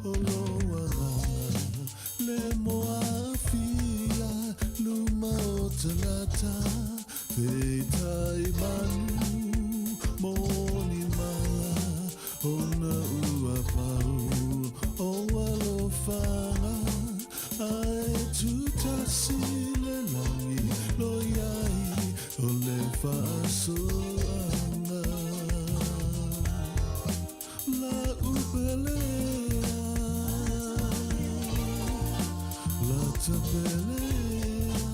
oloa le moa fia luma o tanata peitai manu moni mala ona ua pau o alofanga ai tutasi le langi loiai o le faasoanga la upelea la tapelea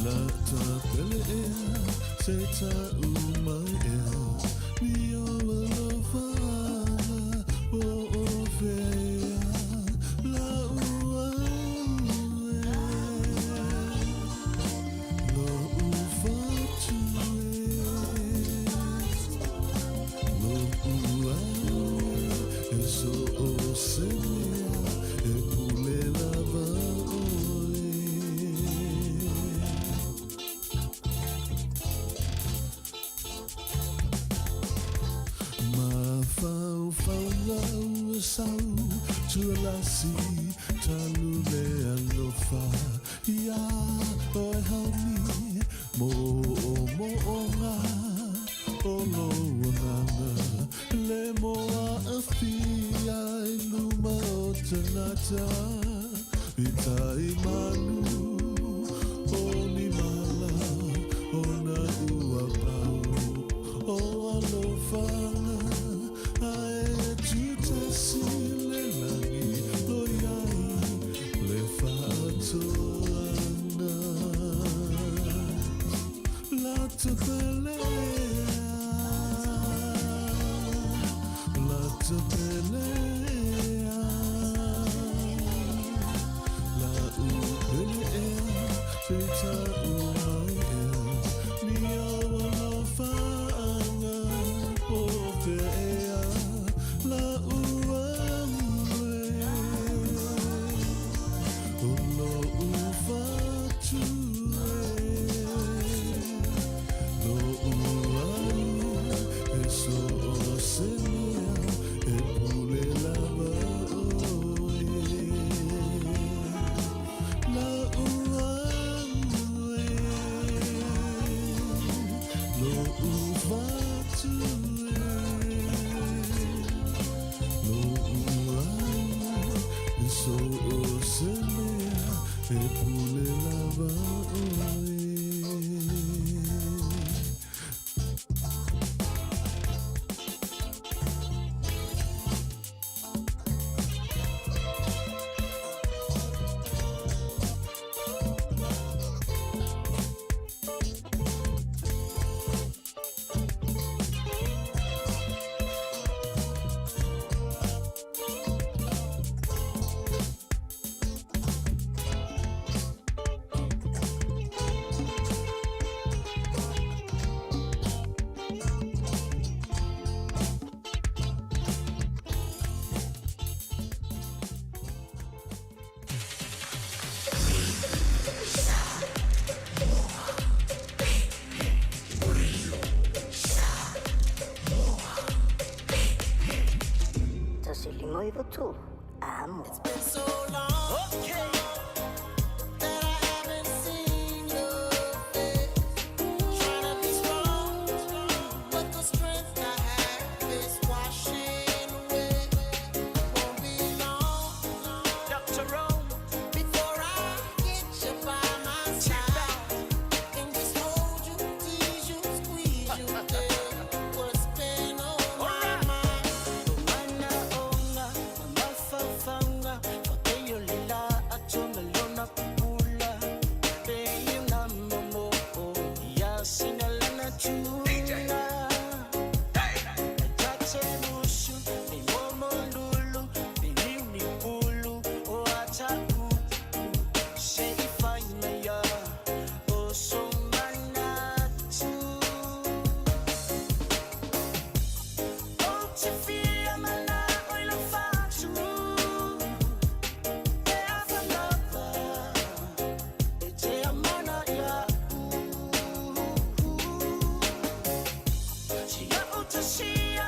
la tapelea se ta umaea ni o alofanga o ofea la uaue lo ufatue lo uaue e so o semea e pule lava oe ma fau fau lau sau tua lasi talu le alofa ia oe hauni mo o ngā o lo nganga le moa a fia i luma o tanata itai manu o ni mala o na ua pau o alofanga ae tutasi le langi lo iai le fatoanga la tapelea la tapelea la upelea se ta umaea ni o alofanga o fea la uaue o lo ufatue lo uaue e so o semea e pule lava oe la uaue lo ufatue lo uaue e so o semea e pule lava oe It's been so long. Okay. That I haven't seen your face. Trying to be strong, but the strength I have is washing away. Won't be long, Dr. Rome, before I get you by my side. And just hold you, tease you, squeeze you, girl. What's been on my mind? Fanga, koteyo lila atumelona pula, peyo na momo, ya sinala na chula. Tate mushu, ni momo lulu, ni ni pulu, o ataku, say fine me ya, o so manatu. O tifia mana oila fatu. She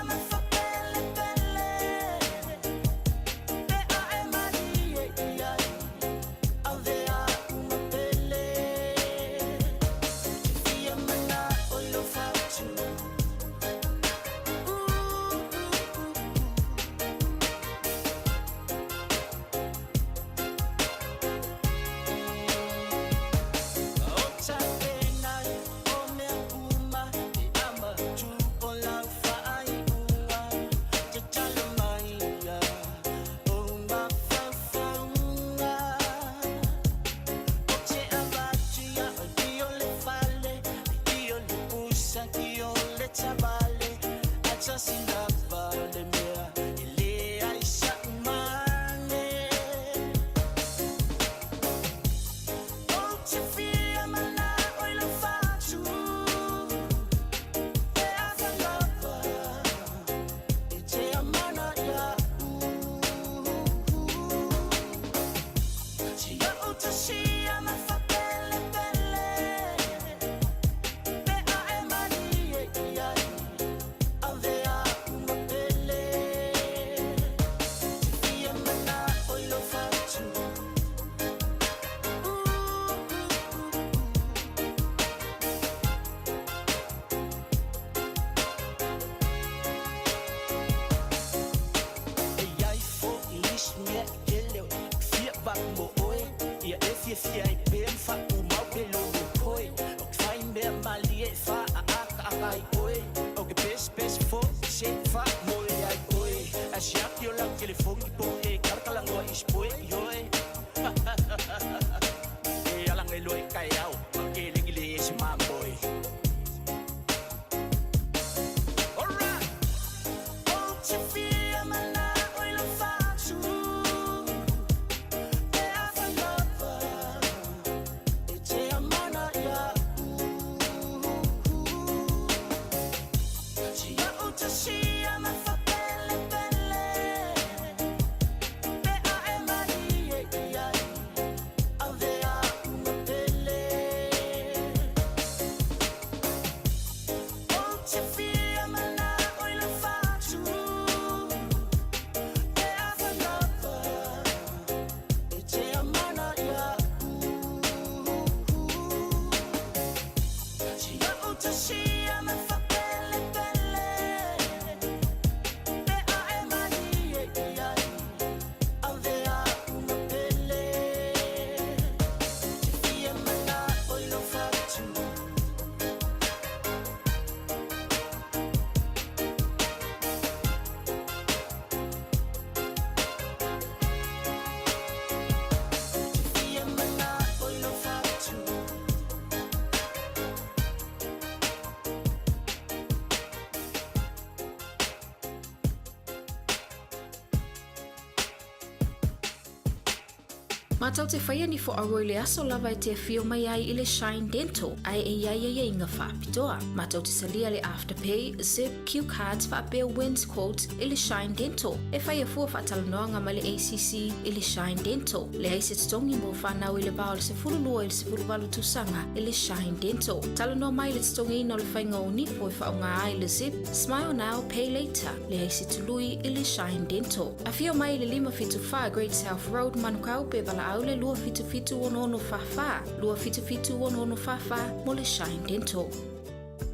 Matau te whaia ni fo aroi le aso lava e te fio mai ai i le Shine Dental, ai e ia inga whapitoa. Matau te salia le Afterpay, Zip, Q Cards, whapea wins quotes i le Shine Dental. E whaia fua whatalanoanga ma le ACC i le Shine Dental. Le aise tongi mo whanau i le bao le se fululua i le se fuluwalu tusanga i le Shine Dental. Talanoa mai le tongi ino le whainga o nipo i whaunga ai le Zip, Smile Now, Pay Later. Le aise tului i le Shine Dental. A fio mai le 555 Great South Road, Manukau pe vala aule lua fitu ono fafa. Lua fitu ono fafa mo le Shine Dental.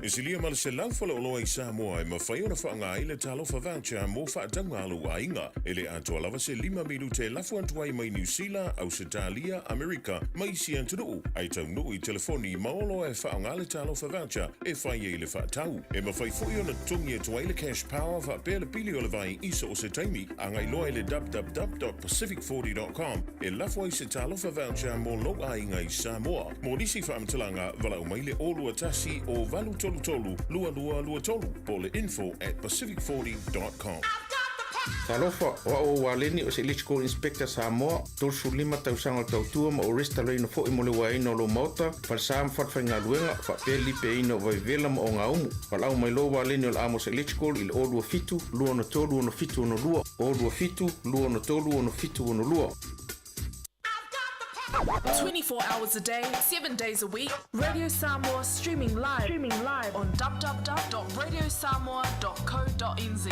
Isilia mal se laufala o loa i Samoa e mawhai ona whaanga i le talofa voucher mo whaatanga alu a inga. Ele atua lava se 5 milu te lafu antuai mai New Zealand, Australia, Amerika, mai si antunu. Ai tau nui telefoni maolo e whaanga le talofa voucher e whai e le whaatau. E mawhai fui ona tungi e tuai le cash power whapea le pili o le vai isa o se taimi. Angai loa i le www.pacific40.com e lafu ai se talofa voucher mo lo a inga i Samoa. Mo nisi whaamtalanga vala o mai le olua tasi o valu tolu, lua tolu, po le info@pacific40.com. Talofa wa o waleni o se electrical inspector Samoa, tolsu 5 tausaga tautua ma o resta loina fo'i mo le waina o lo mota, falsa ma fatafaigaluega, whapea lipe ina o vaivela ma o ngaumu. Walau mai lo waleni o le amos electrical i le olua fitu, lua no tolu ono fitu ono lua, olua fitu, lua no tolu ono fitu ono lua. 24 hours a day, 7 days a week. Radio Samoa streaming live on www.radiosamoa.co.nz.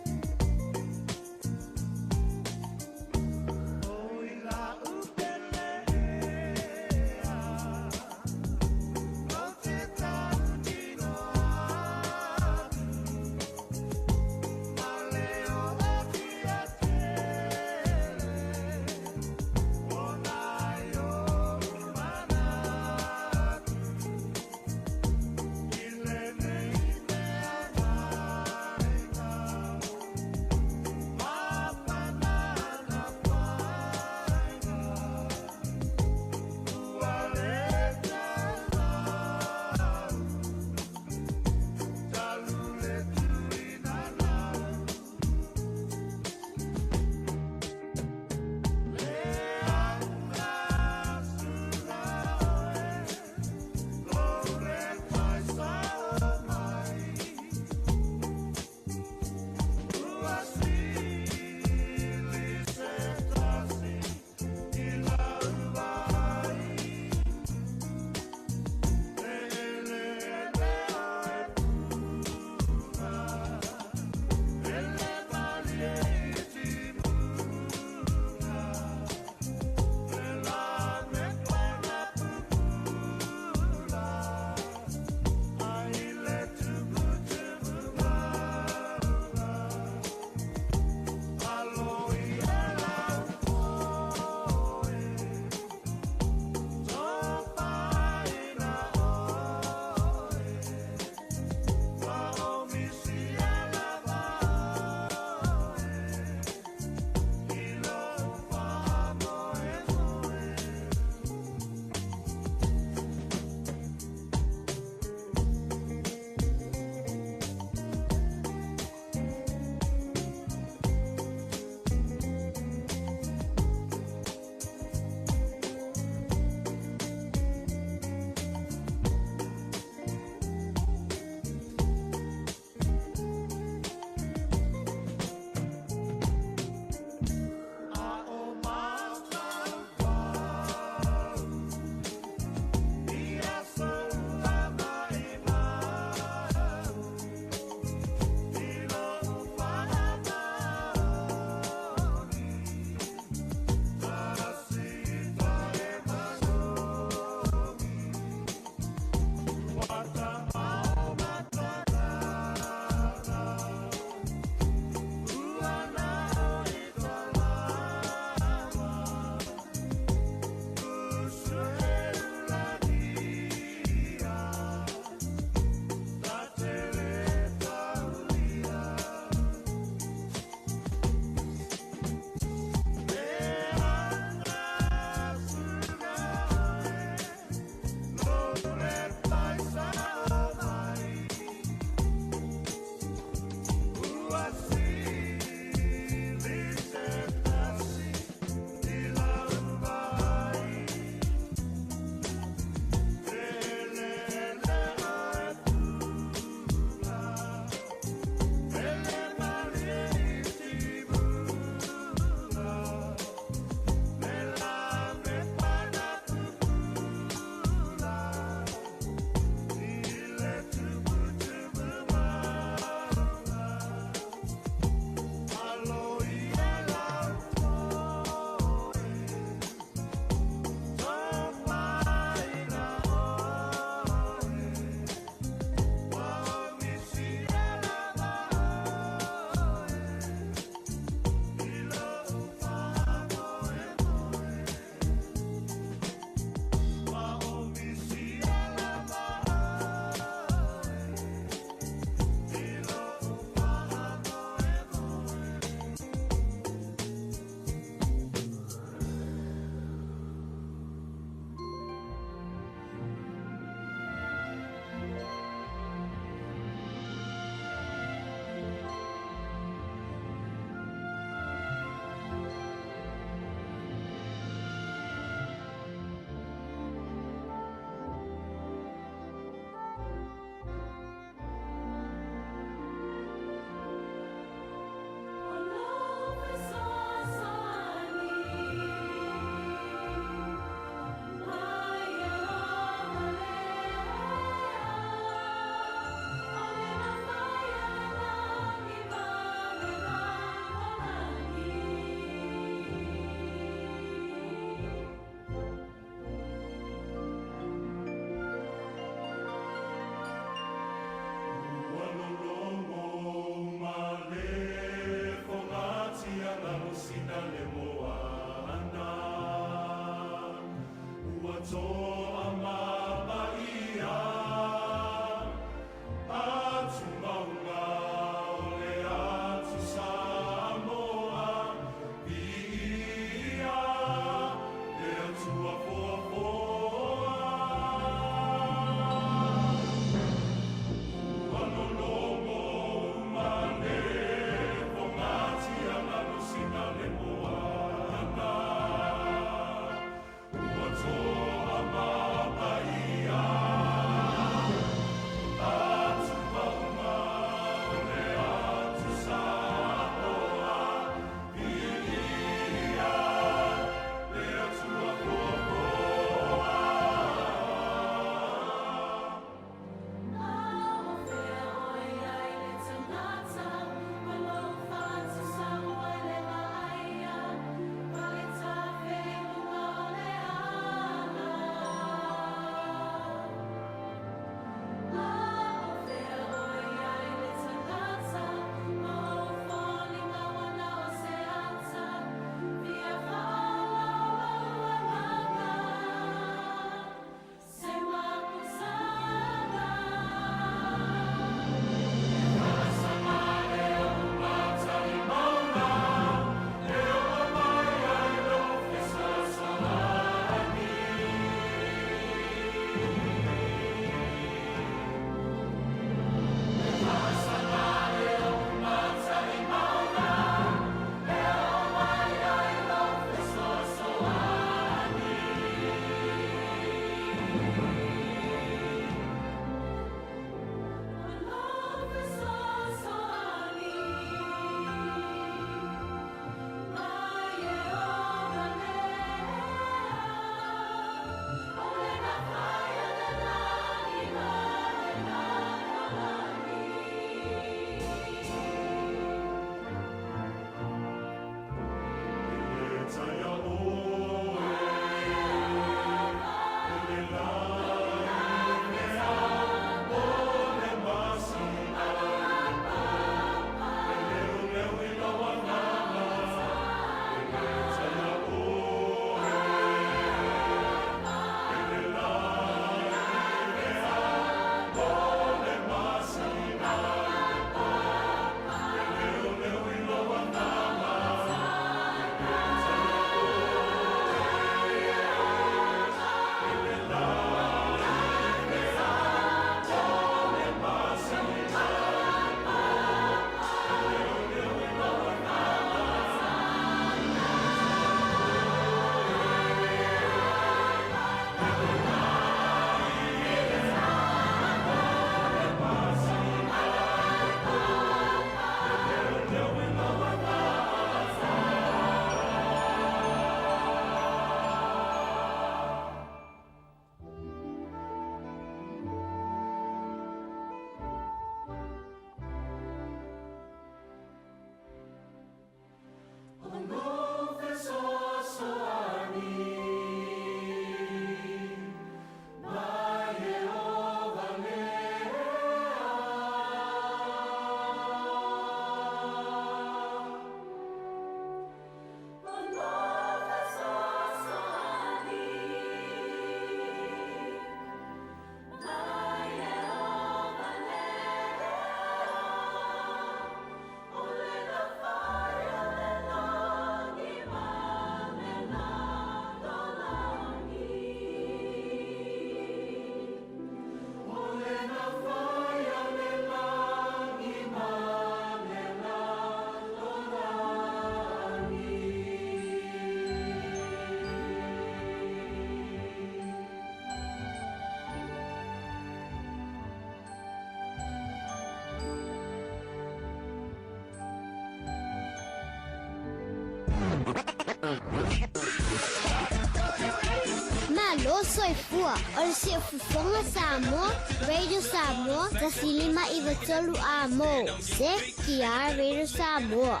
Malo soifua o le siafufonga Samoa, Radio Samoa, tasilima I vatolu a mo. Se kia Radio Samoa.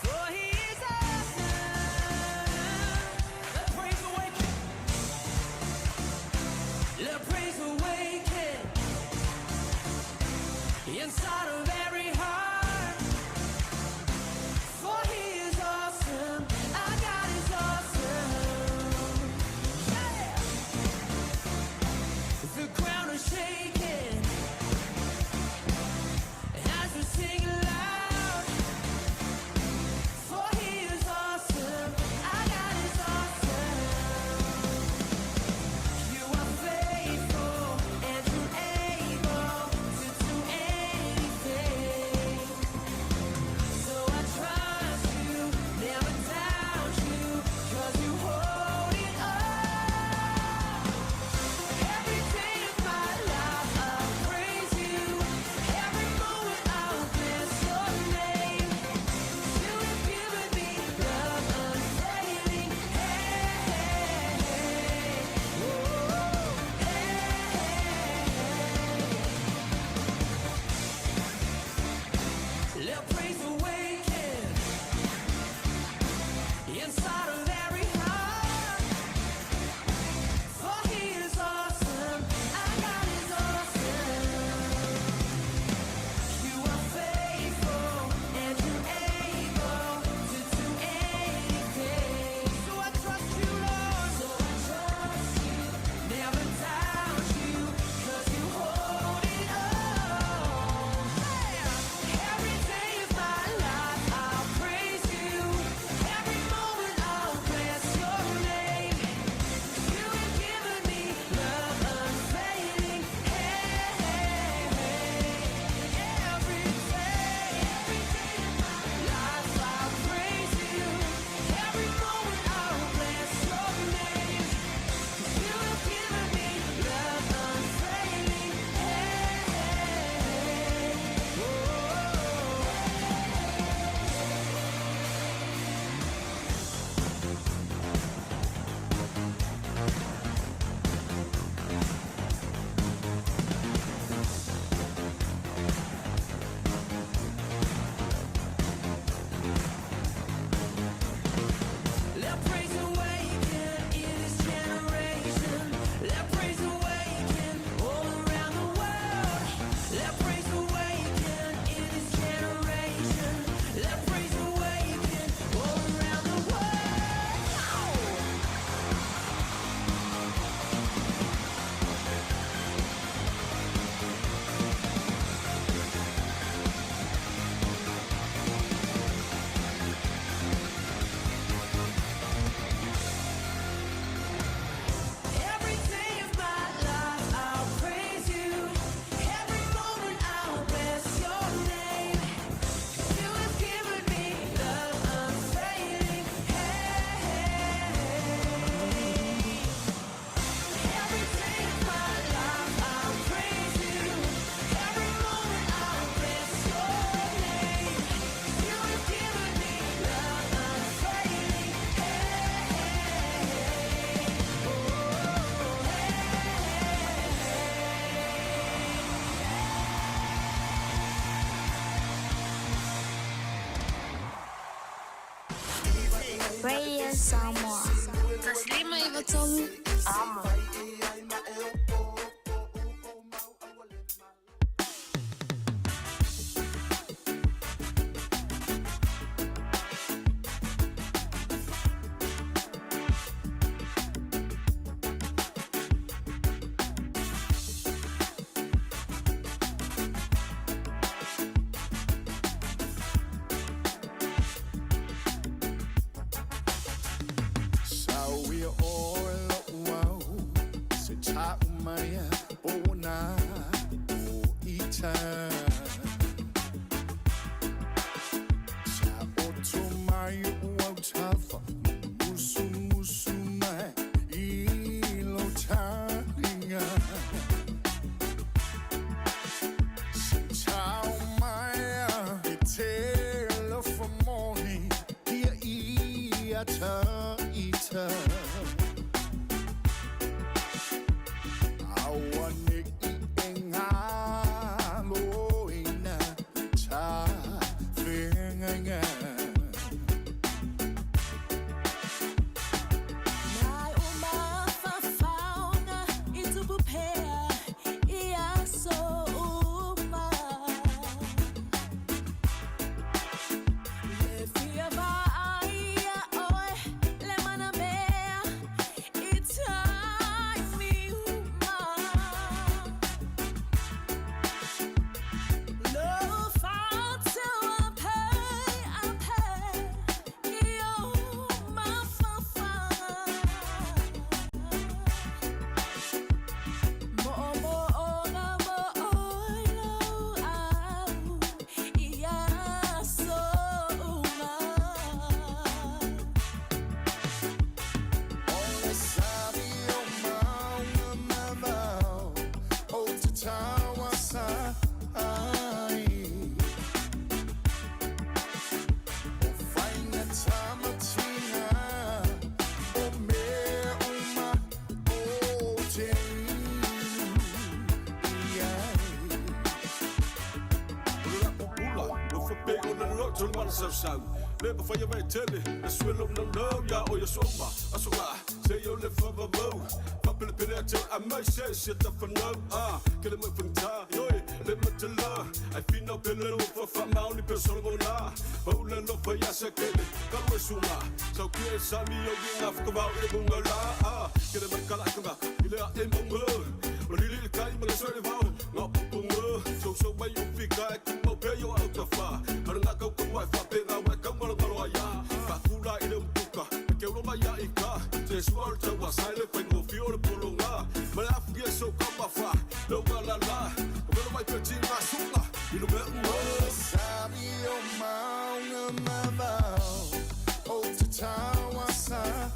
For he is awesome. Let's praise the way Radio Samoa. Taslima Ava Tolu Amo. Never for your man tell it. I swill on the love, ya or your soma. I saw say you live for the bow. Papa the pinata, I might say shit up for no. Get him from time, yo, live to love. I feel no pillow for my only person on la. Oh, no, for Yasakele, come with Suma. So create some yogi enough to about the bunga. Get him a Kalakaba, you are in bunga. Really kind of a sort of not bunga. So by you pick, I can pay you out of far. But not go to my father. Bakula ile mtuka Kero maya ika Jeswal chawa saile Kwengo fiore polonga Malafu yeso kama fa Loga la la Kero mai pechi masunga Ilo me umo Sabi o maunga mabao O tutawa sa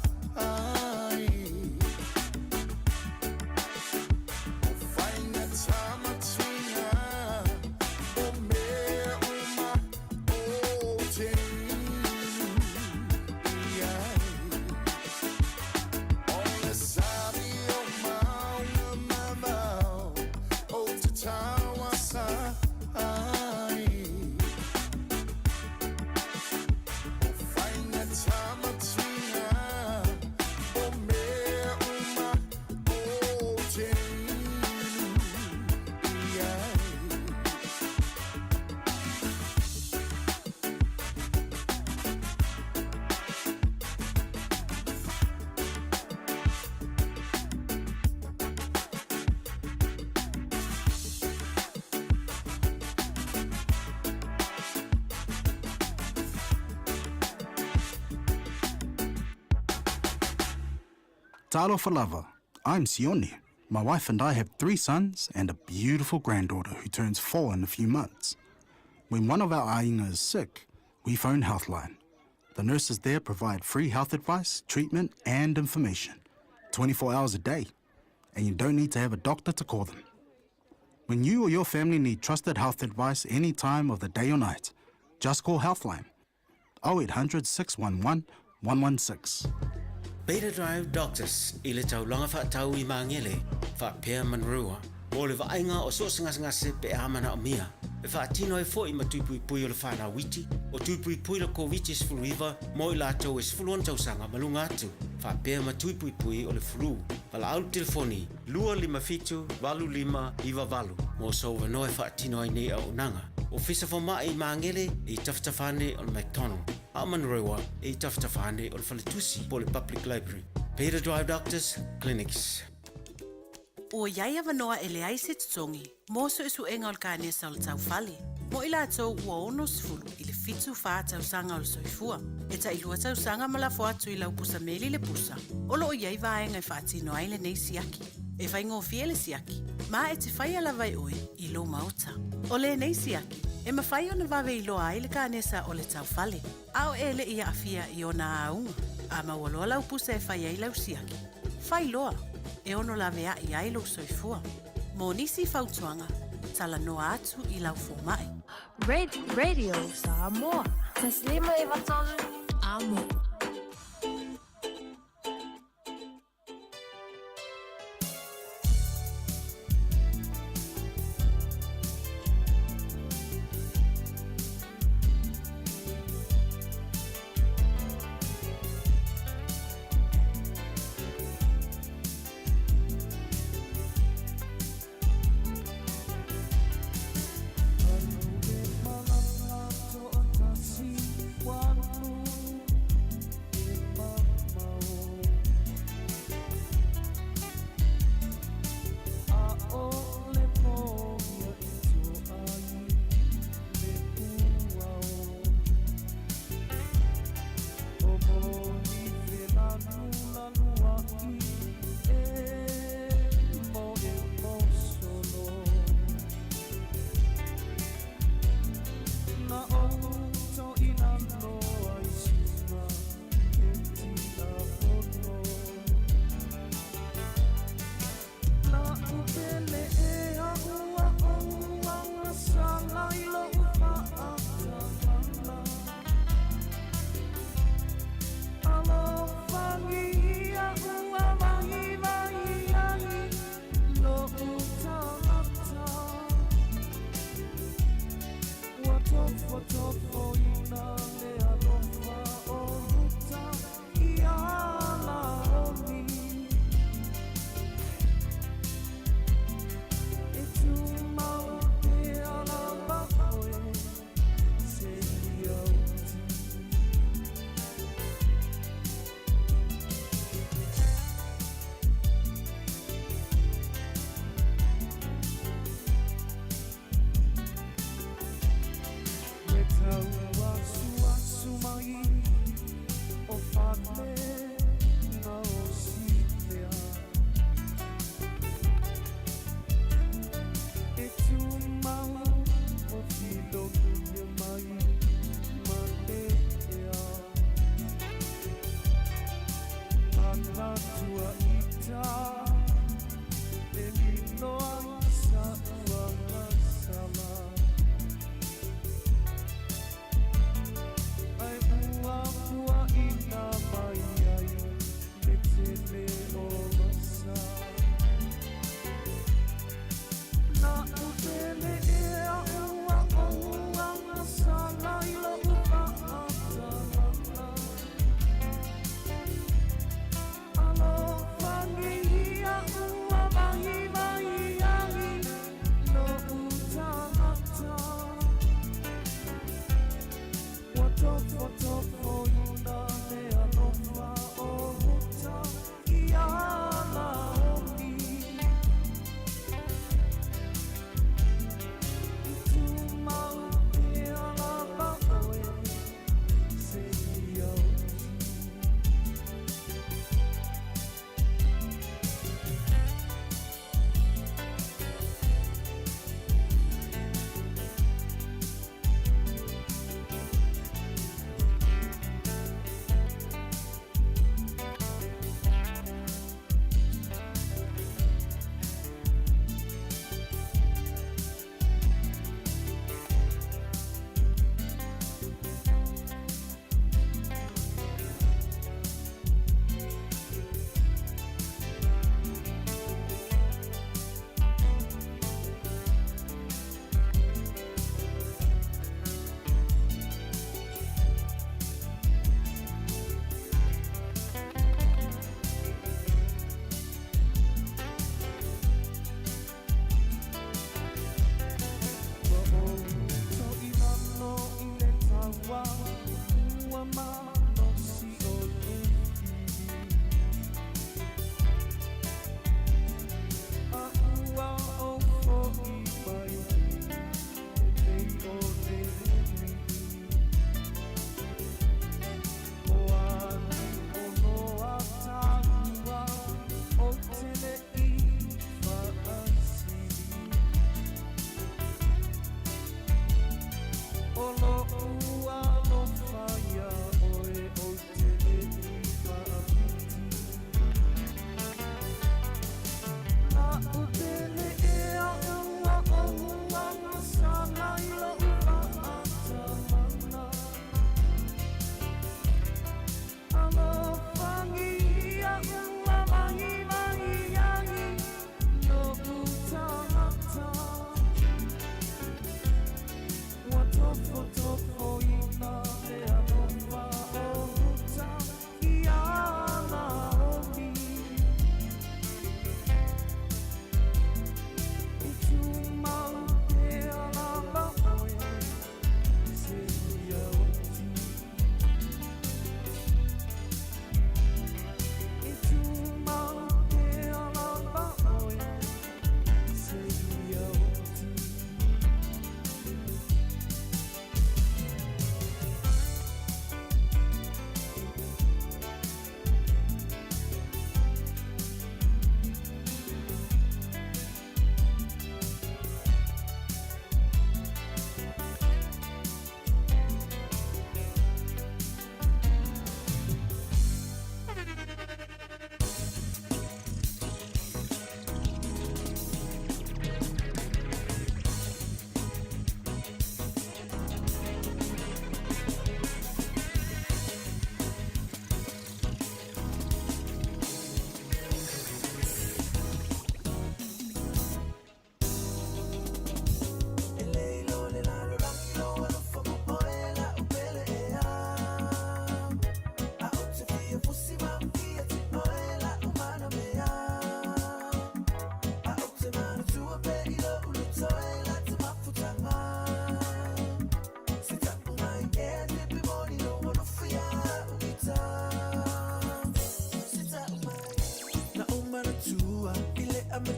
Talofa lava. I'm Sione. My wife and I have 3 sons and a beautiful granddaughter who turns 4 in a few months. When one of our ainga is sick, we phone Healthline. The nurses there provide free health advice, treatment and information, 24 hours a day, and you don't need to have a doctor to call them. When you or your family need trusted health advice any time of the day or night, just call Healthline. 0800 611 116. Beta Drive Doctors, ile taulanga fa tau I mangele, fa pia manrua, mo le vainga o so ngase pe amana o mia e whaatino e fo I matupui pui o le whana witi o tupui pui le COVID is full river mo I lato is full on tausanga malunga atu whapea matupui pui o le flu wala au telefoni lua lima fitu walu lima iwa walu mo so wano e whaatino ai nei au nanga o fisa fo mai mangele e taftafane o le McDonald Aman rewa e taftafane o le whaletusi po le public library Peter Drive Doctors Clinics O iaia wanoa e le aise tutongi, mo so isu enga o le kānesa o le tau whale. Mo ila atou ua ono sifulu I le fitu wha tau sanga o le soifua. E ta ilua tau sanga malafo atu I lau pusa meli le pusa. O lo o iai vaenga I whaatino ai le nei siaki. E whaingo fie le siaki. Ma e te whai ala vai oe I lo maota. O le nei siaki. E mawhai ona wawe I loa ai le kānesa o le tau whale. Ao e le ia afia I ona aunga. A mawaloa lau pusa e whai ai lau siaki. Whai loa. E ono la vea I ai lo soifua. Mo nisi fautuanga, tala noa atu I lau fomai. Radio Samoa. Taslima Ava Amo.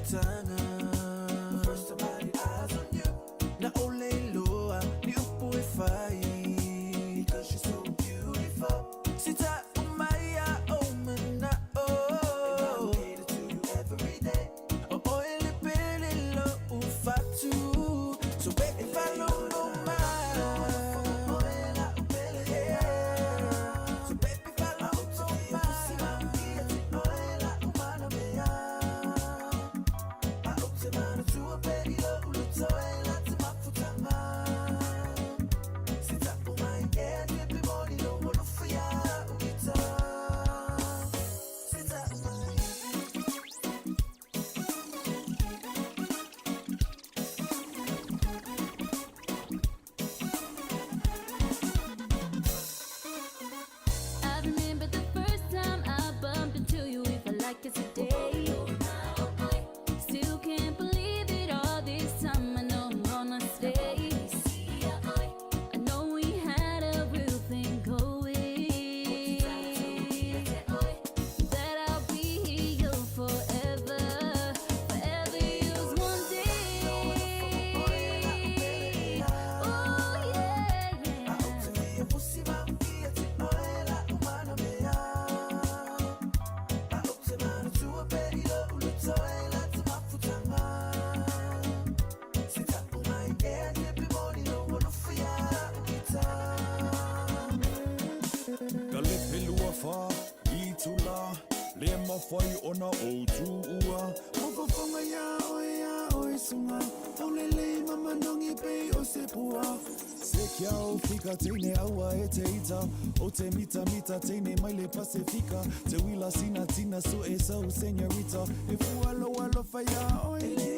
mafutanga. First time I had eyes on you. Na ole loa, ni upo ifai. Because you're so beautiful. Sita umaya, oh mana, oh. And I cater to you every day. Oh, oh, ele pele lo ufatu. So baby, follow no mind. Tene awa e te ita o te mita tene mai le Pasifika te wila sina tina su e sau señorita e fu alo faya o e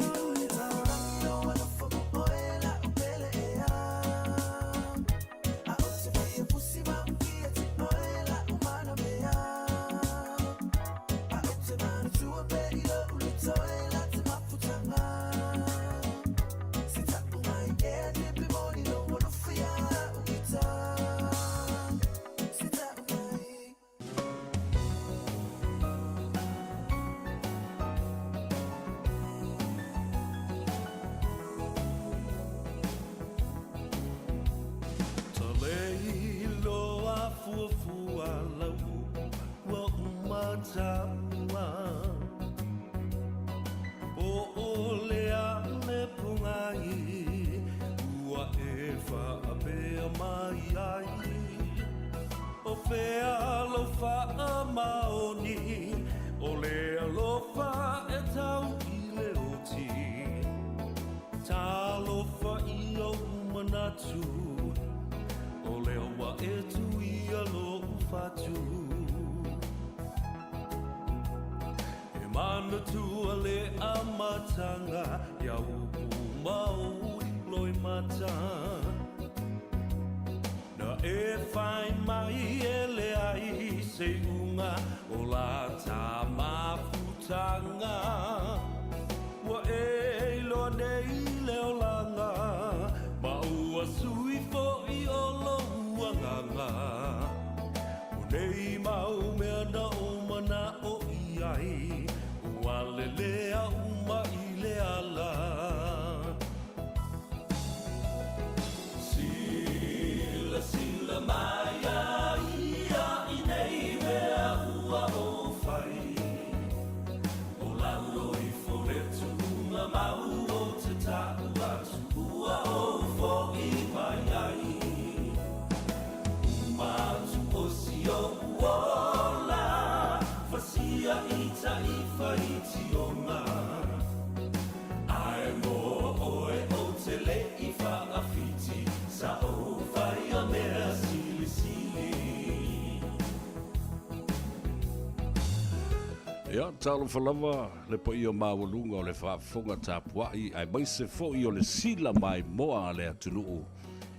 Ia, talo whalawa, le po i o mawalunga o le whaafonga tāpuai, ai mai se fo i o le sila mai moa le atunuu,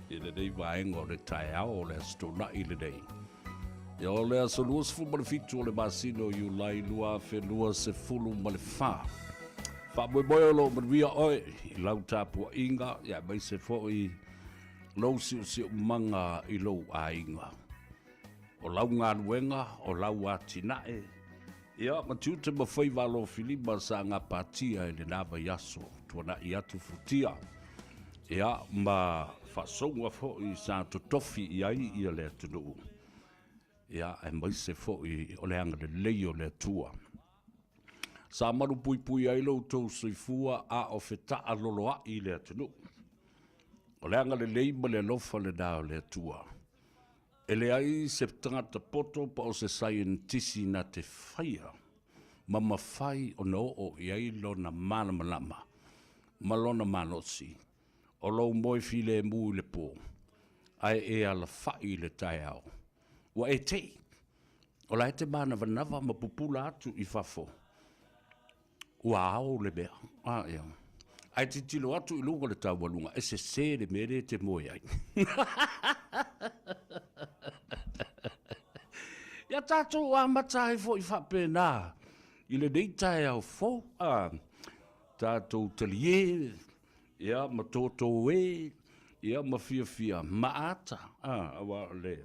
i le dei vaenga o le tae ao o le astona i le dei. Ia o le aso luas fu ma le fitu o le masino i ulai lua whenua se fulu ma le wha. Wha moe moe o lo manuia oe, i lau tāpuai inga, ia mai se fo i lau si manga i lau a inga. O lau ngā nuenga, o lau a tinae, Ia, ma tiu te mawhai walo Filima sa ngā pātia e le nāwa yaso, tuana I atu futia. Ia, ma whasonga fo I sa totofi I ai ia le tunu. Ia, e maise fo I o le anga le leio le tua. Sa maru pui pui ai lo tau soifua a o feta a loloa I le tunu. O le anga le leima le lofa le dao le tua. E le ai se tangata poto pa o se scientisi na te whaia. Ma mawhai o no o I ai lona mana malama. Ma lona manosi. O lo moi file e mui le pō. Ai e ala whai le tai au. Wa e te. O la e te mana vanava ma pupula atu I fafo. Ua au le mea. Ah, ia. Ai te tilo atu I lunga le tau walunga. E se se le mere te moi ai. Ia tātou a matai fo I whapena. I le neitai au fo. Tātou talie. Ia ma tōtō e. Ia ma fia fia. Maata. Awa le.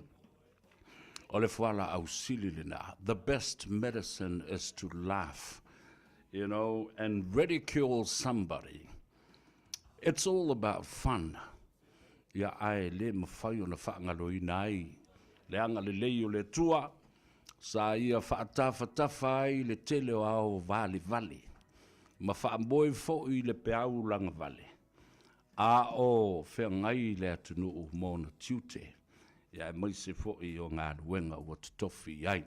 O le whala au sili le na. The best medicine is to laugh. You know, and ridicule somebody. It's all about fun. Ia ai le mawhai o na whaangalo I nai. Le anga le leio le tua. Sa ia whaatafa ai le tele o au vale. Ma whaamboe fo I le peau langa vale. A o whengai le atunu o mōna tiute. Ia maise fo I o ngā ruenga o tofi ai.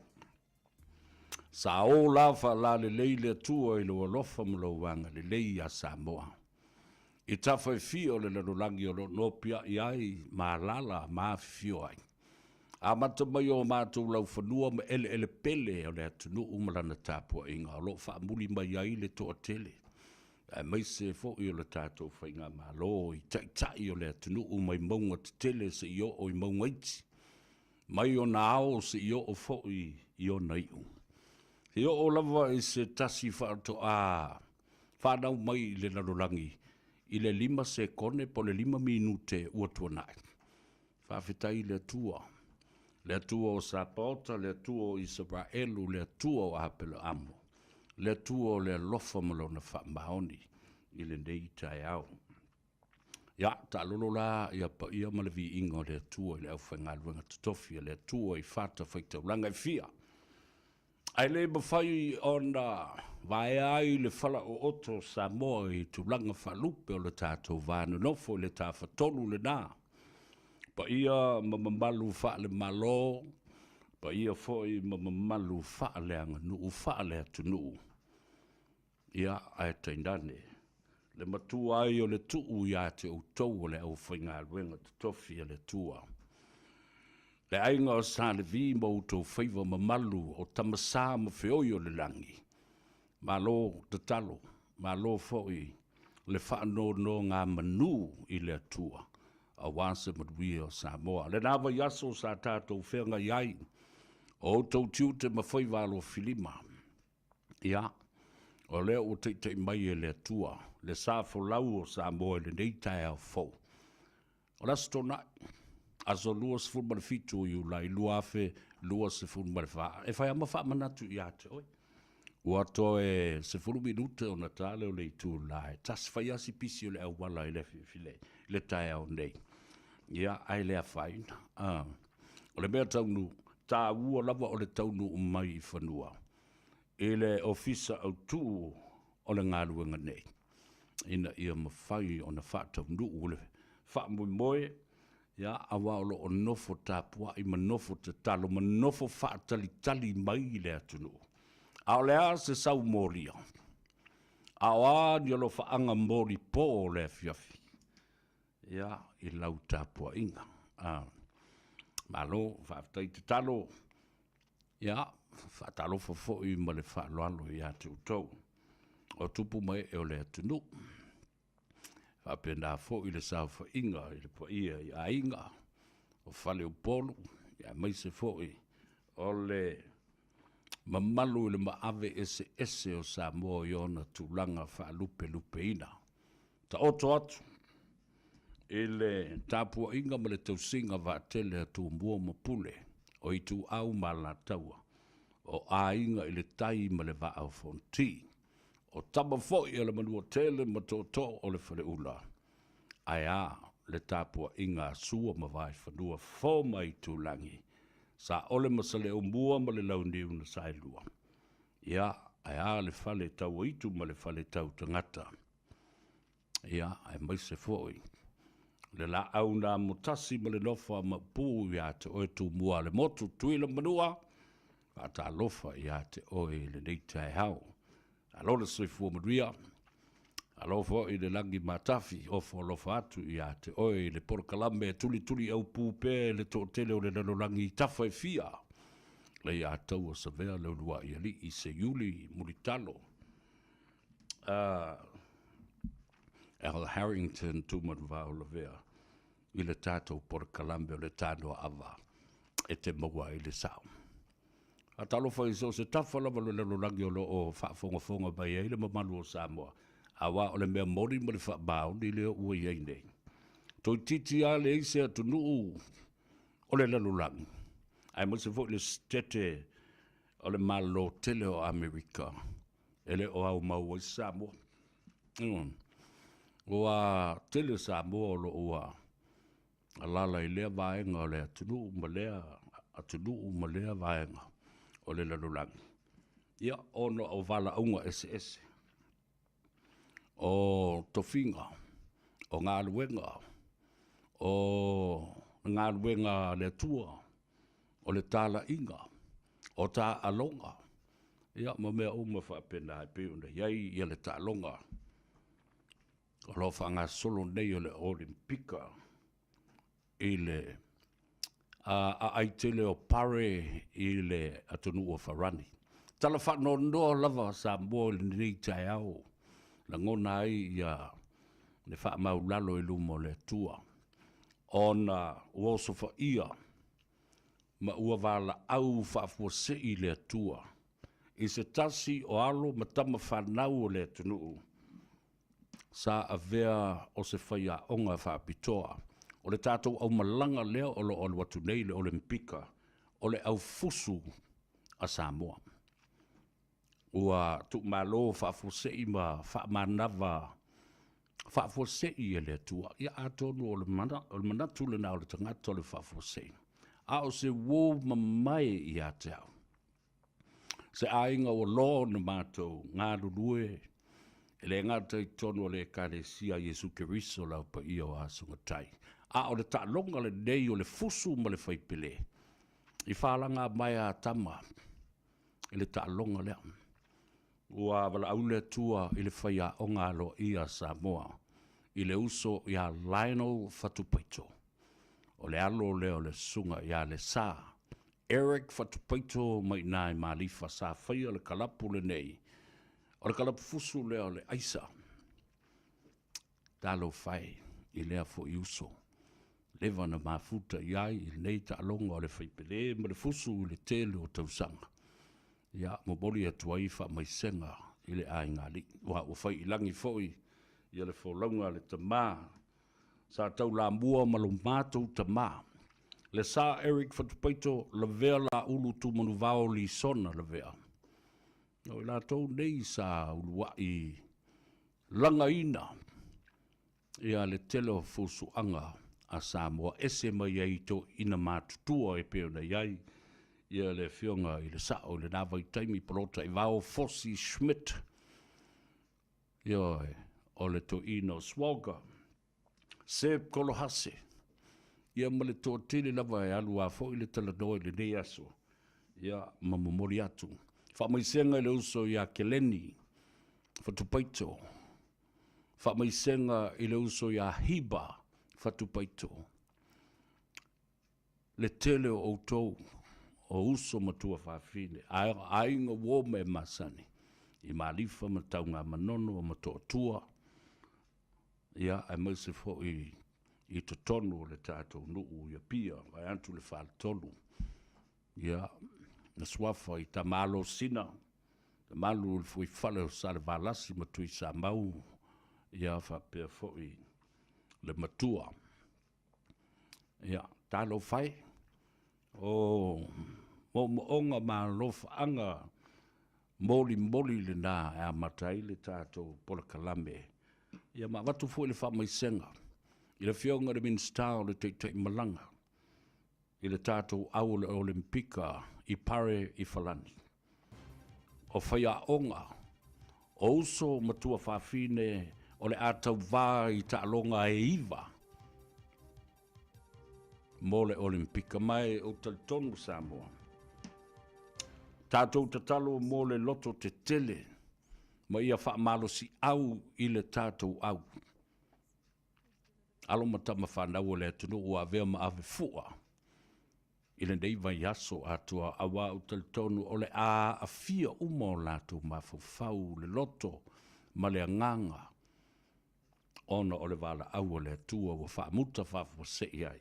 Sa o la la le lei le tua I lo alofa mlo wanga le lei a Samoa. I tawhai fio le larulangi o lo nopia I ai ma lala ma fio ai. A mata mai o mātou lau whanua ma ele pele o le atunu umalana tāpua inga. O lo whaamuli mai ai le toa tele. A mai se fo I o le tātou whainga ma lo I tai o le atunu umai maunga te tele se I o I maunga iti. Mai o na ao se I o fo I o na iu. He o lava I se tasi whaato a whanau mai le larulangi. I le 5 sekone po le 5 minute ua tuanai. Whawhitai le tua. Le tua o Sapota, le tua o Israelu, le tua o Apelo Amo. Le tua o le lofa malona whaamaoni. I le nei tai au. Ia, ta lolo la, ia pa ia malavi ingo le tua I le au whangaluenga tutofi, le tua I whata whaitau langa I fia. Ai le mawhai o na vai ai le whala o oto Samoa I tulanga whalupe o le tātou vānu nofo le tā whatolu le nā. Pa ia mamamalu wha le malo, pa ia foi mamamalu wha le anga nuu wha le atu nuu. Ia ai taindane. Le matua ai o le tuu ia te utou o le au whainga ruenga tutofi le tua. Le ainga o sa le vi mo utou whaiva mamalu o tamasā ma whioi o le langi. Malo te talo, malo foi le whaano no ngā manu I le atua. A wāse madui o Samoa. Le nāwa yaso sa tātou whenga iai. O tau tiu te mawhai walo Filima. Ia, o leo o te mai e le atua. Le sāfo lau o Samoa le neitai au fau. O lasto nai. Aso lua se fun mara fitu I ulai, lua afe, lua se fun mara wha. E whai ama wha manatu I ate, oi. Ua to e se funu minute o natale o le I tu ulai. Tas whai asi pisi o le au wala I le file, le tai au nei. Ia, ai lea whaina. O le mea taunu, tā ua lava o le taunu mai I whanua. E le ofisa au tū o le ngāruenga nei. Ina ia mawhai o na whātaunu o le whaamui moe. Ia, awa o lo o nofo tāpua I manofo te talo, manofo whaatalitali mai le atunu. Ao lea se sau moria. Ao a ni alo whaanga mori po o le fiafi. Ia, I lau tāpua inga. Malo, whaafitai te talo. Ia, whaatalo fafoi ma le whaaloalo I ate utau. O tupu mai e o le atunu. Whapena fo I le saufa inga, I le po ia I a inga, o whale o polu, I a maise fo I, o le mamalu I le maave ese o Samoa I ona tūlanga wha lupe ina. Ta oto atu, I le tāpua inga ma le tausinga wa tele a tū mua ma pule, o I tū au ma la taua, o ainga i le tai ma le vaa o fonti. O tama foi e le manua tele ma tō o le whare ula. Ai a le tāpua inga sua ma vai whanua fō mai tūlangi. Sa ole ma sa le o mua ma le lau niu na sailua. Ia, ai a le whale tau itu ma le whale tau tangata. Ia, ai mai se foi. Le la au nā mutasi ma le nofa ma pū ia te oe tū mua le motu tuila manua. A ta lofa ia te oe le neitai hau. Alo le soifua maria. Alo fo i le langi matafi o fo lofa atu ia te oe le porokalame tuli au pūpe le tōtele o le nanolangi tafa e fia. Le ia tau o savea le unua i ali i se Yuli Muritalo. Al Harrington tūmanu vau la vea. I le tātou porokalame o le Tanoa Ava. E te maua i le sao. A talo fa iso se tafa lava le nanolangi o lo o whaafonga mai e le mamalu o Samoa. Awa o le mea mori ma le whaabao ni leo ua iei nei. Toi titi a le eise atu nuu o le nanolangi. Ai mo se fo le stete o le malo tele o Amerika. Ele o au mau o Samoa. O a tele Samoa o lo ua. Alala i lea vaenga o le atunu ma lea vaenga o le nanolangi. Ia ono o vala unga SS. O tofinga, o ngā luenga, o ngā luenga le tua, o le tāla inga, o tā alonga. Ia ma mea uma whaapena e peuna, iai ia le tā alonga. O lo whanga solo nei o le Olimpika, i le a aitele o pare i le atunu o wharani. Tala whano noa lava sa mua le nei tai au. La ngona ai ia le wha mau lalo i lumo le tua. Ona uoso wha ia ma ua wala au wha fuose i le tua. I se tasi o alo ma tama whanau o le tunuu. Sa a vea o se whaia onga wha pitoa. O le tātou au malanga leo o lo watu nei le Olimpika. O le au fusu a Samoa. Ua tu malo whaafosei ma whaamanawa whaafosei e le tua. Ia atonu o le manatu le nao le tangata o le whaafosei. A o se wō mamai i a te au. Se ainga o lo na mātou ngā rurue. E le ngata i tonu o le kāresia Jesu Keriso lau pa ia o asunga tai. A o le tālonga le nei o le fusu ma le whaipele. I whaalanga mai a tama. I le tālonga le am. Ua wala aule tua i le whaia o ngā lo ia Samoa. I le uso ia Lionel Fatupaito. O le alo leo le sunga ia le sā. Eric Fatupaito mai nai malifa sa whaia le kalapu le nei. O le kalapu fusu leo le aisa. Talo whai i lea fo i uso. Lewa na mafuta iai i nei ta alonga o le whaipele ma le fusu i le tele o tausanga. Ia, moboli e tuaifa mai senga i le ainga li. Wa whai ilangi foi i le wholaunga le tamā. Sa tau la mua ma lo mātou tamā. Le sa Eric Fatupaito la vea la ulu tu manu vao li sona la vea. No la tau nei sa ulua i langa ina. Ia le telo fusu anga a Samoa. Ese mai ai to ina mātutua e peo na iai. Ia le fionga i le sao le nawa i taimi porota i vao Fossi Schmidt. Ia o le to ino Swoga. Seb Kolohase. Ia ma le to tele lava e alu a fo i le talanoa i le nei aso. Ia mamomori atu. Whamaisenga i le uso ia Keleni. Fatupaito. Whamaisenga i le uso ia Hiba. Fatupaito. Le tele o outou. O uso matua whawhine. Ainga wō me masani. I malifa ma taunga manono o matoa tua. Ia, ai maise fo i to tonu o le tātou nuu ia pia. Vai antu le whāle tonu. Ia, na swafa i ta malo sina. Ta malu le fui whale o sale valasi matui sa mau. Ia, whapea fo i le matua. Ia, talo whai. O mo onga ma lofa anga moli le na a matai le tātou pola kalame. Ia ma watu fu le wha mai senga. I le whionga le minstao le te malanga. I le tātou au le olimpika i pare i falani. O whaia onga, o uso matua whawhine o le atau wā i tālonga e iwa. Mo le olimpika mai o talitonu Samoa. Tātou tatalo mo le loto te tele, ma ia wha malo si au i le tātou au. Alo matama whanau le atunu ua vea ma ave fua. I le neiva i aso atua awa o talitonu o le a fia umo lātou ma fau le loto ma le anganga. Ona o le wala au o le atua wa wha muta wha se iai.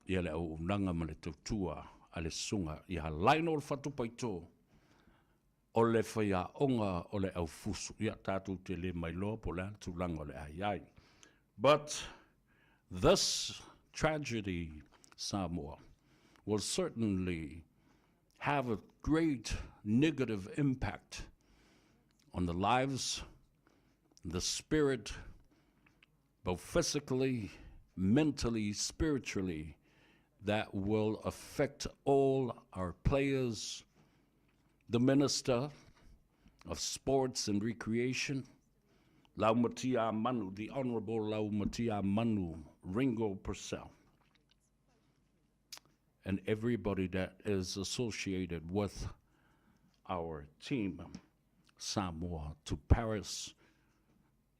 Ia le au unanga ma le tautua a le sunga i ha laino o le whatupaito o le whaia onga o le au fusu. Ia tātou te le mai loa po le tūlanga o le ai. But this tragedy, Samoa, will certainly have a great negative impact on the lives, the spirit, both physically, mentally, spiritually, that will affect all our players, the Minister of Sports and Recreation, Laumatia Manu, the Honorable Laumatia Manu, Ringo Purcell, and everybody that is associated with our team, Samoa, to Paris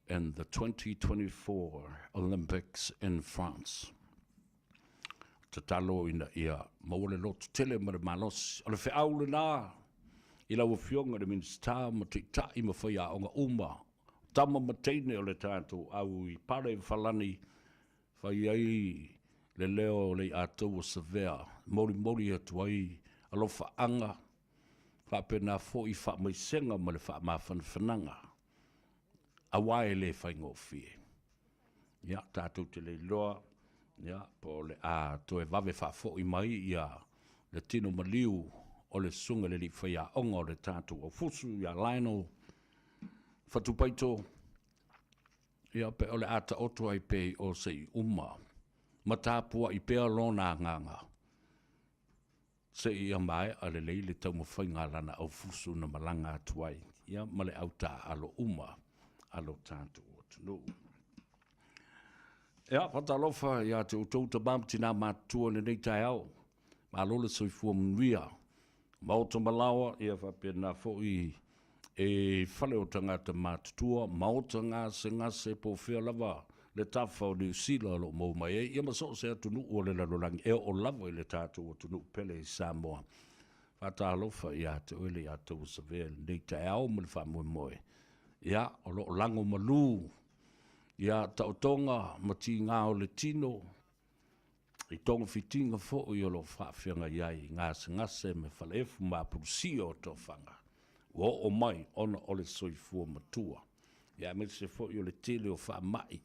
and the 2024 Olympics in France. Te talo ina ia maole lotu tele ma le malos. O le whiau le nā, i lau whionga le minsta ma te tai ma whaia o ngā uma. Tama ma teine o le tātou au I pare whalani whai ai le leo le atou o savea. Mori atu ai alo whaanga. Whapena fo I wha mai senga ma le wha mawhan whananga. Awai le whaingo fie. Ia tātou te le loa. Ia, po le a to e vave whafo I mai ia le tino maliu o le sunga le li whaia onga o le tātou o fusu ia laino whatupaito ia pe o le ata oto ai pe o se I uma matapua I pea lona nganga se ia mai a le leile tau mawhainga lana o fusu na malanga atuai ia ma le auta alo uma alo tātou o tunu. Ia, whatalofa, ia te utou ta mamtina mātua ne nei tai au. Mālole soi fua mnuia. Maota malawa, ia whapena fōi e whale o tangata mātutua. Maota ngase po whia lava. Le tawha o New Zealand lo mou mai e. Ia maso se atunu o le lalolangi. E o lava I le tātou o tunu pele I Samoa. Whatalofa, ia te oele ia tau savea nei tai au mo le whamoe moe. Ia, o lo lango malu. Ia tautonga mati ngā o le tino, I tonga fitinga fo I o lo whawhianga iai ngase me whalefu mā purusio o tō whanga. O mai, ona o le soifua matua. Ia me se fo I o le tele o wha mai.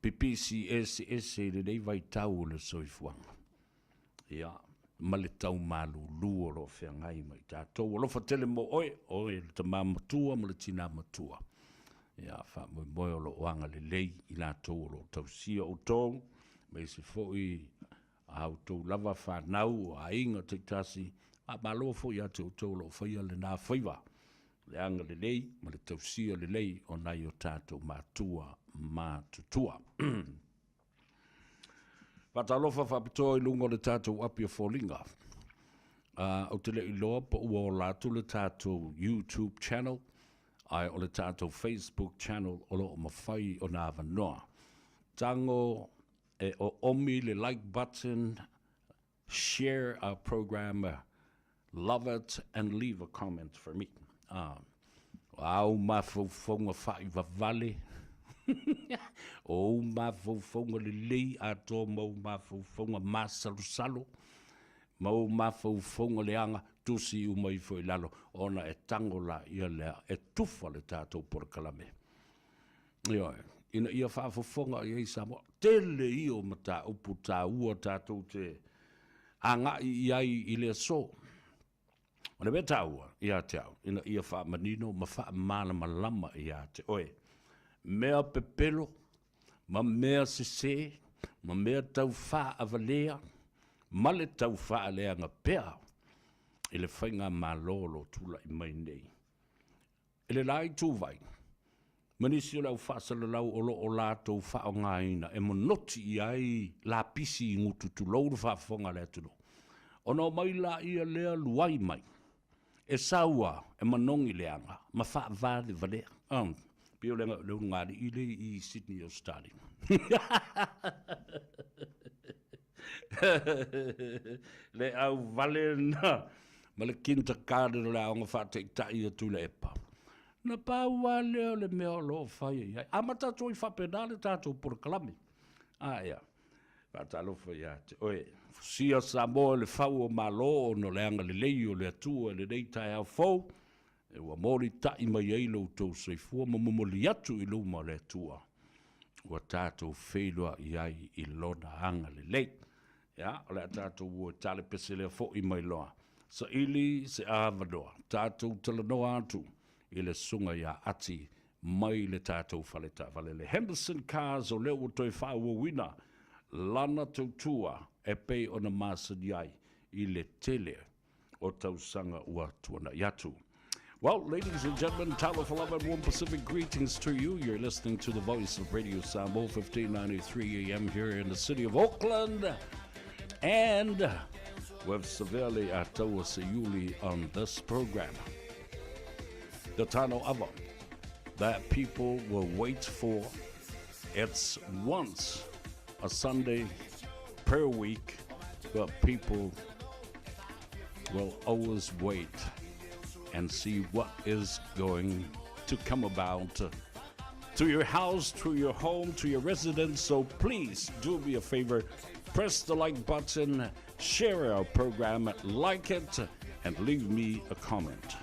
PPCS le nei vai tau o le soifuanga. Ia, ma le tau malu luo lo whiangai mai tātou. O lo whatele mo oe le tamā matua ma le tina matua. Ia wha moe o lo oanga le lei I lātou o lo tausia o tōng, me se fōi a tau lava whanau a inga te tasi, a malo fōi a tau lo whaia le nā whaiwa, le anga le lei, ma le tausia le lei o nai o tātou mātutua. Whatalofa whapitoa I lungo le tātou api o fōlinga. O te le iloa po ua o lātou le tātou YouTube channel, ai o le tātou Facebook channel o lo o mawhai o nā wanoa. Tango e o omi le like button, share our program, love it, and leave a comment for me. Au mawhauwhaunga whai wawale. O mawhauwhaunga le lei ato mau mawhauwhaunga masalusalo. Mau mawhauwhaunga le anga tusi umai foi lalo. Ona e tangola ia lea e tufa le tātou porkalame. Ina ia whaafofonga ia I Samoa. Tele I o mata upu tā ua tātou te anga i ai i le so. O le betaua, ia te au, ina ia wha manino, ma wha mana malama ia te oe. Mea pepelo, ma mea sese, ma mea tau wha avalea, ma le tau wha alea nga pea, i le whainga malolo tula i mai nei. I le lai tūwai, manisi o lau whaasala lau o lo o lātou wha o ngāina, e monoti i ai la pisi i ngutu tu lau wha whonga lea tuno. O no mai la ia lea luai mai, e saua e manongi leanga, ma wha vāle valea. Pio lenga leu ngāri i le i Sydney Australia. Le au vale na, ma le kinta kāre le aonga whātek tai atu le epa. Na pāua leo le mea lo whai ai. Ama tātou i whapena le tātou por kalami. Ia. Whātalo whai ate. Oe, sia Samoa le whau o malo no le anga le lei o le atua le rei tai au fau. E ua mori tai mai ei lo tau seifua ma momoli atu i luma le atua. Ua tātou whelua i ai i lona anga le lei. Ia, o le tātou ua tale pese le fo i mai loa. Sa ili se avanoa. Tātou talanoa atu. I le sunga ia ati mai le tātou whaleta vale le Henderson Cars o leo toi whaua wina lana tautua e pei o na māsani ai i le tele o tausanga ua tuana yatu. Well, ladies and gentlemen, Talo for Love and Warm Pacific greetings to you. You're listening to the voice of Radio Samoa, 1593 AM here in the city of Auckland. And with severely Ataua Sayuli on this program. The Tanoa Ava that people will wait for. It's once a Sunday per week, but people will always wait and see what is going to come about to your house, to your home, to your residence. So please do me a favor, press the like button, share our program, like it, and leave me a comment.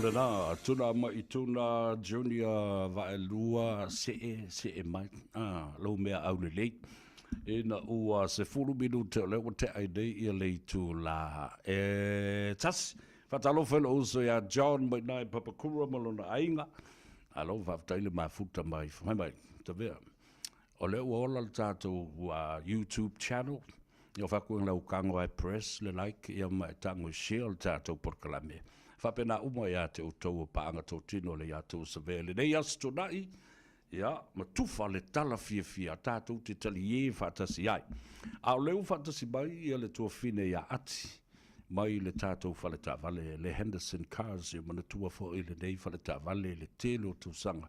Lena tuna mai tuna junior va lua se mai lo mea au le lei ina ua se fulu minuto le o te aide ia le tu la tas fatalo felo uso ya John mai nai papakura malona ainga alo va taile ma futa mai te vea O le uola le tātou YouTube channel. Ia whakua lau kango ai press le like ia mai tango share le tātou porkalame. Whapena uma ia te utou paanga tō tino le ia tō savele. Nei asto nai, ia, ma tufa le tala fia tātou te tali e whatasi ai. Au leu whatasi mai ia le tua fine ia ati. Mai le tātou whaleta vale le Henderson Cars ia mana tua fo i le nei whaleta vale le telo tū sanga.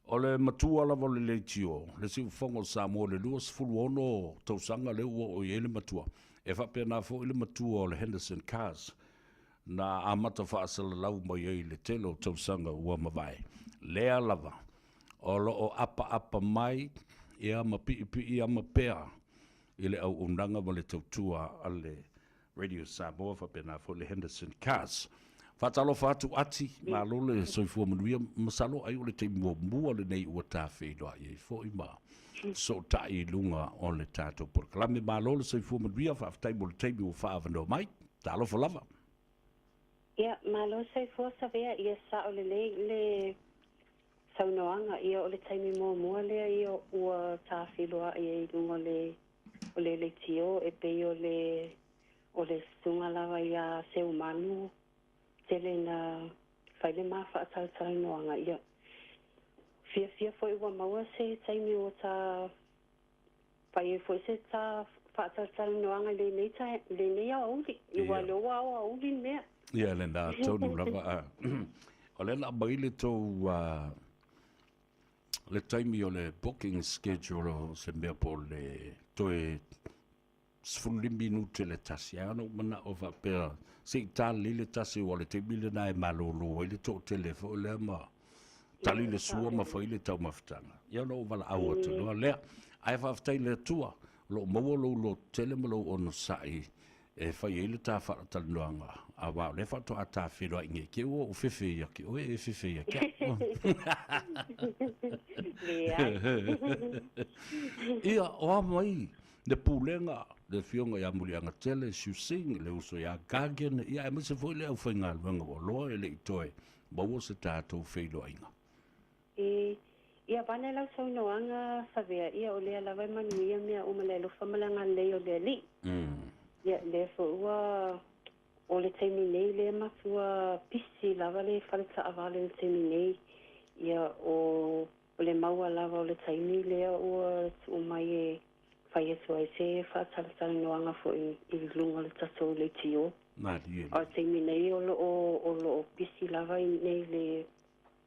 O le matua lava le leitio, le siu fongo Samoa le luas fulu ono tau sanga le ua o i ele matua. E whapena fo i le matua o le Henderson Cars. Na amata whaasala lau mai ei le telo tau sanga ua mawai. Lea lava. O lo o apa mai, ia ma pi ama pea. Ile au unanga ma le tautua ale Radio Samoa whapena fo le Henderson Cars. Whatalo whatu ati, ma lole soifua manuia, masalo ai o le te mua le nei ua tā whenua i e fo i ma. So ta i lunga o le tātou porkalame, ma lole soifua manuia, whaftai mo le teimi o whaavano mai, talo whalava. Ia, ma lole soifua sa vea, ia sa o le saunoanga, ia o le teimi mua lea, ia ua tā whenua i e lunga o le tio, e pe o le sunga lava ia seu manu, tele na whaile maa whaatau noanga ia. Fia foi ua maua se taimi o ta whaie foi se ta whaatau noanga le nei a auli. Iwa loa a auli mea. Ia le nā tonu lava. O le na maile tō le taimi o le booking schedule o se mea po le toe sfuli minute le tasi ano mana o vapea se tali le tasi o le te mile na e malolo e le tō telefo le ma tali le sua ma fai le tau maftanga ia no vala aua tu no lea ai whaftai le tua lo maua lo tele malo ono sai e fai e le ta whaatal noanga a wau le whato a ta whiroa inge ke o fefe ia ke o e fefe ia ke ia o mai le pulenga le fionga ya mulianga tele shusing le uso ya gagen ya me se foi le au fainga luanga o lo le itoe bawo se tatou feilo ainga ia bana la so no anga savea ia o le la vai manuia mea o mele lo famalanga le o le li ia le fo o le terminei le mafua pisi lava le falta avale le terminei ia o le maua lava o le taimi le o mai fai e sua se whaatala noanga fo i lunga le tatou le tio. O te minei o lo pisi lava i nei le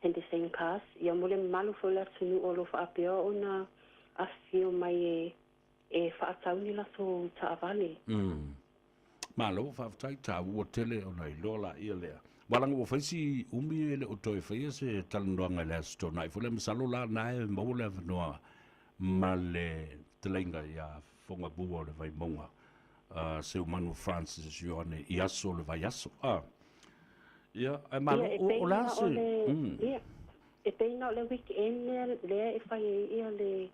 Henderson Cars. Ia mo le malu fo le atunu o lo whaapea o na afio mai e whaatau ni la so ta avale. Malo whaatai ta ua tele o nei lola ia lea. Walanga o whaisi umi e le o toi whaia se talanoanga le asto nai. Fo le masalo la nae maule avanoa ma le telenga ia fonga bua le vai monga seu manu Francis Joane i aso le vai aso ia ai malo o la se e peina le weekend le e fai ia le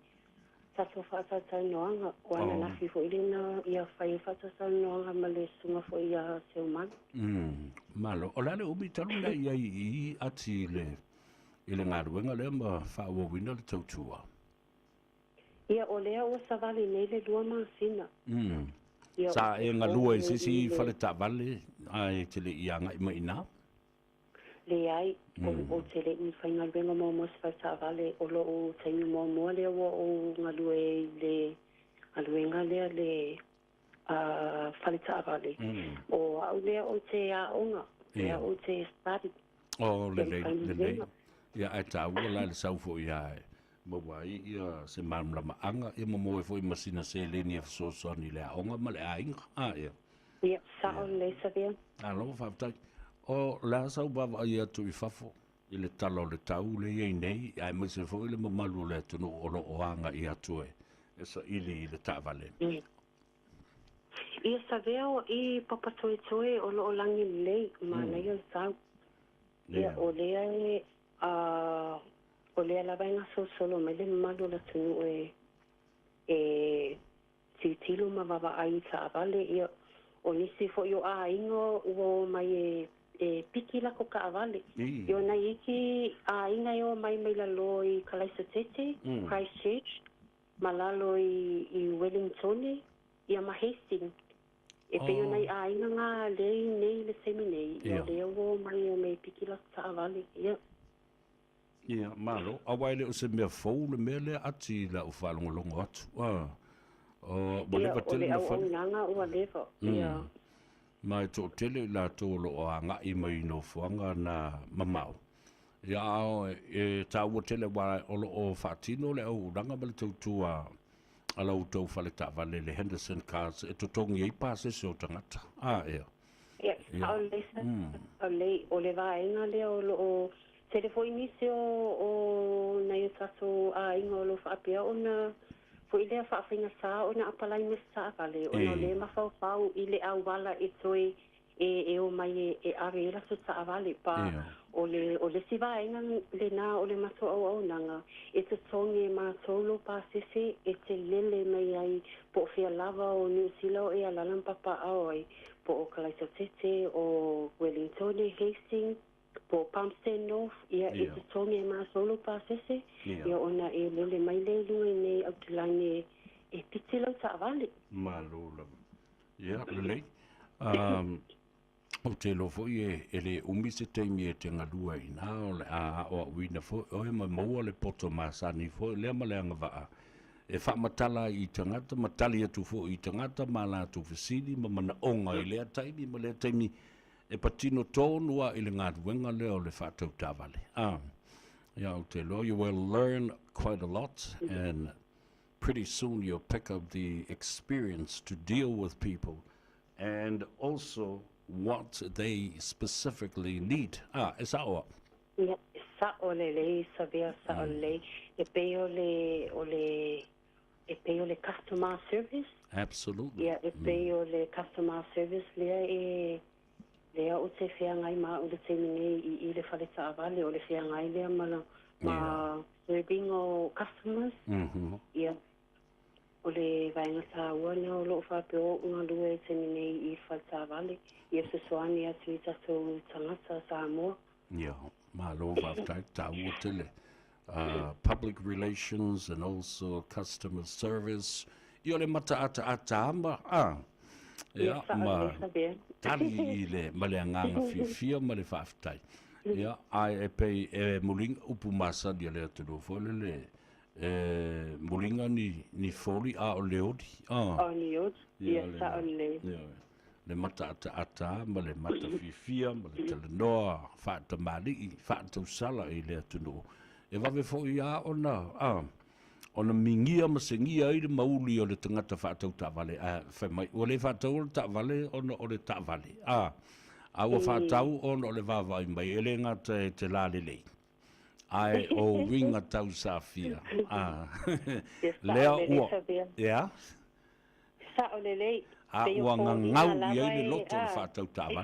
tato whaatata noanga o ana nafi fo ilina ia fai whaatata noanga ma le sunga fo ia seu manu malo o la le umi talunga ia i ati le ile ngaruenga le ma whaawawina le tautua ia o lea o sa vale nei le lua masina. Sa e ngā lua e sisi whale ta vale ai te le ianga i maina? Le ai, o te le i whainga renga mō mō sa whale ta vale o lo o taimi mō mō lea o ngā lua e le aluenga lea le whale ta vale. O au lea o te aonga, lea o te stari. O le nei. Ia ai ta ua la le saufo i ai. Mawai ia se mamlama anga e mo e foi masina se leni so ni le onga ma le ainga ia ia sa o le savia alo fa o la sa bava ia tu fafo ile talo le tau le ye nei ai mo se foi le malu le tu no o anga ia tu esa ile ta vale ia savia o i papa toe o lo langi le ma na ia sa ia o le o le ala vainga solo me le malu la tunu e tilo ma vava ai ta avale ia o nisi fo yo a ingo o mai e piki la ko ka avale yo na iki a inga yo mai la loi kalaisa tete Christchurch malalo i Wellington ia ma Hastings. E pe ona i ainga ngā lei nei le seminei. Ia leo o mai o me pikila sa avali. Ia. Ia, malo. Awai le o se mea fau le mea le ati la u whalongolongo atu. Ia, o le au nanga ua lewa. Ia. Mai tō tele la tō lo o anga i mai no fuanga na mamau. Ia ao e tā ua tele wa o lo o whaatino le au ranga male tautua ala u tau whale tā wale le Henderson Cars e tutongi e pāse se o tangata. Ia. Ia, au le sa. Au le, o le vaenga le o lo o telefoi nisi o na i tato a inga o lo whaapea o na fo i lea whaafenga sa o na apalai me sa vale. O na le mawhau whau i le au wala e toi e o mai e are e laso sa vale pa o le si vaenga le na o le mato au nanga e te tongi ma solo pa sese e te lele mai ai po fia lava o New Zealand e alalan papa au ai po o Kalaisa Tete o Wellington Hastings po Palmerston North ia e te tongi ma solo pa sese ia ona e lele mai le lunga nei au te lange e pitilo sa vale Malula ia lele o te lo foi e le umise teimi e te ngalua i nā o le a o wina foi o e maua le poto masani foi lea ma le anga waa e wha matala i tangata matali atu foi i tangata ma la tu fisili ma mana onga i lea taimi ma lea taimi e patino tōnua i le ngātuenga leo le whātau tāwale ia o te lo you will learn quite a lot and pretty soon you'll pick up the experience to deal with people and also what they specifically need. E sao? Ia, sa o le, sa vea sa o le, e peo le customer service. Absolutely. Ia, e peo le customer service lea o te whiangai ma o le te mingi i le whale ta avale o le whiangai lea ma serving o customers. Ia, o le vaenga sa ua nea o lo whapeo ngā lua e te mingi i whale ta avale. Ia se soani atu i tato tangata Samoa. Ia, ma lo whaftai ta ua tele. Public relations and also customer service. Ia le mata ata ama. Ia, ma tali i le maleanganga fia ma le whaftai. Ia, ai e pei e mulinga upu masa dia le atu fole le mulinga ni foli a o leodi. O leodi. Ia, sa o le. Le mata ata ma le mata fifia ma le talanoa whaata mali whaata usala i le atunu e wawe fo i a ona mingia ma se ngia i le mauli o le tangata whaatau ta'wale whaimai o le whaatau o le ta'wale ona o le ta'wale ua whaatau ona o le wawai mai e le ngata e te la lelei ai o winga tau sa fia lea ua yeah sa o lelei ua ngangau i ai le loto le whaatau tāwa.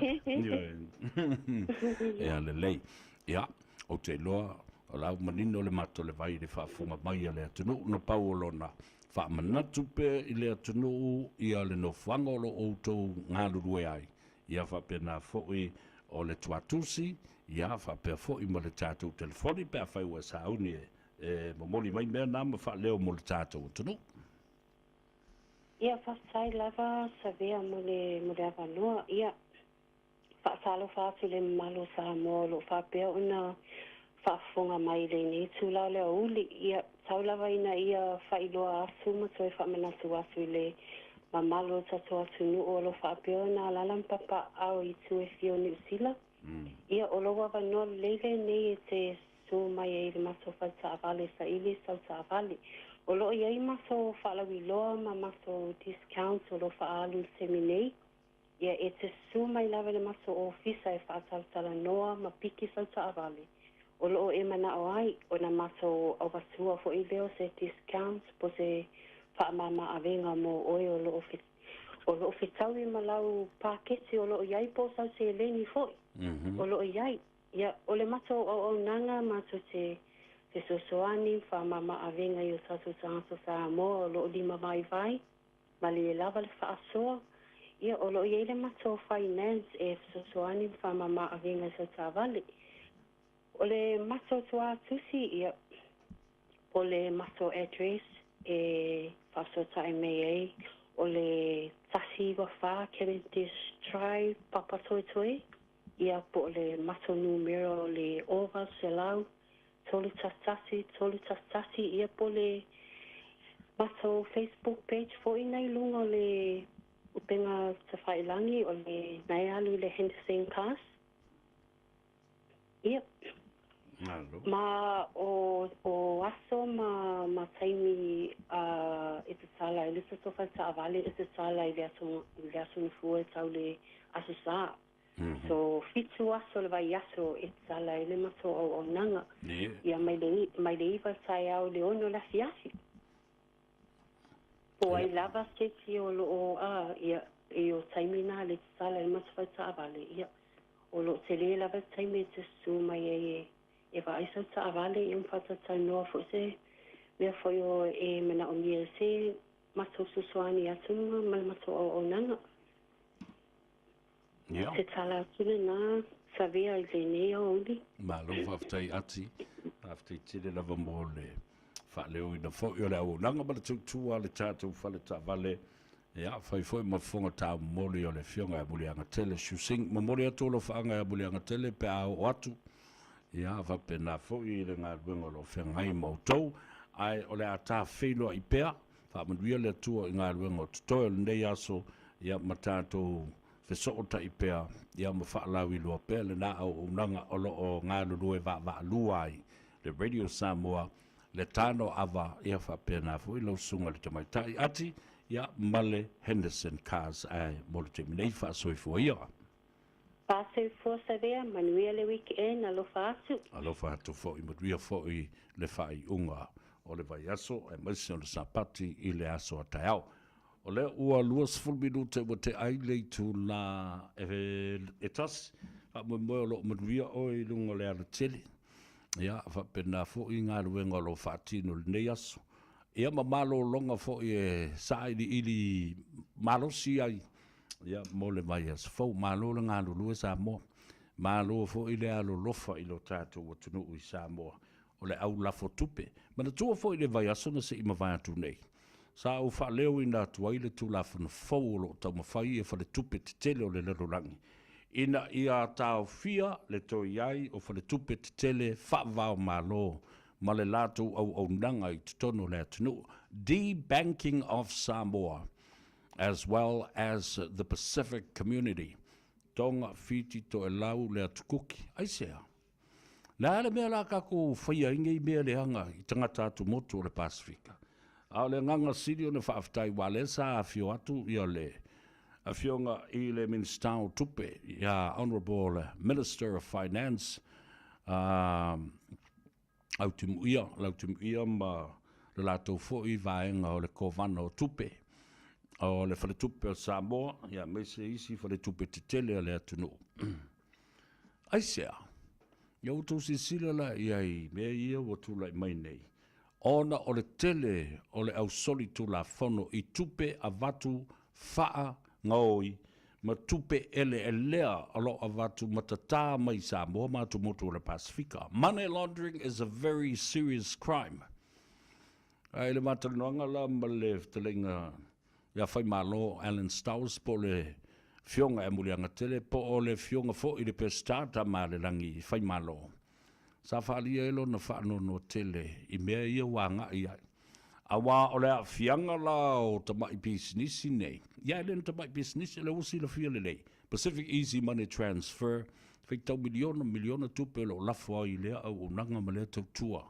Ea le lei. Ia, o te loa, o lau manino le mato le vai le whaafunga mai a le atunu, no pau o lona whaamanatu pe i le atunu, ia le no whangolo o tau ngārurue ai. Ia whapena fōi o le tuatusi, ia whapea fōi mo le tātou telefoni, pēr whai ua sauni momoli mai mea nāma wha leo mo le tātou atunu. Ia whasai lava sa vea mo le awanoa. Ia whaasalo whaatu le malo sa mo lo whapea una whaafonga mai le ni tūlau le uli. Ia tau lava ina ia whailoa asu ma toi whamanatu asu le mamalo tato atu nu o lo whapea na lalam papa au i tu e fio New Zealand. Ia o lo awanoa leile nei e te su mai e le maso whaita avale sa ili sauta avale. O lo iai maso whaalawi loa ma maso discount o lo whaalu seminei. Ia e te su mai lawa le maso ofisa e whaatautala noa ma piki sauta avale. O lo e mana o ai o na maso awasua fo i leo se discount po se whaamama awenga mo oe o lo ofitau i malau paketi o lo iai po sau se leni foi. O lo iai. Ia o le maso o nanga maso te sosoani whaamama awenga i o tatu tangata Samoa o lo lima mai vai, ma le lava le whaasoa. Ia o lo iei le mato finance e sosoani whaamama awenga i sa tāwale. O le mato tua tusi ia o le mato address e whasota e mei ei o le tasi wa wha Cavendish Drive papa toi toi ia po le mato numero le ora se lau tolu tatasi ia po le mato Facebook page fo inai lunga le upenga te whailangi o le nai alu le Henderson Cars. Ia. Ma o aso ma taimi e te sala e lisa tofa ta avale e te sala i le aso ni fua tau le aso sa. So fitu aso le vai aso e te sala e le mato o nanga. Ia mai le iwa tai au le ono la fiafi. Po ai lava seti o lo ia e o taimi na le te sala e mato fai ta avale ia. O lo te le lava taimi te su mai e va ai sa avale i un fata Tanoa fo se mea foi o e mena o nia se mato susuani atunga mal mato o nanga. Se tala tune na savia i le nea oli. Malo whaftai ati, whaftai tine lava mo le whaleo ina foi o le au nanga ma le tūtua le tātou whale tā vale. Ia, whai foi ma whonga tā mori o le whionga e muli anga tele. Shusing, ma mori atolo whaanga e muli anga tele pe au atu. Ia, wape nā fōi i le ngā ruenga lo whengai mautou. Ai, o le ata whenua i pēr. Whamanuia le atua i ngā ruenga o tutoe le nei aso. Ia, ma tātou whesota i pēr. Ia, ma whaalau i lua pēr. Le nā au unanga o lo o ngā lulue wa lua ai. Le Radio Samoa, le Tanoa Ava. Ia, wape nā fōi lau sunga le tamaitai ati. Ia, male Henderson Cars ai. Mole te minei wha soifua ia. Pasau fo savea manuia le weekend alofa atu. Alofa atu fo i manuia fo i le whai unga o le vai aso e maisi o le sapati i le aso a taiao. O le ua luas fulminute wa te aile tu la e tas. A moe o lo manuia o i lunga le ala tele. Ia, whapena fo i ngā ruenga lo whaatino le nei aso. Ia ma malo longa fo i e saini ili malosi ai. Ia, mo le mai as fau, malo le ngā lulu e Samoa. Malo fo i le alo lofa i lo tātou wa tunu i Samoa. O le au lafo tupe. Mana tua fo i le vai asana se ima vai atu nei. Sa au wha leo i nā tua i le tu lafo na fau o lo tau mawhai e fa le tupe te tele o le lero rangi. Ina ia tau fia le toi ai o fa le tupe te tele wha vau malo. Ma le lātou au nanga i tutono le atunu. Debanking of Samoa. As well as the Pacific community. Tonga fiti to e lau le atukuki. Aisea. La ale mea la kako whaia inge i mea le anga i tangata atu motu o le Pasifika. A le nganga siri o ne whaaftai wale sa a fio atu i le. A fionga i le minister o tupe. Ia Honorable Minister of Finance. Au timu ia ma le lato fo i vaenga o le kovana o tupe. O le whale tupe o Samoa, ia me se isi whale tupe te tele le atunu. Aisea, ia utou si sila la i mea ia wa tula i mai nei. Ona o le tele o le au soli tu la whono i tupe a vatu faa ngaoi, ma tupe ele lea alo a vatu matata mai Samoa ma tu motu o le Pasifika. Money laundering is a very serious crime. Ai le matanoanga la ma le telenga ia whai malo Alan Stowers po le fionga e mulianga tele po o le fionga fo i le pestata ma le langi whai malo. Sa whaalia elo na whaano no tele i mea ia wanga i ai. A wā o le a fianga la o tamai business nei. Ia ele na tamai business ele usi la fia le lei. Pacific Easy Money Transfer. Whaitau miliona tupe lo lafo i lea au unanga ma lea tau tua.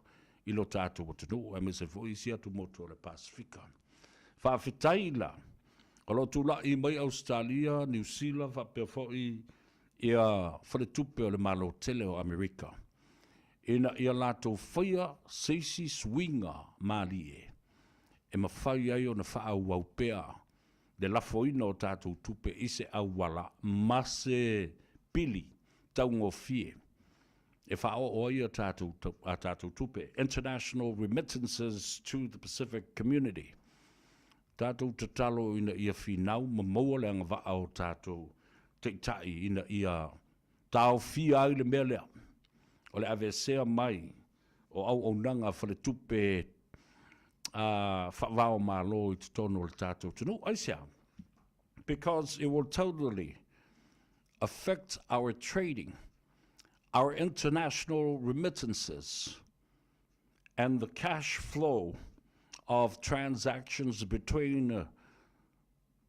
I lo tātou o tunu e me se fo isi atu moto o le Pasifika. Whawhitaila, o lo tula i mai Australia, New Zealand, whapea fwoi ia whare tupe o le malo tele o Amerika. Ina ia lato whaia seisi swinga mali e. E ma whai ai o na whaau wau pea, le lafoina o tātou tupe ise au wala, mase pili, taungo fie. E whao oi a tātou tupe, international remittances to the Pacific community. Tātou te talo ina ia whinau, ma maua le anga waa o tātou te tai ina ia tāo whia ai le mea lea. O le ave sea mai, o au nanga whare tupe whawao malo I te tono le tātou tunu. Aisia, because it will totally affect our trading, our international remittances, and the cash flow of transactions between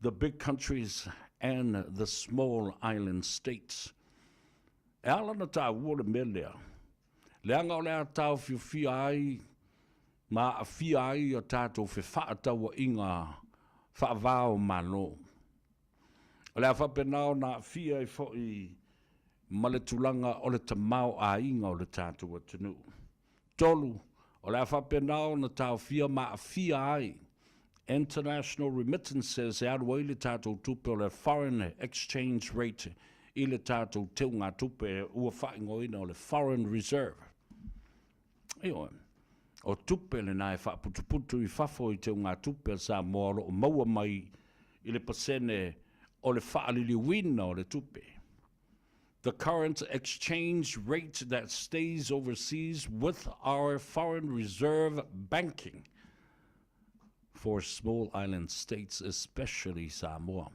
the big countries and the small island states. E ala na tā ua le mea lea. Leanga o lea tāu whiwhia ai, ma a whia ai o tātou whewhaataua inga whaavao malo. O lea whapenao na whia I fo I male tulanga o le tamau a inga o le tātou atunu. Tolu, o lea whapenao na tāu whia ma a whia ai, international remittances e aru I le tātou tupe o le foreign exchange rate I le tātou teu ngā tupe ua whaingoina o le foreign reserve. Eo, o tupe le nai whaputuputu I whafo I teu ngā tupe sa moa o maua mai I le pasene o le whaalili wina o le tupe. The current exchange rate that stays overseas with our foreign reserve banking for small island states, especially Samoa.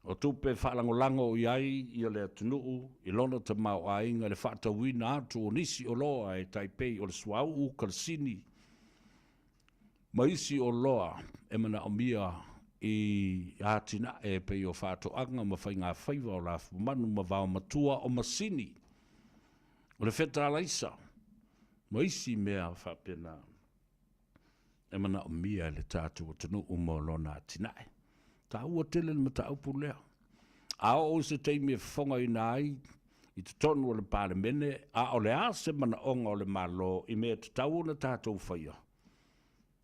O tupe whaalangolango I ai I le atunuu, I lona te mau ainga le whaatawina atu o nisi o loa e Taipei o le Swau Kalsini. Maisi o loa e mana o mia I atina e pe o whaatoanga ma whainga whaiva o la manu ma vao matua o masini. O le wheta alaisa, maisi mea whapena. E mana o mia le tātu o tunu umo lona atinae. Ta ua tele le mata upu lea. A o se teimi e whonga I nai, I te tonu o le pāle mene, a o le a se mana onga o le malo, I mea te tau na tātou whaia.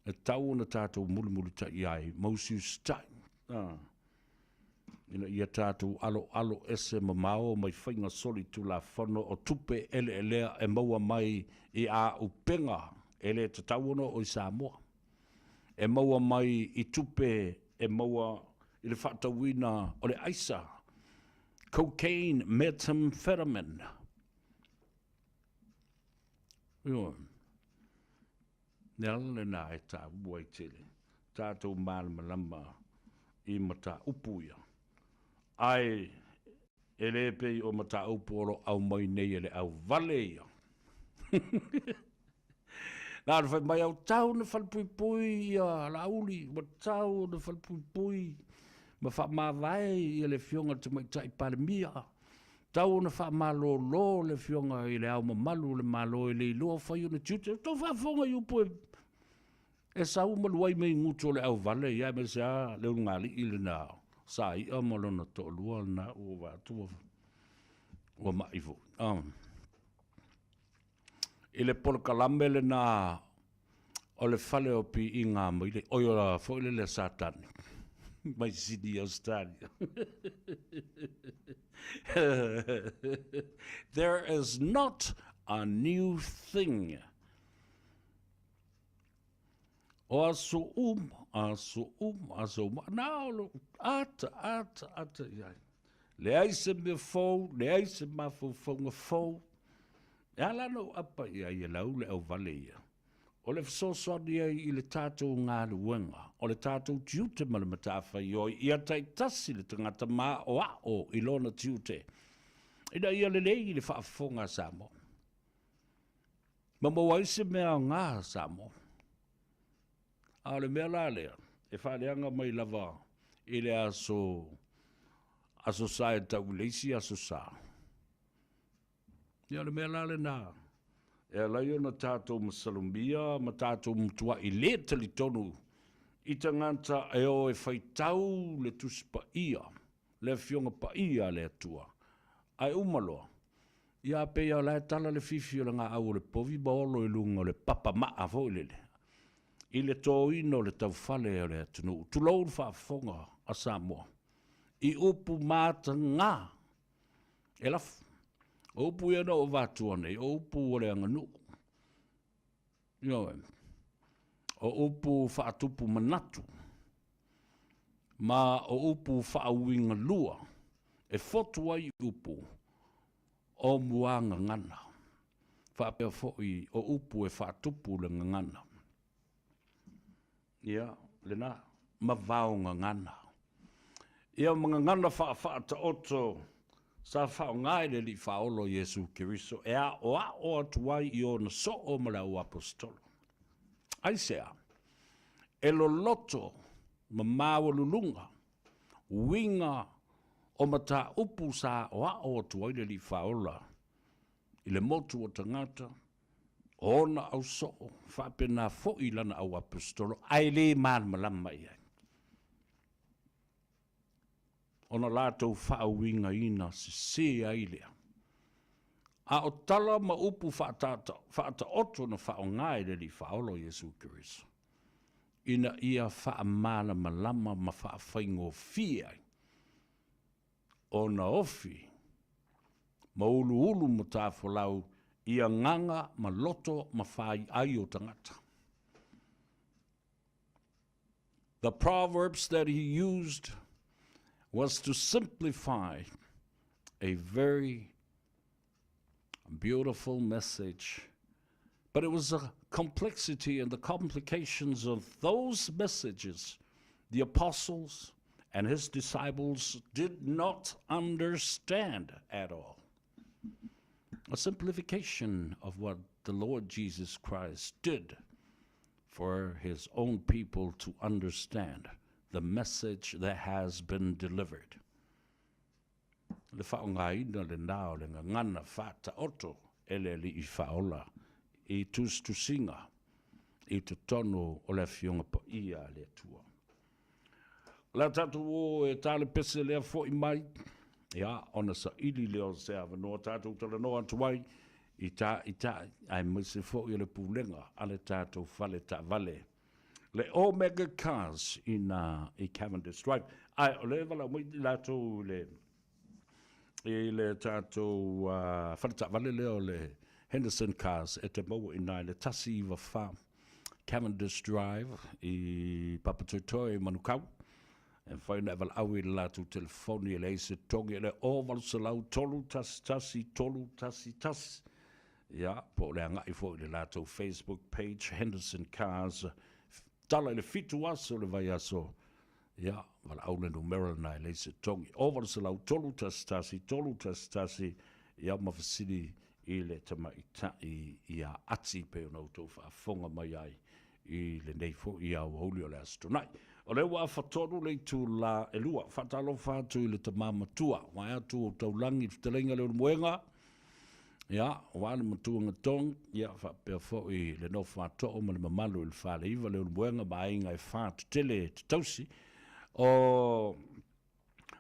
E tau na tātou muli ta iai, mausi ustai. Ina ia tātou alo ese mamao, mai whainga soli tu la whano o tupe ele elea e maua mai I a upenga, ele te tau no o I Samoa. E maua mai I tupe, e maua I le whaatawina o le aisa. Cocaine, methamphetamine. Io. Nea le nā e tā ua I tele. Tātou mālama lama I mata upuia. Ai, e le pei o mata uporo au mai nei ele au vale ia. Nā whai mai au tau na whalpuipui ia la uli, ma tau na whalpuipui. Ma wha mawai I le fionga te mai tai palemia. Tau na wha malo lo le fionga I le au mamalu le malo I le loa whai una tute. Tau wha whonga I upu e sau maluai mei nguto le au vale. Ia me se a leo ngali I le nā. Sa I amalona to lua na ua wātua. Ua maivo. I le polokalame le nā o le whale o pi I ngā maile. Oio la fo le satani. Mai Sydney, Australia. There is not a new thing. O aso now ata iai. Le aise me fau, le aise ma fau fau. E ala no apa iai e lau le au vale ia. O le fesosoni ai I le tātou ngā luenga, o le tātou tiute ma le matawhai o ia tai tasi le tangata mā o ao I lona tiute. Ina ia le lei le whaafonga Samoa. Ma mawaise mea ngā Samoa. A le mea la lea, e whaaleanga mai lava I le aso sae tau leisi aso sa. Ia le mea la le nā. E lai ona tātou masalumia, ma tātou mtua I le tali tonu. I tangata e o e whaitau le tusi pa ia, le fionga pa ia le atua. Ai umaloa, ia pea lai tala le fifi o le ngā au le povi baolo I lunga le papa maa fo I lele. I le tō ino le tau fale o le atunu. Tulou le whaafonga a Samoa. I upu māta ngā. E lafu. O upu iana o vātua nei, o upu o le anganu. Ioe. O upu whaatupu manatu. Ma o upu whaauinga lua. E fotu ai upu. O muanga ngana. Whaapea foi o upu e whaatupu le ngana. Ia, lena, mavaonga ngana. Ia mga ngana wha ta oto, sa wha ngai le li whaolo Yesu Kiriso, e a o atuai I o na so o malau apostolo. Aisea, e lo loto, ma mawalulunga, winga o mata upu sa o atuai le li whaola, I le motu o tangata, ona au so, whapena fo I lana au apostolo, ai le man malama ia. Ona lātou whaawinga ina se ailea. A o tala ma upu whaata oto na whaongai le li whaolo Yesu Kiriso. Ina ia whaamana malama ma whaawhaingo fia. Ona ofi, ma ulu ma tāwhalau, ia nganga ma loto ma whai ai o tangata. The proverbs that he used was to simplify a very beautiful message. But it was a complexity and the complications of those messages the apostles and his disciples did not understand at all. A simplification of what the Lord Jesus Christ did for his own people to understand the message that has been delivered. Le whaongaina le nao le ngana whata oto ele li I whaola I tustusinga I te tono o le fionga po ia le tua. La tatu o e tale pese lea fo I mai, ia ona sa ili leo se avanoa tatu tala noa tuai, I ta, ai mwese fo I le pulenga, ale tatu fale ta vale. Le Omega Cars I Cavendish Drive. Ai, o le wala mui lato le tato whanata vale leo le Henderson Cars e te mau ina le tasi I Farm. Cavendish Drive I Papatoetoe Manukau. E whaina wala au I lato telefoni le se tongi le o valsalau tolu tasi. Ia, po le angai fo le lato Facebook page Henderson Cars. Tala le fitu aso le vai aso. Ia, wala au le numero na le se tongi. Over se lau tolu tasi. Ia mawhasiri I le tama ia ati pe o nau tau whaafonga mai ai. I le neifo I au hauli o le astonai. O le wa whatonu le tu la elua. Whatalo whatu I le tamama tua. Wai atu o taulangi fitelenga le muenga. Ia, wale matuanga tong, ia, whapea fōi le no whātoa ma le mamalu le whāle iwa le urubuenga ma inga whātu tele te tausi o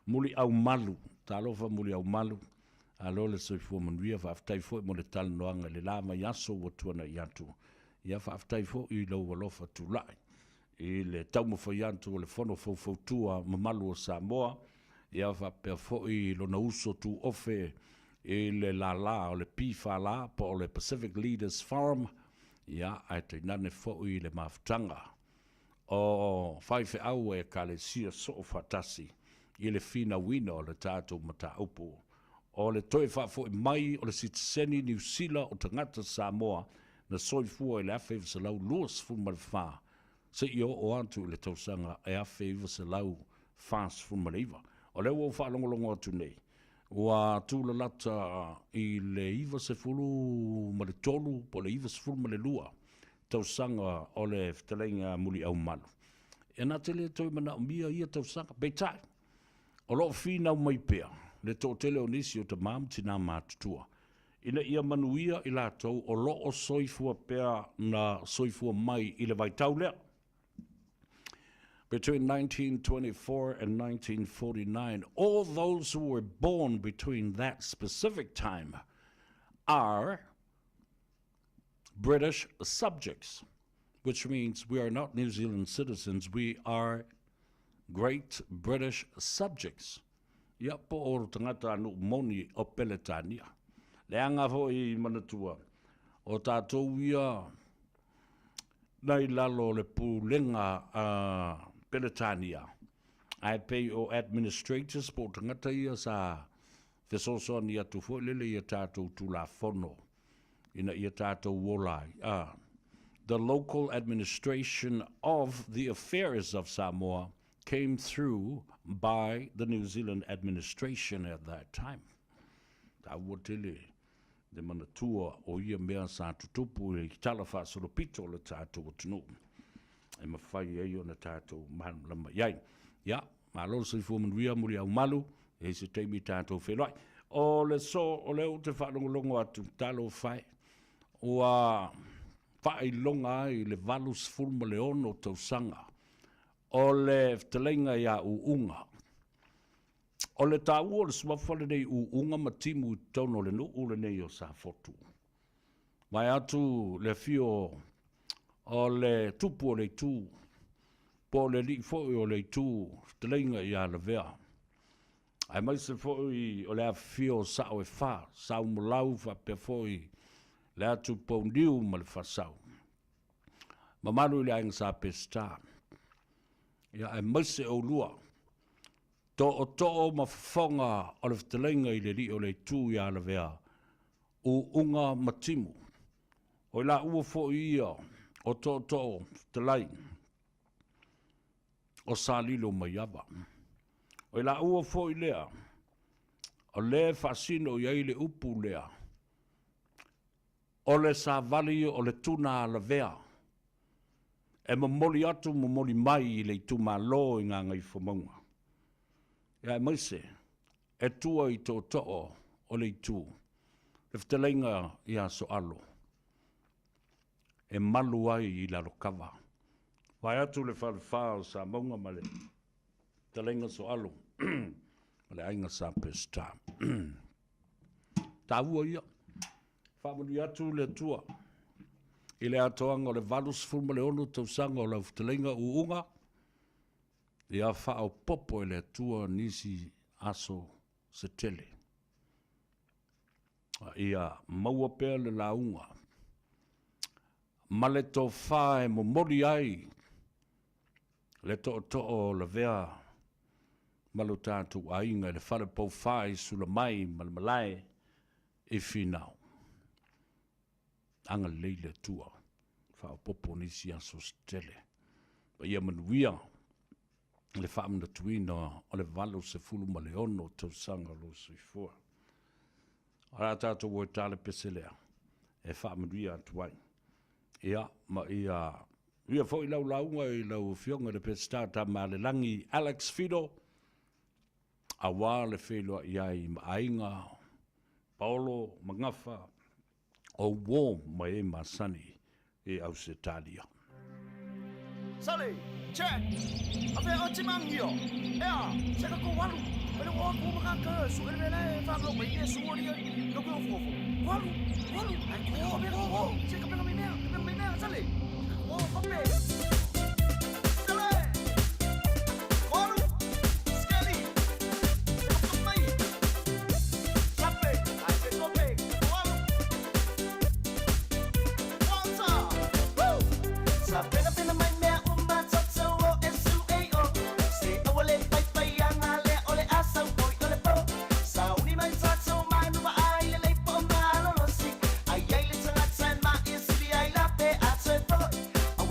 muli au malu, tā lofa muli au malu, a lo le soifua manuia whaftai fōi mo le talanoanga le lama yaso wa tuana I atu. Ia whaftai fōi lau walofa tūlai. I le taumawha I atu o le whono fōfautua mamalu o Samoa, ia whapea fōi lo na uso tu ofe I le la o le pifa la po o le Pacific Leaders Forum ia ai te nane fo'i le mafutanga o whaife au e ka le sia so o fatasi I le fina wina o le tātou mata upu o le toi whafo mai o le sitiseni New Zealand o tangata Samoa na soifua I le awhaiva sa lau luas funmar wha se I o antu I le tausanga e awhaiva sa lau fast funmariva o le wo whalongolongo atu nei wa tula lata I le iwa se fulu ma le tolu po le iwa se fulu ma le lua tausanga o le fitalenga muli au malu. E nā te le toi mana o mia ia tausanga beitai. O loo fina mai pea le tō tele o nisi o te mam tina mātutua. Ina ia manuia I lātou o loo soifua pea na soifua mai I le vaitau lea. Between 1924 and 1949, all those who were born between that specific time are British subjects, which means we are not New Zealand citizens, we are Great British subjects. Ia po o tangata anu moni o Peletania. Leanga ho I manatua. O tātou ia nei lalo le pulenga Peletania. Ai pei o administrators po tangata ia sa fesosoni atu fo lele ia tātou tu la fono. Ina ia tātou wolai. the local administration of the affairs of Samoa came through by the New Zealand administration at that time. Ta ua tele, de mana tua o ia mea sa tutupu e tala wha soropito le tātou o tunu. E mawhai e o na tātou mahanu lama iai. Ia, malo sa i fuamanuia muri au malu, e se teimi tātou whenoi. O le so, o leo te whaalongolongo atu talo whai, ua whai longa ai le valus fulma leono tausanga, o le ftalenga ia uunga. O le tāua le swafale nei uunga matimu tauno le nuu le nei o sa fotu. Mai atu le fio o le tupu o le tū, po le li foi o le tū, ftalenga ia le vea. Ai mai se foi o le afio sa o e fa, sa umulau fa pe foi le atu pondiu ma le fasau. Mamaru le ainga sa pesta. Ia ai mai se o lua. To o mafonga o le ftelenga i le li o le tū ia le vea. O unga matimu. O la ua foi ia o to ftelai. O sa lilo mai ava. O la ua foi lea, o le fasino iai le upu lea, o le sa vali o le tuna la vea, e mamoli atu mamoli mai i le tuma lo i ngā ngai whamaunga. Ia e maise, e tua i tō to'o o le tū, le ftelenga i a so alo, e malu ai i la rokawa. Vai atu le whalwhao sa maunga male, talenga so alo, le ainga sa pesta. Tāua ia, whamuri atu le tua, i le atoanga o le valus fulma le ono tausanga o lau talenga uunga, i a whao popo i le tua nisi aso se tele. I a maua pēr le launga, ma le tō whae mo mori ai, le to o la vea, malo tātou ainga le whare pau whai sula mai malmalai e whinau. Anga leile tua, whao popo nisi aso stele. Pa ia manuia, le whaamna tuina o le valo se fulu ma le ono tau sanga lo sui fua. Ara tātou o tale peselea, e whaamanuia atuai. Ia, ma ia fo i lau launga i lau fionga le pestata ma le langi Alex Fido, a wā le whelua iai ma ainga, Paolo, Mangafa, o wō mai e masani e au se talia. Sali, check! A whea o timangio. Ea, seka ko walu. Pere wā ko makaka, suere vele, whakalo mai ne suoria, no ko fofo. Walu, ai ko o, seka pega mai mea, sali. O, hope.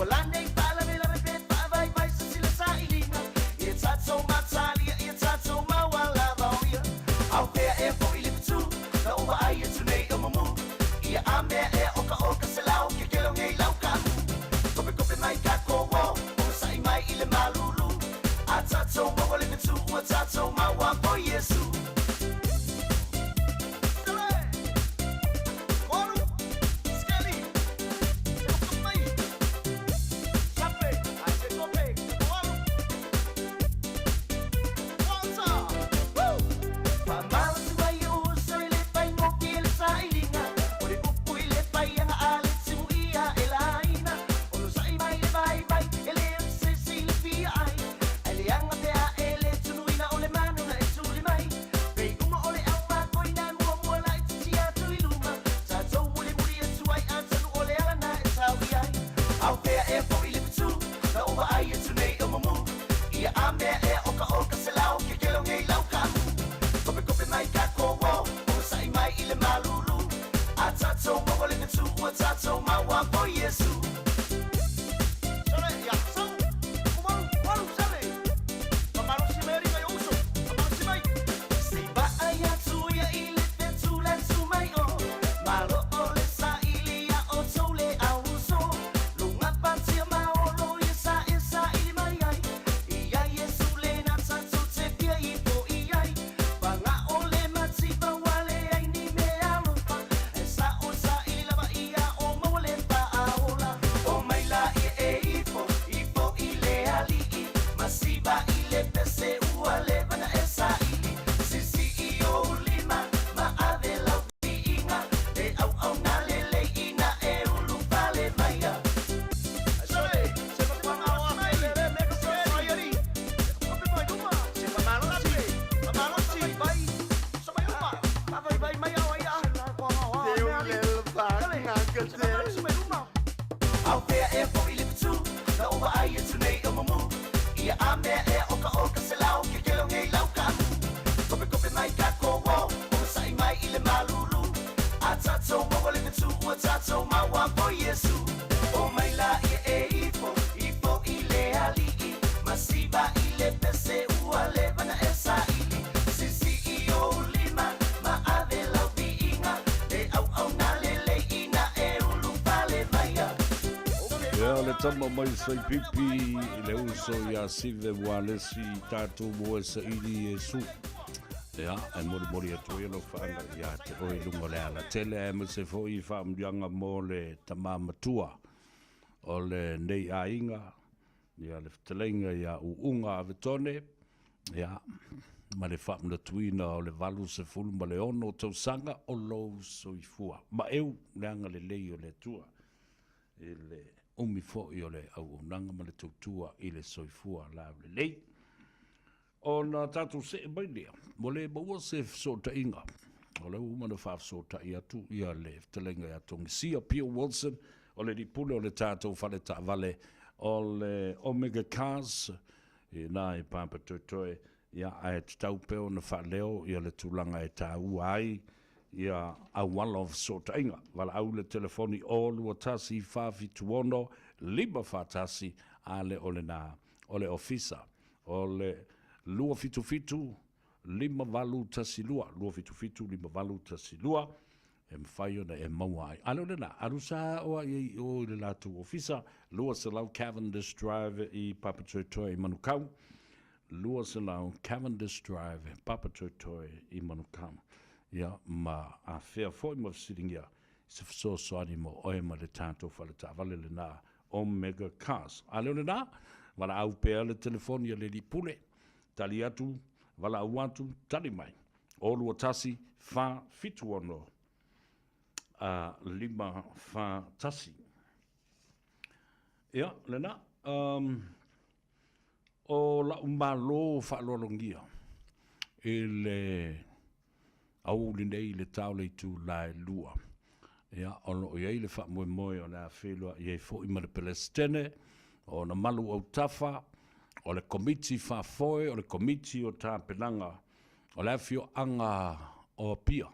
Well, I need tama mai sai pipi le uso ia sive walesi tatu mo sa ili Yesu. Ya, ai mori atu lo fanga ia te oi lungo le ala tele e mo se foi fa mdianga mo le tamama tua. O le nei ainga ia le ftelenga ia uunga avetone ia ma le whamna tuina o le valu se fulu ma le ono tausanga o lou soifua. Ma eu leanga le lei o le tua. E le umi fo'i o le au unanga ma le tautua i le soifua la le lei. O na tatu se e bailia. Mo le maua se sota inga. O le umana whaaf sota i atu ia le ftelenga ia tongisia Pia Wilson o le ripule o le tātou whale ta vale o le Omega Cars e nā e pāpa toitoe ia ai tau peo na whaleo ia le tūlanga e tā uai ia a one of sort inga wala au le telefoni o lua tasi whawhi tuono lima whatasi a le ole nā o le ofisa o le lua fitu fitu lima walu tasi lua lua fitu fitu lima walu tasi lua e mwhaio na e maua ai. Alo le nā, arusa oa i o le lātu ofisa, lua se lau Cavendish Drive i Papatoetoe i Manukau, lua se lau Cavendish Drive Papatoetoe i Manukau. Ia, ma a whea fwoi ma fsiringia, se fso soani mo oe ma le tātou whale tā vale le nā Omega Cars. Alo le nā, wala au pēa le telefonia le li pule, tali atu, wala au atu, tali mai. O lua tasi, wha fitu ono. Lima fa tasi. Ia, lena, o la umalo fa lolongia. Le au linei le tau le tu lai lua. Ia, o iei le fa moe moe o na whelua iei fo ima le Palestine, o na malu au tafa, o le komiti fa foe, o le komiti o tā penanga, o le fio anga o pia.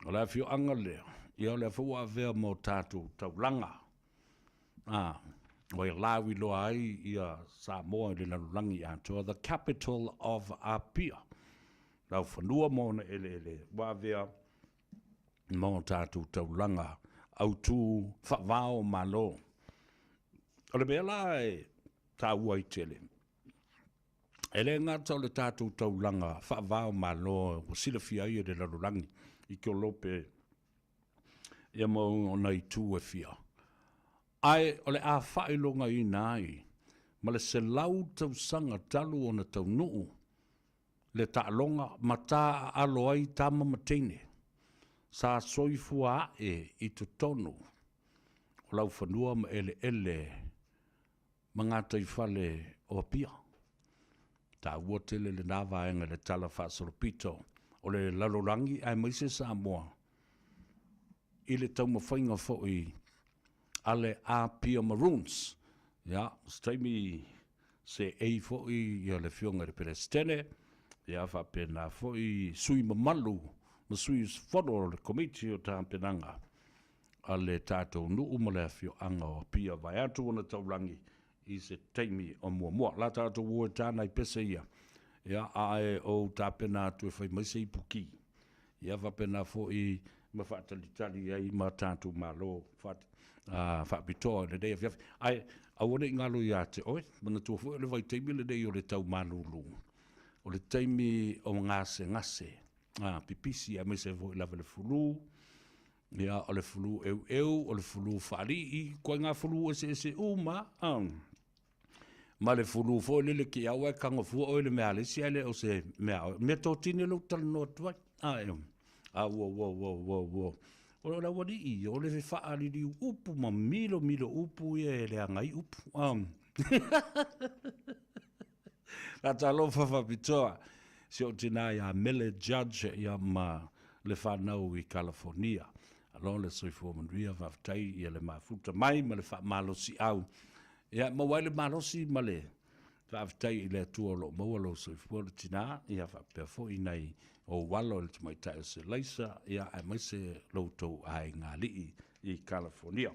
O le fio anga lea, ia le fua vea mo tātou taulanga. O ia lawi loa ai ia Samoa i le nalulangi atoa, the capital of Apia. Lau whanua mo na ele, wa vea mo tātou taulanga, au tū whawao malo. O le bea lai tā ua i tele. Ele ngata o le tātou taulanga, whawao malo, o sila fia i le nalulangi. I kio lope ia mo o nei tū e fia. Ai, o le a whailonga i nai, ma le se lau tau sanga talu o na tau nuu, le ta'alonga ma tā alo ai tama matene, sa soifua i tu tonu, o lau whanua ma ele, ma ngata i whale o pia. Tā ua tele le nāwaenga le tala whaasoropito, o le lalorangi ai maise Samoa i le tau mawhainga fōi ale a Pia Maroons. Ia, staimi se ei fōi ia le fionga le Palestine, ia whapena fōi sui mamalu, ma sui whono le komiti o tā penanga a le tātou nuu ma le fio anga o Pia vai atu o na taurangi i se taimi o mua. La tātou ua tāna i pese ia. Ia, ae o tāpena atu e whai maise i puki. Ia, whapena fo i ma whaatalitali ai ma tātou malo whaapitoa le dei a whiawhi. Ai, awane i ngalo i ate, oe, mana tua fo le vai teimi le dei o le tau malulu. O le teimi o ngase, pipisi a maise fo i lava le fulu. Ia, o le fulu o le fulu whaari i, koe ngā fulu ese uma, ma le fulu fo le ki au e kanga fu o le mea le si ale o se mea tō tine lo tala no tuai. Wo. O la wadi i, o le whaari di upu ma milo upu e le angai upu. La talo whawhapitoa, si o tina ia mele judge ia ma le whanau i California. Alo le soifua manuia whaftai ia le mafuta mai ma le whamalo si au. Ia, mawaile malosi male. Whaafitai i le atua lo maua lo soifua le tina, ia whapea fo i nei o walo le tumaitai o se laisa, ia ai maise loutou ai ngā lii i California.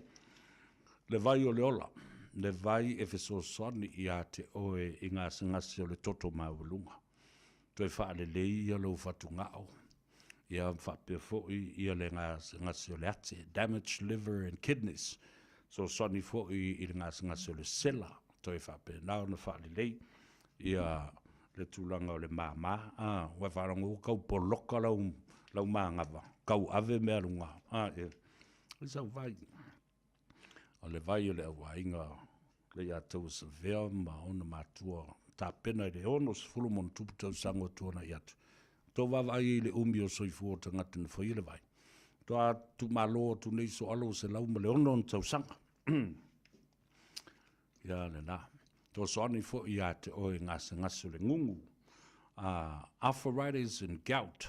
Le vai o le ola, le vai e fesosoni i a te oe i ngā sangasi o le toto maulunga. Toi wha le lei ia lo whatu ngao. Ia whapea fo i ia le ngā sangasi o le ate, damaged liver and kidneys. So soni fo I le ngasa le sela toi fa pe na na fa le lei ia le tulanga o le mama wa fa ngo ka poloka la manga va kau ave me lunga e sa vai o le vai o le wainga le ia tau se vea ma ona matua ta pena le ono se fulu mon tupu tau sango tuona iatu to vai le umi o soifu o tangata na whaile vai to a tu malo tu nei so alo se lau ma le ono tau sanga ia le na to soani fo ia te oe ngase le ngungu arthritis and gout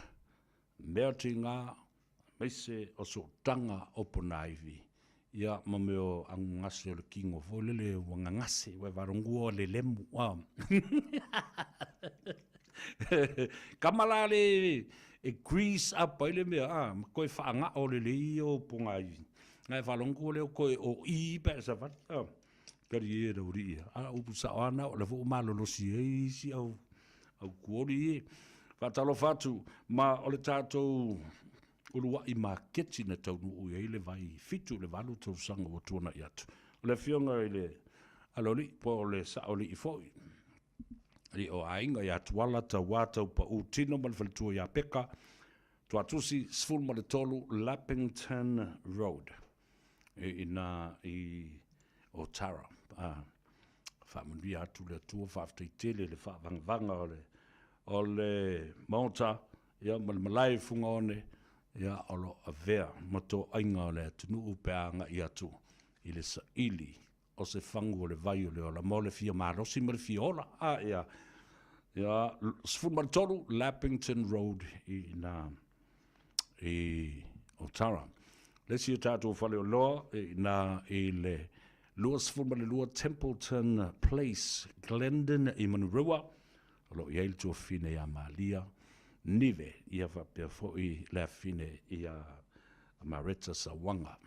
merti ngā meise o so tanga oponaivi ia mameo ang ngase o le kingo fo lele wanga ngase we varongu o le lemu kamalale e grease up ile me koe whaanga o le lei o pongaivi ngai varongu le koe o I pe sa vat kari e rauri upu sa ana o le fo malo lo si au kuori fatalo fatu ma o le tatou ulua I maketi na tau nuu e le vai fitu le valu tau sanga o tuana I atu o le fionga I le aloli po le sa o li I foi li o ainga I atu wala ta watau pa utino ma le falitua I peka tu atusi sful ma le tolu Lappington Road ina I o Tara whamuni atu le tua whafteitele le whavangvanga o le maota ia ma le malai funga one ia olo a vea mato ainga o le atunu upeanga I atu I le saili o se whangu o le vai o le ola mo le fia marosi ma le fia ola ia sfumartolu Lappington Road I Otara le si tātou whale o loa I le lua sfuma le lua Templeton Place Glendon I Manurua lo ia il tuo fine ia malia nive ia whapea foi le fine ia Mareta Sawanga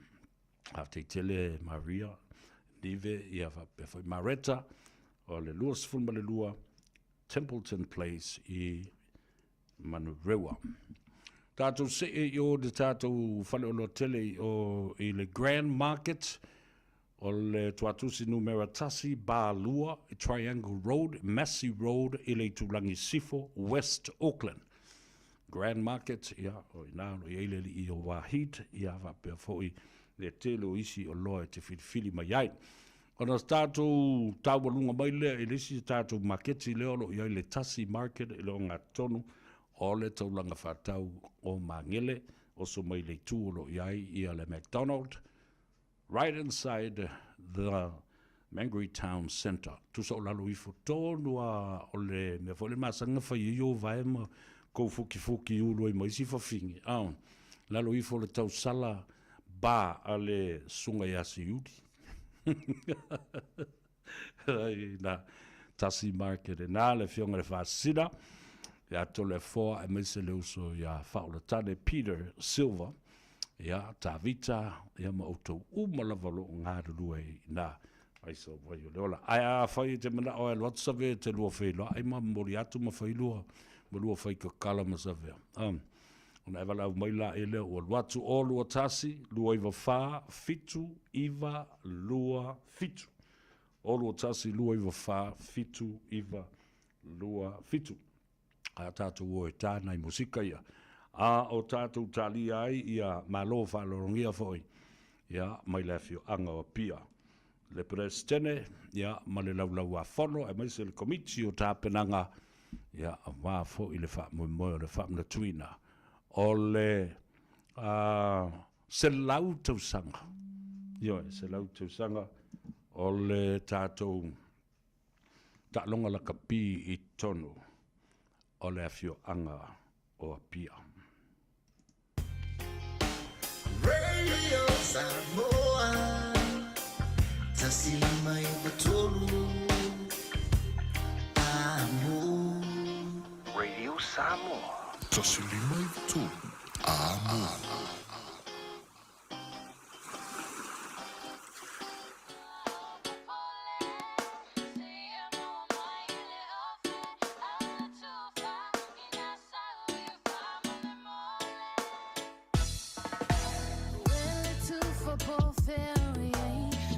te tele Maria nive ia whapea foi Mareta o le lua sfuma le lua Templeton Place I Manurua tātou se I o de tātou whale o lo tele o I le Grand Market o le tuatusi numera tasi ba lua Triangle Road, Massey Road, I le tulangi sifo, West Auckland. Grand Market, ia o ina lo I le I o wahit, ia wapea foi le telo isi o loa te filifili mai ai. Ona tātou taualunga mai lea, I lesi tātou marketi leo lo ia le tasi market, I lo ngā tonu, o le taulanga whatau o mangele, o so mai le tū lo ia le McDonald, right inside the Mangere Town Centre. Tu so lalo I fotonu o le me fo le masanga fa yo vai ma ko fuki ulo I maisi fa fingi. Lalo I fo le tau sala ba ale sunga ya siudi. Na tasi market na le fionga le fasida. Ya to le fo e me se le uso ya fa le tane Peter Silver. Ya tavita ya ma auto umalavalo ngadulu na ai so vai le ola ai fai te mana o lot save te lo felo ai ma moriatu ma fai lo fai ka kala ma save ona vala mai la ele o watu o lo tasi lo iva fa fitu iva lua fitu o lo tasi lo iva fa fitu iva lua fitu a tatu o tana I musika ia o tātou tali ai ia malo whalorongia foi ia mai le fio anga o pia le prestene ia ma le laulau a whono e mai se le komiti o tāpenanga ia a wā foi le wha moi o le wha mna tuina o le se lau tausanga se lau tausanga o le tātou ta'longa la kapi I tonu o le fio anga o pia Radio Samoa, tasilima ibutolu, amo. Radio Samoa, tasilima ibutolu, amo. For both, yeah.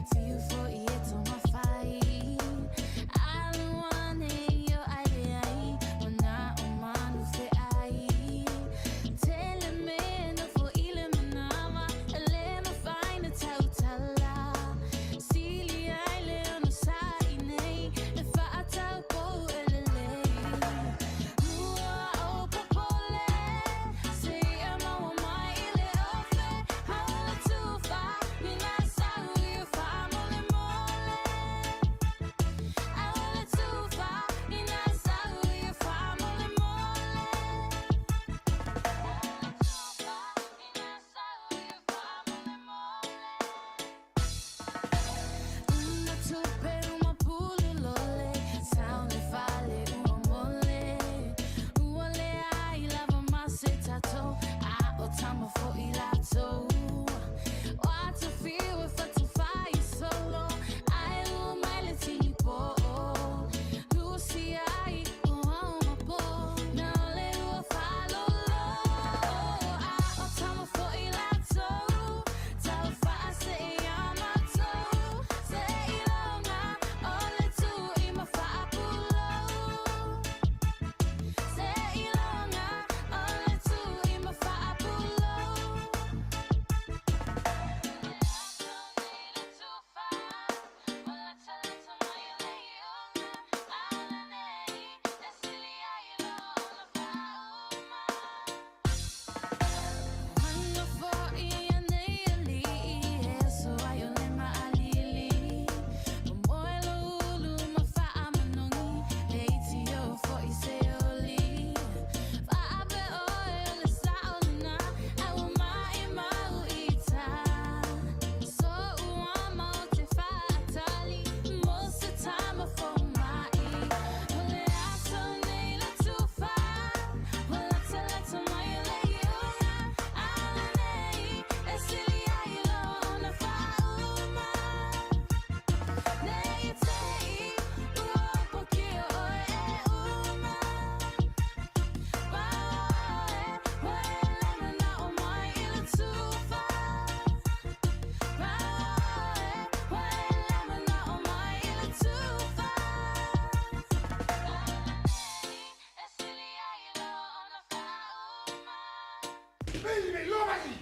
Baby, Lomani!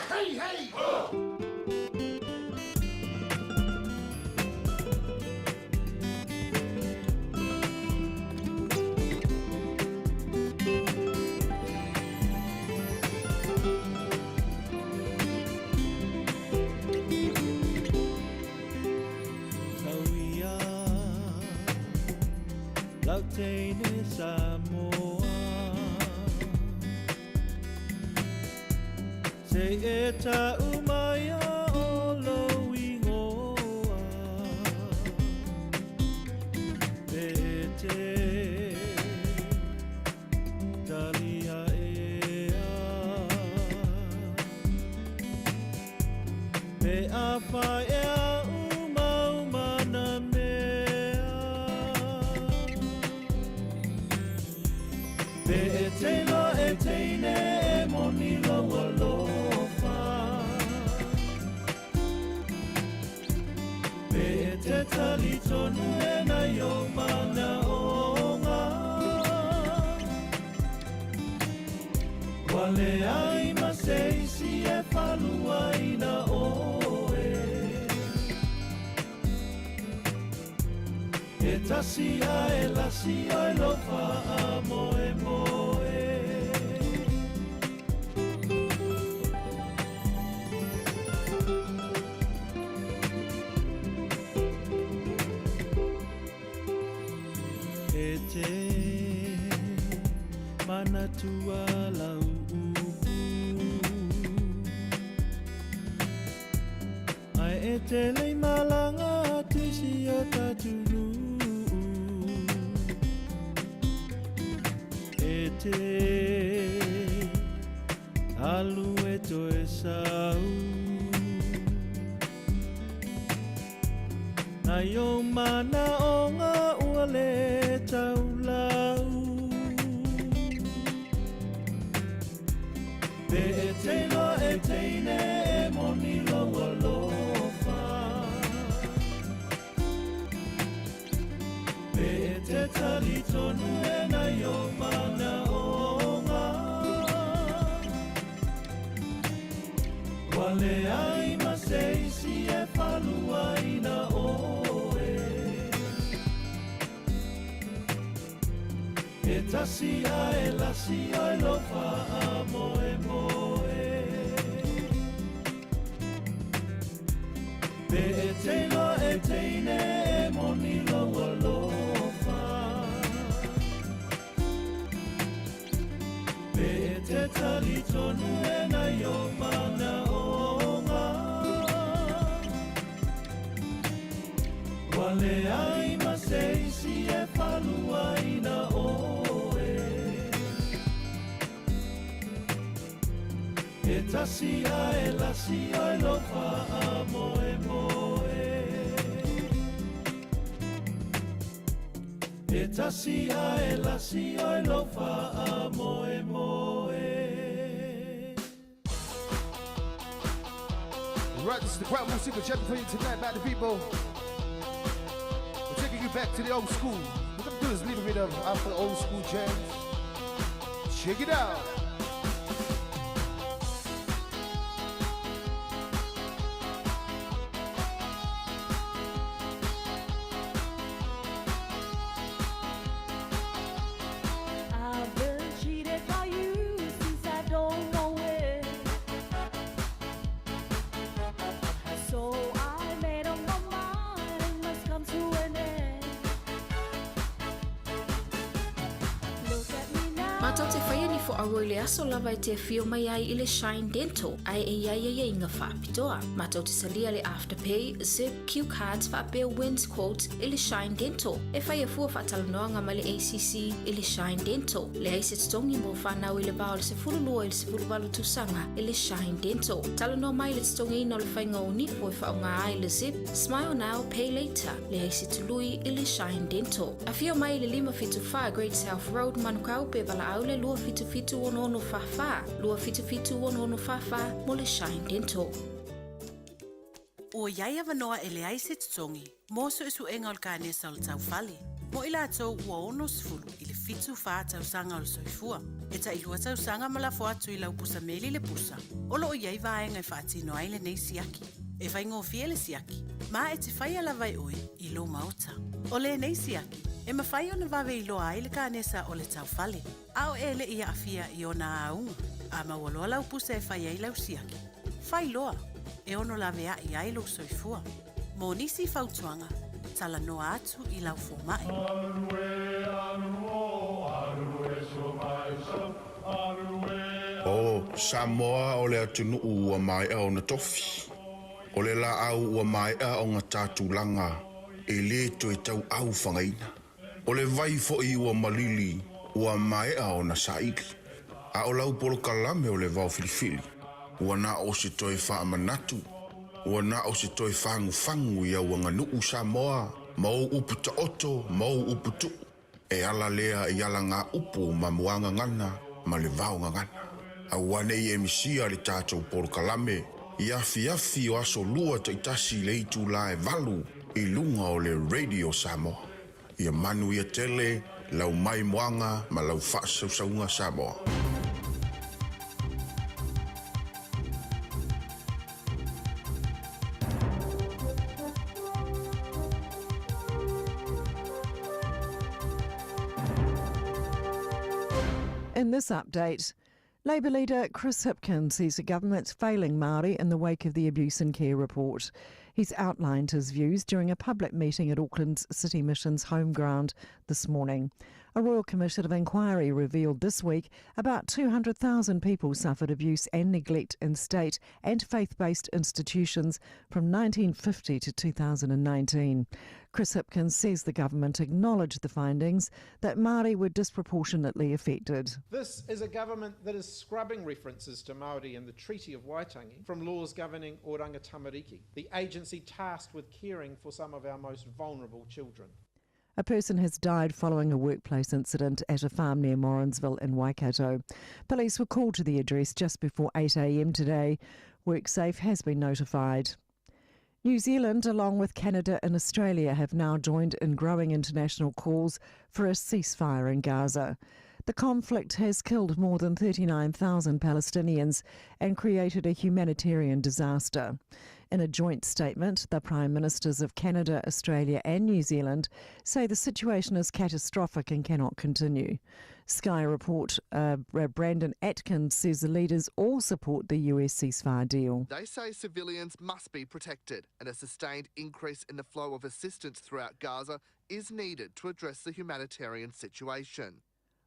Hey, hey! Lautene Samoa Se eta umaya o lo ingoa Bete Talia ea Me apa ea umana Be telo e teine e moni loa lofa Be te tali tonu e na yo mana onga Wale ai ma seisi e palua ina oe E tasia e lasio e lofa a moe moe E te mana tua lau upu Ai e te lei malanga tisi o tatulu Te alu e toe sau Na yo mana o ngā ua le tau lau Be e teino e teine e moni loa lofa Be e te tali tonu e na yo mana Wale ai ma seisi e palua ina oe E tasia e lasio e lofa a moe moe Be e teino e teine e moni loa lofa Be e te tali tonu e na yo mana Wale ai ma seisi e palua ina oe E tasia e lasio e lofa a moe moe E tasia e lasio e lofa a moe moe Right, this is the Crown Music check for you tonight, by the people. We're taking you back to the old school. What we're gonna do is leave a bit of after old school jams. Check it out. I've been cheated by you since I don't know it. So I made up my mind it must come to an end. Look at me now. Matau te whaia ni fo aroile aso lava e te whio mai ai i le Shine Dental, ai e iai inga whapitoa. Matau te salia le Afterpay, Zip, Q Cards, whapea Wins Quote i le Shine Dental. E whaia fua whatalanoanga ma le ACC i le Shine Dental. Le aise tongi mo whanau i le bao le se furulua i le se furuwalu tusanga i le Shine Dental. Talanoa mai le tongi ino le whainga o nipo e whaunga ai le Zip, Smile Now, Pay Later. Le aise tului i le Shine Dental. A whio mai le 555 Great South Road, Manukau pe wala au le lua fitu ono fafa. Lua fitu ono fafa mo le Shine Dental. O iai avanoa e le ai se tutongi, mo so e su enga o le kāne sa o le tau fale. Mo i la tau ua ono sifulu i le fitu wha tausanga o le soifua. E ta ilua tausanga malafo atu I lau pusa meli le pusa. Olo o iei vaenga I whaatino ai le nei siaki. E whaingo fie le siaki. Ma e te whai ala vai oi I lo mauta. O le nei siaki. E mawhai o na wawe I loa ai le kānesa o le tau whale. Ao e le ia afia I ona aunga. A mawaloa lau pusa e whai ai lau siaki. Whai loa. E ono la vea I ai lo soifua. Mo nisi whautuanga. Tala noa atu I lau fōmai. O Samoa o le atunu ua mai au na tofi. O le la au ua mai au ngā tātulanga. E le to e tau au whangaina. O le vai fo I ua malili ua mai au na saiki. A o lau polo kalame o le vau filifili. Ua na o se toi wha manatu. Ua na o se toi whangu I au anga nuu Samoa. Mau upu ta oto, mau upu tu. E ala lea I ala ngā upu ma muanga ngana, ma le vau ngana. A wane I emisia le tātou polo kalame. I afi o aso lua ta itasi le itu la e valu I lunga o le Radio Samoa. Ia manu ia tele, lau mai muanga, ma lau whaasaunga Samoa. In this update, Labour leader Chris Hipkins says the government's failing Māori in the wake of the Abuse and Care report. He's outlined his views during a public meeting at Auckland's City Mission's home ground this morning. A Royal Commission of Inquiry revealed this week about 200,000 people suffered abuse and neglect in state and faith-based institutions from 1950 to 2019. Chris Hipkins says the government acknowledged the findings that Māori were disproportionately affected. This is a government that is scrubbing references to Māori in the Treaty of Waitangi from laws governing Oranga Tamariki, the agency tasked with caring for some of our most vulnerable children. A person has died following a workplace incident at a farm near Morrinsville in Waikato. Police were called to the address just before 8 a.m. today. WorkSafe has been notified. New Zealand, along with Canada and Australia, have now joined in growing international calls for a ceasefire in Gaza. The conflict has killed more than 39,000 Palestinians and created a humanitarian disaster. In a joint statement, the Prime Ministers of Canada, Australia and New Zealand say the situation is catastrophic and cannot continue. Sky report Brandon Atkins says the leaders all support the US ceasefire deal. They say civilians must be protected and a sustained increase in the flow of assistance throughout Gaza is needed to address the humanitarian situation.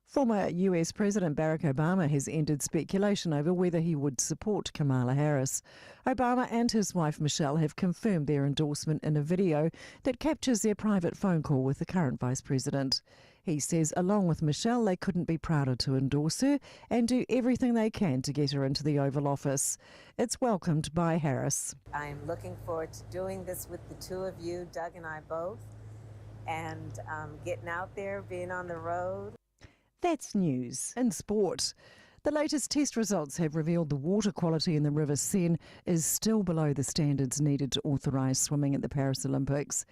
Former US President Barack Obama has ended speculation over whether he would support Kamala Harris. Obama and his wife Michelle have confirmed their endorsement in a video that captures their private phone call with the current Vice President. He says along with Michelle they couldn't be prouder to endorse her and do everything they can to get her into the Oval Office. It's welcomed by Harris. I'm looking forward to doing this with the two of you, Doug and I both, and getting out there, being on the road. That's news. In sport, the latest test results have revealed the water quality in the River Seine is still below the standards needed to authorise swimming at the Paris Olympics.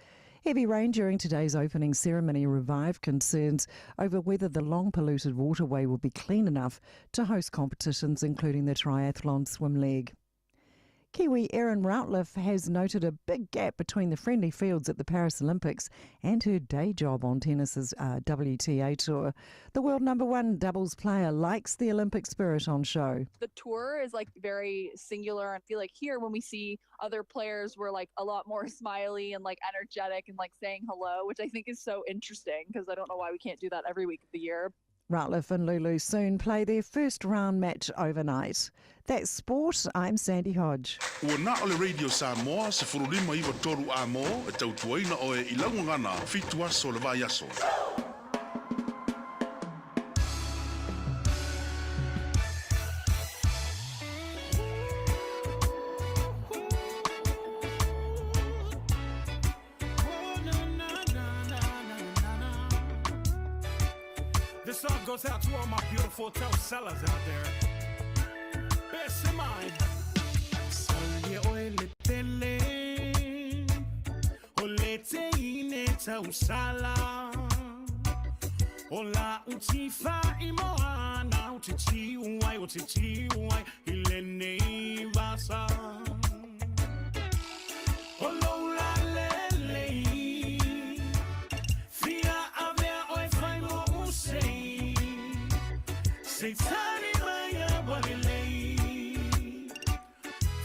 Heavy rain during today's opening ceremony revived concerns over whether the long polluted waterway will be clean enough to host competitions including the triathlon swim leg. Kiwi Erin Routliffe has noted a big gap between the friendly fields at the Paris Olympics and her day job on tennis's WTA tour. The world #1 doubles player likes the Olympic spirit on show. The tour is like very singular. I feel like here when we see other players, we're like a lot more smiley and like energetic and like saying hello, which I think is so interesting because I don't know why we can't do that every week of the year. Routliffe and Lulu soon play their first round match overnight. That's sport. I'm Sandy Hodge. Ua na ole Radio Samoa se furulima iwa toru a mo e tautuaina o e ilangungana fitu aso le vai aso. This song goes out to all my beautiful hotel sellers out there. Best in mind. Salye oile tele, olete ine tausala. Ola utifa imoana utichi uai ilene basa. Olola lele fia avea oi fai mo usei seitani maya walele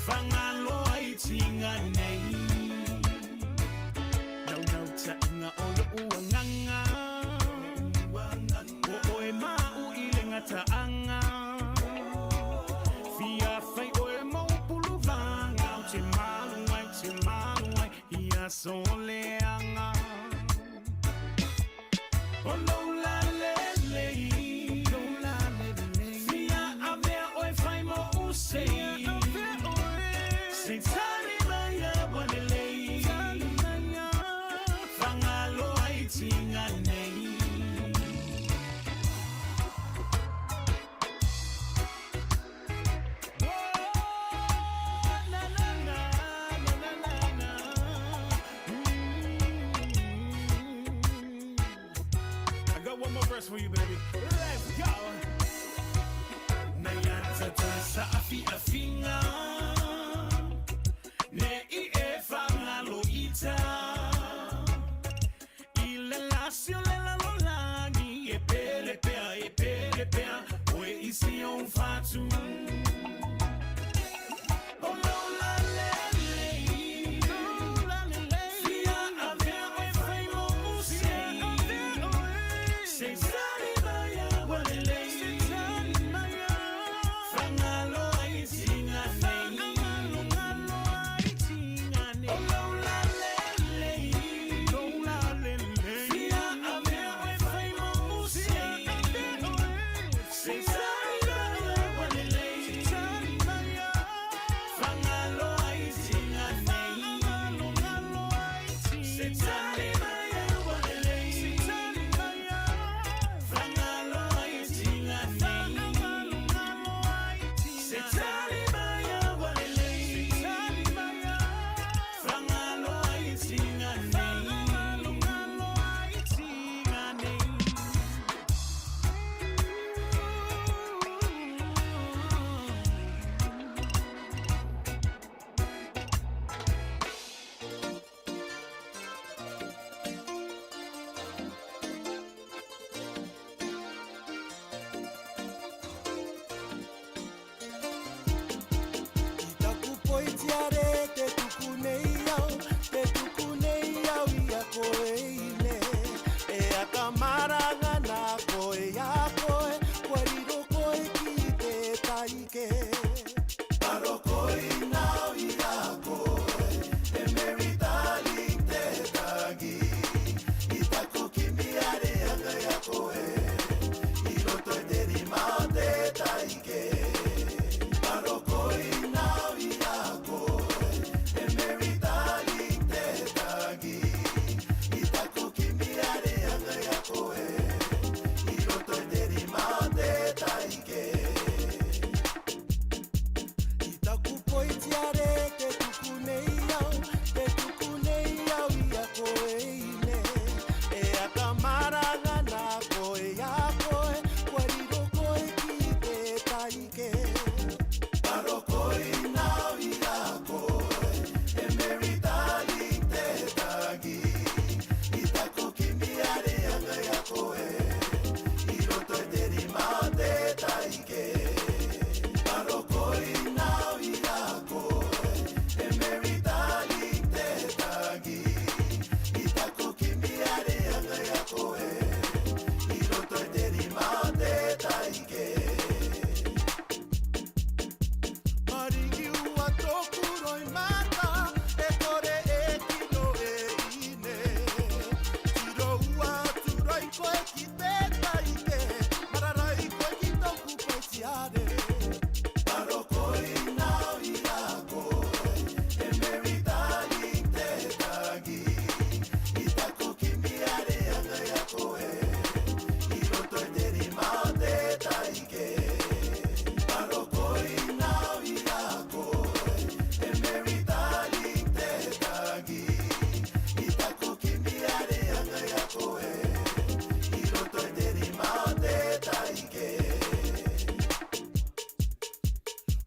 fangalo ai tinga nei no ta inga olo uanganga oe mau ilenga taanga fia fai oe mau puluvanga te maluai ia soleanga oh no la lele fia avea oe fai mo usei seitani maya walele fangalo ai tinga nei. One more verse for you, baby. Let's go. Nayata tasa afi afinga. Ne I e fangalo ita. Ile lasio le la lolani e pele pea. Oe isi on fatu. Oh no la lele. Fia avea oe faimo musei. Say sorry, Maya, walele. Fangalo ai tinga nei. Oh la lele. Fia avea oe fai mo musei. Say sorry, Maya, walele. Fangalo ai tinga nei. Say sorry, Maya, walele. Poitiare te tukunei au ia koeile e atamaranga na koe ia koe wariro koe ki te taike paro koe nau ia koe e meritali te tagi i taku kimiare anga ia koe i roto e te rima te taike paro koe nau ia koe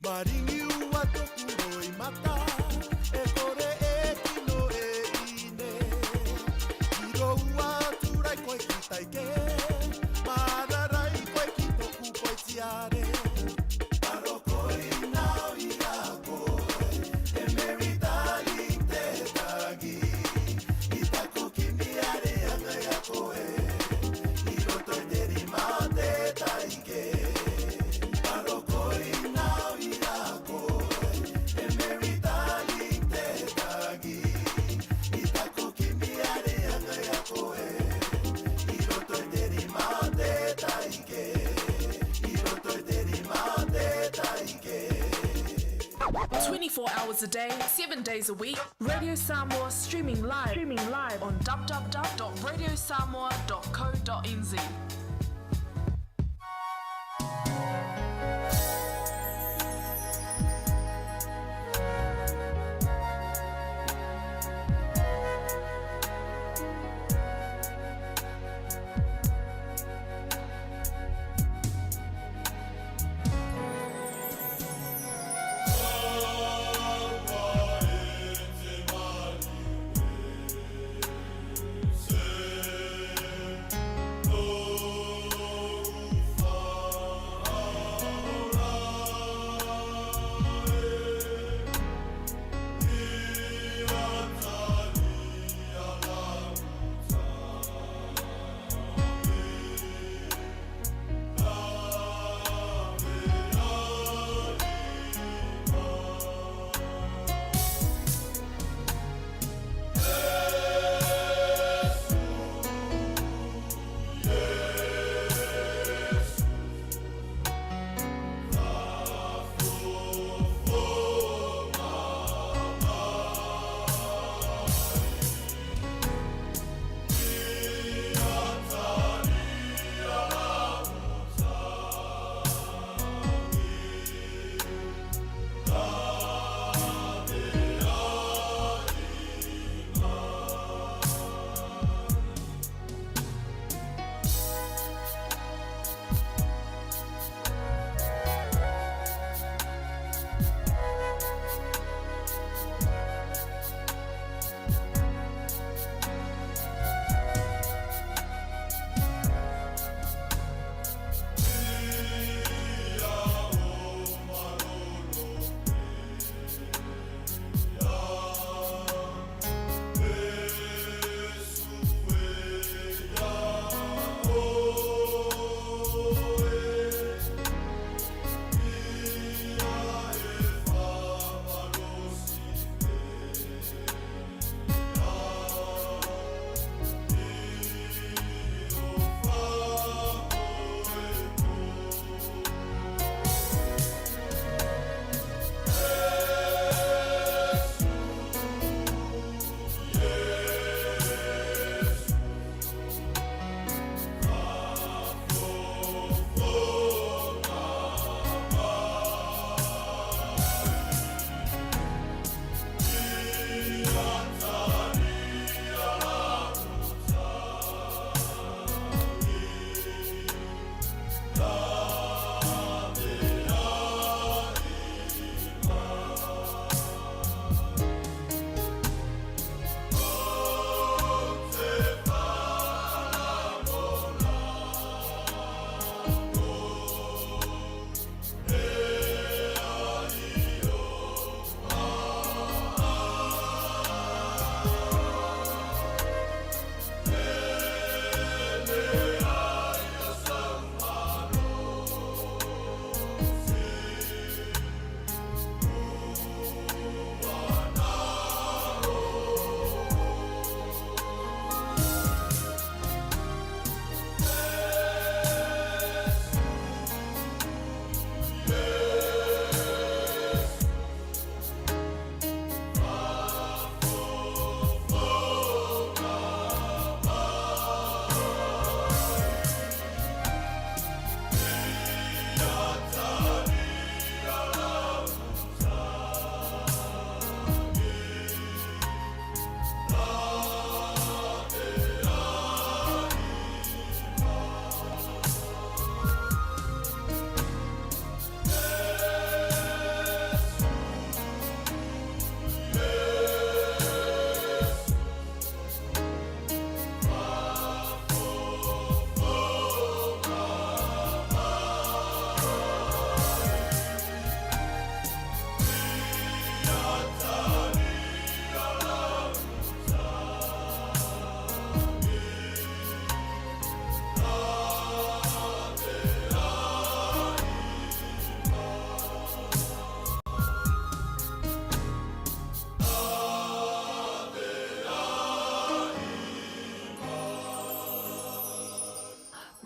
Maringi ua toku hoi mata, e kore e kino e ine. Kiro ua turai koe ki taike, mararai koe ki toku koe tiare. Paro koe nao i a koe, e merita i te tagi. I taku ki miare anga ia koe, i roto i te rima te taike. Paro koe nao i a koe, e merita i te tagi. I taku ki miare anga ia koe, i roto i te rima te taike. I roto i te rima te taike. 24 hours a day, 7 days a week. Radio Samoa streaming live on www.radiosamoa.co.nz. Oh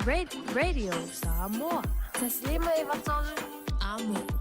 Radio Samoa. Taslima Ivatol Amo.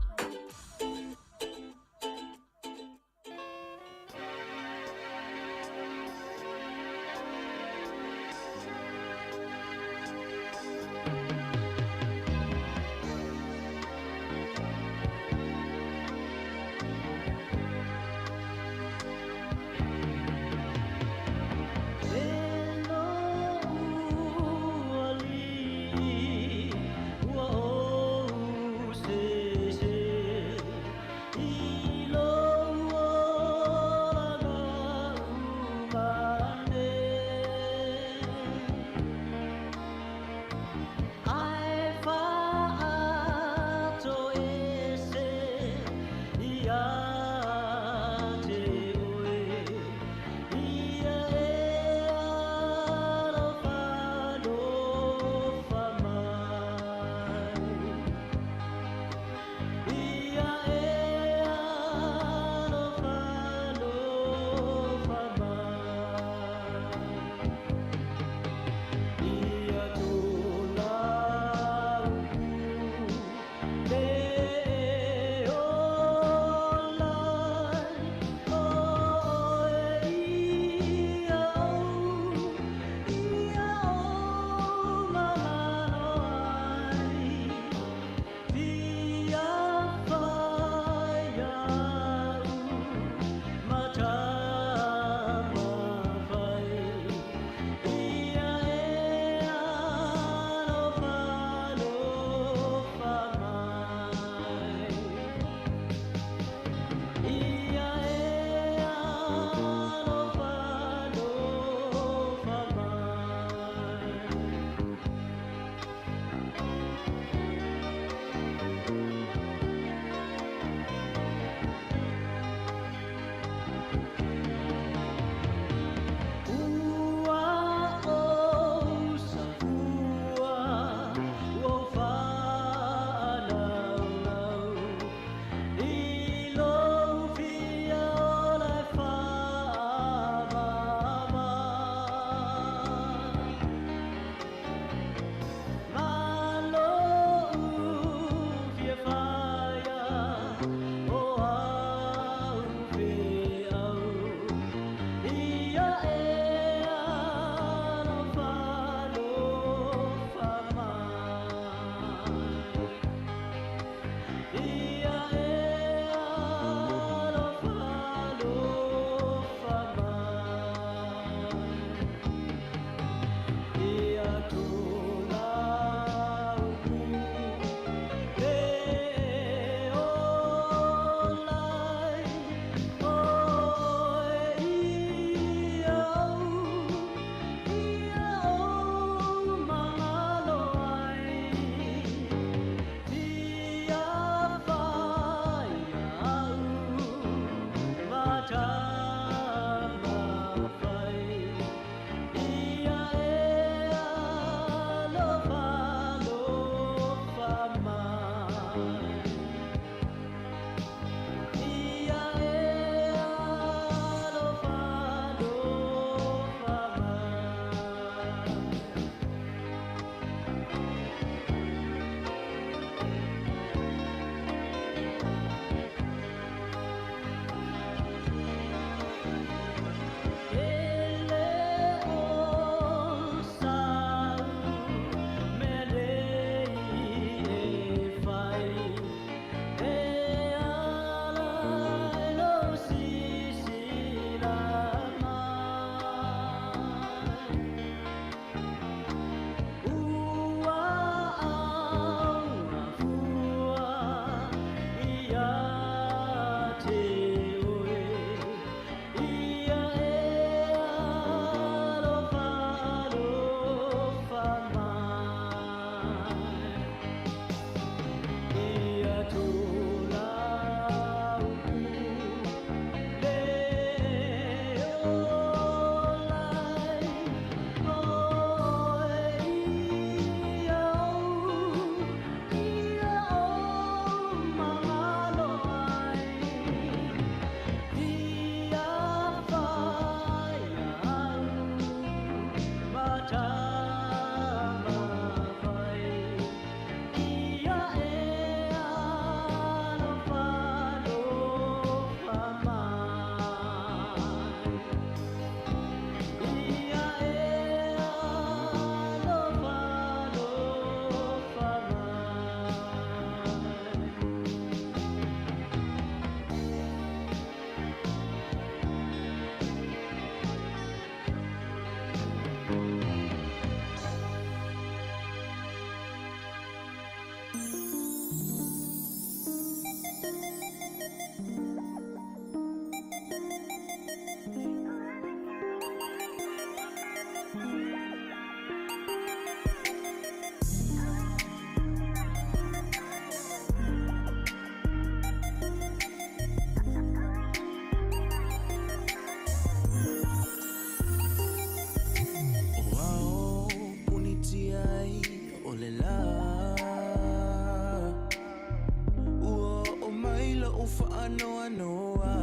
whaanoa noa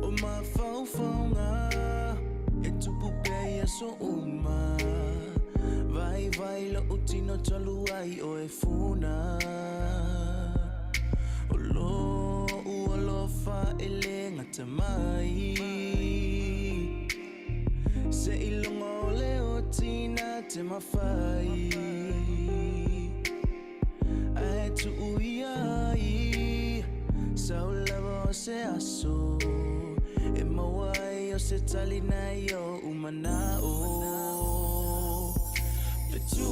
o mawhauwhaunga e tupu pēia so uma vai lo utino talu ai o e funa o lo ua lofa e le ngata mai se ilonga o le o tina te mawhai ai tu uiai sau lava o se aso e mawai o se tali nai o umanao Petu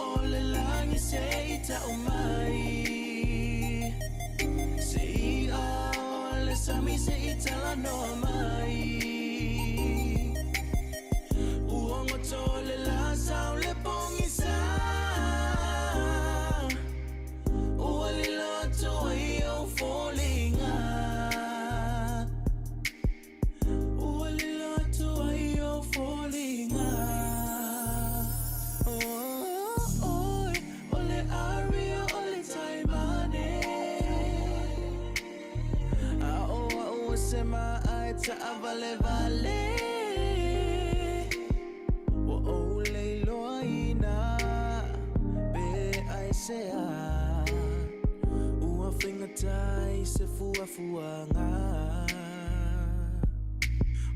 o le langi se ita o mai se ia o le sami se ita la no mai uongo to le la sao le pongi sa ua le loto i o fallinga ua le loto i o fallinga Sema ai ta avale vale Wa o le loina Be ai sea Ua whinga tai se fua fuanga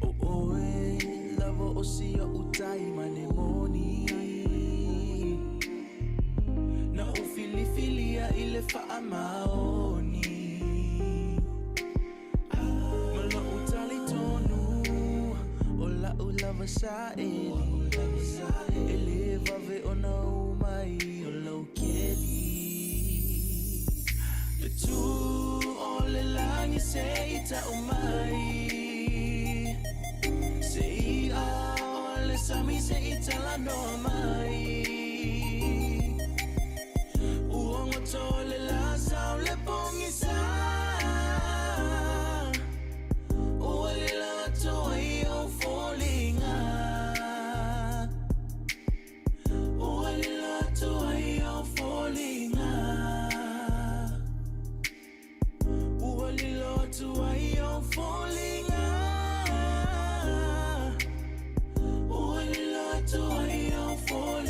O oe lava o sia utai mane moni Na o fili filia ile faa maoni Lava sa ele vave ona umai o lau keli Petu o le langi se ita umai Se ia o le sami se ita la no mai Uongo to le la sao le pongi sa Ua le la to i o falling falling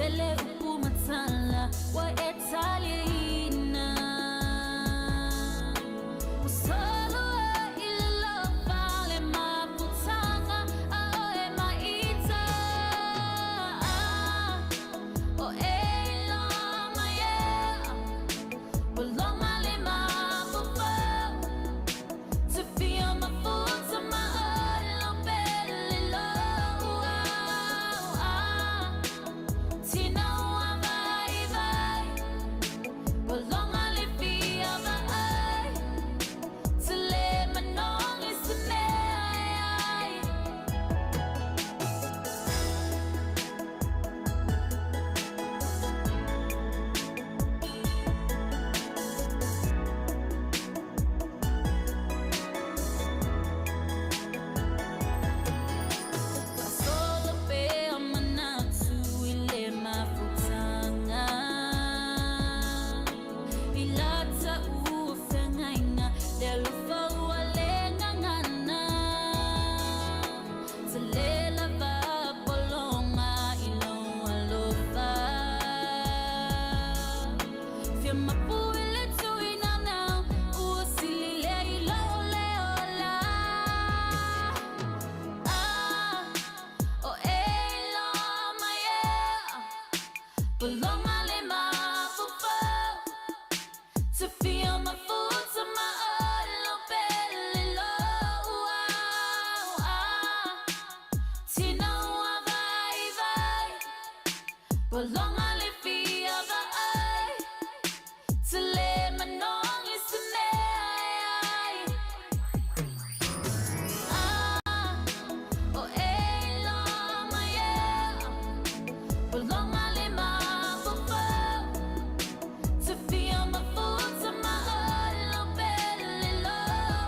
tele ukumatala wa Italiana. Solo ilo vale maputanga aoe maita. O elo maye. Belong my lima to feel my foot to my little belly low. Tanoa Ava, belong my lippy of my eye to let my nong is to me. Solo pe amanatu ile mafutanga ilata ufengaina lelo fawalenga ngana selela va polonga ilo alofa firma puile tu inana usilile ilo leola. O elo maye, belong my lima to feel my foot to my little belly low. Tanoa Ava, belong my lippy of my eye to let my nong is to me. O elo maye, belong my lima to feel my foot to my little belly low.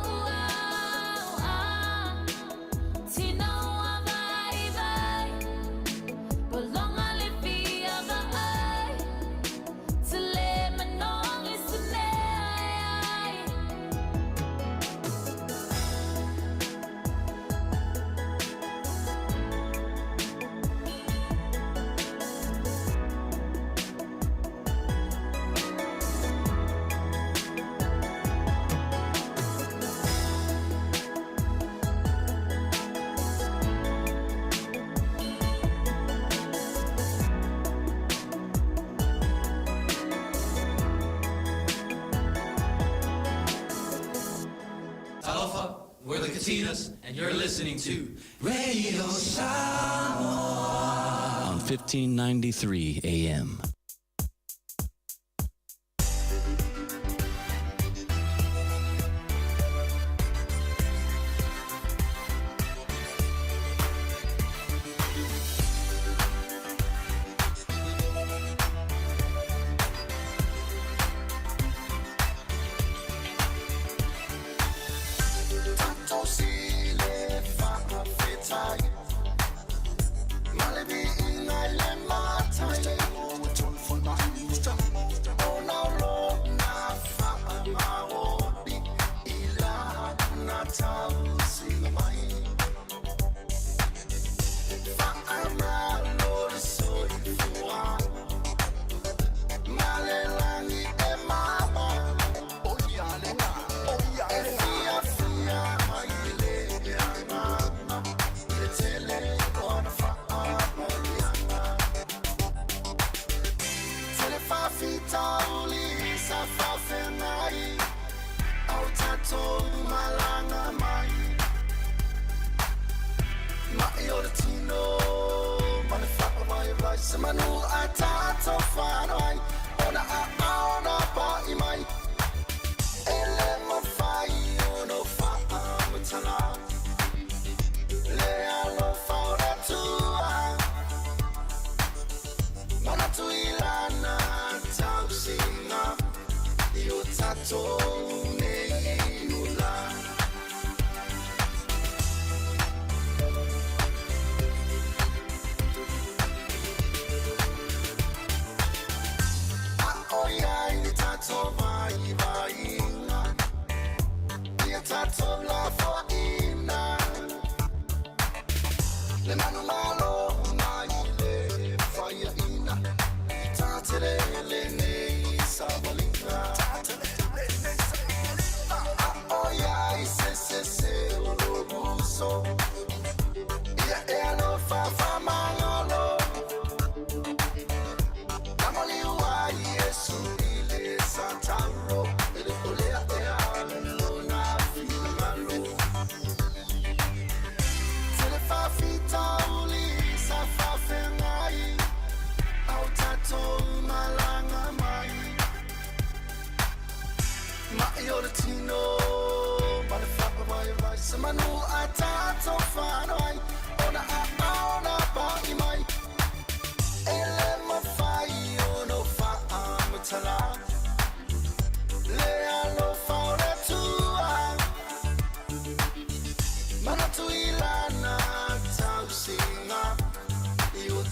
Tanoa Ava, belong my lippy of my eye to let my nong is to me. Alpha, we're the Katinas, and you're listening to Radio Samoa on 1593 AM. Manu atato fanoi ona aona pa imai ele mafai ono fa amtala le alo fa ora tua mana tu ilana tausina io tato nei nulla. Le mano malo, mai le fai ina.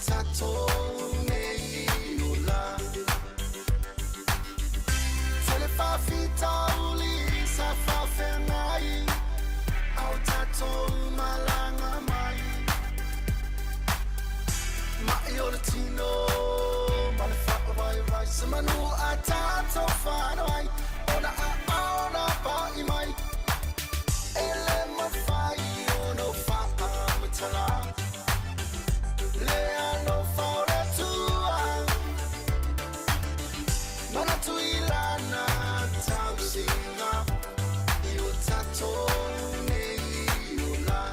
tato nei ula. Tele fa fita uli sa fa fenai. Au tato malanga mai. Ma io latino, ma le fa vai. Samanu a tato fa vai. Ona ba i mai. Ele ma fai ono fa amatala. Leano fora tua. Mana tu ilana tausinga. Io tato nei ula.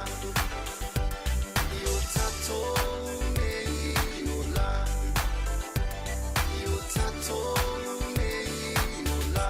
Io tato nei ula. Io tato nei ula.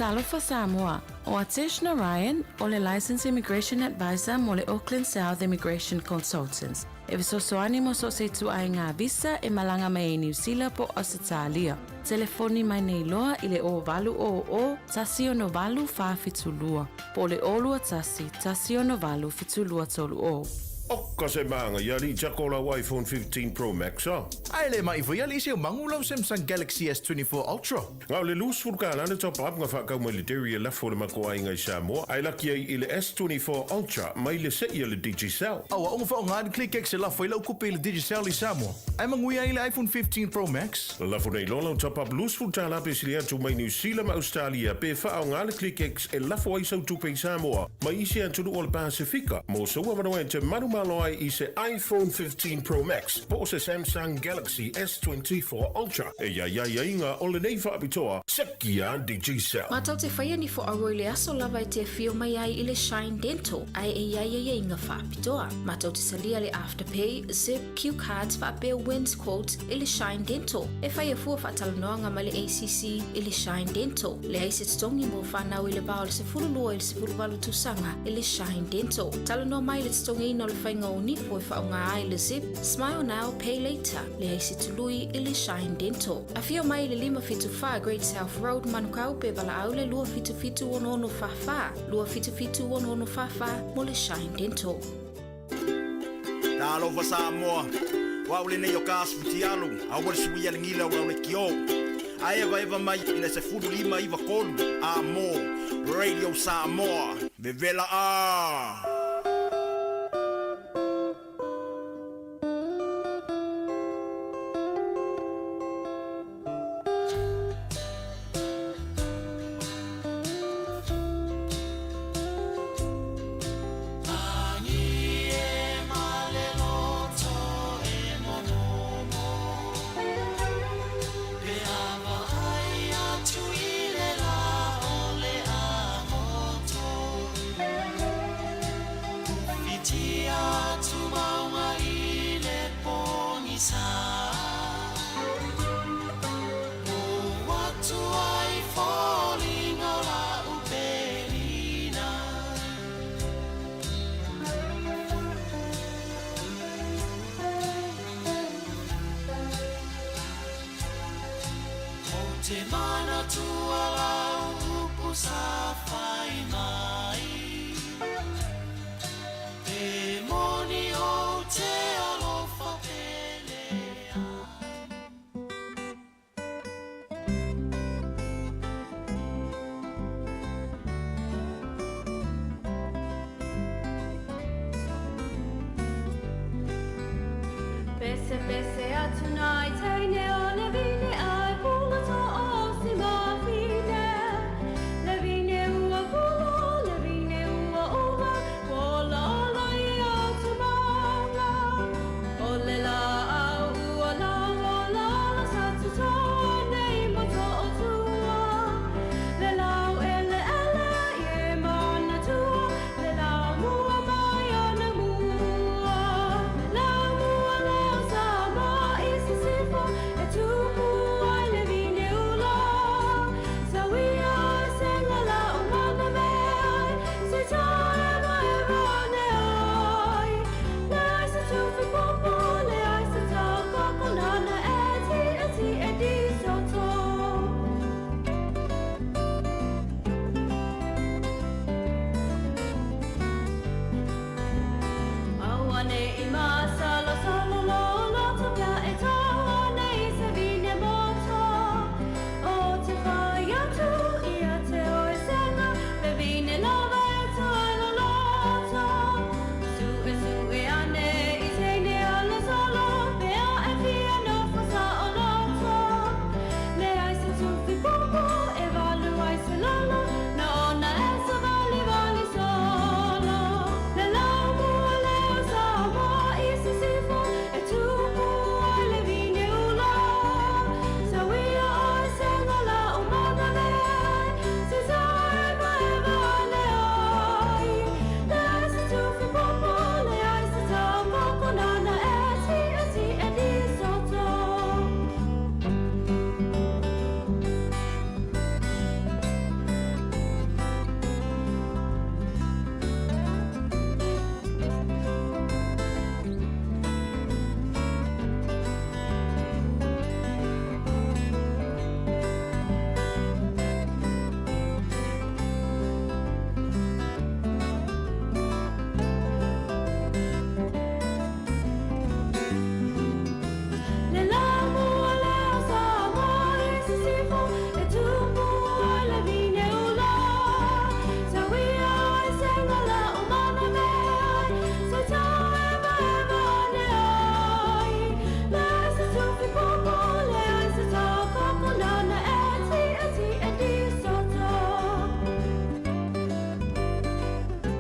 Talofa Samoa, o Atish Narayan, o le Licensed Immigration Advisor mo le Auckland South Immigration Consultants. E visosoani mo so se tu ai ngā visa e malanga mai e New Zealand po Australia. Telefoni mai nei loa i le o valu o tasi o no valu wha fitulua. Po le olua tasi o no valu fitulua tolu o. Okka se maanga yali jakola iPhone 15 Pro Max a. Ai le mai fo yali se mangulo Samsung Galaxy S24 Ultra. Ngau le lus fulkana le top up nga whakau mai le deri la fo le mako ai ngai Samoa. Ai laki ai i le S24 Ultra mai le se i le Digicel. Awa onga wha ngā click ek se la fo i lau kupe i le Digicel i Samoa. Ai mangui ai le iPhone 15 Pro Max. La fo nei lola top up lus fultala pe sili atu mai New Zealand ma Australia pe wha au ngā le click ek e la fo ai sau tupe i Samoa. Mai isi atu o le Pasifika. Mo sa ua manoa te marumalo ai i se iPhone 15 Pro Max po se Samsung Galaxy S24 Ultra e ia inga o le nei whaapitoa sekia Digicel. Matau te whaia ni fo aroi le aso lava e te whio mai ai i le Shine Dental ai e ia inga whaapitoa. Matau te salia le Afterpay, Zip, Q Cards whaapea Wins Quote i le Shine Dental. E whaia fua whaatalanoanga ma le ACC i le Shine Dental. Le aise tongi mo whanau i le bao le se fululua i le se fuluwalu tusanga i le Shine Dental. Talanoa mai le tongi ina le whainga o ni po e whaonga ai le Zip, Smile Now, Pay Later, le aise tului i le Shine Dental. A whio mai le 5-5 Great South Road manukau pe wala au le 2-5-1-5-5, 2-5-1-5-5 mo le Shine Dental. Talofa Samoa. Wa ule nei o kasu fitialu. A wale sui ale ngila wa ule kio. A eva mai ina se fudu lima iwa kolu. Amo. Radio Samoa. Vevela a. Te mana tua lau upu sa whai mai. Te moni o te alofa pelea. Pese pese a tonight, hey ne o le vine ai pula to o si ma fide. Le vine ua pula, le vine ua ua, wola ola I o tu maunga. O le la au ua la wola la sa tu toa nei mo to o tua. Le lau ele I e mana tua, le lau mua mai ana mua. Lau mua leo sa ma I si sifo, e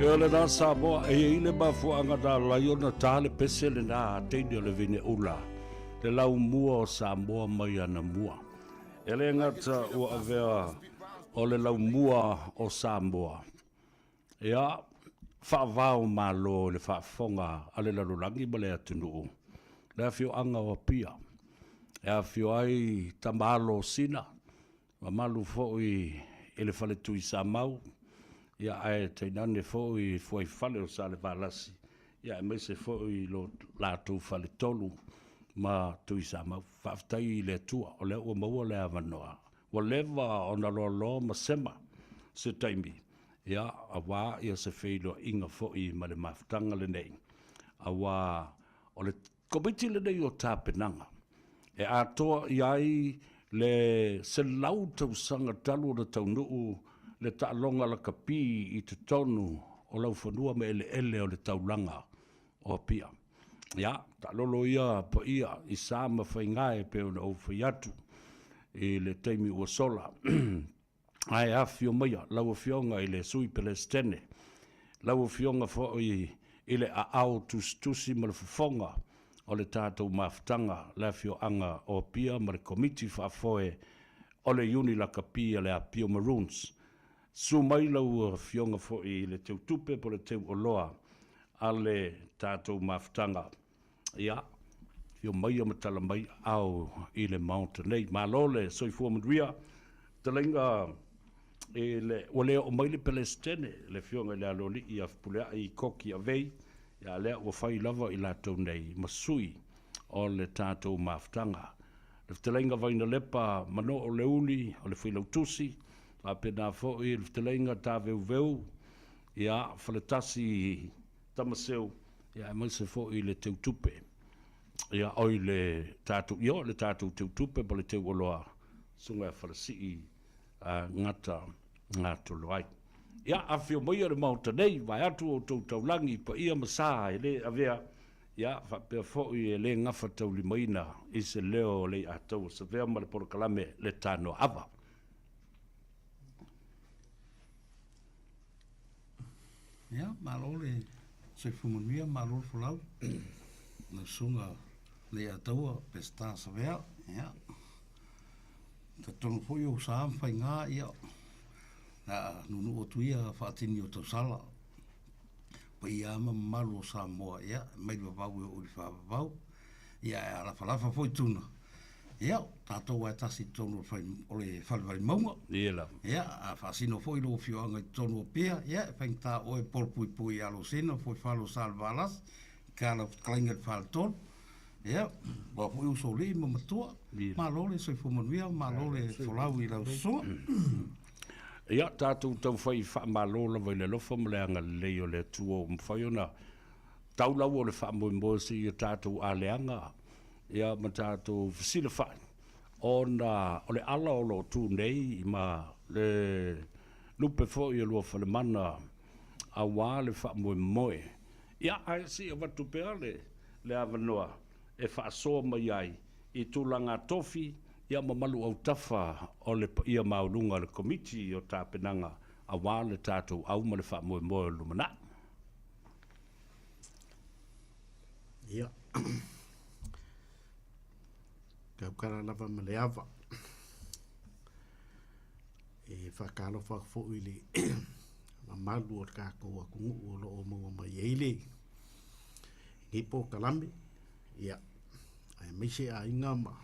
Ia le nā Samoa, e ile mafuanga da laiona tāle pese le nā teini o le vine ula. Le lau mua o Samoa mai ana mua. E le ngata ua avea o le lau mua o Samoa. Ia, whaavao malo le whaafonga a le lalulangi ma le atunuu. Le awhio anga o pia. E awhio ai tamalo sina. Ma malu fo'i e le whale tui sa mau. Ia ai teinane fo'i fuai whale o sa le valasi. Ia e meise fo'i lo lātou whale tolu ma tui sa mau. Whaftai le tua o le ua maua le avanoa. Wa lewa o na lo ma sema se taimi. Ia a wā ia se whilo inga fo'i ma le mafutanga le nei. A wā o le komiti le nei o tāpenanga. E atoa iai le se lau tau sanga talu o le tau nuu le taalonga la kapi i te tonu o lau whanua me ele o le taulanga o pia. Ia, taalolo ia pa ia i sāma whaingae pe ona au whaiatu i le teimi ua sola. Ai a fio maia, lau a fionga i le sui pelestene. Lau a fionga fo i le a au tusi ma le fufonga o le tātou mafutanga le fio anga o pia ma le komiti whaafoe o le uni la kapia le a Pio Maroons. Su mai lau a fionga fo i le teu tupe po le teu oloa a le tātou mafutanga. Ia, fio mai a matala mai au i le mountain nei. Malole, soifua madria, talenga e le ole o mai le pelestene le fionga le aloli i afpulea i koki a vei ia lea ua fai lava i lātou nei masui o le tātou mafutanga. Le ftelenga vaina lepa mano o le uli o le whilautusi a pena fo'i le ftelenga tā veu ia faletasi tamaseu ia maise fo'i le teu tupe ia oi le tātou le tātou teu tupe pa le teu oloa sunga e falasi ngata loai. Ia a fio mai le mauta nei, vai atu o tau taulangi pa ia masa e le avea, ia whapea fo'i e le ngafa tau limaina i se leo le a tau sa vea ma le porokalame le Tanoa Ava. Ia, malo le soifumanuia, malo le fulau, na sunga le a taua pesta sa vea, ia. Ta tonu foi o sa amwhai ngā ia, na nunu o tuia whaatini o tau sala. Pa ia ama malu o Samoa, ia, mai wapau e uri whapapau, ia e alawhalafa foi tuna. Ia, tātou ai tasi tonu o le whalewari maunga. Ia, a whaasino foi lo fioanga i tonu o pia, ia, e whaingta oe polpui pui alo sena, foi whalo salvalas, kāla klainga whalton. Ia, wa foi uso le ma matua, ma lole soi fumanuia, ma lole folau i lau soa. Ia, tātou tau whai whaamalola vai le lofa ma le anga lei o le tua o mwhai ona taulau o le whaamoimosi i tātou a leanga. Ia, ma tātou whisila whai. O le ala o lo tū nei ma le lupe fo i lua whale mana a wā le whaamoimoe. Ia, ai si a watu pea le avanoa e whaasoa mai ai i tūlanga tofi ia mamalu au tafa o le ia maulunga le komiti o tāpenanga a wā le tātou au ma le whaamoimoe lumana. Ia. Kaukara lava ma le ava. E whakalo whakafo i le mamalu o kako a kungu o lo o maua mai eile. Ngipo kalame. Ia. Ai meise a inga ma.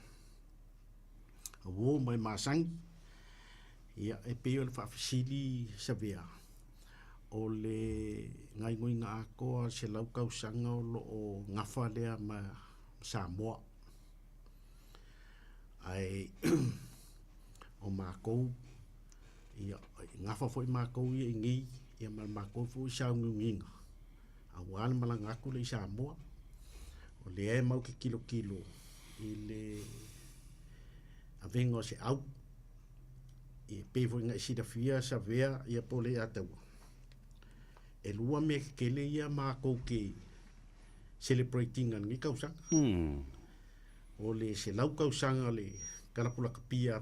A wō mai māsangi. Ia e peo le whaafisili sa vea. O le ngai ngoi ngā akoa se lau kausanga o lo o ngawha lea ma Samoa. Ai o mākou. Ia ngawha foi mākou ia ingi. Ia mākou foi sa ngunginga. A wāle malanga aku le Samoa. O le e mau ke kilo i le avenga o se au i pevo inga isida fia sa vea ia pole atau e lua me kele ia mākou ke celebrating an ngi kausanga o le se lau kausanga le karapula kapia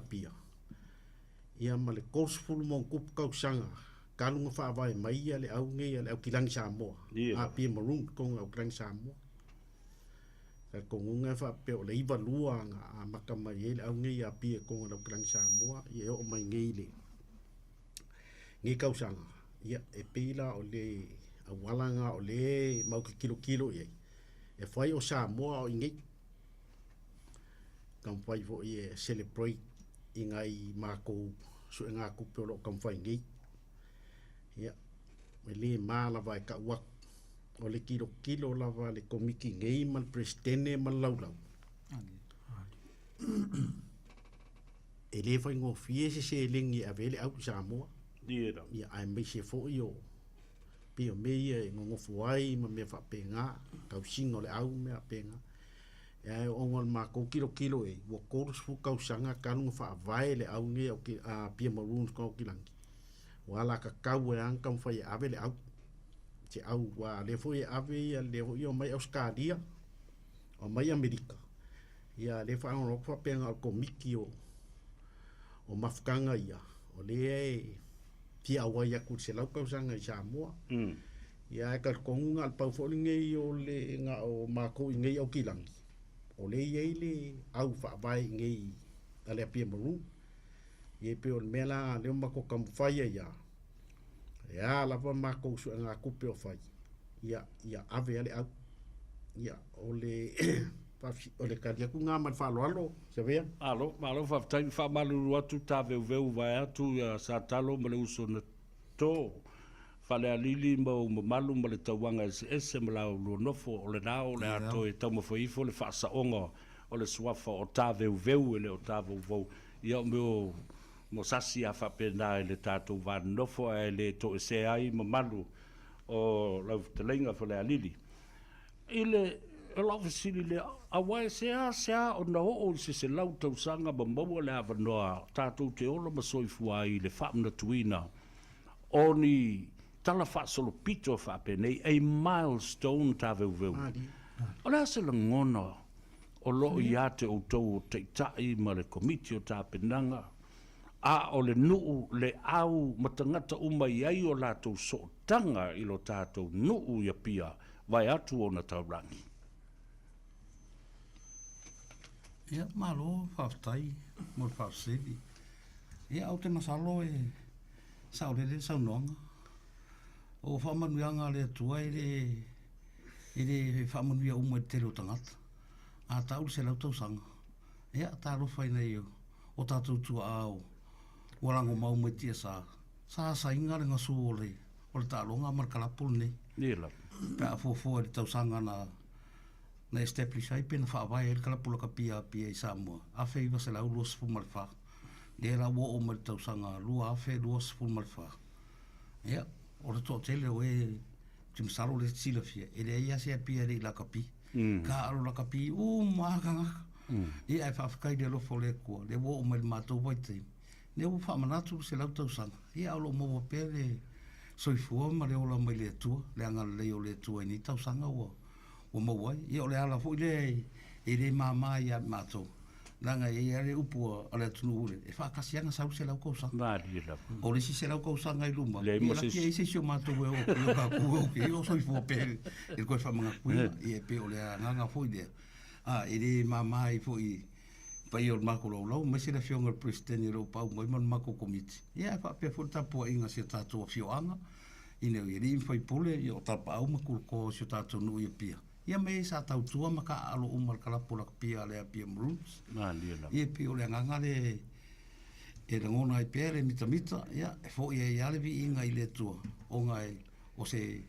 ia ma le course full mon kup kausanga kalunga whaawai mai ia le au ngai le au kilangi Samoa. A pia maroon konga au kilangi Samoa. Ka kongunga whaapeo le iwa lua a maka mai e le au ngai a pia konga au kilangi Samoa. Ia o mai ngai le. Ngai kausanga. Ia e pila o le awalanga o le mau kilo ia. E whai o Samoa o ingai. Kam whai fo i celebrate i ngai mako su e ngā kupe o lo kam whai ngai. Ia, me le maa lava e ka uak o le kilo lava le komiki ngai mal prestene mal laulau. E le whai ngō fie se lingi a vele au Samoa. Ia ai mai se fo i o pio mea e ngofu ai ma mea whapenga, kau singo le au mea penga. E ongol ma ko kilo e, wa kōrus fu kau sanga kalunga whaavai le au nge o pia maroons kau kilangi. Wala ka kau e ang kam whai ave le au. Te au wa le fo e ave ia le ho i o mai Australia, o mai Amerika. Ia le wha ango rokwa penga o komiki o mafkanga ia. O le e pia awai aku se lau kau sanga i Samoa. Ia e ka kongunga al pau fo ngei o le nga o mako i ngei au kilangi. O le iei le au whaavai ngei ale a pia maroon. Ie pe o mela leo mako kam whaia ia. Ia lava mako su ngā kupe o whai. Ia ave ale au. Ia o le o le kariaku ngā man whaaloalo. Se vea? Alo whaftai whamaluru atu tā veu vai atu sa talo ma le uso na tō. Whale alili ma malu ma le tauanga ese ma lau lua nofo o le nao le ato e tau mawhaifo le whaasaonga o le suafa o tā veu e le o tā vau. Ia o meo mo sasi a whapena e le tātou wāna nofo e le to e se ai ma malu o lau talenga whale alili. I le lau fasili le awai se a o na o se lau tausanga ma maua le awanoa tātou te ola ma soifua i le whaamna tuina o ni tala solo pito whapene a milestone tā veu. O le ase la ngona o lo i ate o tau o te tai ma le komiti o tā penanga a o le nuu le au matangata umai ai o lātou sootanga i lo tātou nuu ia pia vai atu o na taurangi. Ia malo whaftai mo whafsevi. Ia au te masalo e saurele saunoanga. O whamanuanga le atua i le whamanuia umai te reo tangata. A tau se lau tausanga. Ea tā rofai nei o tātou tua au. Warango mau mai tia sa. Sa inga le ngasu o le tālonga markalapul nei. Nila. Pea fōfua le tausanga na establish ai pena whaavai el kalapula ka pia i Samoa. Awhi iwa se lau luas fumalwha. Le la wo o mai tausanga lua awhi luas fumalwha. Ea. O le tō tele o e timsaro le sila fia. E le ia se apia le la kapi. Ka aro la kapi, maakanga. E ai whawhakai le lofo le kua. Le wo o mai mātou waitei. Ne o whamanatu se lau tausanga. E au lo mawa pēr le soifua ma le ola mai le atua. Le angala le o le atua ni tausanga o mawai. E o le ala fo le e le māma i a mātou. Nanga e are upua ala tunu ule. E whakasianga sau se lau kausanga. Māri la. O le si se lau kausanga i luma. Le mo se si sio mātou e o pio ka kua o ke. O soifua pēr. E koe whamanga kuia. E pe o le nganga fo i lea. E le māma i fo i pai o mako lau. Mai se la fionga presidente ro pau mai man mako komiti. E ai whapea fo tapua inga se tātou a fioanga. Ine o i rin fai pule i o tapa au makul ko se tātou nui a pia. Ia me sa tau tua maka alo umar kalapula pia le pia maroons. Ia pia o le nganga le e rangona i pia le mita. Ia e fo ia i alevi inga i le tua. O ngai o se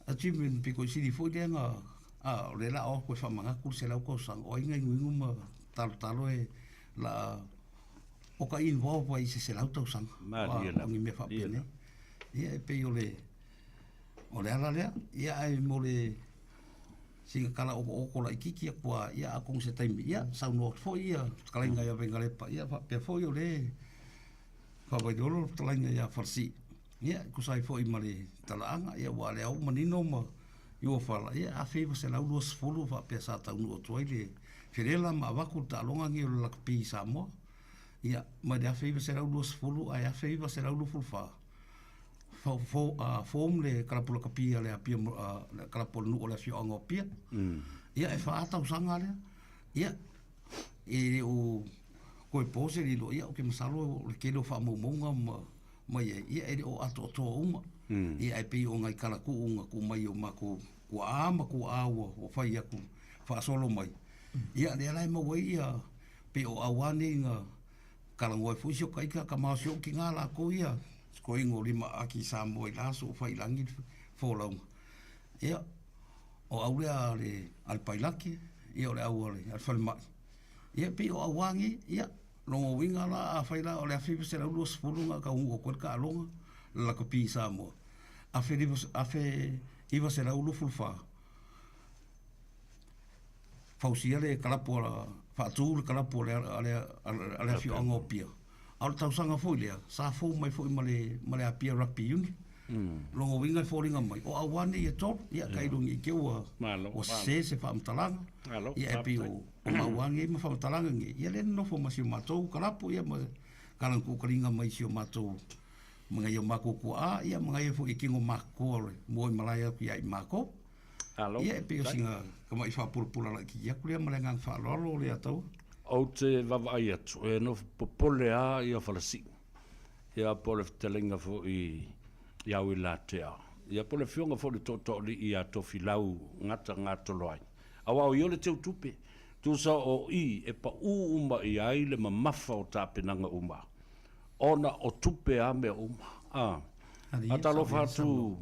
achievement piko i siri fo i lenga o le la o koe whamangaku se lau kausang. O inga ingu ma talo e la o ka involve wa i se lau tausang. O ngi me whapene. Ia e pia o le ala lea. Ia e mo le singa kala o la ikiki akua ia akong se taimi ia sauno fo ia kalainga ia vengalepa ia pe fo yo le fa vai dolo kalainga ia farsi ia kusai fo i mali talaanga ia wale au manino ma yo fala ia a fe se la ulos fulu fa pe sa ta uno toile ferela ma vaku ta longa ngi la pi Samoa ia ma da fe se la ulos fulu ai a fe se la ulo fulfa Fom le kalapula kapia le apia kalapula nu o le fio ango pia. Ia e whaatau sanga lea. Ia e o koe pose li lo ia o ke masalo o le kelo wha maumaunga ma ia e o ato o toa uma. Ia e pei o ngai kalaku unga ku mai o mako kua ama kua awa o whai aku wha solo mai. Ia le alai mawai ia pe o awane nga kalangoi fuisio kaika ka maasio ki ngā la ko ia. Ko ingo lima aki Samoa i laso whai langi wholaunga. Ia o aulea le alpailaki, ia o le au ale alwhalimai. Ia pe o awangi, ia longo winga la a whaila o le awhipa se la ulua sepulunga ka ungo koe ka alonga la ka pi Samoa. Afe iwa se la ulu fulfa. Fausia le kalapo la, whaatu le kalapo le awhi o ngopia. Au tausanga foi lea, sa fo mai foi male apia rugby uni. Longo winga fōringa mai. O awane ia tō, ia kairungi i keua o se whaamtalanga. Ia epi o mawange ma whaamtalanga nge. Ia le nofo ma si o mātou kalapo, ia ma kalanku karinga mai si o mātou mga ia mako kua a, ia mga ia fo i kingo mako ore, moi malaya ki ai mako. Ia epi o singa kama i whapurupura la ki iaku lea malengang whaalolo lea tau. O te wawai atu, e no popole a i a whalasi. Ia pole telinga fo i au i la te a. Ia pole fionga fo le tō li i a tofi lau ngata loai. Awa o iole te utupe, tu sa o i e pa uma i ai le mamafa o tāpenanga uma. Ona o tupe a me uma. A talo fatu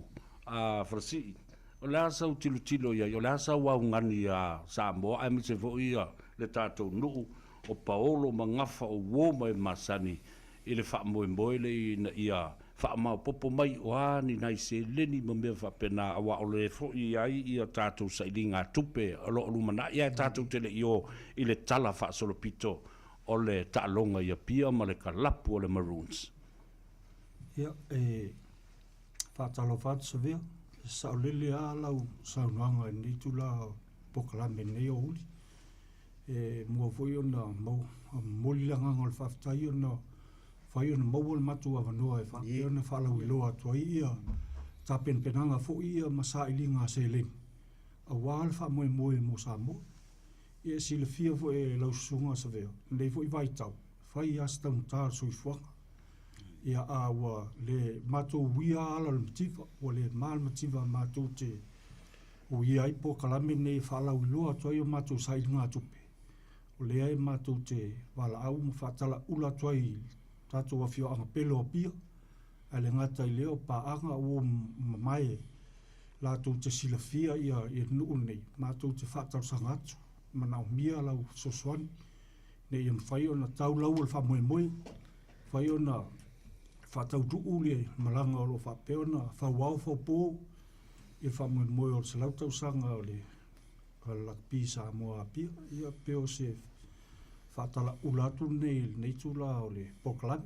a whalasi. O le asa u tilo ia, o le asa wau ngani a Samoa, ai mi se fo i a le tātou nuu o paolo mangafa o woma e masani i le whaamoe le i a whaamau popo mai o ani nai se leni ma mea whapena awa o le fo i ai i a tātou saili ngā tupe o lo lumana i a tātou tele i o i le tala whaasolopito o le taalonga i a pia ma le kalapu o le Maroons. Ia, whaatalo whaatsavea, saolele a lau saunuanga ni tula pokalame nei o uli. Mua foi ona molilanga ngol whaftai ona whai ona maual matu awa noa e whai ona whalau i loa tua ia ta penpenanga fo ia masa ili ngā se len. A wāle wha moe mo Samoa. Ia sila fia fo e lau sunga sa veo. Nei fo i vai tau. Whai asta mutar sui fuanga. Ia awa le matu wia ala le mtiva o le mal mtiva matu te o ia i po kalame nei whalau i loa tua ia matu sa ili ngā tupe. O lea e mātou te wala au ma whaatala ula tuai tātou a whio anga pelo a pia. A le ngata i leo paanga o mamae lātou te silafia ia nuu nei. Mātou te whaatau sangatu. Manau mia lau sosuani. Nei an whai ona tau lau al wha moe. Whai ona whaatau tuu le malanga o lo whapeona. Whauau whaupo. I wha moe o se lautau sanga o le lakpi Samoa pia ia peo se whaatala ulatu nei tula o le pokalame.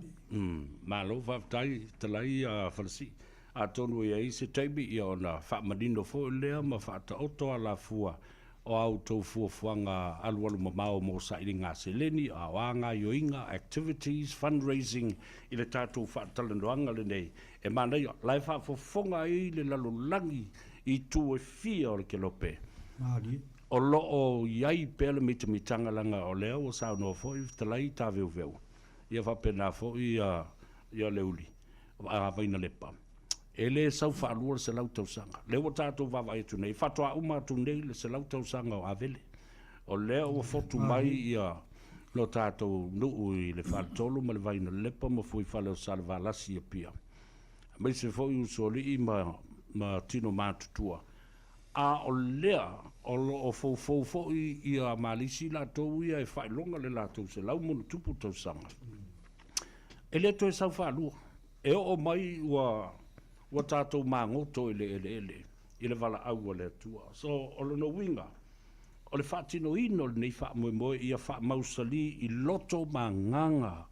Malo whaftai talai a whalasi. A tonu i se taimi ia o na whaamanino fo lea ma whaata oto a la fua o au tau fuafuanga alualu mamao mo sa ili ngā seleni a wanga yoinga, activities, fundraising i le tātou whaatalandoanga le nei. E mana ia, lai whaafofonga i le lalolangi i tu e fia o le kelope. O loo iai pele mitanga langa o leo o sao no fo i talai ta veu. Ia whapena fo i leuli, a vaina lepa. E le sau whaalua se lau tausanga. Leo tātou wawa e tunei, whatoa uma tunei le se lau tausanga o avele. O leo o fotu mai ia lo tātou nuu i le whaatolo ma le vaina lepa ma fui whale o salva lasi a pia. Mai se fo i usoli i ma tino mātutua. A o lea, o fau i a malisi la tau ia e whailonga le la tau se lau munu tupu tau sanga. E le to e sau whaalua. E o mai ua tātou māngoto i le wala au o le atua. So, o le no winga, o le whaatino ino le nei wha moe ia wha mausali i loto manganga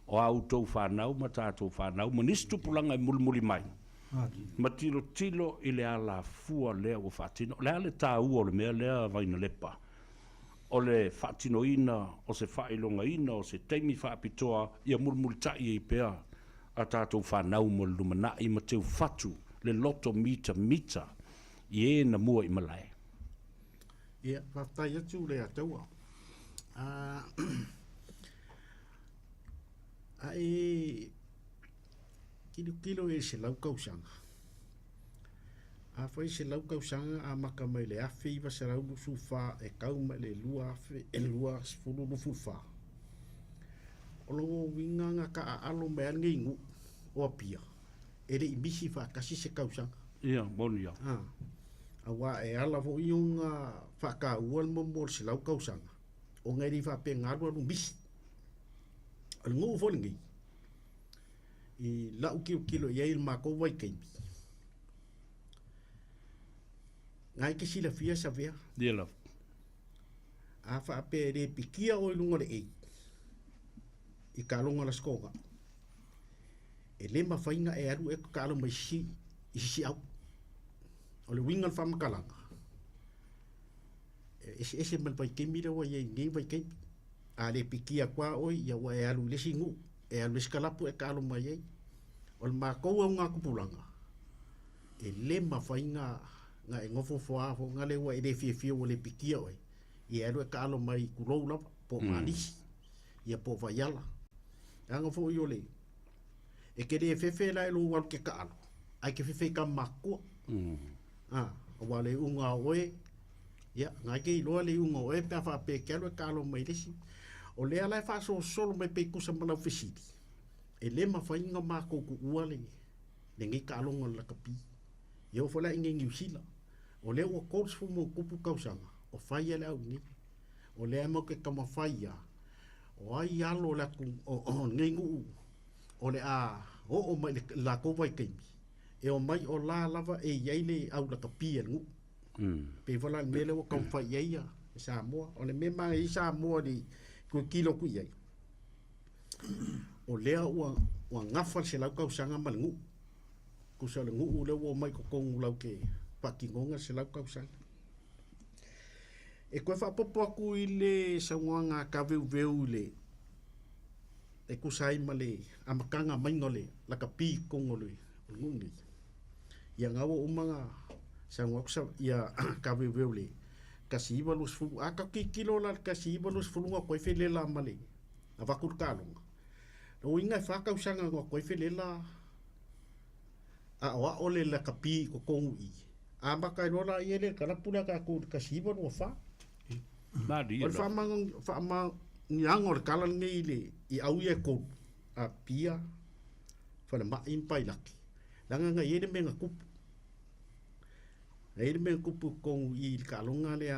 o au tau whanau ma tātou whanau. Ma nistu pulanga e mulmuli mai. Ma tilo i le ala fua lea o whaatino. Lea le tā ua o le mea lea vaina lepa. O le whaatino ina, o se whailonga ina, o se teimi whaapitoa, ia mulmuli tai i pea. a tātou whanau mo lumana I ma teu whatu le loto mita I e na mua I malai. Ia, whaftai atu le ataua. Ai kilo e se lau kausanga. A whai se lau kausanga a maka mai le awhi iwa se lau lusu wha e kau mai le lua awhi e lua sifuru lufu wha. O longo winganga ka a alo mea ngingu o pia. E le imisi wha kasi se kausanga. Ia, moni ia. Awa e ala vo iunga whaka ual mo se lau kausanga. O ngeri wha pe ngaru alu misi. Al nguu wholingi. I lau kilo iei il mako wai keimi. Ngai ke sila fia sa vea. Dia lau. A wha pe re pikia o ilunga le ei. I ka longa la skoga. E le mawhainga e aru e ka alo mai si au. O le wingal whamakalanga. Ese mal vai keimi le wa iei ngai vai keimi. A le pikia kwa oi ia wa e alu le singu. E alu eskalapu e ka alo mai ei. O le mākou au ngā kupulanga. E le mawhainga nga e ngofo foafo nga le wa e le fia o le pikia oi. I alu e ka alo mai kulou lava po malisi. Ia po vaiala. Anga fo i ole. E ke le fefe la e lo walu ke ka alo. Ai ke fefe ka makua. Wa le unga oe. Ia, ngai ke iloa le unga oe pia wha pe ke alu e ka alo mai lesi. O le ala e wha solo mai pe kusa malau fesidi. E le mawhainga mākou ku ua le ngi ka alonga la kapi. Ia o whala inge ngiusila. O le ua kouts fu mo kupu kausanga. O whaia le au ni. O le amau ke kama whaia. O ai alo la ku o ngengu. O le a o mai la kovai keimi. E o mai o la lava e iei le au la kapi ngu. Pe whala mele o kau whaia ia. Samoa. O le me maa I Samoa di kua kilo ku iei. O lea ua ngafal se lau kausanga ma le ngu. Kusa le ngu le ua mai kokongu lau ke pakingonga se lau kausanga. E koe whapopo aku I le saunga ka veu le e kusai ma le amakanga maingo le la ka pi kongo le ngungi. Ia ngawa umanga saunga kusa ia ka veu le kasi iwa lus fulu. Aka ki kilo la kasi iwa lus fulu nga koe fele la ma le a wakur kalonga. O inga whakausanga ngā koe whelela a oa ole la kapi ko kongu I. A maka rola I ele karapuna ka ko kasiwa no wha. Nadi O wha ngiango le kala ngai le I au ia ko a pia whale ma impai laki. Langa ngai ere menga kupu. Ere menga kupu kongu I kalonga le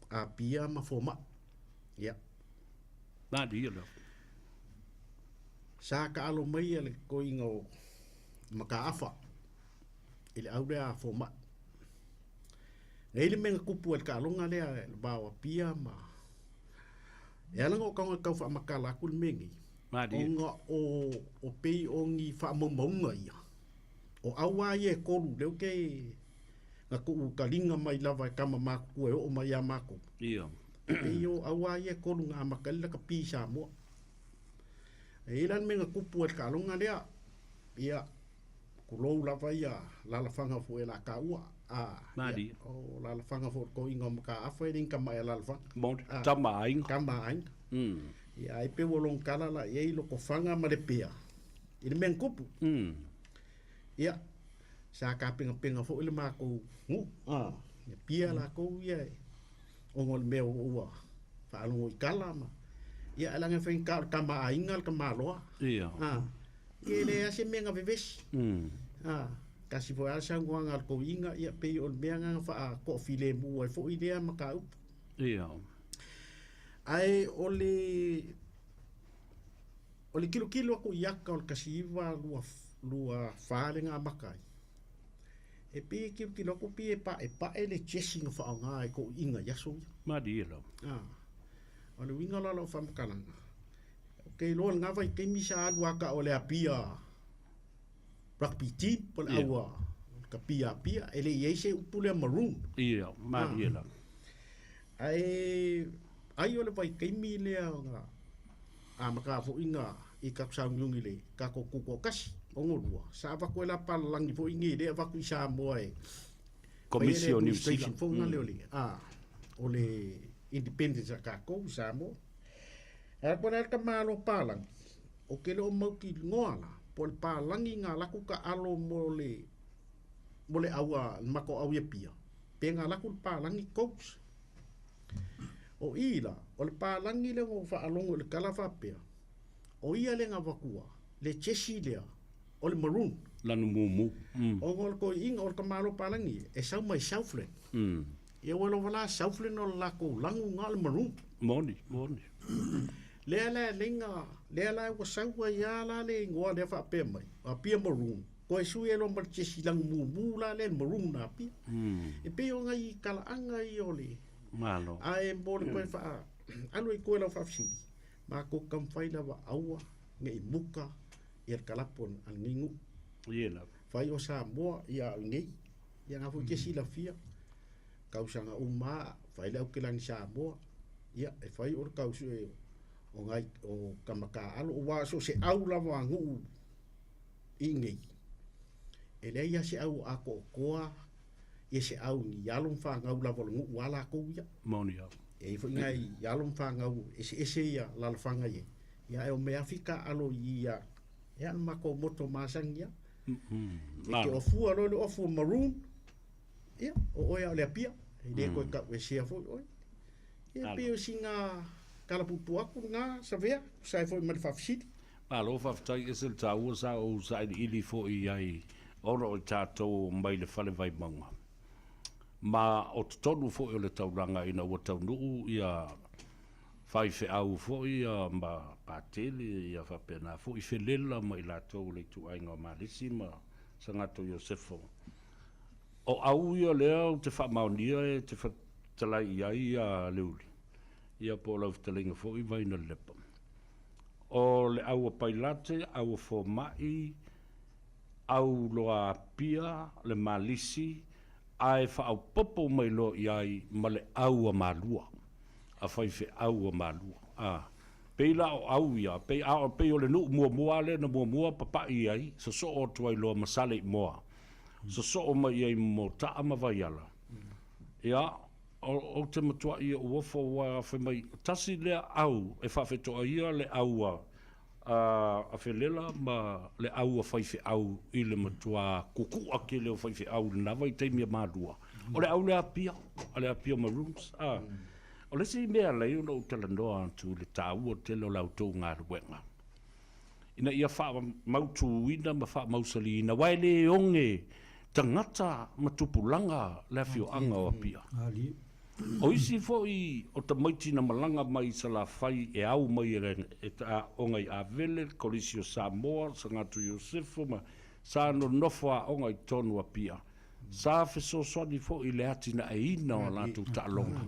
a pia ma foma. Ia. Nadi ia lau. Sa ka alo mai ale ko inga o maka afa ele au rea foma ele menga kupu el ka alonga lea bawa pia ma e ala ngo kanga kau fa makala kul mengi onga o pei ongi fa momonga ia o awa ye kolu leo ke nga ku kalinga mai lava kama maku e o mai amaku ia pei o awa ye kolu nga makala ka pi Samoa. E ilan menga kupu e kalonga lea. Ia. Kulou lava ia. Lala whanga fo e la ka ua. Nadi. O lala whanga fo ko inga maka awha e ring kama e lala whanga. Mount tama ainga. Kama ainga. Ia e pe wolong kala la e ilo ko whanga ma le pea. Ina menga kupu. Ia. Sa ka penga fo ile mako ngu. Ia pia la ko ia. Ongol meo ua. Whaalongo I kala ma. Ia alanga whain kama ainga kama loa. Ia. Ia le ase menga veves. Kasi fo asa nguanga ko inga ia pe o mea nga wha ko file mu ai fo idea maka up. Ia. Ai ole kilo ako iaka o kasi iwa lua whaale nga makai. E pe kilo ako pi e pa ele chessing wha nga ai ko inga yaso. Madi ilo. O le winga la lo whamakalanga. Okay, lo nga vai ke misa alua ka ole a pia. Rugby team pol awa. Ka pia ele yese upule maroon. Ia, madi ilo. Ai ole vai ke mi le nga. A maka fo inga i ka saungiungi le ka ko kuko kasi o ngolua sa va ko la palangi fo ingi le va ku Samoa e Commission New Zealand fonga le ole ole independence ka ko Samoa e ko ka malo palang o ke lo mau ki ngoala po palangi nga la ku ka alo mole awa mako awa pia pe nga la ku palangi coach o ila o le palangi le o fa alongo le kala fa pea o ia le nga vakua le chesi lea o le maroon lanu mumu o ngol ko inga o ka malo palangi e sau mai sauflen e wala wala sauflen o la ko langu nga le maroon moni le lenga le la ko saua ya la le ngoa le fa pe mai a pia maroon ko e sui lo mar chesi lang mumu la le maroon na pia e pe o ngai kala anga i ole malo ai mo le ko fa alo i ko la fa fsi ma ko kam fai la wa aua ngai muka ir kalapon al ngingu yela fai o Samoa ia ngai ia nga fu kesi la fia kausanga uma fai la ke lang Samoa ia e fai or kausu e o ngai o kamaka alo wa so se au la wa ngu i ngai e le ia se au a ko koa ia se au ni yalom fa ngau la vol ngu wala ko ia monia e fo ngai yalom fa ngau ese ia la fa ngai ia e o me afika alo ia ia ma ko moto masangia ke o fu alo o fu maroon ia o ia le pia e de ko ka we sia fo oi ia pe o singa kala pupu aku nga sa vea sai fo me fa fsit alo fa tai is el tau sa o sa ili fo ai oro o tato mai le fale vai manga ma o tonu fo o le tauranga ina o tau nuu ia fai fe au fo ia ma patele ia fa pena fo i felela mai la tau le tu ai nga malissima sangato Josefo o au ia leo te fa maunia e te fa talai ia leuli ia po la ftelinga fo i vai na lepa o le au pailate au fo mai au loa pia le malisi ai fa au popo mai lo iai ma le au malua a fai fe au malua pe la au ia pe o le nu mua le na mua papa iai so o tuai lo masale moa so o mai iai mo ta ma vai ala ia o te matua ia o fo wa fa mai tasi le au e fa fe to ia le au a felela ma le au a faife au i le matua kuku a ke le o faife au na vai teimia madua o le au le apia maroons o le si mea lei o no tala noa tu le tau o te lo lau tau ngā ruenga ina ia wha mautu ina ma wha mausali ina wai le onge tangata matupulanga le fio anga o apia o isi foi o ta maiti na malanga mai sa la fai e au mai e ta ongai a vele kolisio Samoa sa ngatu Josefo ma sa no nofa ongai tonu a pia sa fe so ni fo i le atina e ina o la tu ta longa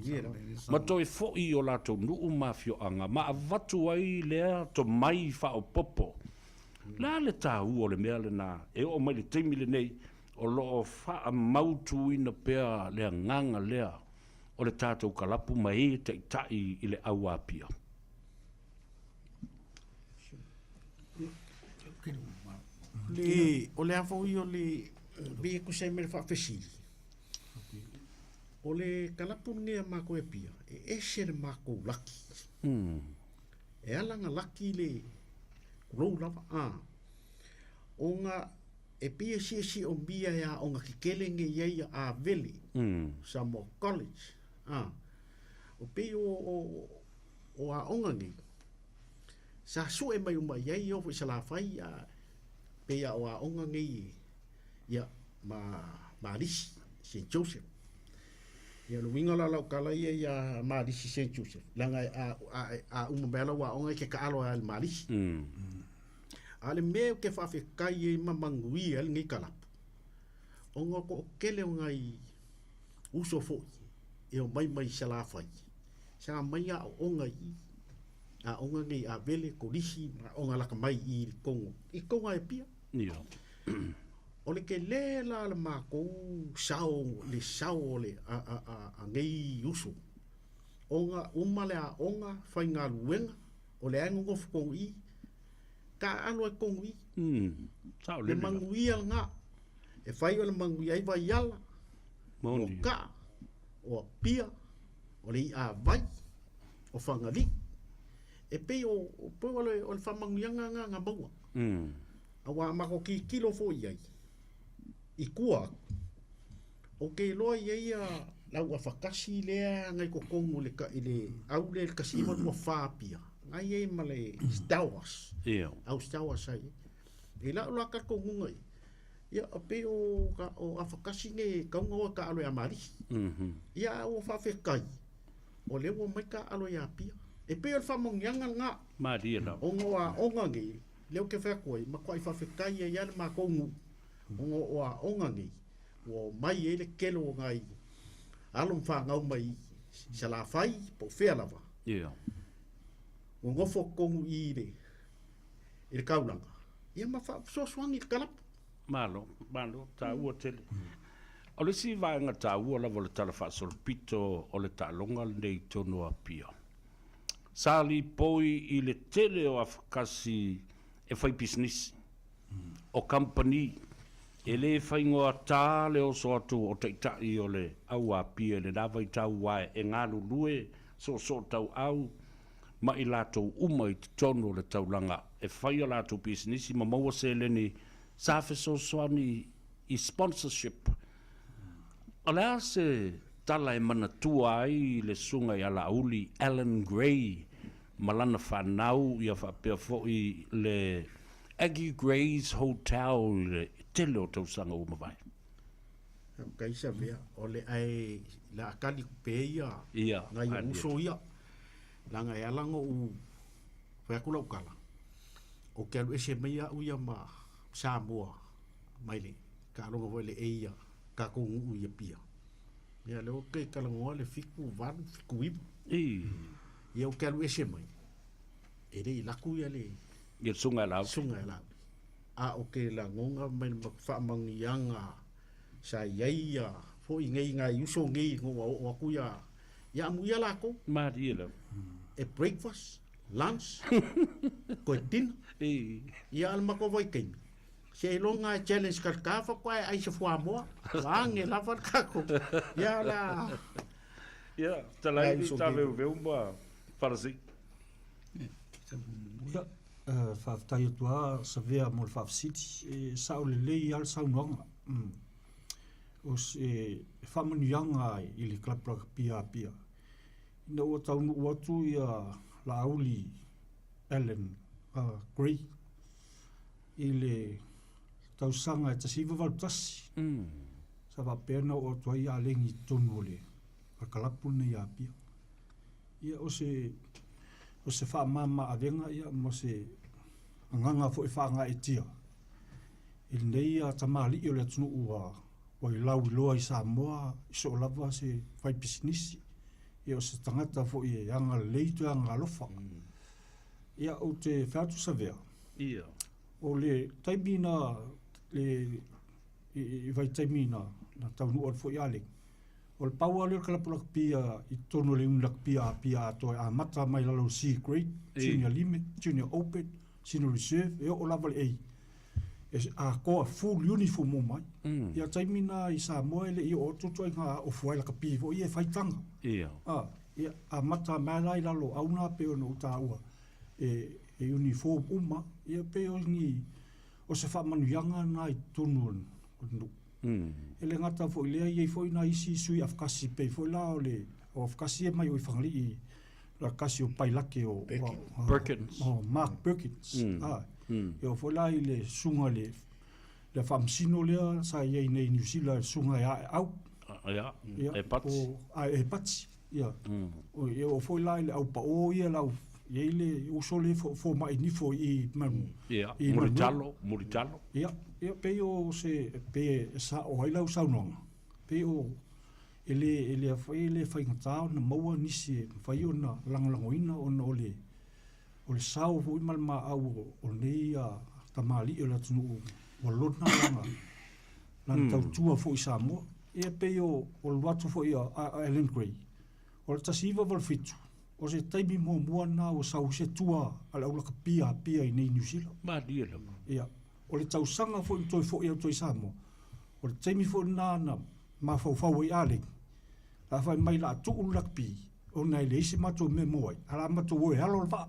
ma to e fo i o la tu nu mafio anga ma avatu ai le to mai fa o popo la le ta u o le mele na e o mai le temile nei o lo fa mautu ina pea le nganga lea o le tātou kalapu mai te tai i le au apia. O le afo i o le bia ku se me fa fesili. O le kalapu nea mako e pia, e ese le mako laki. E alanga laki le kurou lava. O nga e pia si o bia ya o nga kikelenge ia a veli. Samoa College. O pe o a onga ni sa su e mai uma ia o sa la fai pe o a onga ni ia ma ris St. Joseph ia lo winga la kala ia ma ris St. Joseph langa a uma bela wa onga ke ka alo al maris ale me ke fa fe kai ma mangui al ngi kala onga ko kele ngai uso fo e o mai sa la fai sa mai a onga ngi a vele ko risi onga la ka mai i konga e pia o le ke le la ma ko sao le a ngi uso onga umale a onga fai ngā luenga o le ango ko i ka alo e kongui Sao le mangui al nga e fai o le mangui ai vai ala o ka o pia o le a vai o fangali e pe o po o le famangianga nga maua awa mako ki kilo fo iai i kua o ke loa iai a lau a whakasi lea ngai ko kongo le ka ile au le kasima tua whapia ngai e ma le stawas au stawas ai e la ula ka kongo ngai ia a pe o a whakasi nge kaunga o ka alo ya mari ia o whawhekai o lewa mai ka alo ya pia e pe o whamongianga nga Maria la onga nge leo ke whakoi ma koi whawhekai ia le ma kongo onga nge o mai ele kelo ngai alum fa ngau mai se la fai po fea lava o ngofo kongu i le kaulanga ia ma fa so swangi kalap malo ta ua tele o le si vaenga ta ua lava le tala fa sol pito o le ta longa nei Tanoa Pia sali poi i le tele o afkasi e fai business o company ele fai ngoa tā le o so atu o teitai o le au a pia le nawai tau wae e ngālu lue so tau au ma i lātou uma i tono le taulanga e fai o lātou business ma maua se leni safe so soani i sponsorship o lea se tala e mana tua ai le sunga i ala uli Alan Gray malana whanau i a whapea fo i le Aggie Gray's Hotel le tele o tausanga o mawai. Kai sa vea, o le ai la akali kupeia ngai uso ia. Langa e alango u whakula ukala. O ke alu ese meia uia ma Samoa maile. Ka alonga voi le eia ka kongu uia pia. Ia leo ke kalangoa le fiku vanu, fiku ibu. Ia o ke alu ese mai. E rei laku ia le. Ia sunga lau. Sunga lau. A o ke la ngonga mai whaamangianga sa iaia fo i ngai uso ngai ngoa o akuia ia muia lako Maria la e breakfast lunch ko din ia al mako vai king se longa challenge kar ka fa kwa ai se fo mo lange la fa kako ia la ia talai ta veu ba farsi whaftai atua sa vea mo le whafsiti e sao le lei al sao nonga o se whamanuianga i le klaplaka pia ina ua taunu uatu ia la auli Alan Gray i le tausanga e tasiva valutasi sa wapena o tua i alengi tonu le a kalapu nei a pia ia o se whaamama avenga ia mo se anganga fo i whaanga e tia. I nei a tamali i o le tunu ua o i lau i loa i Samoa i so lava se whai pisinisi. I o se tangata fo i anga leitu anga alofa. Ia o te whaatu sa vea. O le taimina i vai taimina na taunu o fo i aling. O le paua leo kalapulak pia i tono le unlak pia atoe a mata mai lalo C grade, junior limit, junior open, senior reserve, e o lava le ei. A koa full uniform o mai. Ia taimina i Samoa le i o toto i ngā o fuaila ka pia, i e whaitanga. Ia a mata mai lai lalo auna pe o no utaua e uniform uma, ia pe o ni o se whamanuianga na i tono o e le ngata fo ilea i fo ina isi sui afkasi pe fo la o le o afkasi e mai o i whangali i la kasi o pailake o Perkins Mark Perkins e o fo la i le sunga le whamsino lea sa i nei New Zealand sunga e au e pati e pati e o fo la i le au pa o ia lau e le uso le fo mai ni fo i manu Muritalo ia pe o se pe sa o ila usa no pe o ele foi ele fai ngata na maua nisi fai ona langoina ona ole sao fu mal ma au o nei a tamali o la tunu o lona langa lan tau tua fo Samoa ia pe o watu fo ia Alan Gray o tasiva vol fitu o se taimi mua na o sau se tua ala ula ka pia i nei New Zealand. Ma dia la. Ia, o le tausanga fo i toi fo i au toi Samoa. O le taimi fo na ma fau i ale. La fai mai la tu ula ka pi. O nei le isi mato me moai. Ala mato woi halo va.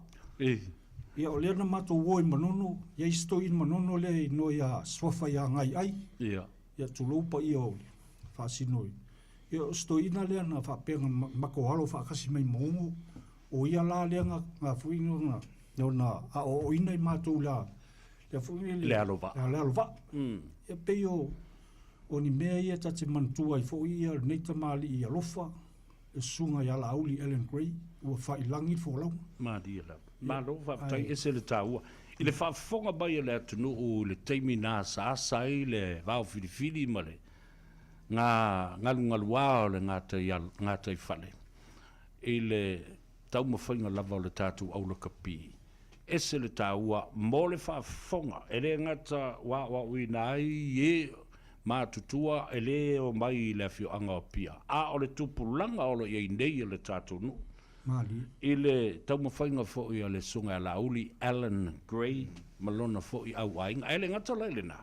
Ia o le na mato woi manono. Ia isto in manono le no ia swafa ia ngai ai. Ia. Ia tu lupa i o le. Fasinoi. Ia sto ina le na fa penga mako halo fa kasi mai mongo. O ia la le nga fuino na a o ina i mato la. Le fuino le alova. Le alova. Ia pe o ni mea ia tate mantua i fo ia nei tamali i alofa. E sunga ia la auli Ellen Gray. Ua fai langi fo lau. Ma dia la. Ma lo fa tai ese le taua. I le fa fonga bai le atunu o le teimi na sa sai le vau filifili male. Nga lunga le ngā tai fale. I le tau mawhainga lava o le tātou au le kapi. Ese le taua mo le fa fonga. E le ngata wa ui nai e ma tutua e le o mai le fio anga o pia. A o le tupulanga o le iei nei le tātou nu. Mali. I le tau mawhainga fo i le sunga la uli Alan Gray malona fo i au ainga. E le ngata leile na.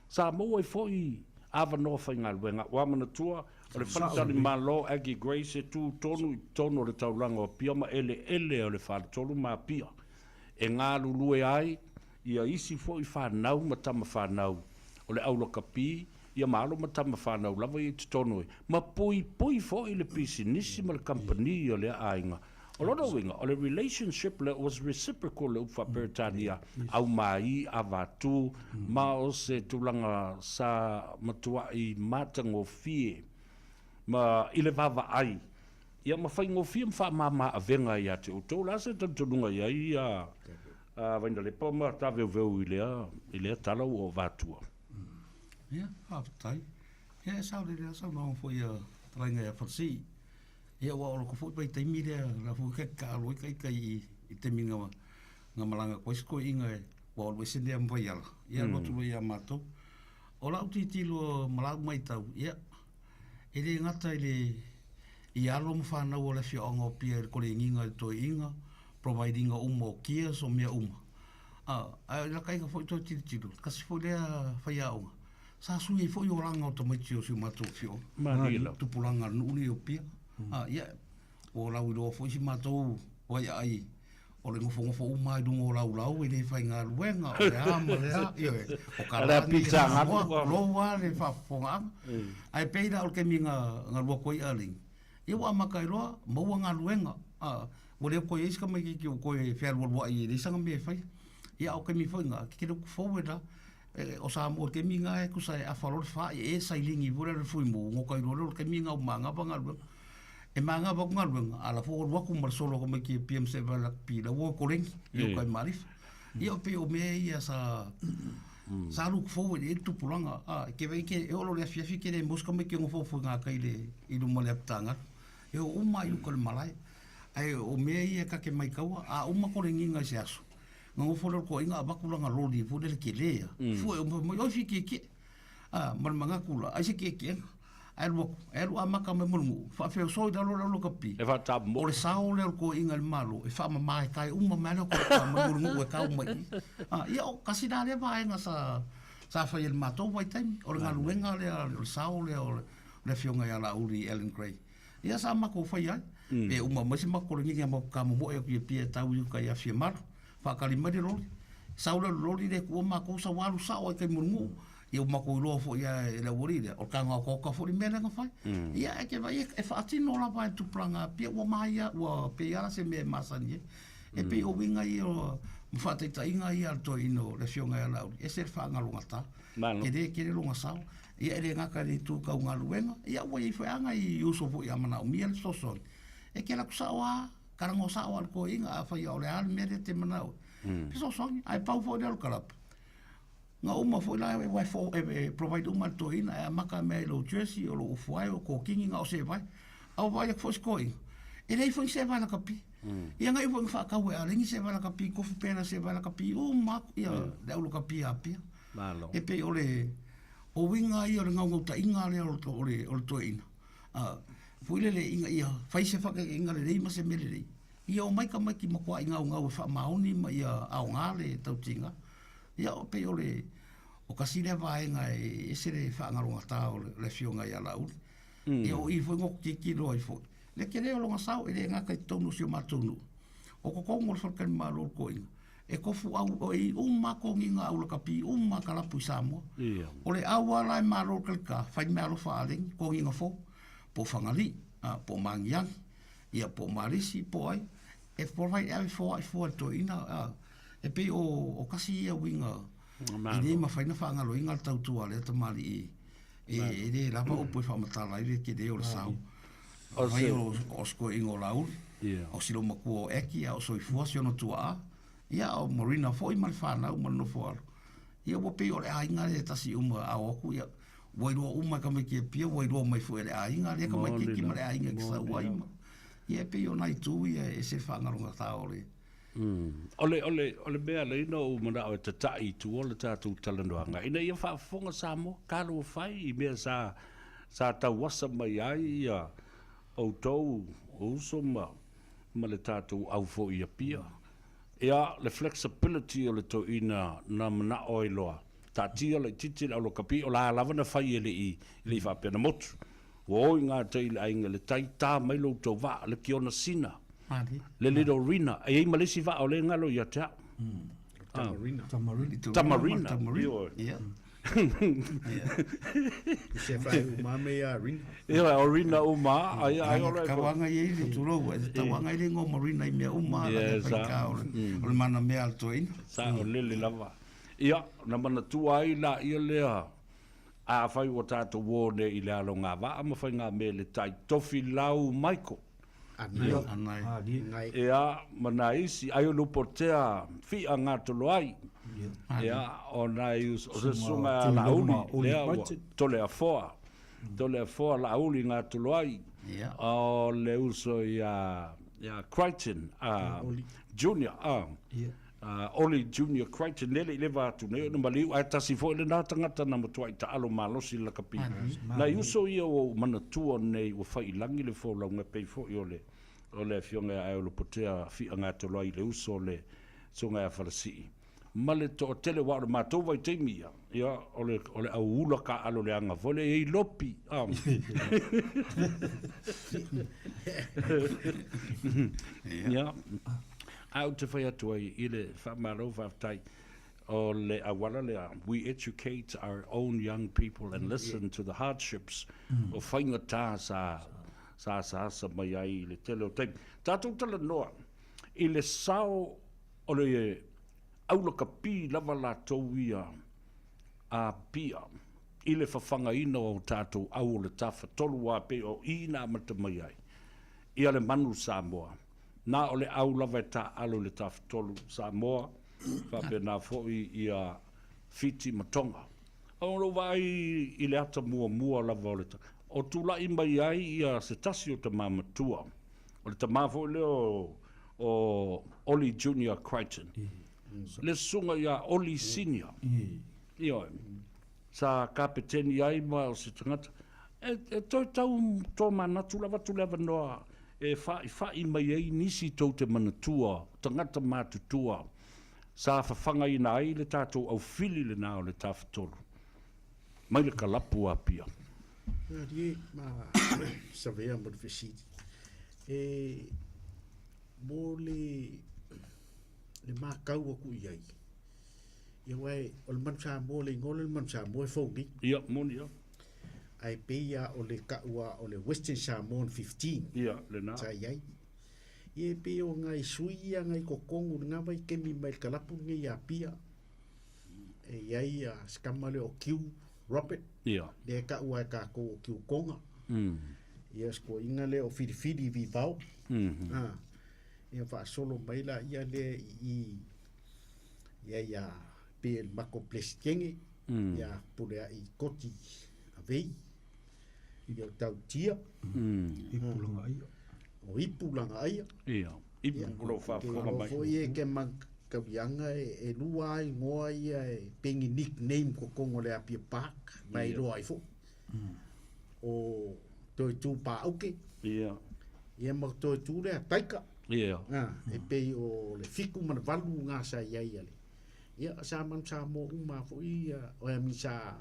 Samoa i fo i ava no whainga luenga. Wamana tua o le whanatari malo agi Gray se tu tonu le tauranga o pia ma ele o le whanatolu ma pia. E ngā lulue ai ia isi fo i whanau ma tama whanau. O le aula kapi, ia malo ma tama whanau lava i tutono e. Ma pui fo i le pisi nisi ma le company o le ainga. O lono winga, o le relationship le was reciprocal le ufa Peritania au mai a vatu, ma o se tulanga sa matua i matango fie, ma i le vava ai. Ia ma whaingo fie mwha mama a venga i ate uto, la se tantununga ia i a vaina le poma ta veu i lea talau o vatua. Ia, hawhatai. Ia, sau nao fo ia trainga ia whatsi. Ia wa olo ko fo pai taimi rea, la fo ka aloi kai i te minga nga malanga koisko inga e wa olo ese nea mwai ala. Ia lotulo ia mato. O lau titilo malau mai tau. Ia, ele ngata i alo mwhanau o le fia onga o pia e kore inga e toi inga, providing a o kia so mea a la kai ka fo to titilo. Kasi fo lea whai aonga. Sa sui e fo i oranga o tamaiti o si mato fio. Manila. Tupulanga nuni o pia. Ia, o lau i roa fo isi mato wai ai. O le ngofo umai dungo lau e le whai ngā luenga o le ama le a. O kalangi e ngā loa le whafonga. Ai peira o ke mi ngā lua koi aling. Ia wa makai roa, maua ngā luenga. O le koi eis ka mai ki o koe whea lua i le sanga me whai. Ia o ke mi whai ngā, ki kere ku foweda. O Samoa ke mi ngā e kusai a whalore wha e sailingi vura le fui mo ngokai rore ke mi ngā o mangapa ngā luenga. E mangapa ngā luenga, ala fo waku marsolo ko mai ki PM7 la pila wo korengi, i o kai marif. Ia o pe o mea ia sa luk forward e tupulanga. Ke vei ke e olo le afiafi ke le moska mai ke ngofo fo ngā kai le i lu male aptanga. E o uma i uka le malai. Ai o mea ia ka ke mai kaua, a uma korengi ngā se aso. Ngā fōrero ko inga abakulanga loli fōrele ke lea. Fōe o ofi ke. Marmanga kula, ai se ke. Ai lua amaka me mulungu. Whawheo soi dalo ka pi. E wha tabu mo. O le sao leo ko inga le malo. E wha mamai kai uma mele ko ka mulungu e kau mai. Ia o kasi nā lea vaenga sa whai el matou vai taimi. O le ngā luenga lea, o le sao lea, o le whionga ia la uri Ellen Gray. Ia sa mako whai ai. E uma masi mako le nginga mo ka mo e ki pia tau i ka ia fia maro. Whakalimari roli. Saura roli le kua mako sa waru sao ai kai mulungu. Ia mako i loa fo ia e la wari le. O kanga o koka fo li mele nga whai. Ia e ke vai e whaatino la vai tuplanga pia ua maia ua pe iara se me masani e. E pe o winga i o mwhateita inga i al to ino le fionga ia lauri. E se whaanga longa ta. Kere longa sao. Ia ere ngaka ni tu kau ngā luenga. Ia ua i whaanga i uso fo i amana o mia le sosoni. E ke la kusao a karango sao al ko inga a whai au le al mere te manau. Piso songi, ai pau fo le kalap. Nga uma fo la e fo e provide uma to ina e maka me lo jersey o lo ufuai o ko kingi nga o se vai. Au vai fo skoi. E lei fo se vai na kapi. Ia nga i fo fa ka we a lengi se vai na kapi, ko pena se vai na kapi. O ma ia le lo kapi a pia. Malo. E pe ole o winga i o ngau ta inga le o to ina. Fuile le inga ia, fai se whaka inga le rei ma se mere rei. Ia o mai ka mai ki makua inga ngau fa maoni ma ia au ngale tau tinga. Ia o pe ole o kasi le vaenga e se le fa ngaronga tau le fionga ia lau. Ia o i foi ngok ki lo i foi. Le kere o longa sau e le nga kai tonu si o matonu. O ko kongo le falkan malo ko inga. E kofu au o i umma ko nginga au la kapi umma kala pu Samoa. O le au ala e malo kalka fai malo fa aling ko nginga fo. Po fangali, po mangiang, ia po marisi po ai. E po vai e fo to ina e pe o kasi ia winga. I le ma fai na fa ngalo inga tau tua le tamali e le lava o po fa matala i ke de o sau. O vai o sko ingo laul. O silo maku o eki o soifua si ono tua. Ia o marina foi mal fana o no for. Ia o pe o le ainga le tasi uma a oku ia. Wairua uma ka mai ki pia wairua mai fu le ainga le ka mai ki ma le ainga ki sa waima. Ia pe o nai tu ia e se whangaronga tāore. Ole mea le ina o mana o te tai tu o le tātou talanoanga. Ina ia whaafonga Samoa, kālo whai i mea sa tau wasa mai ai ia au tau o uso ma le tātou au fo ia pia. Ia le flexibility o le to ina na mana o iloa. Tātia le titi au lo kapi o la lava na whai ele i le whapena motu. O ngā tei le ainga le tai tā mai lo tau wā le ki ona sina. Le little rina. E malisi wā o le ngalo ia te au. Tamarina. Ia. Se fai mame a rina. Ia o rina o mā. Kawanga i le turo. Tawanga i le ngō marina i mea o mā. O le mana mea alto ina. Sa o lele lava. Ia, na mana tua ai la ia lea. A whai o tātou wōne i le alo ngā wā. Ama whai ngā me le tai tofi lau maiko. Anai. Ia, mana isi. Ai o lupo tea fi a ngā tolo ai. Ia, o nai o se sunga la uli. Lea tole a foa. Tole a foa la uli ngā tolo ai. O le uso ia Crichton. Junior. Oli Junior Crichton nele i lewa atu nei o maliu ai tasi fo le nā tangata na matua i ta alo malosi la kapi. Na iuso ia o manatua nei o whai langi le fo launga pei fo i o le fionga ai o lo potea fi anga te loa i le uso le songa a whalasi. Ma le to o tele wa o mātou vai teimi ia o le au ula ka alo le anga vole e i lopi. Ia. Au te whai atu ai i le whamaro whaftai o le awala le we educate our own young people and listen to the hardships o whainga tā sa mai ai i le tele o teimi. Tātou tala noa i le sao o le aulaka pi lava la tau ia a pia i le whawhanga ina o tātou au o le tafa tolu a pe o ina amata mai ai i ale manu Samoa. Nā o le au lava e tā alo le tawhitolu Samoa, whape nā fōi i a whiti matonga. O ro vai i le ata mua lava o le ta. O tūla i mai ai i a se tasi o te māmatua. O le ta māfo leo o Oli Junior Crichton. Le sunga i a Oli Senior. Ioi. Sa kapeteni ai ma o se tangata. E toi tau tō manatu lava tu lava noa. E whai mai ei nisi tau te manatua, tangata mātutua, sa whawhanga i nā ai le tātou au whili le nā o le tāwhitolu. Mai le kalapu a pia. Nā rie, mā savea mo le whesiti. Mō le mākau aku i ai. Ia wai, o le manu Samoa le ngole le manu Samoa e whaungi. Ia, moni ia. Ai peia o le kaua o le Western Samoan 15. Ia, le nā. Tai ai. Ie pe o ngai suia ngai kokongu ngā mai kemi mai kalapu ngai a pia. E iai a skamale o kiu Robert. Ia. Le kaua e kako o kiu konga. Ia sko inga le o whiriwhiri vi vau. Ia wha solo mai la ia le ia pe el mako pleskenge. Ia pulea i koti a vei. Ia tau tia. Ipulanga aia. O ipulanga aia. Ia. Ipulanga whaafonga mai. Fo ie ke makawianga e lua ai ngoa ia e pengi nickname ko kongo le apia park. Mai roa i fo. O toi tū pa auke. Ia. Ia mak toi tū lea taika. Ia. E pei o le fiku mana valu ngā sa iai ale. Ia sa man sa mo uma fo ia o mi sa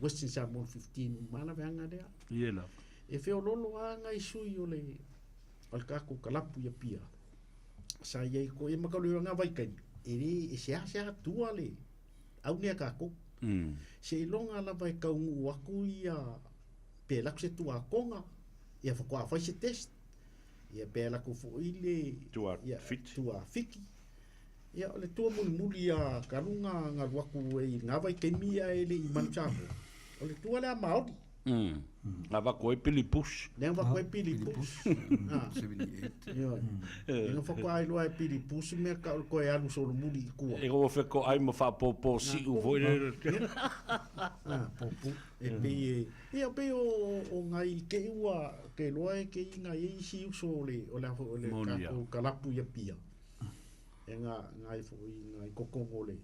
Western Samoa 15 mana veanga lea. Ia la. E feo lolo a ngai sui o le alkako kalapu ia pia. Sa iai ko e makalu ngā vaikai. E re e sea tua le. Au nea kako. Se ilonga la vai kaungu waku ia pe lakse tua konga. Ia whakua whai se test. Ia pe lako fo ile. Tua fit. Tua fiki. Ia le tua muli ia karunga ngā waku e ngā vaikai mia e le i manchamo. O le tua lea maori. Ngā wako e pili push. Nea wako e pili push. 78. Inga whakua ai loa e pili push mea ka koe alu soro muli i kua. E go wheko ai ma whapopo si u voire. Popu. E pei e. Ia pei o ngai ke ua ke loa e ke inga e isi uso o le kako kalapu ia pia. E ngai fo i ngai kokongo le.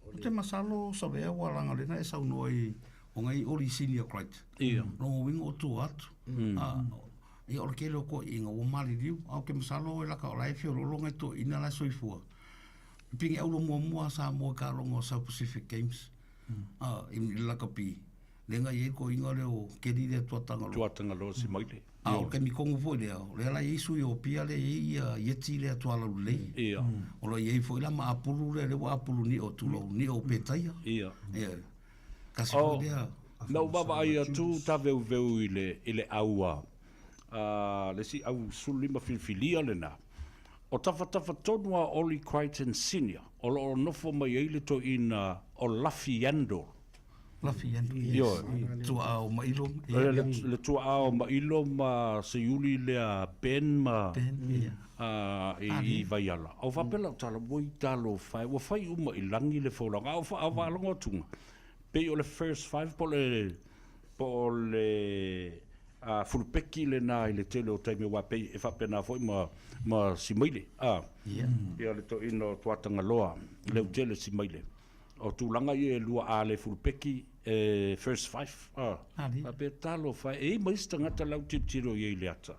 O te masalo sa vea waranga lena e sau noi o ngai ori senior grade. Ia. No wingo o tu atu. Ia ora ke leo ko inga o mali riu. Au ke masalo e laka o lai fio rolonga to ina la soifua. Pingi au lo mua sa mua ka rongo South Pacific Games. I laka pi. Lenga ye ko inga leo ke rire tuatanga lo. Tuatanga lo si maile. O ke mi kongu fo leo. Le la isu i o pia le ia yeti le tuala lei. Ia. O lo ye fo ila ma apulu le wa apulu ni o tulo ni o petaia. Ia. Ia. Kasi fo lea. Nau baba ai atu ta veu ile aua. Le si au sulima filfilia le na. O tafa tonua Oli Crichton Senior. O lo nofo mai eile to ina o Lafiando. Lafiando. Yo. Tua au mailo. Le tua au mailo ma se yuli le Ben ma. I vaiala. Au whapela tala moi talo fai. Wa fai uma i langi le whauranga. Au waalonga tunga. Pe o le first five po le fulpeki le na i le tele o taimi wa pe e whapena foi ma si maile. Ia le to ino tuatanga loa. Le tele si maile. O tūlanga i e lua a le fulpeki first five. A pe talo fai. E maista ngata lau tiro i e le ata.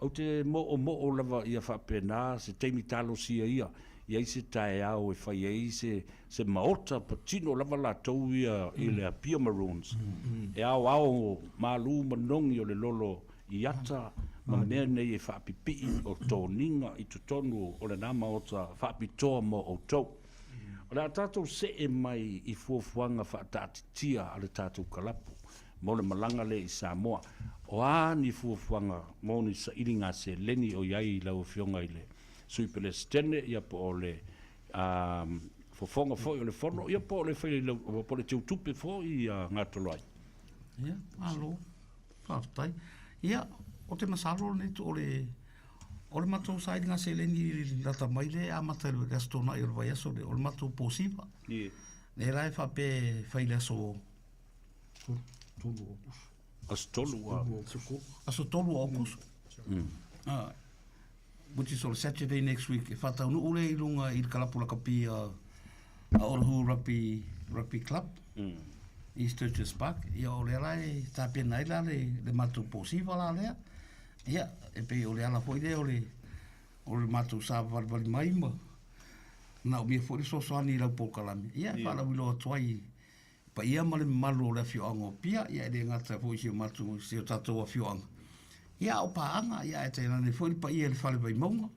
Au te mo o lava ia whapena se taimi talo si ia. Ia se tae au e whai ei se maota patino lava la tau ia i le Pia Maroons. E au malu manongi o le lolo i ata ma mea nei e whapipii o tōninga i tutonu o le nā maota whapitoa mo o tau. O le tātou se e mai i fuafuanga whaatatitia a le tātou kalapu. Mo le malanga le i Samoa. O ni fuafuanga mo ni sa iringa se leni o iai lau fionga i le. Sui pele stene ia po o le fofonga foi o le fono ia po o le fai po le tiu tupe foi ngā toloi. Ia, alo, whaftai. Ia, o te masalo ne tu o le matou sai ngā se leni lata mai le a mataru le astona i o le vai aso le o le matou posiva. Ie. Ne rai whape whai le aso tolu okus. Aso tolu a. Aso tolu okus. Which is on Saturday next week. E whatau nu ule i runga i Kalapula Kapi a Oruhu Rugby Club. East Churches Park. Ia o le rai tāpia nai la le matu posiva la lea. Ia, e pe o le ala foi le o le matu sa wali mai ma. Na o mia foi so soani lau pokalami. Ia, whala wilo atuai. Pa ia ma le malu o le fioanga o pia. Ia e le ngata foi si o matu si o tatou a fioanga. Ia o paanga, ia e tēnā ne whori pa ia le whale vai maunga.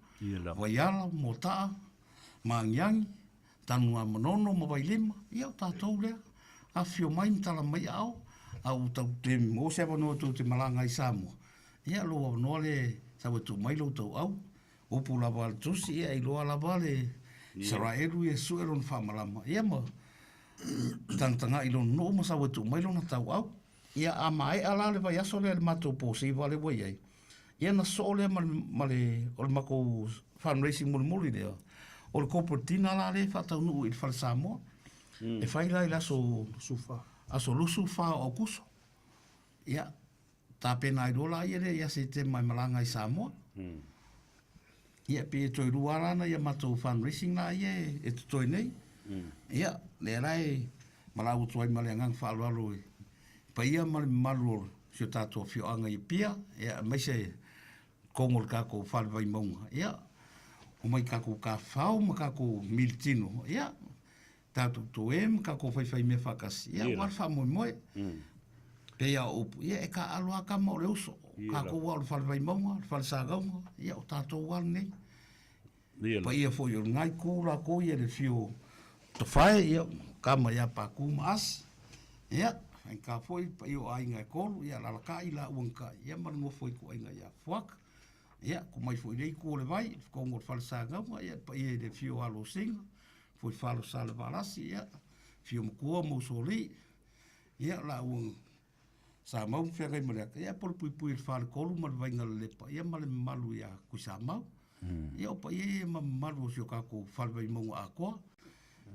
Waiala, motaa, maangiangi, tanua manono, mawai lima. Ia o tātou lea. A whio mai mtala mai au. Au tau te mo se wanoa tō te malanga i Samoa. Ia loa wanoa le tau e tō mailo tau au. Opu lava al tusi, ia i loa lava le Saraeru e sueron whamalama. Ia ma tangtanga i lon no ma sau e tō mailo na tau au. Ia a mai ala le vai aso le matou posiva le wai ai. Ia na so le ma le o le mako fundraising muli lea. O le corporate tina la le whatau nuu i le whale Samoa. E whai lai la so aso lusu wha o kuso. Ia, tā pena i rola ia le ia se te mai malanga i Samoa. Ia pe toi ruarana ia matou fundraising la ia e toi nei. Ia, le rai malau tuai male angang whaalualu pa ia malu si o tātua whioanga i pia, ia mai se kongol kako whale vai maunga. Ia, o mai kako ka whao ma kako miltino. Ia, tātou tō e ma kako whaiwhai me whakasi. Ia, Ia. wal wha moe moe. Pea opu, ia e ka aloa ka mo le uso. Kako wa o whalwai maunga, o whal sāgaunga. Ia, o tātou wal nei. Pa ia fo yo ngai kūra ko ia le fio to whae ia kama ia pa kuma as ia en ka foi pa io ai ngai kolu ia la ka ila uanka ia man mo foi ko inga ia fuak ia ko mai foi nei ko le vai ko ngor falsa nga ia pa ia le fio alo sing foi falo sala balasi ia fio mo mo soli ia la un sa mau fere mo le ia por pui fal kolu mal vai ngal le pa ia mal malu ia ku sa mau ia o pa ia ma malu sio ka ko falwai mo a ko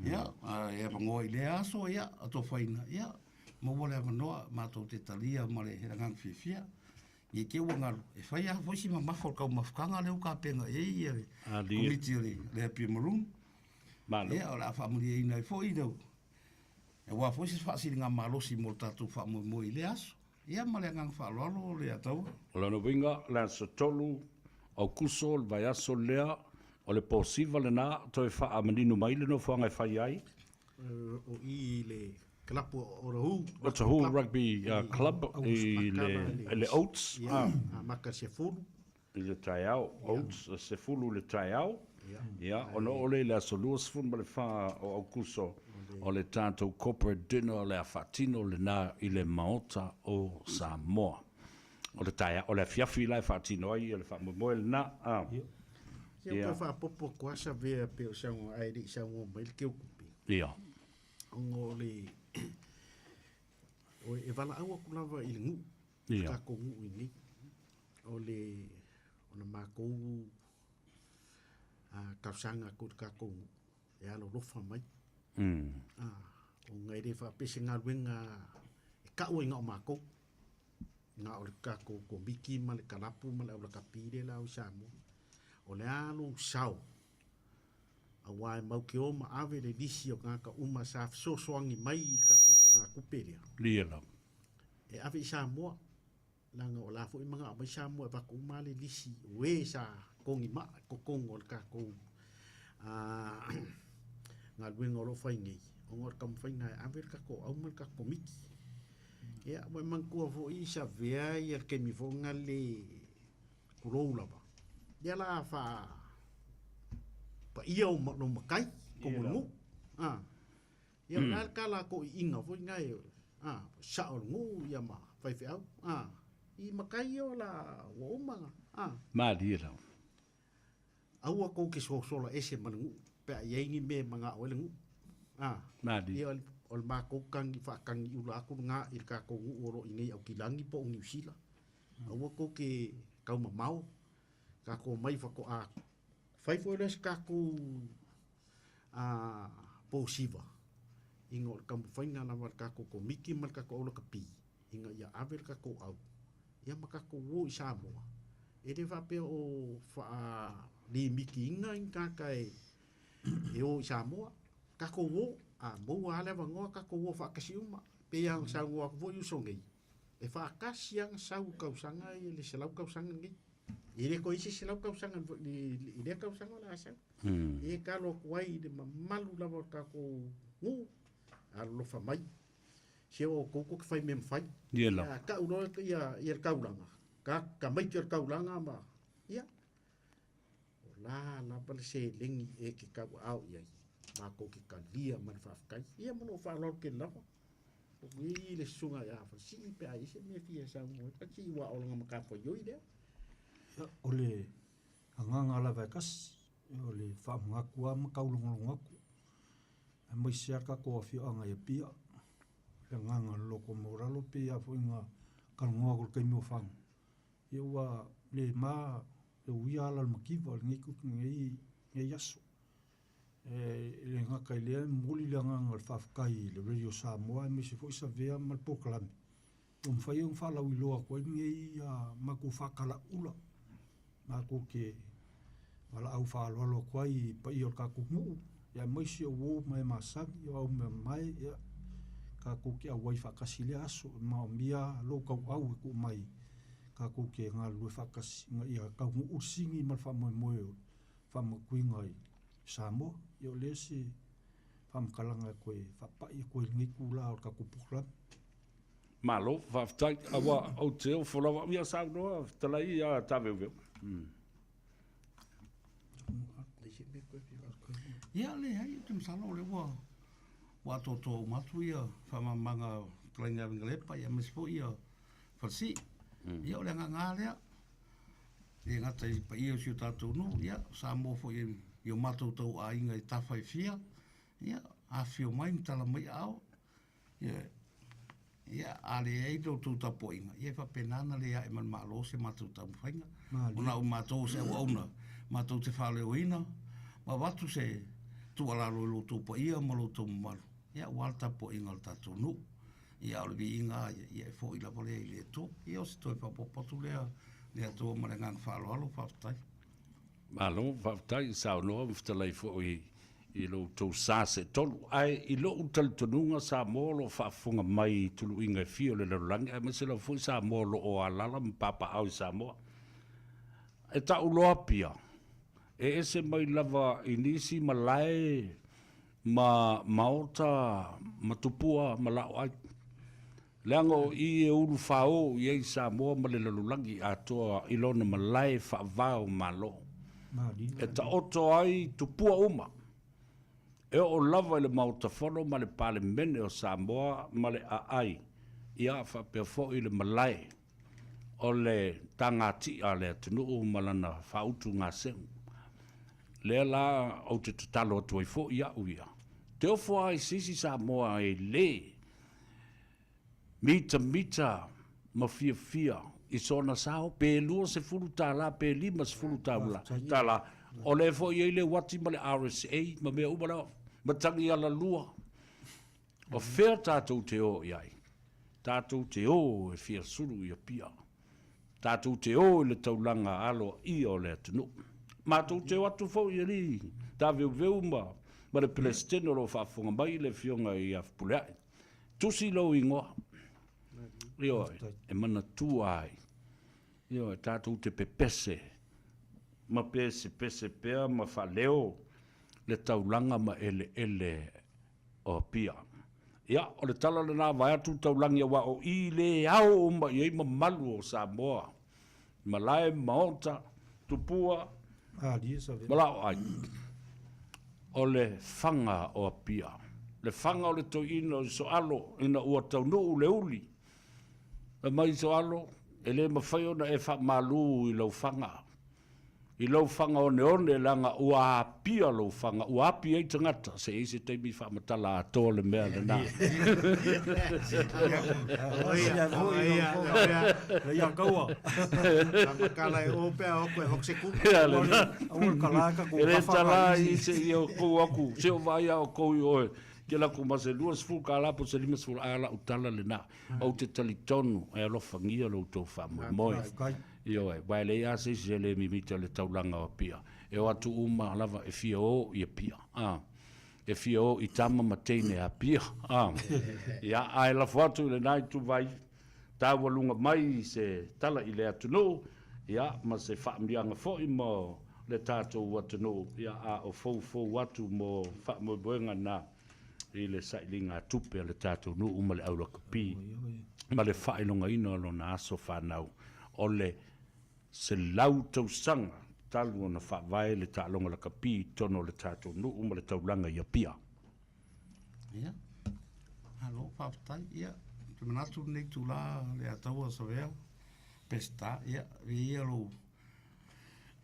ia ia ngo ile aso ia to faina ia mo wole no ma to te talia ma le rangang fifia i ke wanga e fai a fosi ma mafo ka mafkanga le ka penga ia komitiri le pi mulum ia la family ina fo ino e wa fosi fa si nga malo si molta tu fa mo ile aso ia ma le ngang fa lo le atau Ola no winga la so tolu au kuso vai aso lea o le posiva le na to e wha amaninu mai le no whanga e whai ai. O i le klapu o rahu. O te hu rugby club i le Oats. A maka se fulu. I le taiao, Oats, se fulu le taiao. Ia, ono ole le aso luas fun ma le wha o au kuso o le tātou corporate dinner o le a whatino le na i le maota o Samoa. O le taia, o le fiafi lai whatino ai, o le whamoe le na. Ia pa popo kwasa vea pe o sango ai di sango mai ke kupi. Ia. Ongo le o e vala au ku lava i ngu. Ia. Ka ko ngu ni. O le ona ma ko ka sanga ku ka ko e alo lo fa mai. O ngai de fa pe singa wenga e ka o nga ma ko. Nga o le ka ko biki ma le kalapu ma le o le kapire la o samu. O le alo sao a wai mau ke o ma ave le disi o ngaka uma sa so soangi mai i ka ko nga kuperia Liela. e ave sa mo langa o la fo i manga mai sa mo ba ko ma le disi we sa kongi ma ko kongo ka ko nga luenga lo fai ngi o ngor kam fai ngai ave ka ko au man ka ko miki e a man ko fo i sa vea i ke mi fo ngale kuroula ba dia la fa pa ia o no makai ko mo ia la kala ko inga fo ngai sa o ngu ia ma fai fe au i makai o la o manga Ma dira. au ko ke so la ese mangu pe ia ngi me manga o le ngu Ma di. ia o ma ko kangi fa kangi ula aku nga i ka ko ngu oro ingi au kilangi po New Zealand au ko ke kau mau ka ko mai fa ko a fai fo les ka ko posiva ingo kam fai na war ka ko miki mal ka ko lo ka pi inga ya aver ka ko au ya maka ko wo isa mo e de va pe o fa di miki inga ka kai e o isa mo ka ko wo mo ale va ngo ka ko wo fa ka siuma pe yang sa wo vo yu so ngai e fa ka siang sa ka usanga i le sela ka usanga ngai ile ko isi sila ka usanga ile ka usanga la asa e ka lo kwai de malu la ka ko lo fa mai se o ko fai mem fai Ia. ka uno ia ka ulanga ka mai ka ulanga ma ia la pal se lengi e ki ka au ia ma ko ki ka lia man fa kai ia mo fa lo ke la o le sunga ya fa si pe ai se me fia sa mo ka ti wa o nga ka fo yo ide o le anganga la vakas o le whaamngaku a makaulongolongaku e mai siaka ko a whio anga ia pia le nganga loko moralo pia fo inga kalungoa kul kaimi o whang ia ua le maa le uia ala le makiwa le ngai kuki ngai yaso le ngaka i lea muli le nganga le whafkai le Radio Samoa e mese fo isa vea mal pokalame o mwhai o mwhalau iloa koe ngai maku whakala ula mako ke wala au whaalolo kwai pa i o kako muu ia maisi o wō mai masangi o au mai ia kako ke a wai whakasi le aso ma o mia lo kau au e ku mai kako ke ngā lue whakasi nga ia kau muu singi mal wha moe moe o whamakuinga i Samoa. Ia o le si whamakalanga koe whapai koe ngi kula o ka kupukla. Malo, whaftai, awa au te o whalawa, mia sau noa, talai a taweweo. Ia le hai, te msalo le wa toto matu ia, whamamanga klainga ngalepa, ia mespo ia, whalsi. Ia o le ngā lea, e ngata i pa ia o siu tātou no, ia, sa mōfo i o matou tau a inga i tawhai fia, ia, a fio mai mtala mai au, ia, ale ei do tu tapo inga, ia fa penana le ia e man malo se matou tau whainga, ona o matou se au auna, matou te whale o ina, ma watu se tu alaro lo tu pa ia malo tu malu, ia walta po inga o tātou no, ia o le vi inga, ia e fo i la vole i le to, ia o se toi pa popotu lea, lea to ma le ngang whalo alo whaftai. Malo, whaftai, sao noa, mftalai fo i lo tau sase tolu. Ai, i lo utal tonunga sa molo whaafunga mai tulu inga fio le larulangi. Ai, masela fui sa molo o alala mpapa au i Samoa. E ta uloa pia. E ese mai lava inisi malai ma maota matupua malao ai. Leango i e uru whao i ei Samoa ma le larulangi atoa ilona malai whaavao malo. E ta oto ai tupua uma. E o lava le mautafono ma le pale mene o Samoa ma le aai. Ia whapea fo i le malai. O le tangati a le atunuu malana whautu ngā seu. Lea la au te tatalo atu ai fo ia uia. Te ofo ai sisi Samoa e le. Mita ma fia. I sona sao pe lua se fulu tala pe lima se fulu tala. O le fo i le wati ma le RSA ma mea umana. Ma tangi ala lua. O whea tātou te o iai. Tātou te o e whia suru i a pia. Tātou te o le taulanga alo i o le atunu. Mātou te o atu fau i ri. Tā veu ma le pelesteno lo whaafunga mai le fionga i a puleai. Tusi lo i ngoa. Io e mana tu ai. Io e tātou te pepese. Ma pese pea ma whaleo. Le taulanga ma ele o pia. Ia, o le tala le nā vai atu taulangi wa o i le au o ma iei ma malu o Samoa. Malae, maota, tupua, malao ai. O le fanga o pia. Le fanga o le to ino so alo, ina ua taunu le uli. E mai so alo, e le mawhaio na e wha malu i lau fanga. I lau whanga o neone langa ua apia lau whanga, ua apia i tangata, se eise teimi whamatala a toa le mea le nā. Ia kaua. Kala e opea o koe hokse kuku. E re tala i se i o kou aku, se o vai a o kou i oe. Ke la kuma se lua sfulu ka la po se lima sfulu ala utala le nā. Au te talitonu, e alofangia lo tau whamoe moe. Io e, vai le ia se le mimita le taulanga o pia. E o atu uma lava e fia o i a pia. E fia o i tama mateine a pia. Ia ai la fotu le nai tu vai. Tā walunga mai se tala i le atu no. Ia ma se whaamrianga fo i mo le tātou atu no. Ia a o fou atu mo whaamo boenga na i le sailinga tupe le tātou no uma le aura kapi. Ma le whaelonga ino alo na aso whanau. O le se lau tau sanga talu ona whaavai le tālonga la kapi tono le tātou no uma le taulanga i a pia. Ia. Halo, whaftai, ia. Te manatu nei tu la le ataua sa vea. Pesta, ia. Ia lo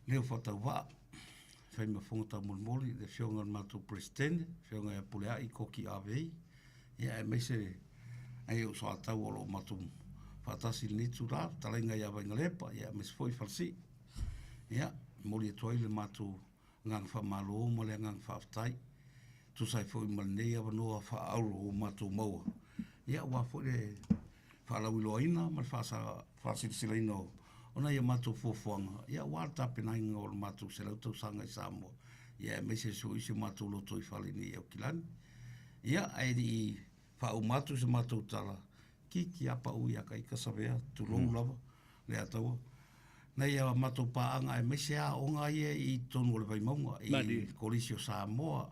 leo whatau waa. Whai mafunga tau mulmoli, le whionga matu presidente, whionga e pulea i koki awei. Ia, e meise, ai o so atau o lo matu whatasi ni tu la, talenga ia vai ngalepa, ia mes foi falsi. Ia, moli e toile matu ngang whamalo o mole ngang whaftai. Tu sai foi malnei awa noa whaauro o matu maua. Ia, ua foi le whalawilo aina, mal whasirisila ina o. Ona ia matu fuafuanga. Ia, ua tapena inga o matu se lau tau sanga i Samoa. Ia, meise so isi matu loto i whalini i au kilani. Ia, ai di whau matu se matu tala. Ki apa ui aka i kasawea, tu long lava, le ataua. Nei a mato paanga e mese a o ngā ia I tonu ole vai maunga I Kolisio Samoa.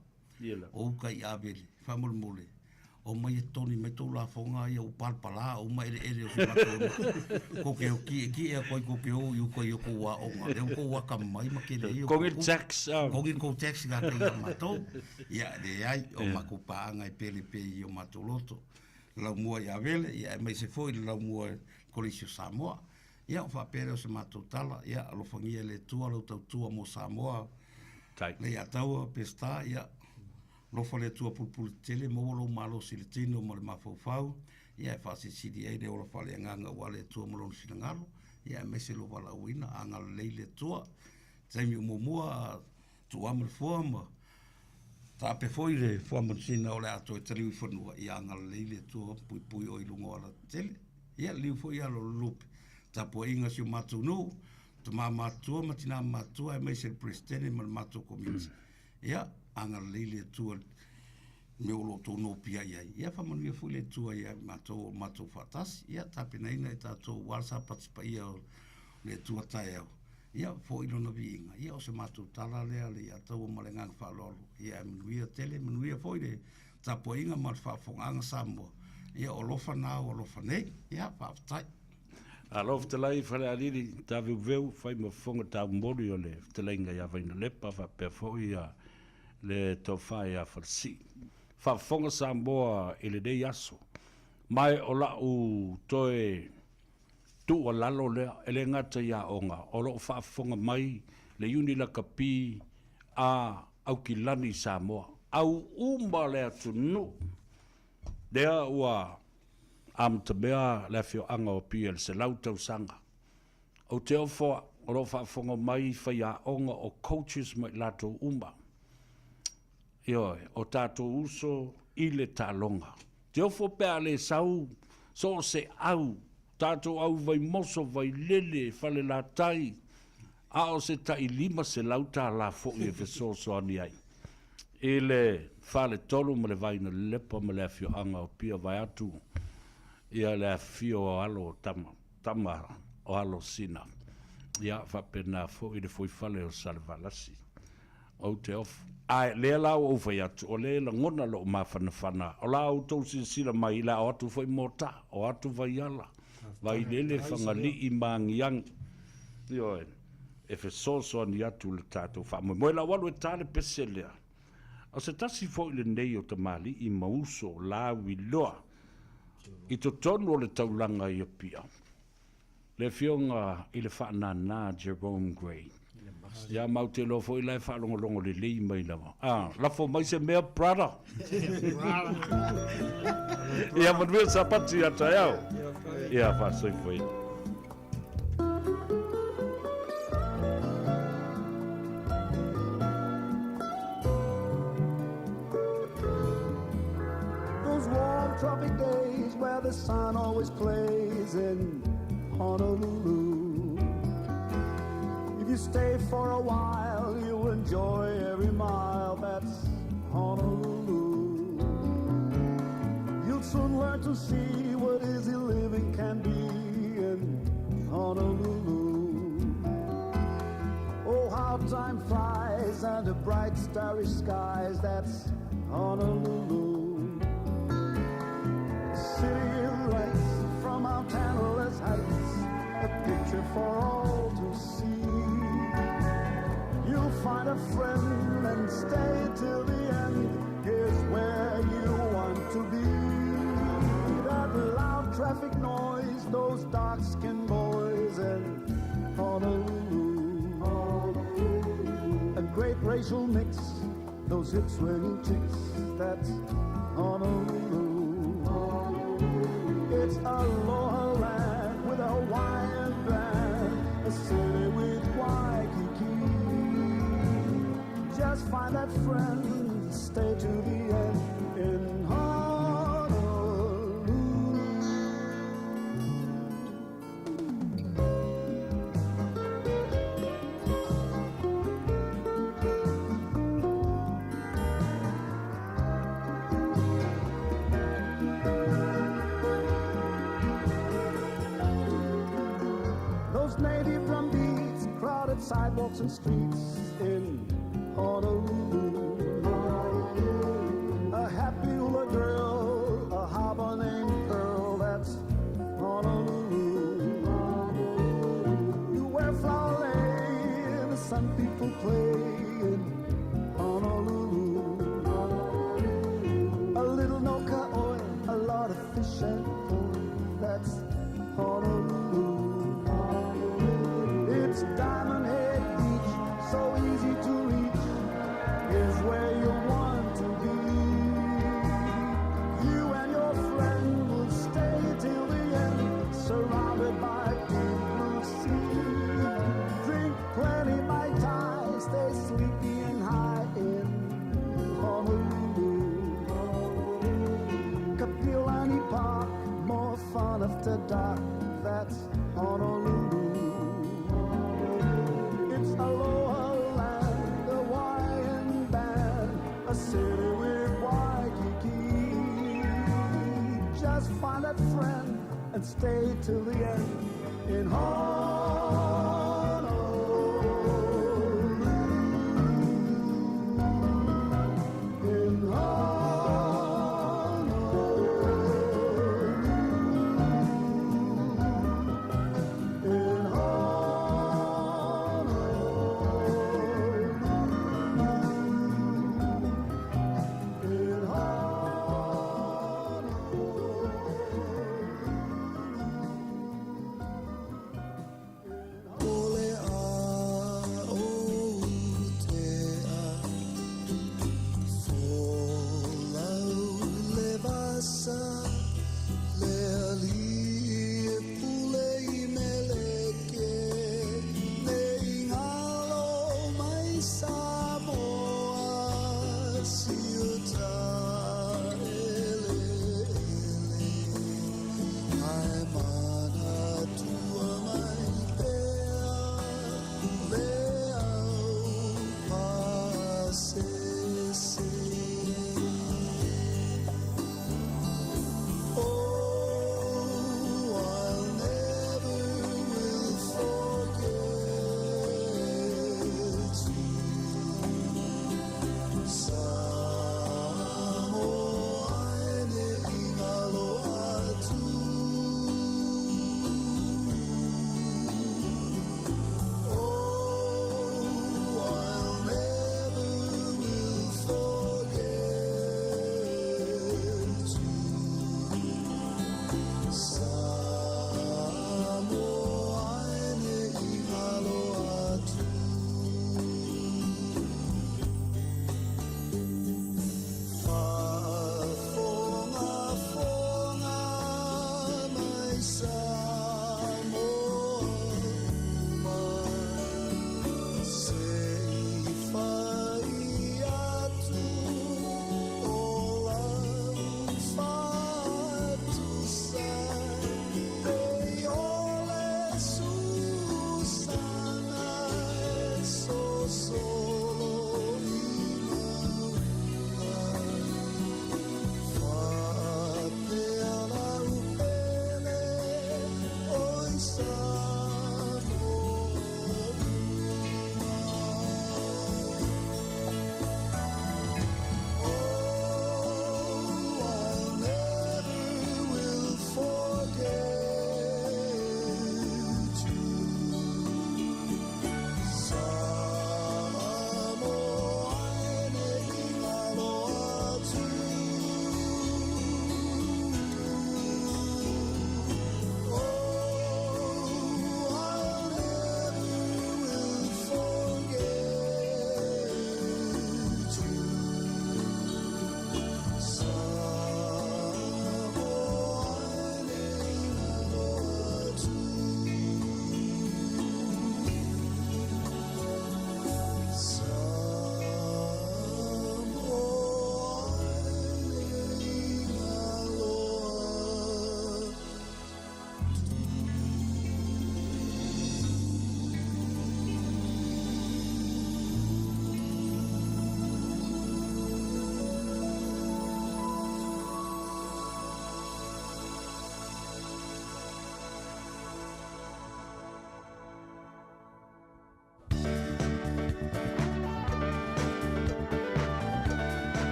O kai avele, whamole mole. O mai e toni mai tau la whonga ia o palpala, o mai ere o se mato. Ko ke o ki e koi ko ke o iu koi o ko wa o ngā. E o ko waka mai ma ke le i o. Kongin tax. Kongin ko tax ga ke ia mato. Ia de ai o mako paanga e pele pe i o mato loto. Lau mua ia vele, ia mai se foi lau mua Kolisio Samoa. Ia o whapere o se mato tala, ia alo whangia le tua lau tau tua mo Samoa. Le ia taua pesta, ia lofa le tua pulpul tele mo lo malo sile tino mo le mafau ia fa si CDA de ola fale nganga wale tua mo lo sinangalo ia mese lo wala wina anga le tua taimi mo mua tua mo forma ta pe foi le forma sina ola ato tali fonu ia anga le tua pui o ilungo ala tele ia liu foi ia lo lup ta po inga si matu no tu mama tua matina matua mese prestene mo matu community ia anga lele tua me o loto no pia ia fa manu ia fule tua ia mato fatas ia tape nei nei tato WhatsApp pa ia le tua tae ia fo ilo no vinga ia o se mato tala le ale ia tau malenga fa lolo ia manu tele manu ia foi le tapo inga mal fa fonga sambo ia o lofa na o lofa nei ia fa tai a lof te lai fale alili ta veu fai mo fonga ta mori ole te lai nga ia vai no lepa fa pe fo ia le tofai a farsi. Fa fonga Samoa ele dei aso. Mai o la u toe tu o lalo le ele ngata ia onga. O lo fa fonga mai le uni la kapi a au kilani Samoa. Au umba le atu nu. Dea ua am te mea le fio anga o pia se lautau sanga. O te ofo o lo fa fonga mai fai a onga o coaches mai lato umba. Io, o tato uso I le talonga. Te ofo pea le sau, so se au, tato au vai moso vai lele, fale la tai, a o se tai lima se lauta la fo I fe so ani ai. I le fale tolu me le vai na lepa me le fio anga o pia vai atu, ia le fio o alo tama o alo sina. Ia fa pena fo I le foi fale o salvalasi. O te ofu. Ai le la o vai atu o le la ngona lo mafana o la o to sila mai la o atu foi mota o atu vai ala vai lele fangali I mangiang yo e fe so ni atu le tato fa mo la walu tale pesele o se tasi foi le nei o tamali I mauso la wi loa I to tono le taulanga I pia le fionga I le fa na Jerome Gray ya mau te lo foi lai fa longo le lei mai lava la fo mai se mea brother ya mo vê sapati ata yao ya fa so foi Those warm tropic days where the sun always plays in Honolulu. If you stay for a while, you'll enjoy every mile. That's Honolulu. You'll soon learn to see what easy living can be in Honolulu. Oh, how time flies under bright starry skies. That's Honolulu. City of lights from Mount Analyst Heights, a picture for all to see. You'll find a friend and stay till the end. Here's where you want to be. That loud traffic noise, those dark-skinned boys in Honolulu. A great racial mix, those hip-swinging chicks, that's Honolulu. It's Aloha land with a Hawaiian band, a city with Waikiki. Just find that friend, stay to the end in Honolulu. Those native drum beats sidewalks and streets in Honolulu. A happy hula girl, a harbor named Pearl, that's Honolulu. You wear flower lane, some people play in Honolulu. A little noka oil, a lot of fish and koi, that's Honolulu. It's Diamond Head Beach, so easy to reach, is where you want to be. You and your friend will stay till the end, surrounded by deep blue sea. Drink plenty Mai Tai, stay sleepy and high in Honolulu. Kapilani Park, more fun after dark, that's Honolulu. It's Aloha Land, a Hawaiian band, a city with Waikiki. Just find that friend and stay till the end in Honolulu. In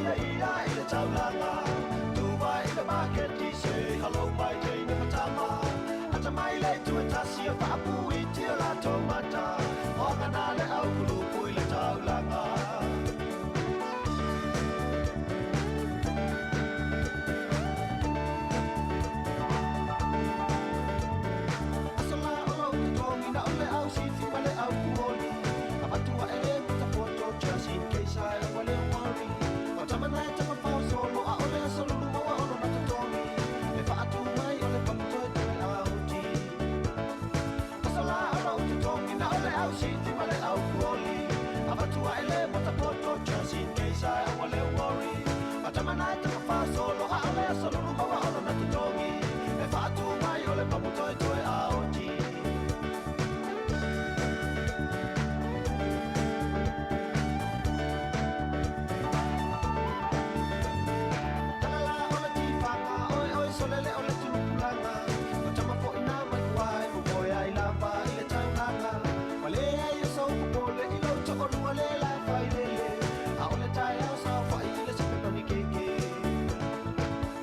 ia ia i le taulanga tuwa i le market i se hello mai te i me matama ata mai le tu tasi o papu i te la tomata o ngana le au kulupu i le taulanga asala o lo tongi na ole au si fi wale au kuoli abatua ele puta poto just in case I wale worry o tamana e tama pao solo a ole solo luma wa ono na totongi me fa atu mai ole pamuto e tue au ti asala o lo tongi na ole au si fi wale au kuoli abatua ele puta poto just in case I wale worry o tamana e tama pao solo a ole solo luma wa ono na totongi me fa atu mai ole pamuto e tue au ti solele ole tulanga o tama fo ina mai wai mo boya I lava I le taulanga wale ai so pole I lo to onu wale la fai lele a ole tai au sa fai le se pe ni keke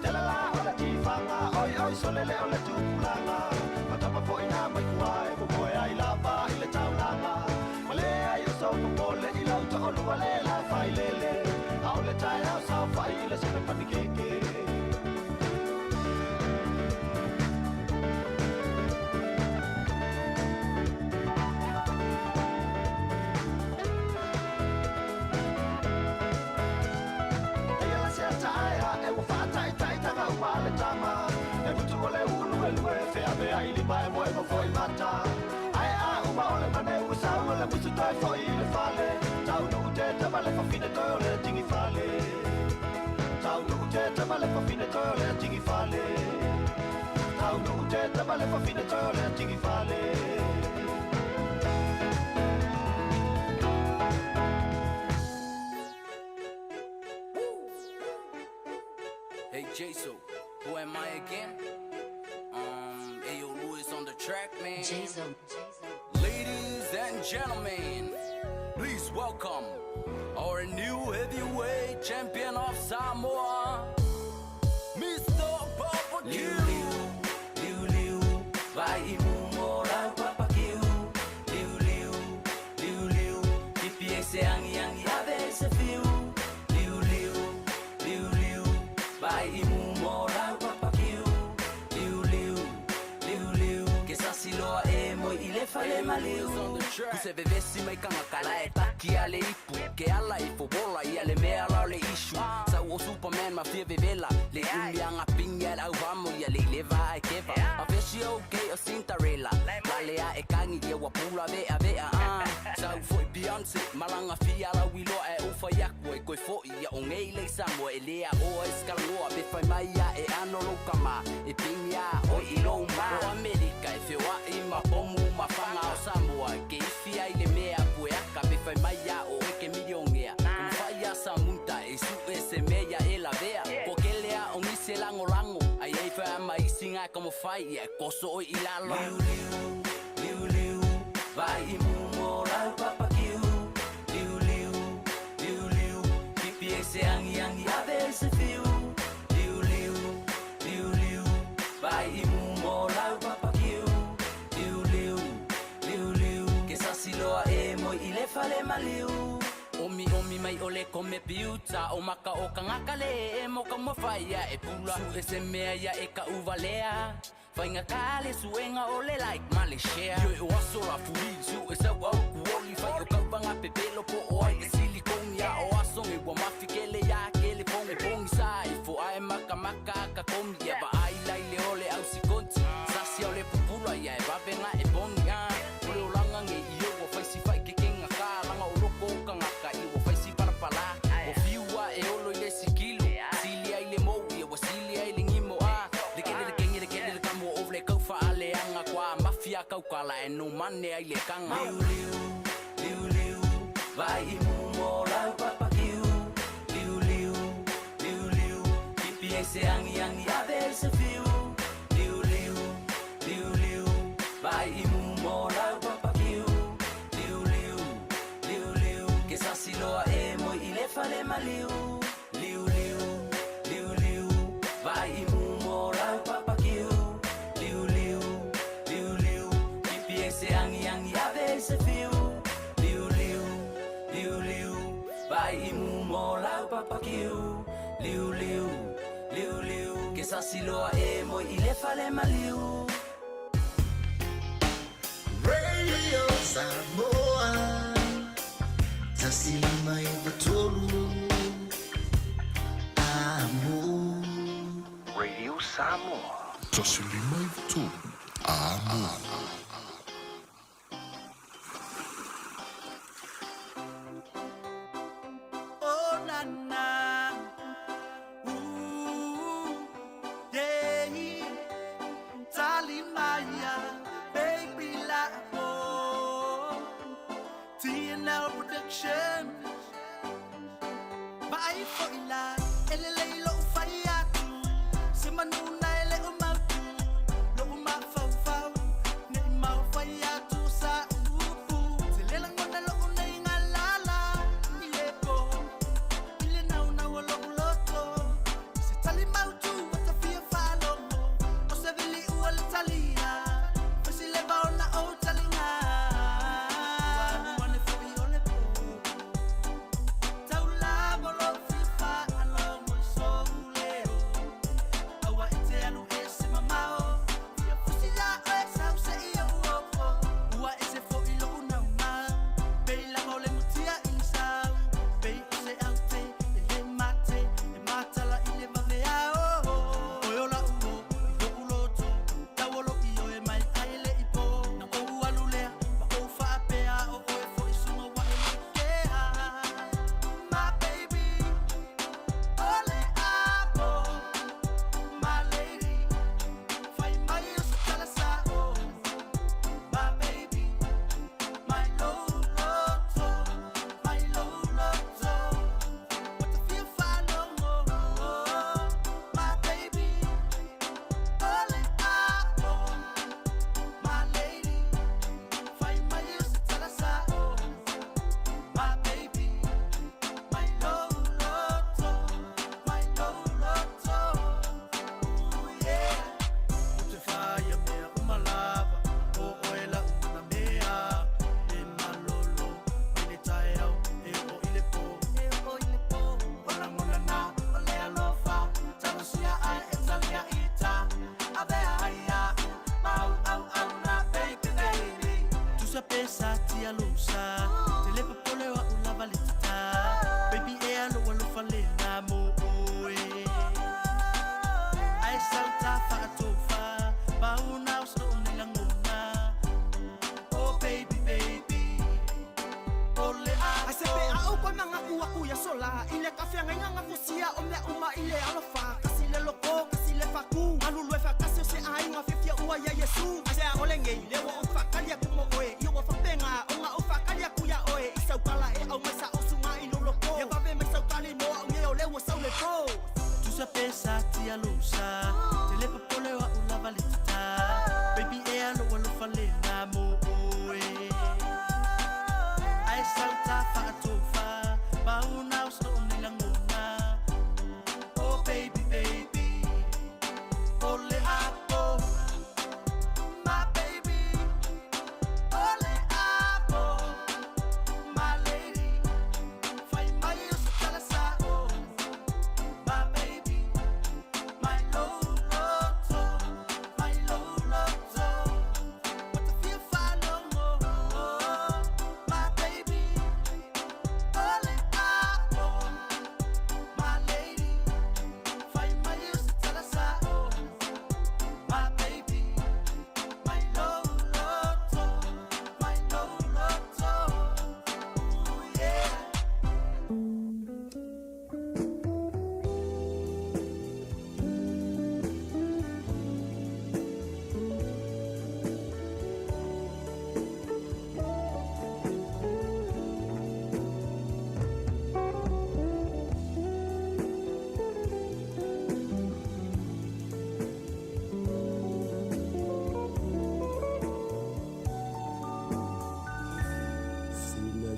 telala ole ti fanga oi solele ole tulanga o tama fo ina mai wai mo boya I lava I le taulanga wale ai so pole I lo to onu wale la fai lele a ole tai au sa fai le se pe ni keke e mutu ole ulu e lue fe ave ai li mai mo e mo foi mata ai a uma ole mane usa ole mutu tai foi le fale tau nu te te vale fa fine to ole tingi fale tau nu te te vale fa fine to ole tingi fale tau nu te te vale fa fine to ole tingi fale Hey Jason, who am I again? Ayo Louis on the track, man. Jason. Ladies and gentlemen, please welcome our new heavyweight champion of Samoa, Mr. Barbecue. Liu Liu, vai imumora papakiu. Liu, tipi ese angi ave se fiu. Vai imumora papakiu. Liu, que sasiloa e moi I le fale maliu. Kuse vevesi mai kanga kala e taki ale ipu. Ke ala I fo bola I ale mea la le ishu. Sa o Superman ma fie vevela. Le umianga pinga au vamo I ale leva e keva. A veshi okay o Cinderella. Lalea e kangi ia wapula vea. Sa u foi Beyonce. Malanga fia la wilo e ufa yaku e koi fo ia o ngei le Samoa e lea o eskalmoa. Befai mai ia e ano lokama. E pinga o ilo ma. O Amerika e fewa I mabomu mafanga o Samoa. Ke ifia I le mea pueaka. Befai mai ia o eke miliongea. Kumfaya sa munta e su e se mea e la vea. Kokelea o mise lango. Ai ei fa mai singa como fai e koso o ilalo. Liu, vai imumora papakiu. Liu, pipi ese angi ave se fiu. Liu, vai imumora papakiu. Liu, que sasiloa e moi I le fale maliu. Omi mai ole come piuta o maka o kangakale e moka mo faia e pula su ese mea ia e ka uvalea fainga kale suenga ole like Malaysia yo e waso la furi su ese wa kuoli fai o kabanga pepelo po o ai e silicone ya o aso e wa mafikele ya kele pong sai fo ai maka ka komi ya ba ai lai le ole au sikonti sasi ole pupula ya e ba venga e bonga ole olanga nge iyo wa fai si fai ke kenga ka langa o loko kangaka I wa fai si pala o fiua e olo I le sikilo silia I le mo I wa silia I le ngimo le kele kamo o le kau fa ale anga kwa mafia kau kala e no mane ai le kanga liu vai imumora papakiu liu pipi ese angi ave se fiu liu vai imumora papakiu liu que sasiloa e moi I le fale maliu liu se angi ave se fiu. Liu liu, liu liu. Vai imu mo lau papakiu. Liu liu, liu liu. Ke sasiloa e mo I le fale maliu. Radio Samoa, tasili mai batolu. Amo. Radio Samoa. Tasili mai batolu. Amo. Oh na na, ooh, yeah, Talimaya, baby la oh, TNL production, bye for ila, elele lo fire tu, semanuna ele umatu, lo umafau fau, ne mau fire tu sa upu, selelang mona lo unai ngalala, ilepo.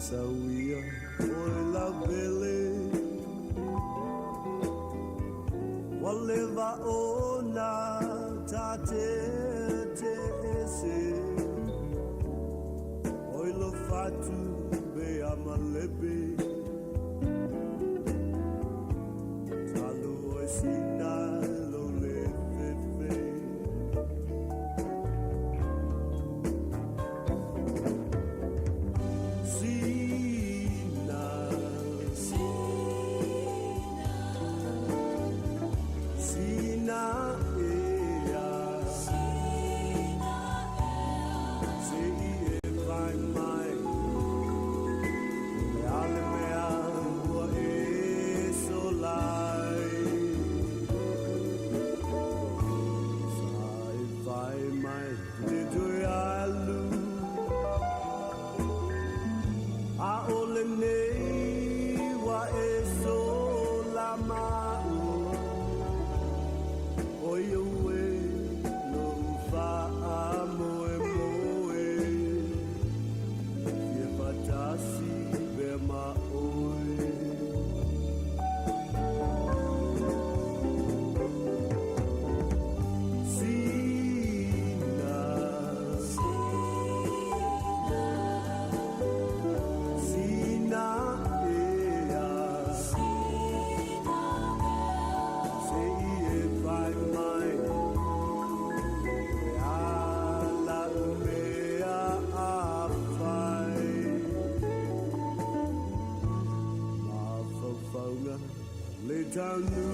Sawia oi la vele Waleva ona tate te ese atu be amalepe Talu o sina lo le fefe Sina Sina ea Sei e vai mai Le ale mea ua e solai Sai vai mai Le due alu A ole nei wa e solamau Oi ue no fa moe moe Ie patasi be ma oe Sina Sina ea Sei e vai mai Ala mea a fai Ma faufaunga le tanu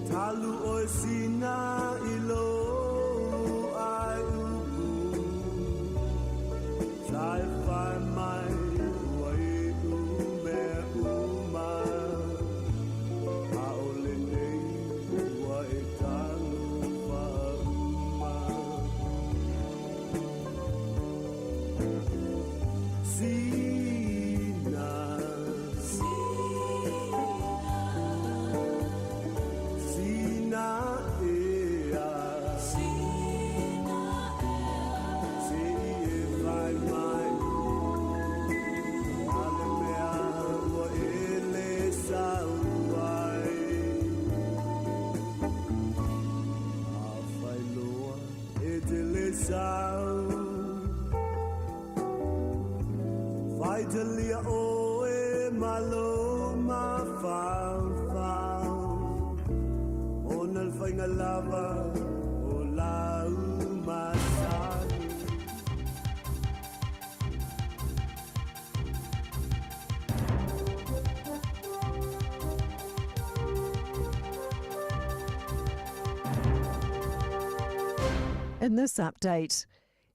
Talu o sina ilo ai upu Sai fai mai wai ume uma A ole nei ua e talu wa uma Sina Sina ea Sei e vai mai Ale mea ua ele sauai A fai loa e te le sau Vai te lia o e malo ma fau fau Ona il whainga lava o lau masani In this update,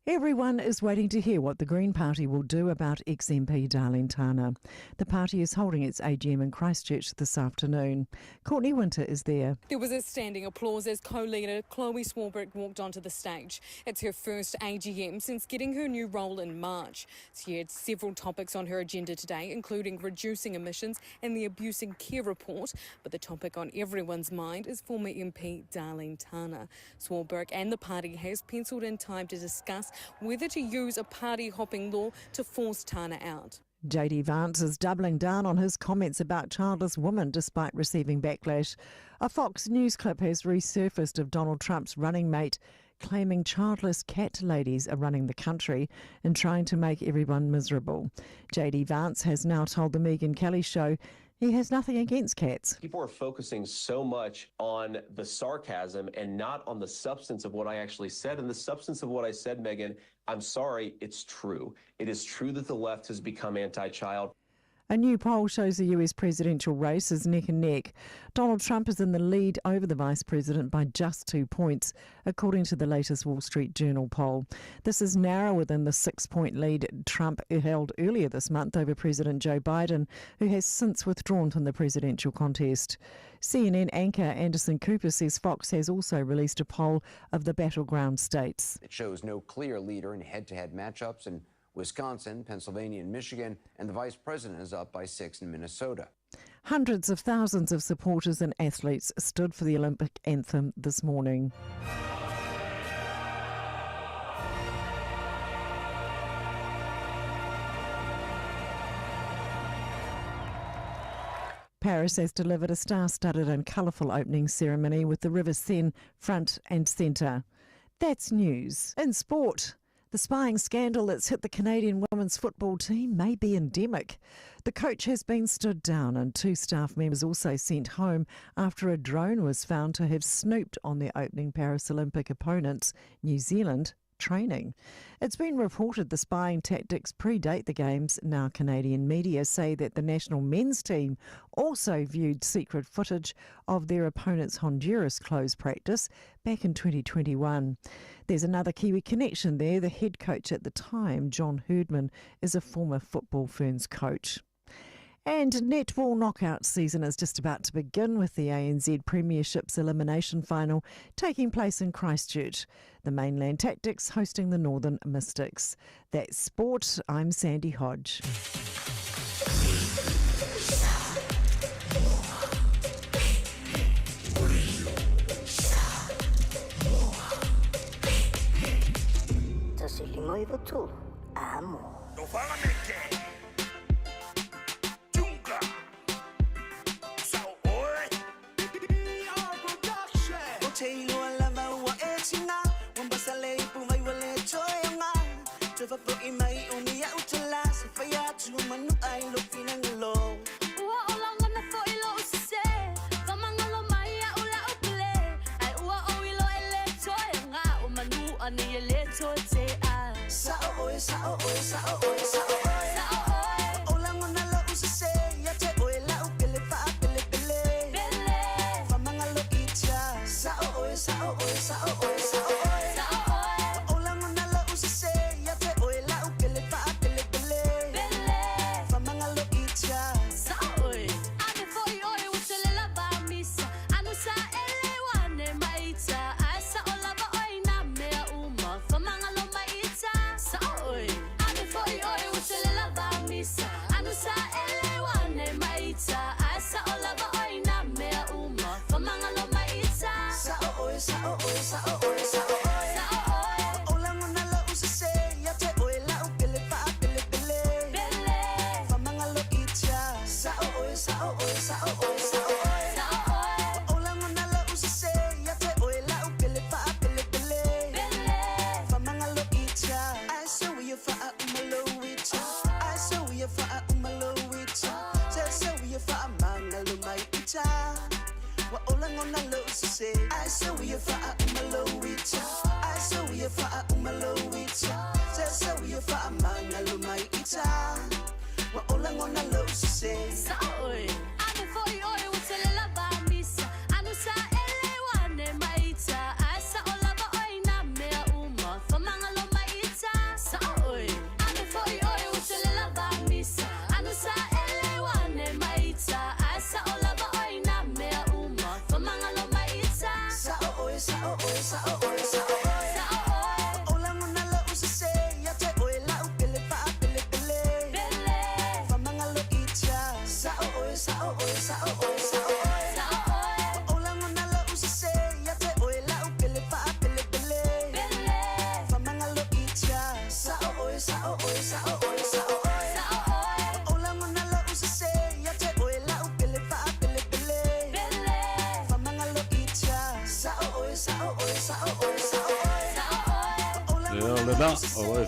everyone is waiting to hear what the Green Party will do about ex-MP Darlene Tana. The party is holding its AGM in Christchurch this afternoon. Courtney Winter is there. There was a standing applause as co-leader Chloe Swarbrick walked onto the stage. It's her first AGM since getting her new role in March. She had several topics on her agenda today, including reducing emissions and the abuse and care report. But the topic on everyone's mind is former MP Darlene Tana. Swarbrick and the party has penciled in time to discuss whether to use a party-hopping law to force Tana out. JD Vance is doubling down on his comments about childless women despite receiving backlash. A Fox News clip has resurfaced of Donald Trump's running mate claiming childless cat ladies are running the country and trying to make everyone miserable. JD Vance has now told the Megyn Kelly Show he has nothing against cats. People are focusing so much on the sarcasm and not on the substance of what I actually said. And the substance of what I said, Megan, I'm sorry, it's true. It is true that the left has become anti-child. A new poll shows the US presidential race is neck and neck. Donald Trump is in the lead over the vice president by just 2 points, according to the latest Wall Street Journal poll. This is narrower than the 6-point lead Trump held earlier this month over President Joe Biden, who has since withdrawn from the presidential contest. CNN anchor Anderson Cooper says Fox has also released a poll of the battleground states. It shows no clear leader in head-to-head matchups in Wisconsin, Pennsylvania, and Michigan, and the vice president is up by 6 in Minnesota. Hundreds of thousands of supporters and athletes stood for the Olympic anthem this morning. Paris has delivered a star-studded and colourful opening ceremony with the River Seine front and centre. That's news. In sport, The spying scandal that's hit the Canadian women's football team may be endemic. The coach has been stood down and 2 staff members also sent home after a drone was found to have snooped on their opening Paralympic opponents, New Zealand, training. It's been reported the spying tactics predate the games. Now Canadian media say that the national men's team also viewed secret footage of their opponent's Honduras closed practice back in 2021. There's another Kiwi connection there. The head coach at the time, John Herdman, is a former Football Ferns coach. And netball knockout season is just about to begin with the ANZ Premiership's elimination final taking place in Christchurch. The Mainland Tactics hosting the Northern Mystics. That's sport. I'm Sandy Hodge.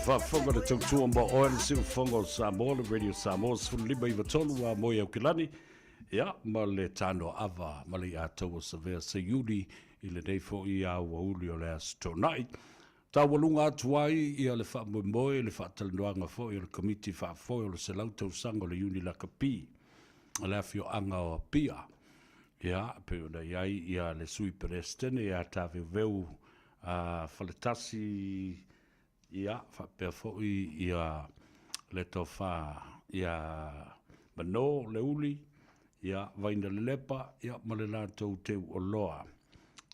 Whafonga le tautua mo oe le siu fonga o Samoa, le Radio Samoa, sifunu lima iwa tolu a moe au kilani. Ia, ma le Tanoa Ava, ma le atou o savea se yuli, i le nei fo i a uli o le astonai. Ta walunga atuai, ia le wha moe, le wha talanoanga fo, i le komiti wha fo, o le selau tausango le uni la kapi, le afio anga o pia. Ia, pe o nei ai, ia le sui perestene, ia ta veu faletasi, ia whapea fo'i ia le tofa ia mano le uli ia vaina le lepa ia ma le lātou teu o loa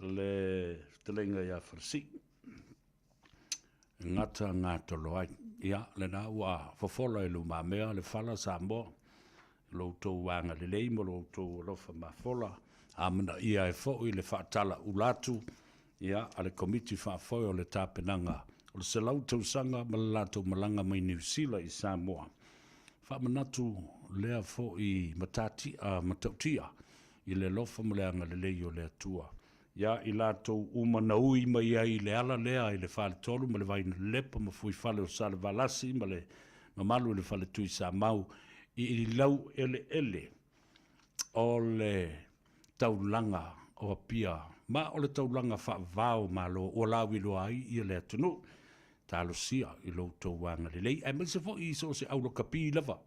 le telenga ia farsi ngata ngata loai ia le na ua fofola e lu mamea le fala Samoa lo tau wanga le leimo lo tau lofa mafola amana ia e fo'i le whaatala ulatu ia ale komiti whaafoi o le tāpenanga o le selau tausanga ma le lātou malanga mai New Zealand i Samoa. Whaamanatu lea fo i matautia i le lofa mo le anga le lei o le atua. ia i lātou umanaui mai ai le ala lea i le whale tolu ma le vaina lepa ma fui whale o sale valasi ma le mamalu le whale tui sa mau i lau ele o le taulanga o pia ma o le taulanga whaavao ma lo o lawi lo ai i le atunu talo sia i lo tau wanga le lei e mese fo i so se aulo kapi lava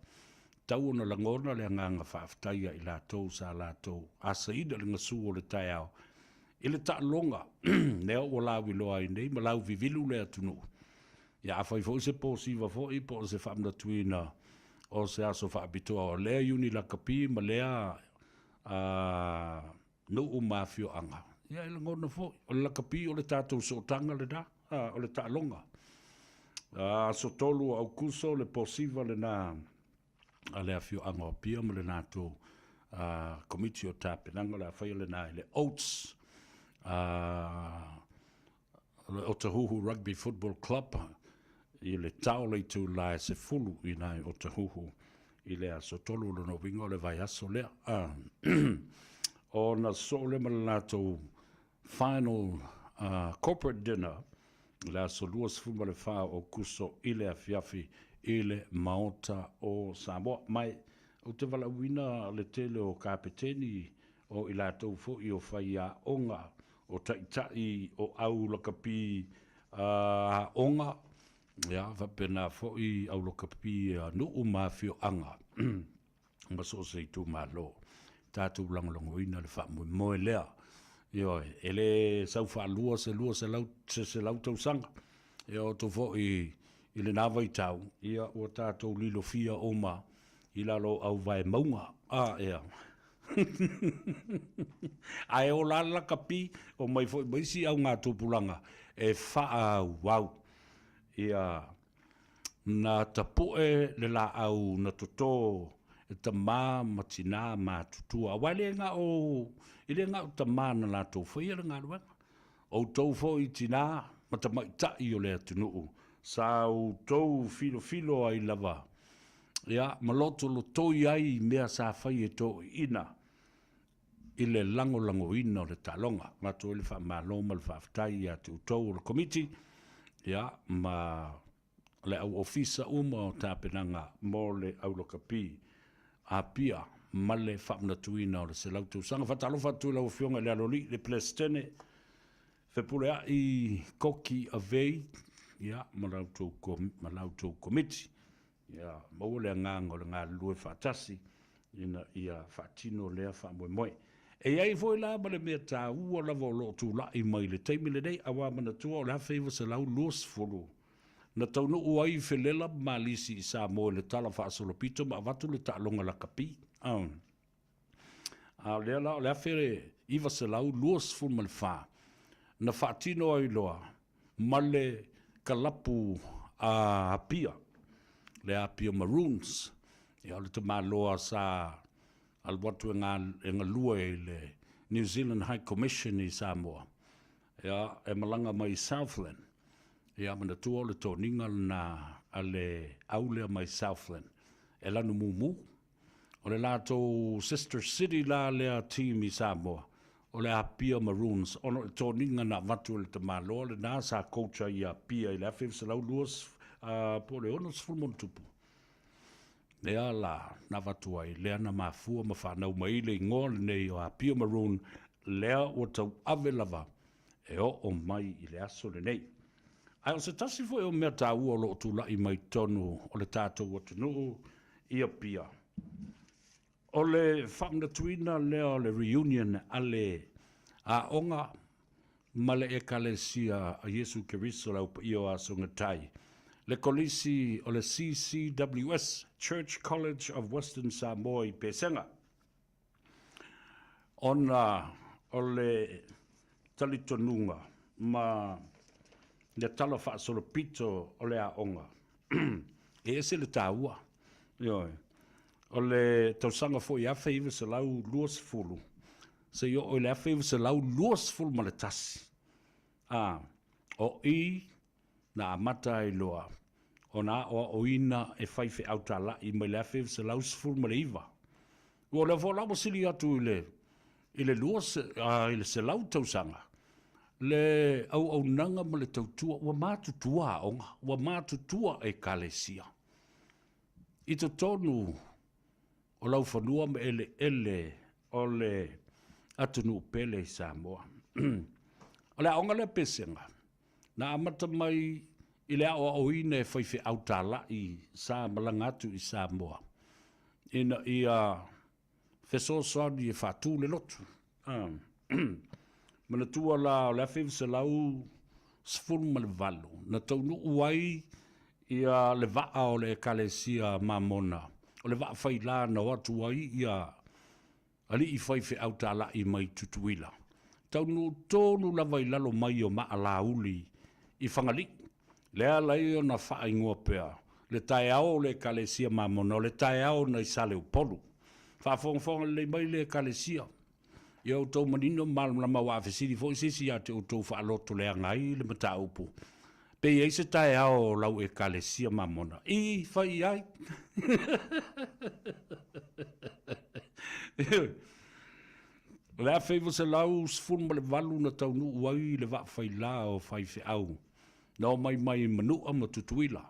tau ona langona le nganga whaaftaia i lātou sa lātou asa ida le ngasu o le tai au i le ta longa nea o lawi lo ai nei ma lau vivilu le atunu ia a fai fo se posiva fo i po se whamna tuina o se aso whaapitoa o lea uni la kapi ma lea no o mafio anga ia ile ngona fo o la kapi o le tatou sotanga le da o le ta longa so tolu au kuso le posiva le na ale afio anga o pia ma le nato komiti o tapenanga le afai le na le oats le Otahuhu Rugby Football Club i le tau le tu la se fulu i nai Otahuhu i le aso tolu le no wingo le vai aso lea o na so le malato final corporate dinner le aso luas fuma le fa o kuso i le afiafi i le maota o Samoa mai o te vala wina le tele o kapeteni o i latou fo i o fai a onga o tai o au lakapi onga ya va pena fo i au lakapi no o mafio anga ma so se tu malo tatu lango ina le fa mo lea yo ele sau fa lua se lau tau sanga yo to fo i le nava i tau ia o tatu lilo fia oma i lalo au vai maunga ia ai o la kapi o mai foi mai si au ngā tupulanga e faa wow ia na tapoe le la au na toto e tama matina ma tutua wale nga o ile nga tama na la to foi le nga lwa o to foi tina matama ta i o le tunu sa o to filo ai lava ia maloto lo to ai mea sa fai e to ina ile lango ina o le talonga ma to le fa malo mal fa ftai ya to le committee ya ma le au ofisa uma o tapenanga mo le au lokapi a pia ma le fa na tuina o le se lau tu sanga fa talo fa tu la fionga le aloli le plestene fe pule i koki avei ya ma lau tu committee ya mo le ngango le nga lue fatasi ina ia fatino le fa mo e ai foi la ma le mea tā ua lava o lo tu la i mai le teimi le nei awa mana tua o le hawhaiva se lau luas fulu. Na taunu ua i felela malisi i Samoa le tala whaasolo pito ma avatu le ta'alonga la kapi. Lea la o le hawhere iwa se lau luas fulu ma le wha. Na whaatino ai loa ma le kalapu a pia. Le a pia Maroons. Ia le te loa sa al watu e ngā lua e le New Zealand High Commission i Samoa. Ia, e malanga mai Southland. Ia, mana tua le tōninga na ale aulea mai Southland. E lanu mumu. O le lato sister city la lea team i Samoa. O le Apia Maroons. Ono le tōninga na watu le te maloa le nā sa coacha i Apia i le awhiw se lau luas po le onos fulmon tupu. Lea la na watu ai, lea na mafua ma whanau mai le ngōle nei o Apia Maroon, lea o tau ave lava, e o mai i le aso le nei. Ai o se tasi fo e o mea tā ua lo tu lai mai tonu o le tātou o tunu i Apia. O le whamna tuina lea o le reunion ale a onga ma le e kalesia a Yesu Keriso lau pa i o aso ngatai. Le kolisi o le CCWS, Church College of Western Samoa i Pesenga. Ona o le talitonunga, ma le tala whaasolo pito o le aonga. E ese le tāua. O le tausanga fo i awhi iwa se lau luas fulu. Se yo o le awhi iwa se lau luas fulu ma le tasi. O i na amata i loa. O na o ina e whaife au tā la i mai lewhi se lau sifuru ma le iwa. Ua le fo lau sili atu i le I le lua i le se lau tausanga. Le au nanga ma le tautua, ua mātutua aonga, ua mātutua e kalesia. I to tonu o lau whanua me ele o le atunu pele i Samoa. O le aonga le pesenga, na amata mai i le ao oine e whaiwhi autala i sa malangatu i Samoa. Ina i whesosoni e whātū le lotu. Mana tua la o le awhiw se lau sfuru ma le valu. Na taunu uai i le vaa o le ekalesia mamona. O le vaa whaila na watu ai i ali i whaiwhi autala i mai tutuila. Taunu tonu lava i lalo mai o maa lauli i whangali. Lea lai o na wha ingoa pea. Le tae ao le ekalesia mamona. O le tae ao na i sale upolu. Whawhongwhonga le mai le ekalesia. Ia o tau manino malama wa awhesiri fo sisi a te o tau whaaloto lea ngai le mata upu. Pe ei se tae ao lau e kalesia mamona. I whai ai. Lea whaiva se lau sfun ma le walu na tau nu uai le wa whai la o whai whi au. Nau mai manua ma tutuila.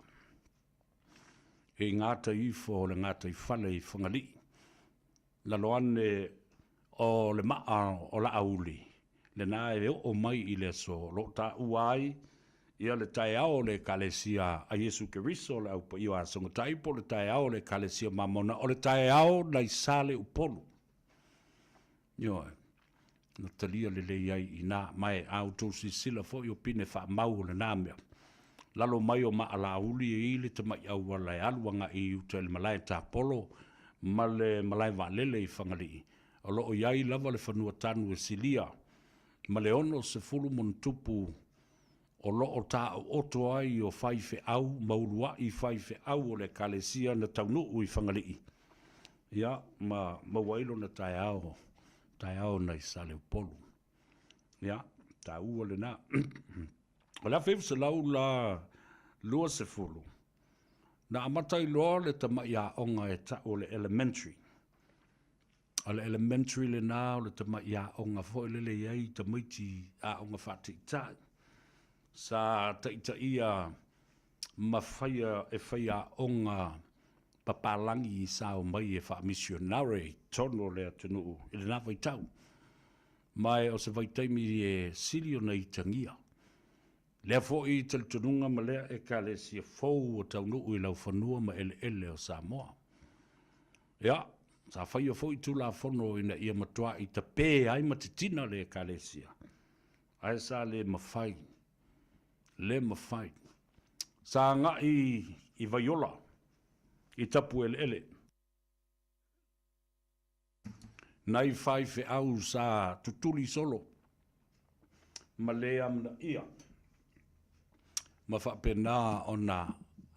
E ngāta i fo le ngāta i whale i whangali. Laloane o le maa o la auli. Le nā e o mai i le so. Lo ta uai, ia le tae ao le kalesia a Yesu Keriso le au pa iwa songa taipo le tae ao le kalesia mamona. O le tae ao na i sale upolu. Ioe, na talia le le iai i nā mai au tōsi sila fo i o pine wha mau le nā mea. Lalo mai o maa la auli e ili te mai au wala e aluanga i uta le malai tā polo ma le malai wa lele i whangali. O loo iai lava le whanua tanu e silia. Ma le ono se fulu mon tupu o loo ta o oto ai o whaife au, maurua i whaife au o le kalesia na taunu ui whangalii. Ia, ma wailo na tai ao na i sale upolu. Ia, ta ua le na. O la whew se lau la lua se fulu. Na amatai loa le tamai a onga e ta o le elementary. Ale elementary le nā o le tama i a onga fo le iai ta maiti a onga whati tai. Sa taita ia ma whaia e whaia onga papalangi i sao mai e wha missionary tono le atunu i le nā vai tau. Mai o se vai taimi e sirio na i tangia. Lea fo i tali tununga ma lea e ka le si fau o taunu i lau whanua ma ele o Samoa. Ia. Sa whaia fo i tula whono ina ia matua i ta pē ai matitina le kalesia. Ai sa le mawhai. Le mawhai. Sa ngā i vaiola. I tapu ele. Nai whai whi au sa tutuli solo. Ma le amna ia. Ma whapena o na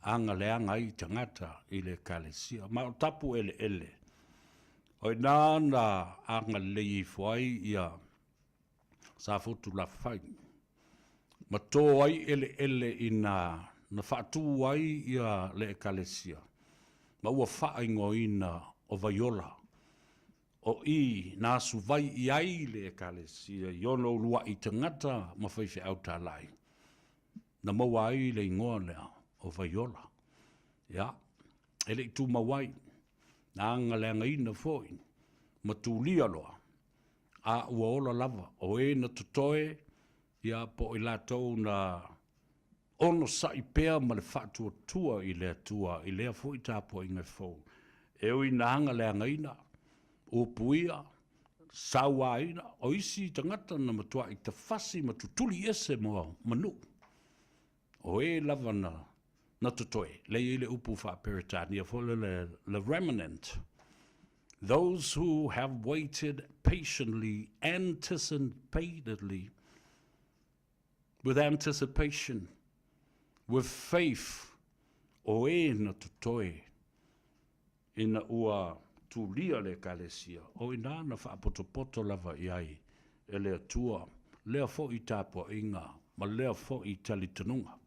anga leanga i tangata i le kalesia. Ma o tapu ele. Oi nā na anga lei fuai ia sa fotu la whai. Ma tō ai ele i na whaatu ai ia le ekalesia. Ma ua whaingo ina o vaiola. O i nā suvai i ai le ekalesia. Iono lua i tangata ma whaiwhi au tā lai. Na maua ai le ingoa lea o vaiola. Ia, ele i tū mawai. Nā anga leanga ina foi, ma tūlia loa, a ua ola lava, o e na tutoe, ia po i lātou na ono sa i pēr ma le whātua tua i lea tua, i lea foi tā po i ngai fau. E ui nā anga leanga ina, o puia, saua ina, o isi tangata na matua i ta whasi ma tutuli ese moa manu. O e lava na tutoe, le ile upu wha peritania, for le remnant. Those who have waited patiently, anticipatedly, with anticipation, with faith, o e na tutoe, ina ua tulia le kalesia, o ina na wha poto lava iai, e lea tua, lea fo i tāpua inga, ma lea fo i talitanunga.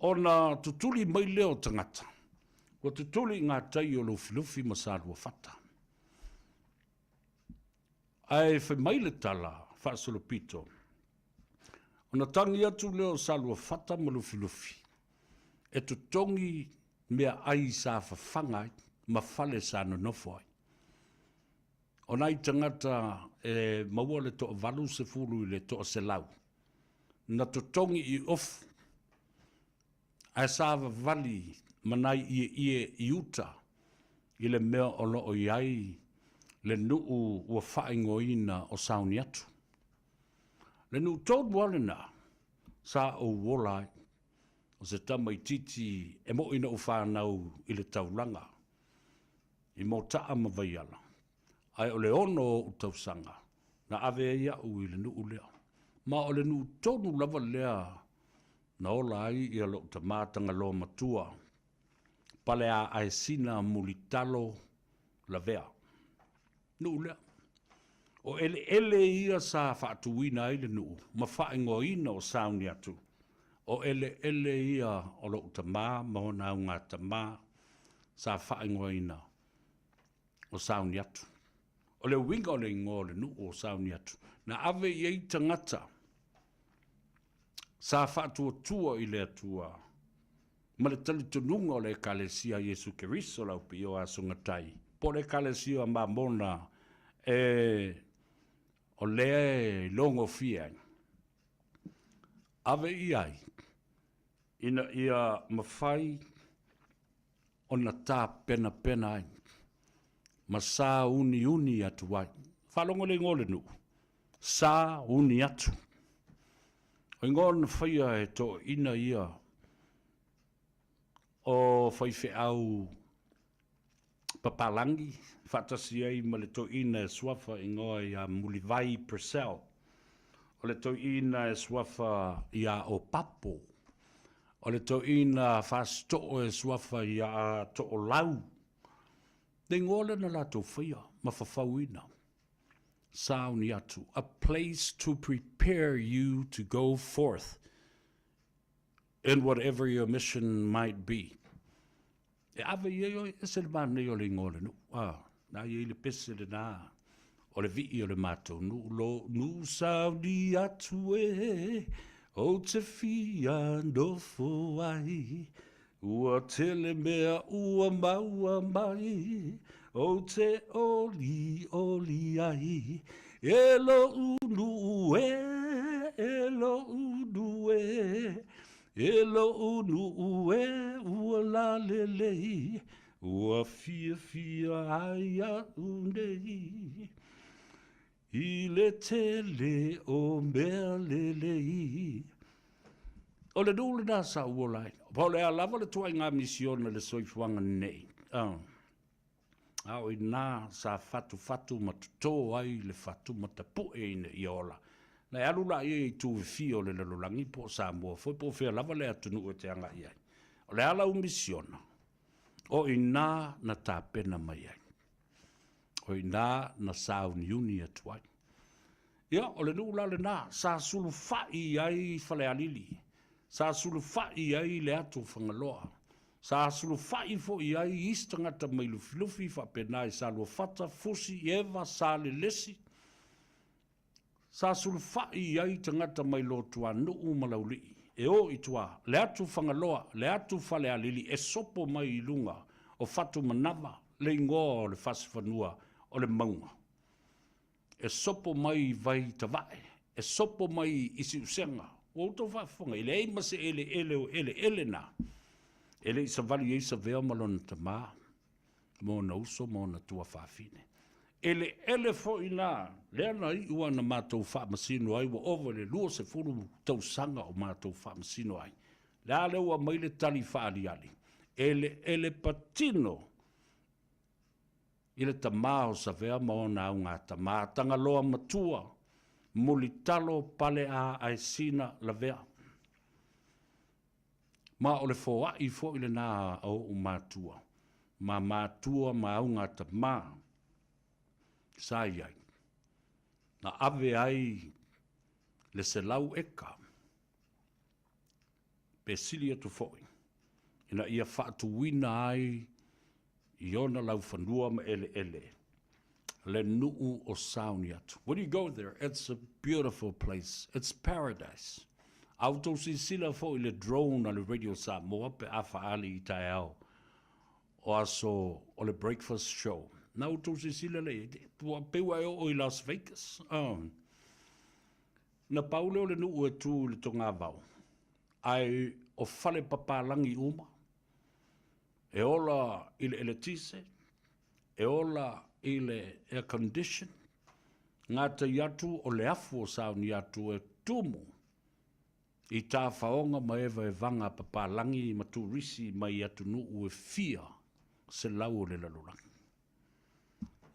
Ona tutuli mai leo tangata. Wa tutuli ngā tai o lufi ma sālua whata. Ai whai maile tala, whaasolopito. Ona tangi atu leo salua fata malufi. E tu tongi mea ai sa whawhangai, ma whale sa nonofo ai. Ona i tangata e maua le toa valu se fulu i le toa se lau. Na tu tongi i ofu. Ai sa vali manai i uta i le mea o loo iai le nuu ua whaingoina o sauni atu. Le nuu tōt wale na sa o wolai o se tama i titi e mo ina u whanau i le taulanga i mo taa mawaiala. Ai o le ono o tausanga na ave ia u i le nuu lea. Ma o le nuu tonu lava lea na ola ai i alo ta mātanga lo matua. Pale a aesina mulitalo la vea. Nuu lea. O ele ia sa whaatuina ai le nuu. Ma whaingo ina o sauni atu. O ele ia o lo ta mā, mahona au ngā ta mā, sa whaingo ina o sauni atu. O le winga o le ingo le nuu o sauni atu. Na ave iei tangata. Sa whaatua tua i le atua. Ma le tali tununga o le kalesia Jesu Keriso lau pi o asungatai. Po le kalesia ma mona o le longo fia. Ave iai. Ina ia mawhai o na tā pena ai. Ma sa uni atu ai. Whalongo le ngole nu. Sa uni atu. O ingon whaia e to ina ia o whaife au papalangi, whatasi ai ma le to ina e swafa ingoa ia mulivai Purcell. O le to ina e swafa ia o papo. O le to ina whasto e swafa ia to o lau. Ne ngole na la to whaia, ma whawhau ina. Sauni atu, a place to prepare you to go forth in whatever your mission might be. E ave ieo e se le mana i o le ngole nu. Na i le pese le nā. O le vii o le mātou. Nu sauni atu e. O te fia ndofo ai. Ua tele mea ua maua mai. O te oli ai. Elo unu e. Elo unu e. Elo unu e. Ua la lelei. Ua fia ai a unei. I le tele o mea lelei. O le nule nā sa uolai. Pa le alava le tua ngā misiona le soifuanga nei. Au i nā sa fatu matuto ai le fatu matapu e ina i ola. Na alula i tu fio le lolangi po Samoa. Foi po fea lava le atunu e te anga i ai. O le ala misiona. O i nā na tā pena mai ai. O i nā na sa uniuni atu ai. Ia, o le nula le nā, sa sulu fai ai fale alili. Sa sulu fai ai le atu whangaloa. Sa sulu fai fo i ai istangata mai lufi fa penai sa lua fata fusi eva sa le lesi. Sa sulu fai ai tangata mai lo tua nuu malauli. E o i tua, le atu whangaloa, le atu fale alili, e sopo mai i lunga o fatu manava, le ingoa o le fasifanua o le maunga. E sopo mai vai tavae, e sopo mai isi usenga, o uto whafonga, ele eima se ele na. Ele isa vali eisa vea malona ta maa, mo na uso, mo na tua whawhine. Ele fo ina, lea na i ua na mātou whamasino ai, wa ova le lua se furu tau sanga o mātou whamasino ai. Lea le ua maile tali whaali ali. Ele patino, ile ta mao sa vea maona au ngā ta maa, tanga loa matua, muli talo pale a aesina la vea. Ma ole foa i fo ile nā au mātua. Ma mātua ma au ngā ta maa. Sai ai. Na ave ai le se lau eka. Pe sili atu foi. Ina ia whaatu wina ai i ona lau whanua ma ele. Le nuu o sauni atu. When you go there, it's a beautiful place. It's paradise. Auto si sila fo i le drone a le Radio Samoa pe afa ali i tae au. O aso o le breakfast show. Na auto si sila le, tua pewa o i Las Vegas. Na paule o le nuu e tu le tonga vau. Ai o fale papalangi uma. E ola i le eletise. E ola i le air condition. Ngā te iatu o le afu o sauni atu e tumu. I tā whaonga ma ewa e vanga papalangi ma turisi mai atu nuu e fia se lau o le lalurangi.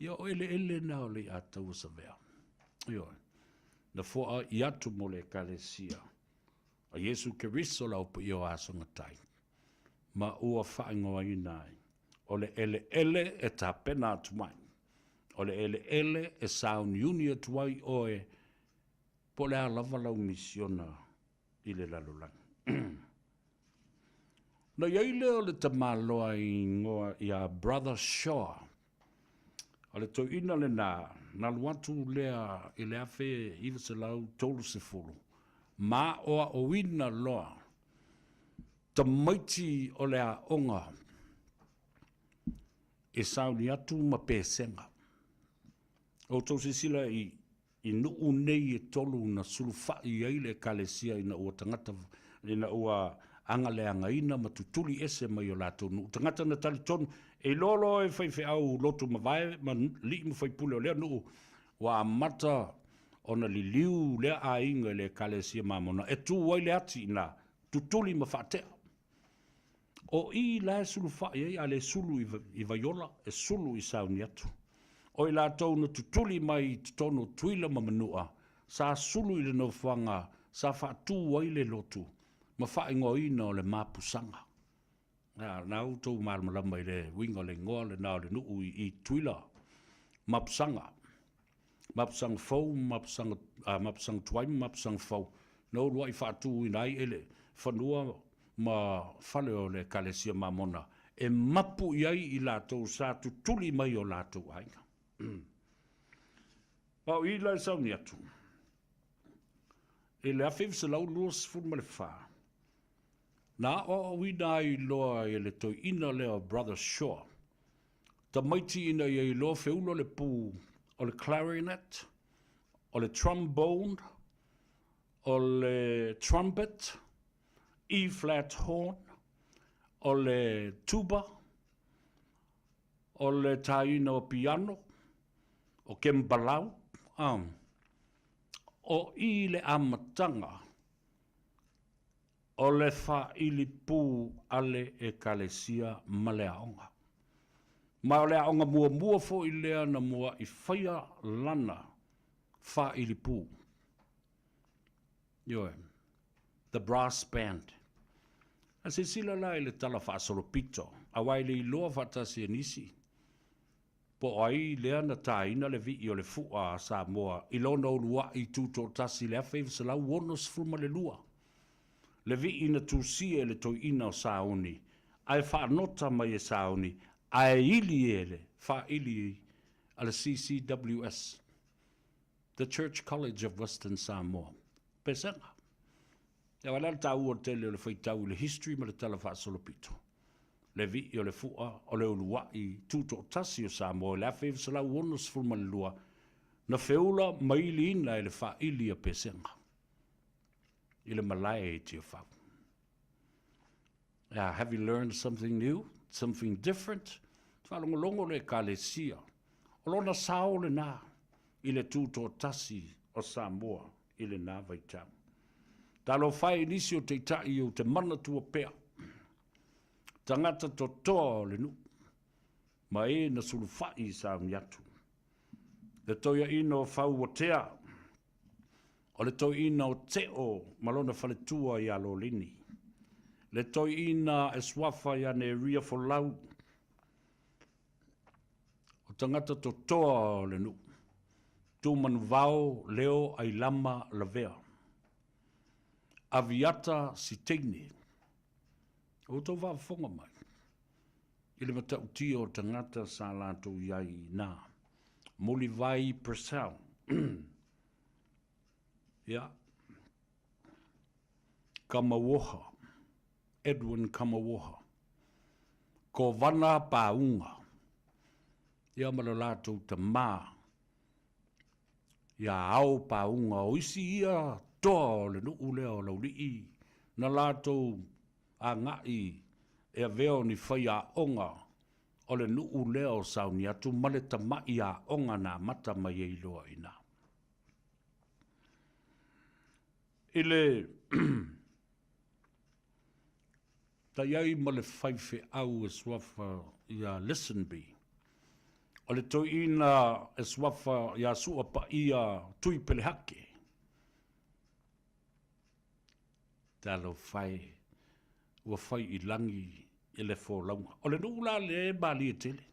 Ia o ele na o le atau sa vea. Ia na fua i atu mo le kalesia. A Yesu Keriso lau pa io asonga tai. Ma ua whaingoa i nai. O le ele e tā pena atu mai. O le ele e saun uni atu ai oe po le alava lau misiona i le lalulangi. Na iaile o le tamaloa i ngoa i a Brother Shaw. O le toi ina le na luatu lea i le afe iwa se lau tolu se fulu. Ma oa o ina loa. Ta maiti o le a onga. E sauni atu ma pesenga. O tau se sila i nuu nei e tolu na sulufai ai le kalesia ina ua tangata, ina ua anga ina ma tutuli ese mai o lato nuu. Tangata na tali tonu, e lolo e whaiwhi au lotu ma vai, ma li ma whaipule o lea nuu, wa amata o na liliu lea a inga le kalesia mamona, e tu wai le ati ina tutuli ma whaatea. O i la sulufai ai, a le sulu i vaiola, e sulu i sauni atu. O i la tau na tutuli mai tono tuila ma manua, sa sulu i le no whanga, sa whaatu wai le lotu, ma whaingo ina o le mapusanga. Nā utou malama i le winga le ngoa le nao le nuu i tuila, mapusanga. Mapusanga fau, mapusanga tuaimi, mapusanga fau. Nau lua i whaatu ina ai ele, whanua ma whale o le kalesia mamona, e mapu iai i la tau sa tutuli mai o la tau ainga. Pau i lai sauni atu. E le awhiv se lau luas fulma le wha. Nā o wina i loa e le toi ina leo Brother Shaw. Ta maiti ina i loa wheulo le pū o le clarinet, o le trombone, o le trumpet, E-flat horn, o le tuba, o le taina o piano, o kembalau, o i le amatanga, o le wha ili pū ale e kalesia ma le aonga. Ma o le aonga mua fo i lea na mua i whaia lana wha ili pū. The brass band. A se sila la i le tala wha asolopito, a wai le i loa whatasi e nisi. Po ai lea na taina le vi o le fua a Samoa, i lona o lua i tūto tasi le awhaiva se lau wonos fulma le lua. Le vi ina tūsia e le toi ina o saoni, ai whaanota mai e saoni, ai ili ele, wha ili a le CCWS, the Church College of Western Samoa. Pesenga. E wala le tau o tele o le whaitau le history ma le tala wha solopito. Le vi o le fua o le ulua i tūto tasi o Samoa, le awhaiva se lau wonos fulma le lua, na feula maili ina e le wha ili a pesenga. I le malai e te whau. Have you learned something new? Something different? Whalongolongo le kalesia. O lona sao le nā, i le tūto tasi o Samoa, i le nā vaitau. Talo whai nisi o te tai o te mana tua pea. Tangata to toa le nu. Ma e na sulu whai sa miatu. Le toia ino whau o tea. O le toi ina o teo malona whaletua i alo lini. Le toi ina e swafa i ane ria fo lau. O tangata to toa le nu. Tu manu vau leo ai lama la vea. Aviata si teine. O tau wā whonga mai. I le mata utia o tangata sa lātou iai nā. Muli vai Purcell. Ia. Kamawoha. Edwin Kamawoha. Ko vana paunga. Ia malalato te mā. Ia au paunga o isi ia toa le nuu leo lau lii. Na lato a ngai e veo ni whai a onga o le nuu leo sauni atu male ta mai a onga na mata mai e iloa ina. Ile ta iai male whaife au e swafa ia listen be. O le toi ina e swafa ia sua pa ia tui pele hake. Talo whai, ua whai i langi i le fōlaunga. O le nula le bali e tele.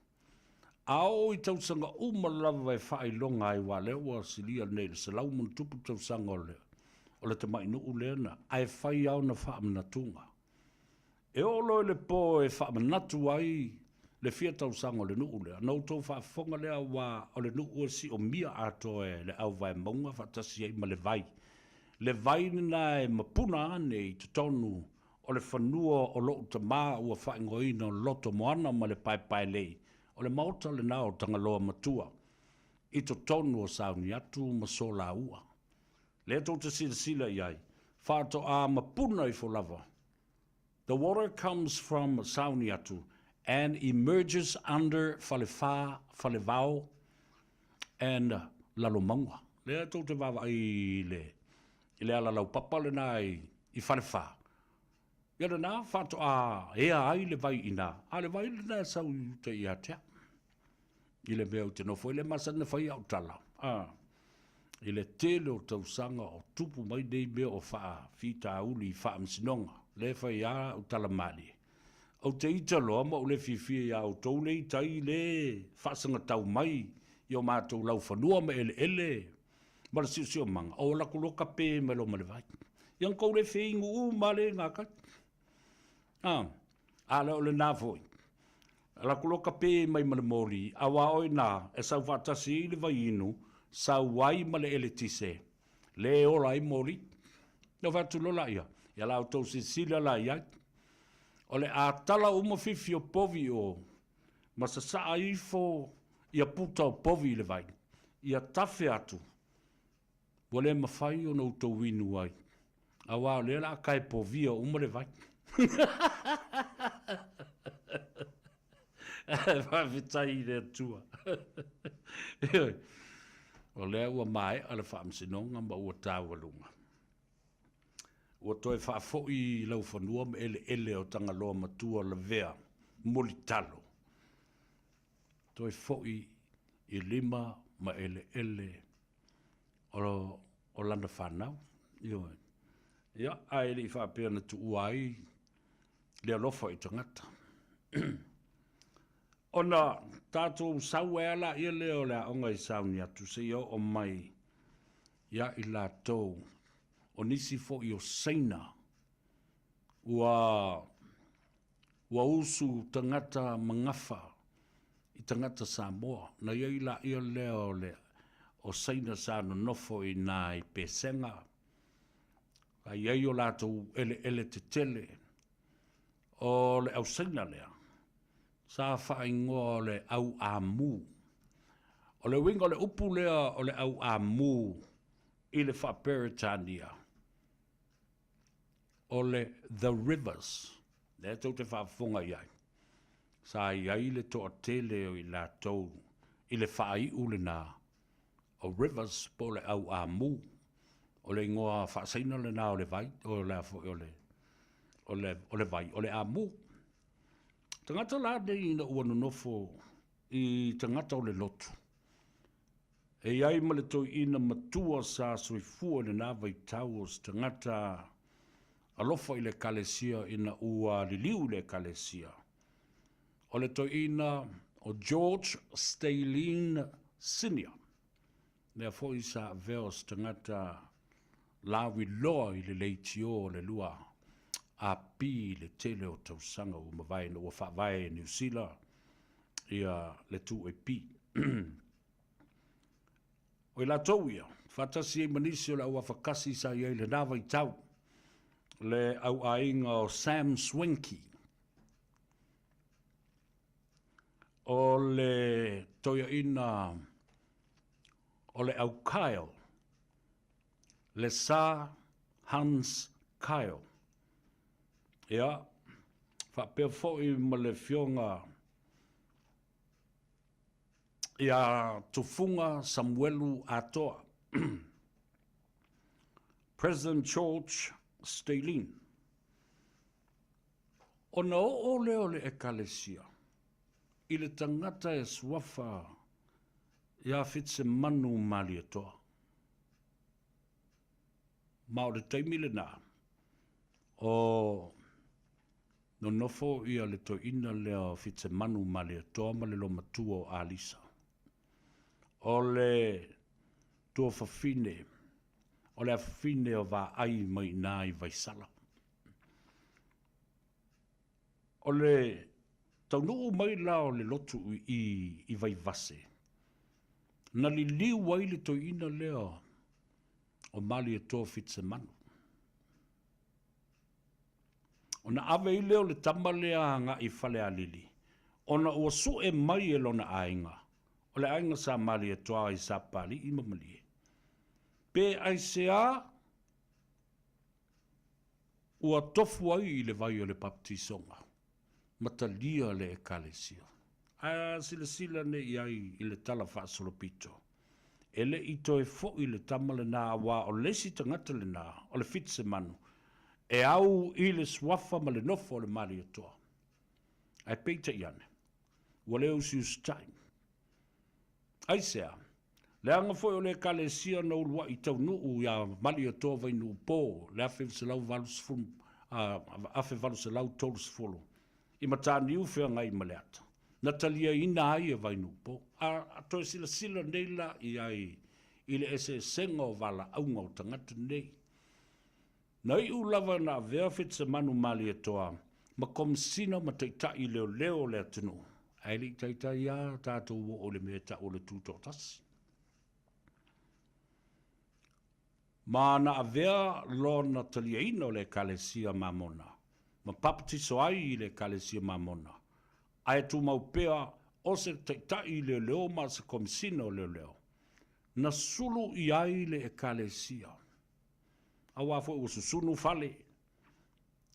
Ao i tausanga umalawa e whai longa ai wa le ua silia nei le salau mun tupu tausanga o le te mai nuu leana. Ai whai au na wha amnatunga. E olo le po e wha amnatu ai le fia tausanga o le nuu lea. Nau tau wha fonga lea wa o le nuu si o mia ato e le au vai maunga whatasi ai ma le vai. Le vai nina e mapuna ane i te tonu o le whanua o loo ta maa ua whaingoina o loto moana ma le pai lei. O le mauta le nao tangaloa matua. I te tonu o sauni atu ma so la ua. Le tau te sila iai. Whāto a mapuna i lava. The water comes from sauni atu and emerges under whalevao and lalomaunga. Le tau te wawa i le. I le ala lau papa le nai i whalewha. Ia nā, whato a ea ai le vai ina. A le vai le nā sau te ia tea. I le mea te nofo, i le masana whai au tala. I le tele o tausanga o tupu mai nei mea o wha whita uli i wha amsinonga. Le whai a au tala mali. Au te italoa ma o le whiwhia au tau le itai le whaasanga tau mai. I o mātou lau whanua me ele. Mara siu manga. O la kuloka pe me lo male vai. Yang kou le whingu u male ngā kai. A le o le nā foi. La kuloka pe mai male mori. A wa oi nā. E sau whatasi i le vai inu. Sau wai male ele tise. Le ora i mori. No whatu lola ia. Ia lau tau sila la ia. O le a tala uma fifi o povi o. Masa saa ifo. Ia puta o povi le vai. Ia tafe atu. Wale mawhai o nou tau winu ai. A wā le la kai po via umare vai. Whawhitai rea tua. O lea ua mai ala whaamsinonga ma ua tāwalunga. Ua toi whaafoi lau whanua me ele o tangaloa matua la vea. Moli talo. Toi foi i lima ma ele. O landa whanau. Ia, ai li whapea na tu uai. Lea lofa i tangata. Ona, tātou sau e ala ia leo lea onga i sauni atu. Se ia o mai. Ia i la tau. O nisi fo i o seina. Ua usu tangata mangafa. I tangata Samoa. Na ia i la ia leo lea. O seina sa no nofo i nā i pesenga. Ka iei o lātou ele te tele. O le au seina lea. Sa whaingoa o le au amu. O le winga o le upu lea o le au amu. I le whaperitania. O le The Rivers. Le tau te whaafunga iai. Sa iai le toa tele o i lātou. I le whaai ule nā. O rivers po le au amu. O le ingoa whaasaina le nā o le vai. O le vai. O le amu. Tangata la nei na ua nonofo I tangata o le lotu. E iai ma le toi ina matua sa soifua le nā vai tau o tangata alofa I le kalesia ina ua liliu le kalesia. O le toi ina o George Stalin Senior. Nea fo I sa veos tangata lawi loa I le leitio le lua a pi le tele o tausanga o mawai na ua whawai New Zealand ia le tu e pi. O la tau ia, whatasi e manisi o la ua whakasi sa iei le nawa I tau. Le au ainga o Sam Swinky. O le toia ina, o le au Kyle. Le sa Hans Kyle. Ia, whapea fōi ma le fionga ia tufunga Samuelu atoa. President George Stalin. Ona o leo le ekalesia. I le tangata e swafa ia fitse manu mali atoa. Ma o le taimile na. O no nofo ia le to ina leo fitse manu mali atoa ma le lo matua o Alisa. O le tua fafine, o le afine o va ai mai nai vai sala. O le taunuu mai lao le lotu I vai vase. Na li liu wai le to ina leo o mali e toa fitse manu. O na ave I leo le tamalea nga I fale alili. O na ua su e mai e lona ainga. O le ainga sa mali e toa I sa pali I mamali. Pe ai sea ua tofu ai I le vai o le baptisonga. Matalia le ekalesia. A sila ne iai I le tala whaasolopito. Ele I toe fo I le tamale na wa o lesi tangata le na o le fitse manu. E au I le swafa ma le nofo o le mali e toa. Ai peita iane. Ua leo sius time. Ai sea, le anga foi o le kalesia na ulua I tau nuu ia mali o toa vai nuu pō, le afe vaselau valus fun, afe valuselau tolus fulu. I matani uwhea ngai maleata. Na talia ina ai e vai nuu pō. A toi sila neila I ai, I le ese senga o vala aunga o tangata nei. Na I ulava na vea fitse manu mali e toa, ma komsina ma teitai leo le atinu. Ai li teitai ia tātou o le mea o le tūtotasi. Ma na avea lo na taliaina o le kalesia mamona. Ma papatiso ai I le kalesia mamona. Ai tu maupea o se teitai leo ma se komisina o leo. Na sulu I ai le kalesia. Awa fo ususunu fale.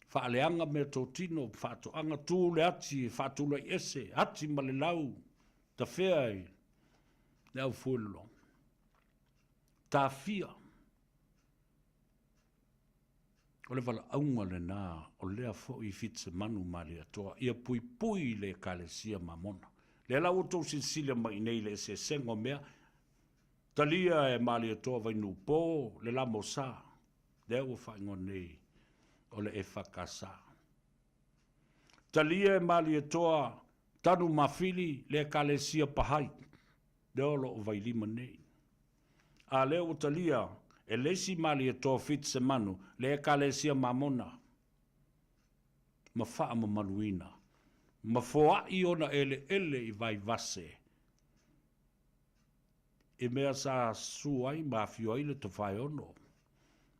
Faaleanga me totino, faatoanga tū le ati, faatula I ese, ati ma le lau, ta whea I, le au fuelo. Ta fia. O le wala aunga le nā, o lea fo I fitse manu mali atoa, ia pui le kalesia mamona. Le lau o tau sinsile mai nei le ese sengo mea, talia e mali atoa vai nupo, le la mosa, le au whaingo nei, o le e whakasa. Talia e mali e toa tanu mawhili le kalesia pahai. Leolo o vai lima nei. A leo talia e lesi mali e toa fitse manu le kalesia mamona. Ma faa ma manuina. Ma foa I ona ele I vai vase. E mea sa suai ma fio ai le tofai ono.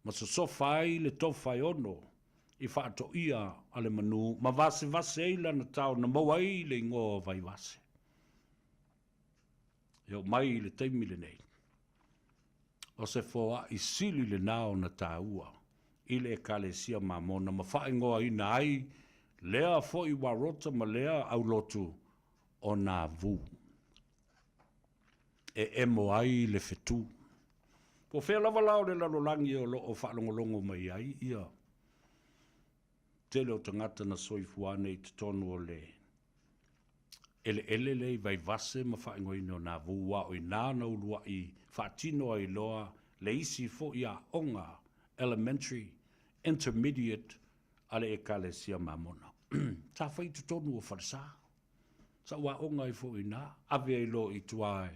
Ma so fai le tofai ono. I whaato ia ale manu, ma vase eila na tau na maua I le ingoa vai vase. Eo mai le teimile nei. O se foa I sili le nao na taua, I le kalesia mamona, ma wha ingoa I na ai, lea fo I warota ma lea au lotu o nā vu. E emo ai le fetu. Po whea lava lao le lalolangi o lo o whaalongolongo mai ai ia. Tele o tangata na soifuane I te tonu o le. Ele le vai vase ma whaingo ino nā vua o I nāna ulua I whaatino ai loa le isi fo I a onga elementary, intermediate ale e kalesia mamona. Tā whai te tonu o wharisa. Sa ua onga I fo I nā. Ave ai lo I tuae.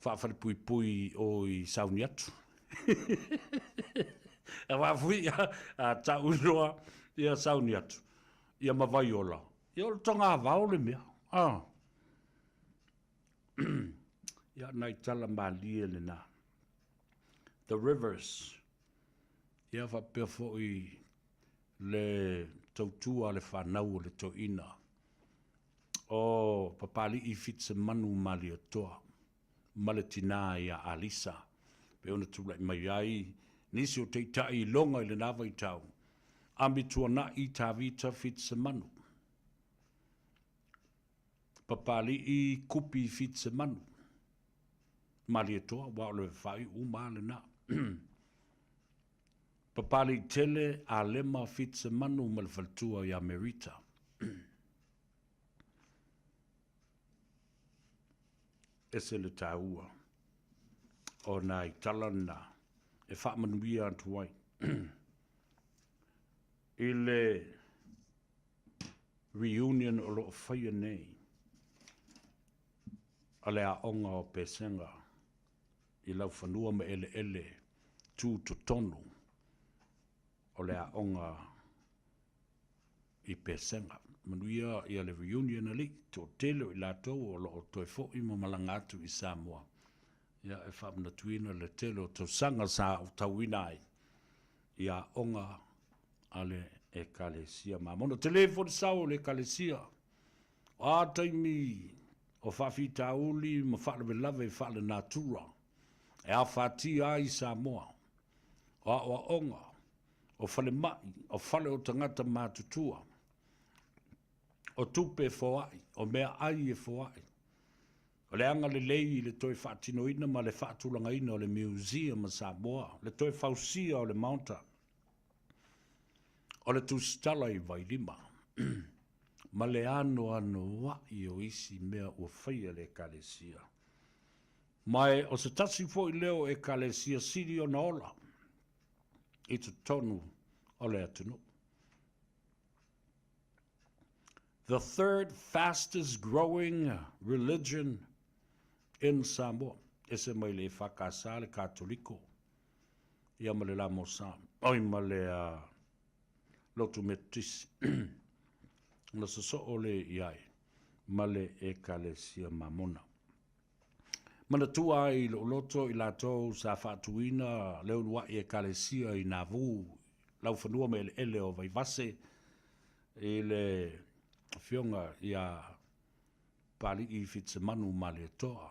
Whaafare pui o I sauni atu. E wafui a tau roa. Ia sauni atu. Ia mawai ola. Ia o tonga vau le mea. Ia nai tala malie le nā. the rivers. Ia whapea fo'i le tautua le whanau le toina. O papali I fitse manu mali atoa. Male tina ia Alisa. Pe ona tula I mai ai. Nisi o teitai longa I le nawa I tau. Ambi tuana I tawita fitse manu. Papali I kupi fitse manu. Mali atoa wa le whai umale na. Papali tele a lema fitse manu mal faltua ya merita. Ese le taua. O na I talana. E whaamanuia antuai. Ile reunion o lo whaia nei. Ale a onga o pesenga. I lau whanua me ele tū to tonu. O le a onga I pesenga. Manuia I ale reunion ali. Tō telo I lātou o lo toi fo I mo malangatu I Samoa. Ia e whamna tuina le telo tō sanga sa o tauina ai. Ia onga ale e kalesia. Ma mono telefoni sao le kalesia. A taimi o whawhi tauli ma whale lave whale natura. E a whati ai Samoa. O a onga. O whale mai. O whale o tangata mātutua. O tupe foai. O mea ai e foai. O le anga le lei le toi whaatinoina ma le whaatulangaina o le museum a Samoa. Le toi whausia o le mountain. O le tūstala I vai lima. Ma le ano wai o isi mea ua whaia le kalesia. Mai o se tasi fo I leo e kalesia siri o na ola. I tu tonu o le atunu. The third fastest growing religion in Samoa. Ese mai le whakasa le katoliko. Ia ma le la mosa. Oi ma le lotu metis. Na so o le iai. Ma le e kalesia mamona. Mana tua I lo loto I lato sa whaatuina leo lua e kalesia I navu. Lau whanua me ele o vai vase. E le fionga ia pali I fitse manu male toa.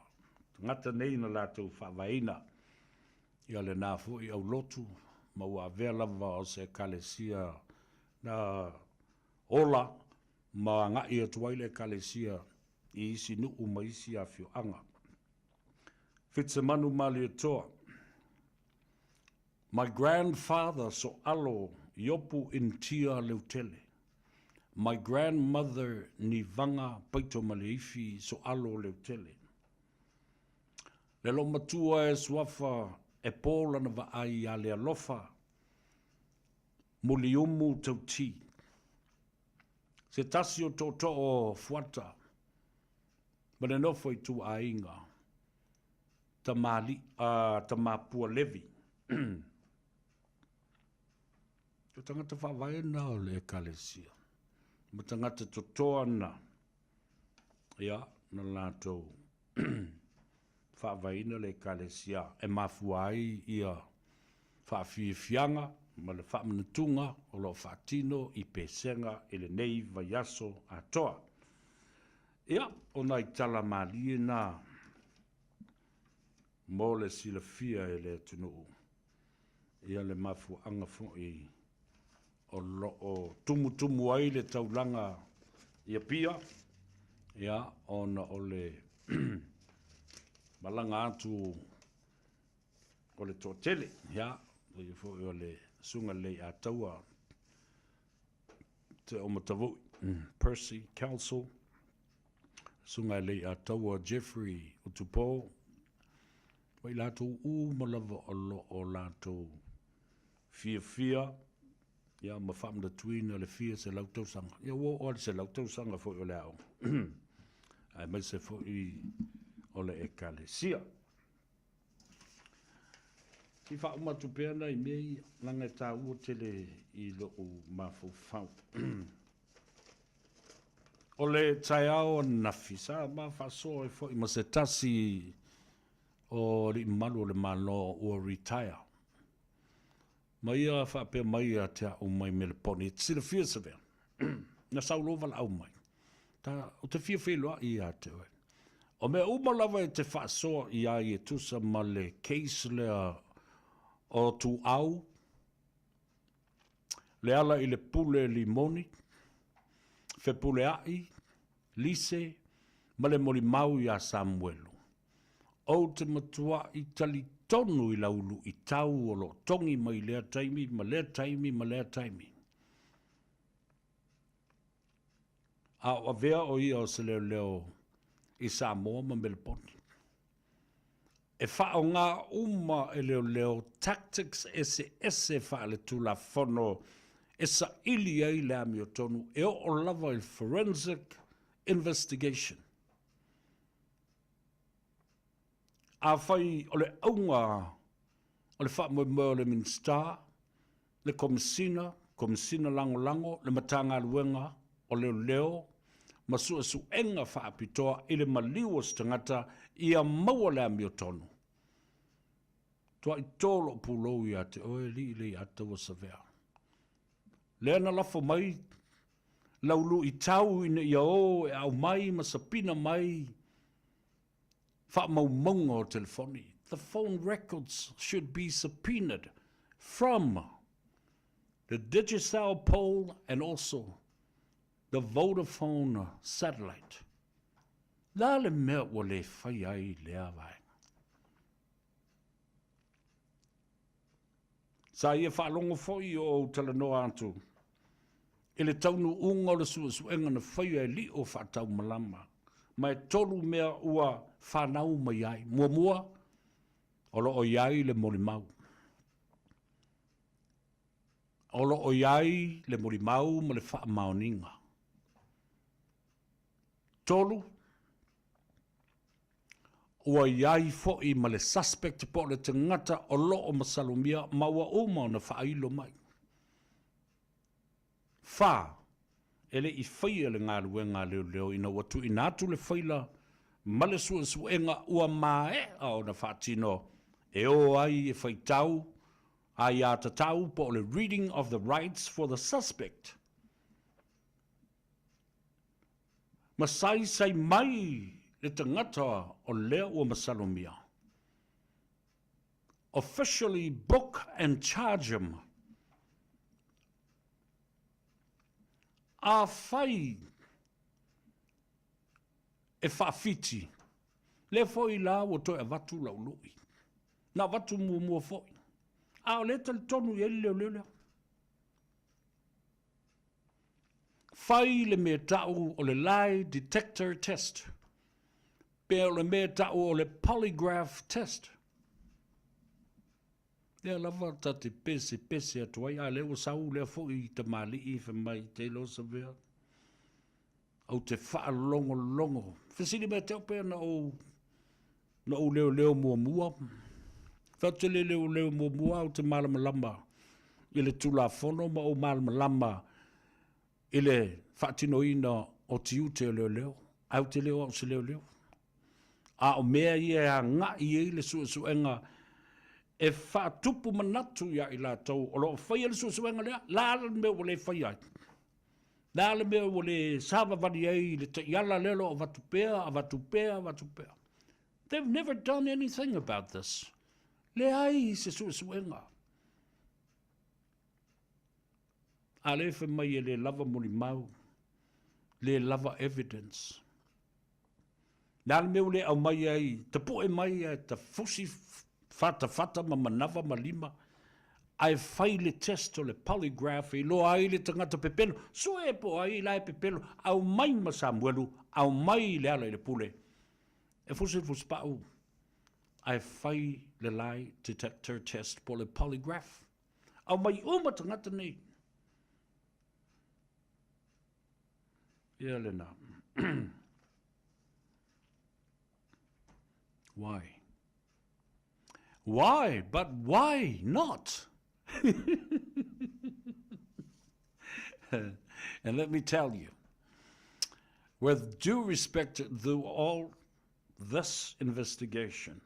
Ngata nei na lato whawaina. Ia le nafu I au lotu. Ma ua vea lava o se kalesia na ola. Ma nga ia tuaile kalesia I isi nuu ma isi a fio anga. Fitse manu male toa. My grandfather so alo yopu intia leutele. My grandmother ni vanga paito maleifi so alo leutele. Lelo matua e swafa e pola na va ai ale alofa. Muliumu tauti. Se tasi o toto o fuata. Mane nofo I tu ainga. Tamapua levi. O tangata whawaena o le kalesia. Ma tangata totoana. Ia, na lato. Whawaena le kalesia. E mafuai ia. Whawhiwhianga. Ma le whamanatunga. O lo whatino I pesenga. Ele nei vaiaso atoa. Ia, o nai tala malie na. Mo le silafia e le tunuu. Ia le mafu anga fo o tumu ai le taulanga ia pia. Ia ona o le malanga atu o le totele. Ia fo o le sunga le ataua te omatavu. Percy Council. Sunga le ataua Jeffrey Utupo. Wai lato malava o lato fia. Ia ma whamda tuina le fia se lautau sanga. Ia wo o se lautau sanga fo o le au. Ai mai se fo I o le ekalesia. I wha umatu peana I mei langa tā ua tele I lo o mafau. O le tai ao nafi sa ma whasoa I fo I ma se tasi o li malu le malo o retire. Mai a whape mai a te au mai me le poni. Tira fia sa vea. Na saulo wala au mai. Ta o te fia whelua i a te oe. O mea umalawa e te whaasoa i a i e tusa ma le case lea o tu au. Le ala i le pule limoni. Fe pule ai. Lise. Ma le moli mau i a Samuelu. O te matua i tali tonu i laulu i tau o lo tongi mai lea taimi, ma lea taimi, ma lea taimi. A vea o ia o se leo i Samoa ma Melbourne. E whao ngā uma e leo tactics ese wha le tula whono e sa ili ai lea mi o tonu e o lava i forensic investigation. A whai o le aunga o le wha mo le Minster, le komisina lango, le matanga luenga o leo, ma su enga wha apitoa i le maliwa stangata i a maua lea mi o tonu. Tua i tolo pulou i ate, oe li ate wa savea. Lea na lafo mai, laulu i tau ina ia o e au mai, ma sapina mai, wha maunga o telefoni. The phone records should be subpoenaed from the Digicel pole and also the Vodafone satellite. La le mea o le whai ai lea vai. Sa ia whaalongo foi o Talanoa atu. I le taunu unga le suenga na whai ai li o whaatau malama. Mai tolu mea ua whanau mai ai. Mua, olo o iai le molimau. Olo o iai le molimau ma le wha maoninga. Tolu, ua iai fo'i ma le suspect po le tangata o lo o masalumia ma ua uma na whailo mai. Wha, ele i whaia le ngā luenga leo ina watu inatu le whaila ma le suenga ua mae au na whaatino e o ai e whaitau ai a tatau po le reading of the rights for the suspect. Masai mai le tangata o lea ua masalomia. Officially book and charge him. A whai e whaafiti. Le foi la o toi a watu laului. Na watu mua foi. A o le tali tonu i leo. Whai le mea tau o le lie detector test. Pe o le mea tau o le polygraph test. Lea lava ta te pese atuai. A leo sau lea foi te mali i whamai te lo sa vea. Au te wha longo. Whesini mea teo pēr na o leo mua. Whatu le leo mua au te malamalama. I le tula whono ma o malamalama. I le whaatino ina o tiu te leo. Au te leo au se leo. A o mea ia ngā i le suenga. E whaatupu manatu ia i la tau. O lo whaia le suenga lea. La ala mea o le whaia. La ala mea o le sava vani ei. Le te iala lelo o vatupea. They've never done anything about this. Le ai se suenga. A le wha mai e le lava muli mau. Le lava evidence. Nā le mea le au mai ai. Te poe mai ai. Te fusi fata ma manawa ma lima. Ai whai le test o le polygraph. I loa ai le tangata pepelo. So e po ai lai pepelo. Au mai ma Samuelu. Au mai le ala i le pule. E fusi pau. Ai whai le lie detector test po le polygraph. Au mai uma tangata nei. Ia le nā. Why? Why? But why not? And let me tell you, with due respect to all this investigation,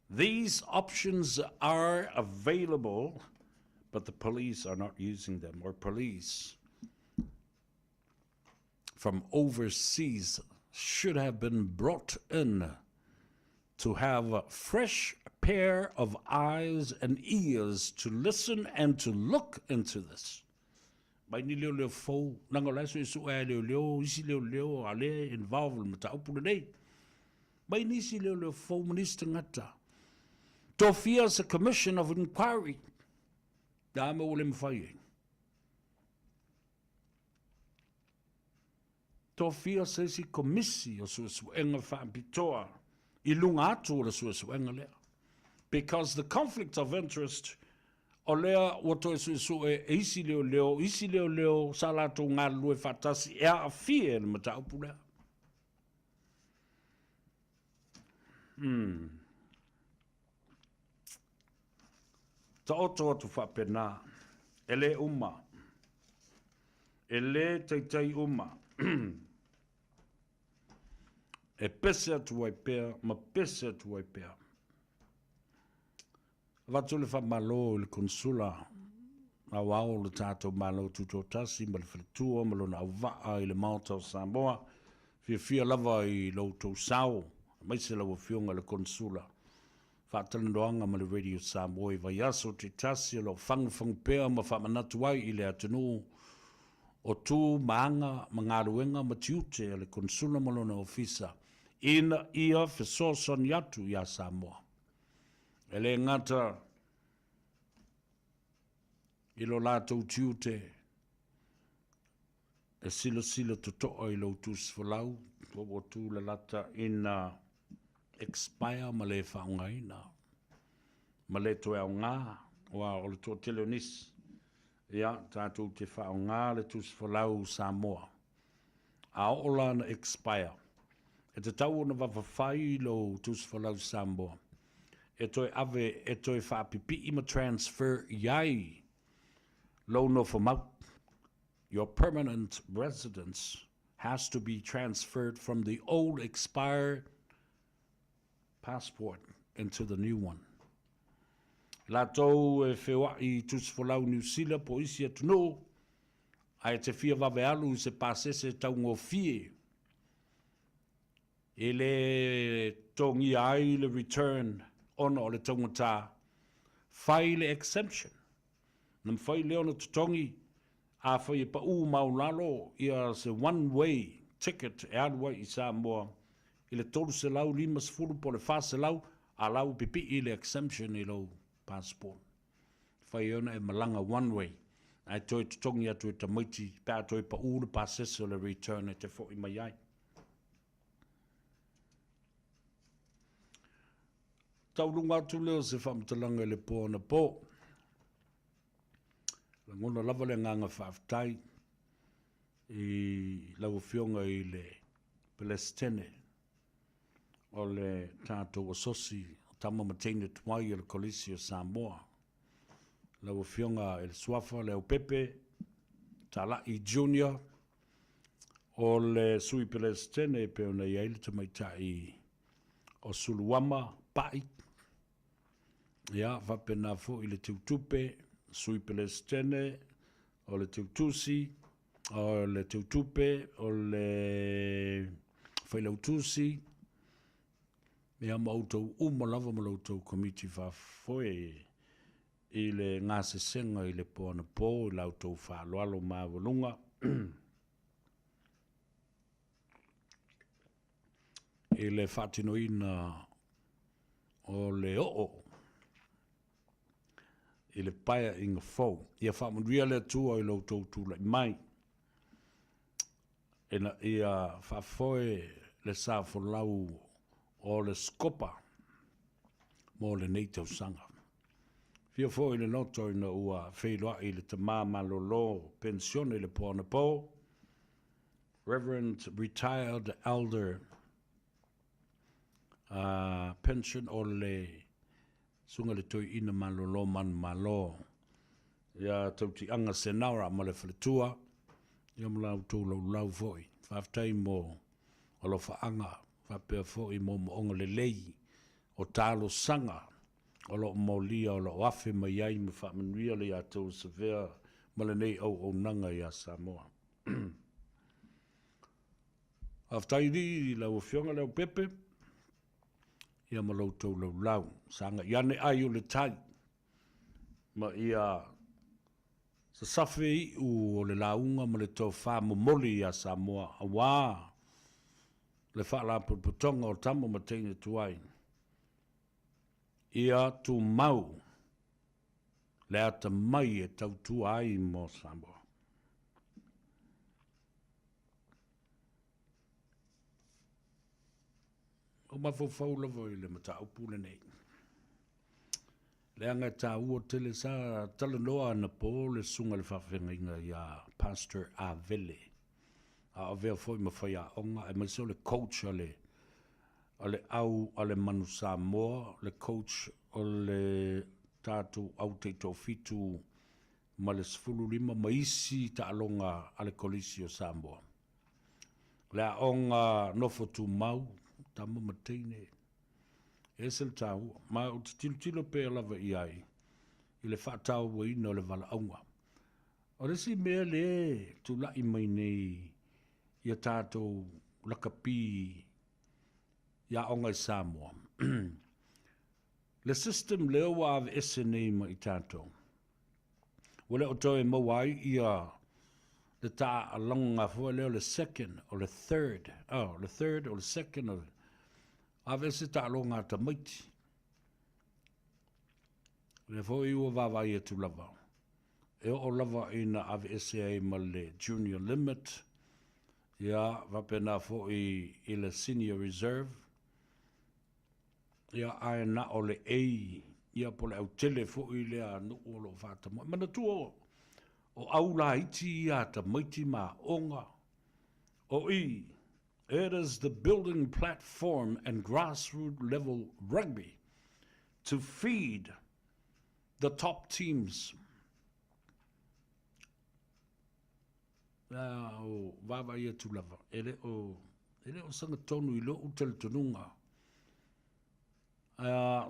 these options are available, but the police are not using them, or police from overseas should have been brought in to have a fresh pair of eyes and ears to listen and to look into this. Mai ni leo fo nanga la su leo isi leo ale involved mata upu nei. Mai ni si leo fo minister ngata. To fears a commission of inquiry. Da me ole mfai. To fears si komisi o su enga fa pitoa. Ilunga atu o su enga lea. Because the conflict of interest o lea wato isi leo salato ngā lue fatasi a fie le mata upu lea. Ta oto atu whapena, ele uma, ele teitai uma, e pese atu waipea, ma pese atu waipea. Vatu le whamalo le konsula, a wao le tātou malo tuto tasi, ma le whaletua, ma lona au waa i le Mautau Samoa, fia lava i loutou sao, mai se lawa fionga le konsula. Whātalandoanga ma le Radio Samoa i vai aso te tasi lo whangwhang pēr ma whamanatu ai i le atanu o tū maanga ma ngā ruenga ma tiute le konsula malona ofisa ina ia whesoson yatu i a Samoa. E le ngata i lo lātou tiute e silo totoa i lo tūs whalau o tū le lata ina expire ma le whaungaina. Ma le toe au ngā, wa o le tō teleonis. Ia, tātou te whaunga le tūs whalau Samoa. A o lana expire. E te tau ona wawhawhai lo tūs whalau Samoa. E toi ave, e toi whapipi ima transfer iai. Lo no whamau. Your permanent residence has to be transferred from the old expired passport into the new one. La tau e whewa i tusfolau New Zealand po isi atunu, ai te fia wawe alu se pasese tau ngō fie. E le tongi ai le return ona o le tangata, whai le exemption. Nam whai le ona tutongi, a whai e pa u maulalo, ia se one-way ticket e alua i Samoa, i le tolu se lau lima sefulu po le wha se lau, a lau pipi i le exemption i lau passport. Whai ona e malanga one way. Ai toi tutongi atu e tamaiti, pēr toi pa uru pasese o le return e te fo i mai ai. Tau lunga atu leo se whamtalanga i le pō na pō. La ngona lava le nganga whaftai i lau fionga i le Palestine o le tātou asosi tama matene tuai o le kolisi o Samoa. Lau fionga e le suafa, leo pepe, tala i junior, o le sui Palestine e peo nei eile tamaitai o Suluama, pai. Ia, whapena fo i le tiutupe, sui Palestine, o le tiutusi, o le tiutupe, o le whailautusi, mea mautou umalava malautou komiti whafoe i le ngā sesenga i le pōna pō, i lautou whaloalo māwalunga. I le whatinoina o le oo, i le paia inga fau. Ia whamunria le tua i lautou tūlai mai. Ia whafoe le sāwholau o le skopa mo le neitau sanga. Fia fo i le noto i na ua wheiloa i le tamā malolo pensione le pōna pō. Reverend Retired Elder pension o le sunga le toi ina malolo man malo. Ia tauti anga senaura ma le whaletua. Ia mlau tō lau foi. Whaftai mo alo whaanga. Whapea fo i mo onga le lei o tālo sanga o lo molia o lo afe mai ai me whaamanuia le atou se vea ma le nei au nanga ia Samoa. Aftairi la o fionga le o pepe, ia ma loutou lau. Sanga iane ai o le tai, ma ia sa safe i o le launga ma le tau wha momoli ia Samoa, a wā le wha la putonga o tamo ma teine tuai. Ia tu mau le ata mai e tau tuai mo Samoa. O mafau lava i le mata upu le nei. Le anga ta ua tele sa tala noa na po le sunga le whawhenga inga ia Pastor Avele. A avea foi mawhai a onga, e maise o le coach ale au ale manu Samoa, le coach o le tātou au te tō fitu ma le sifulu lima maisi ta alonga ale kolisi o Samoa. Le a onga nofo tu mau, tamo mateine. E se le tau, ma o te tilo pe lava i ai, i le whaatau wa ina o le wala aunga. O le si mea le tu lai mai nei i a tātou lakapi i a onga i Samoa. Le system leo wa ave ese nei ma i tātou. Wale o toi mawai i a le tā alonga fua leo le second or le third or the second of ave se ta alonga ta maiti. Le fo i ua vavai e tu lava. E o lava ina ave se ma le junior limit. Ia vapena fo i le senior reserve. Ia ae na o le ei. Ia po le au tele fo i le a nu o lo vata mo. Mana tu o au la iti ia ta maiti ma onga. O i. It is the building platform and grassroots level rugby to feed the top teams. O vava ia tu lava. Ele o sanga tonu i lo utel tununga.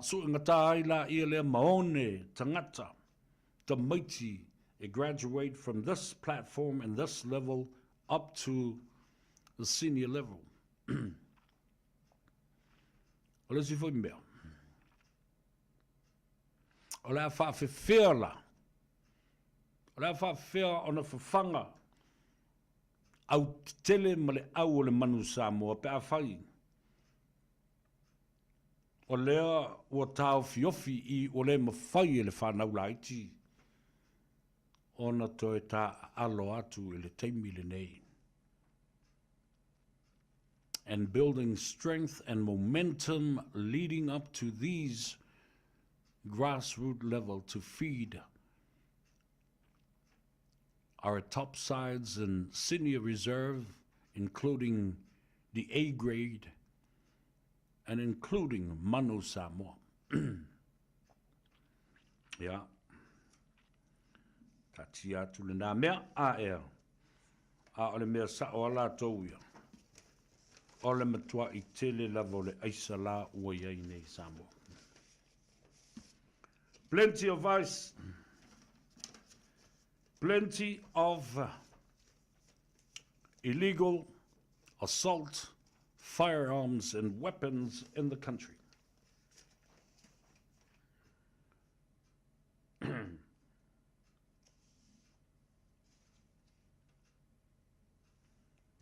So ngata ai la ia le maone tangata the mighty graduate from this platform and this level up to the senior level. O le si foi mbea. O le a whaafewhea la. O le a whaafewhea o na whawhanga au tele ma le au o le manu Samoa pe a whai. O lea ua tau fiofi i o le mawhai e le whanau la iti. O na toe ta alo atu e le teimi le nei. And building strength and momentum leading up to these grassroots level to feed our top sides and senior reserve, including the A grade and including Manu Samoa. Yeah. Tatia tu le nā mea a ea. A ole mea sa o ala tauia. Ole matua i tele lavo le aisa la ua iai nei Samoa. Plenty of ice. Plenty of illegal assault, firearms and weapons in the country.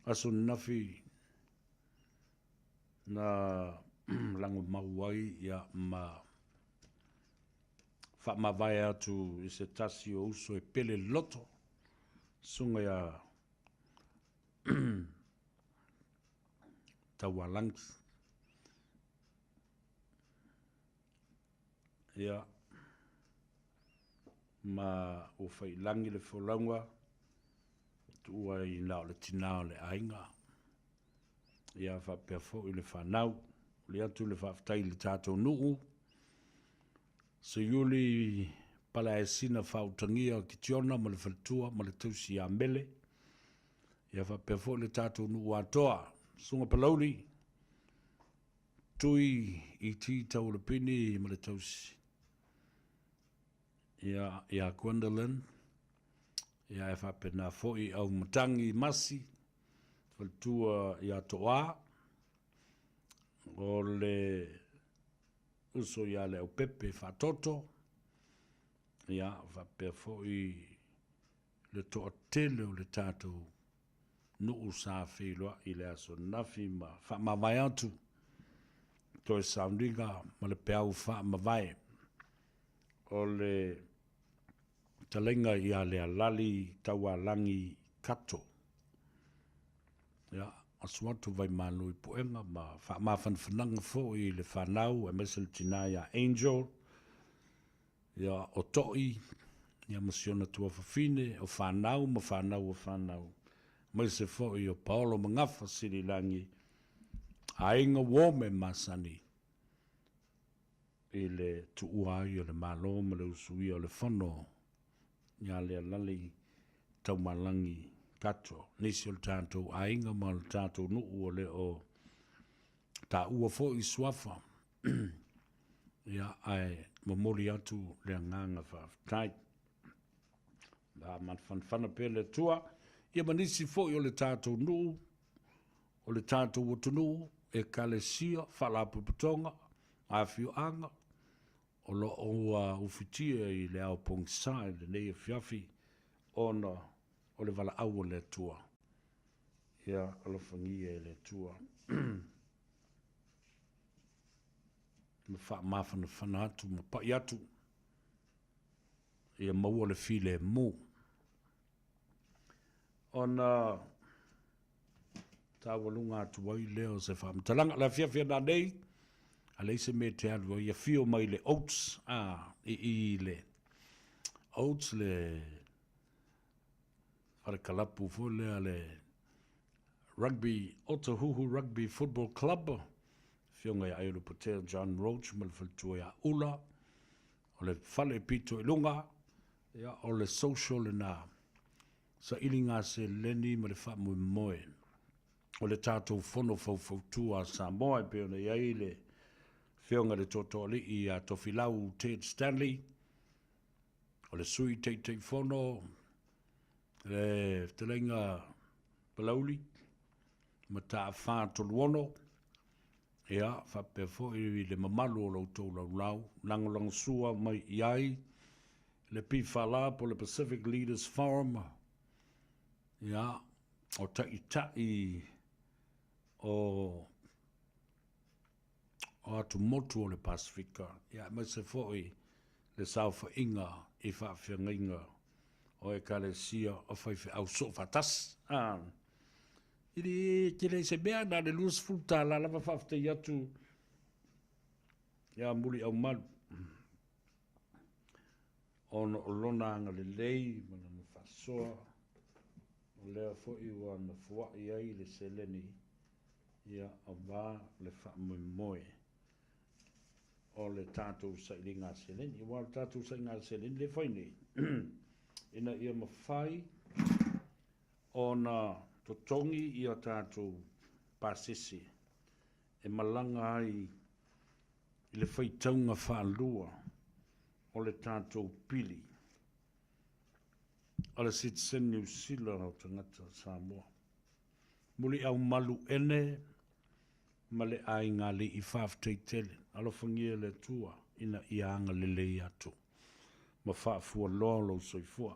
Aso nafi na lango mauai ia ma fa ma vai atu i se tasi o uso e pele loto sunga ia tawalangi ia ma o fai langi le folaunga tua i nao le tinao le ainga. Ia fa perfo i le whanau, le atu le whaftai le tātou nuu. Se yuli pala e sina whautangia ki tiona ma le whaltua ma le tausi a mele. Ia fa perfo le tātou nuu atoa, sunga palauli. Tui i ti tau le pini ma le tausi. ia Gwendolyn, ia e whapena fo'i au matangi masi, whaltua ia toa, o le uso ia le au pepe whatoto, ia whapea fo'i le toa tele o le tātou nuu sa wheloa i le aso nafi ma whamawai atu. Toi saundinga ma le peau whamawai. O le talenga i a le alali taua langi kato. Ia, asuatu vai manu i poenga ma whamawhanwhananga fo i le whanau e mesel tina ia Angel. Ia o toi, ia masiona tua whawhine o whanau ma whanau o whanau. Mai se fo i o Paolo Mangafa siri langi a inga wome masani i le tuua i o le malo ma le usui o le whano ia le alali tau malangi kato nisi o le tātou a inga ma le tātou nuu o le o ta ua fo i suafa ia ai mamori atu le nganga whaftai la man whanwhana pele tua ia manisi fo i o le tātou nuu o le tātou watunu e kalesia whalapuputonga a whioanga o lo o ufitia i le au pongsai le nei fiafi ona o le wala au o le tua ia alofangia e le tua ma wha mawhana whana atu ma pai atu ia maua le file mu ona tawalunga atu wai leo se whamtalanga la fiafia na nei a leise me te alu ia fio mai le oats i le oats le whare kalapu fo lea le rugby Otahuhu Rugby Football Club fionga ia Aero Potel John Roach ma le whaltua ia ula o le whale pito i lunga ia o le social na sa ilinga se leni ma le whamu moe o le tātou whono whauwhautua Samoa e peona iai le whionga le totoli i a Tofilau Ted Stanley o le sui teitei whono le telenga Palauli ma tā whātoluono ia whapefo i le mamalu o lautou laulau langolang sua mai iai le pifala po le Pacific Leaders Forum ia o tai o atu motu o le Pasifika. Ia, mai se foi le saufa inga i whawhianga inga o e kalesia o whaiwhi au so fatas. Iri, kire se mea na le lus futa la lava whawhte atu ia muli au malu. Ono o lona anga le lei, mana na whasoa, o lea foi wa na fua i ai le seleni. Ia a wā le whaamui moe o le tātou sa ili ngā seleni. Ia wā le tātou sa ngā seleni le whaini. Ina ia mawhai o na totongi ia tātou pāsisi e malanga ai i le whaitaunga whaalua o le tātou pili. O le Citizen New Zealand o tangata Samoa. Muli au malu ene ma le ai ngā li i whaaftei tele. Alofangia le tua ina i anga le lei atu. Ma whaafua loa lo soifua.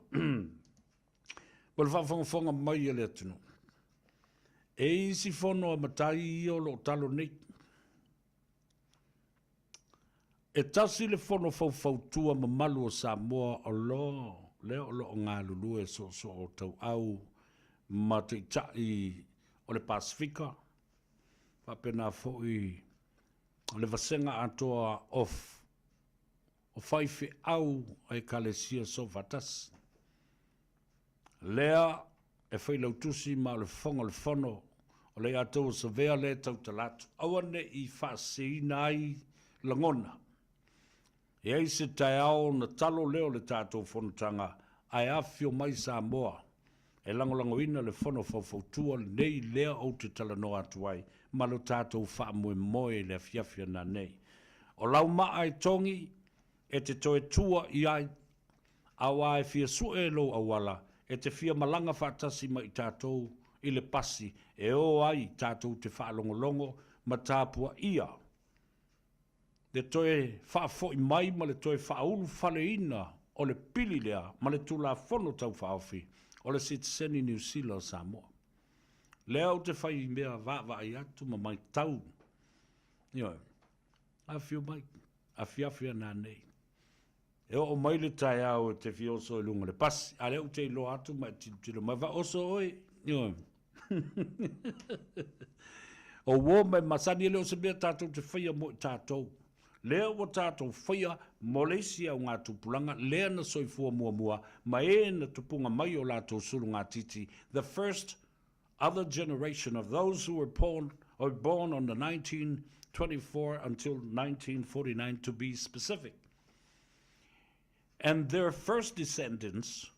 Ma le whaafonga mai e le atunu. E isi whono a matai i o lo talo nei. E tasi le whono whautua ma malu o Samoa o lo. Leo lo ngā lulu e so o tau au ma te tai o le Pasifika. Whapena foi le vasenga atoa o whaiwhi au ai kalesia so vatas. Lea e whailautusi ma le whonga le whono o le atoa sa vea le tau talatu. Awane i whaasina ai langona. E ai se tai ao na talo leo le tātou whonotanga ai awhio mai Samoa. E langolango ina le whono whauwhautua nei lea o te talanoa atuai. Ma lo tātou whaamue moe le fiafia na nei. O lau maa e tongi e te toe tua i ai Awa e fia su e lo awala, e te fia malanga whaatasi ma i tātou i le pasi, e o ai tātou te whaalongolongo ma tāpua ia. Le toe whaafo i mai ma le toe whaaulu whale ina o le pili lea ma le tula whono tau whaofi o le Citizen New Zealand o Samoa. Lea o te whai mea vaa i atu ma mai tau. Io, a fio mai, a fia nā nei. E o mai le tai au te fio so i lunga le pasi, a leo te ilo atu ma tilo mai va oso oi. Io, o wo mai masani leo se mea tātou te whaia mo i tātou. Lea o tātou whaia Malaysia o ngā tupulanga, lea na soifua mua, ma e na tupunga mai o lātou suru ngā titi. The first other generation of those who were born on the 1924 until 1949 to be specific. And their first descendants,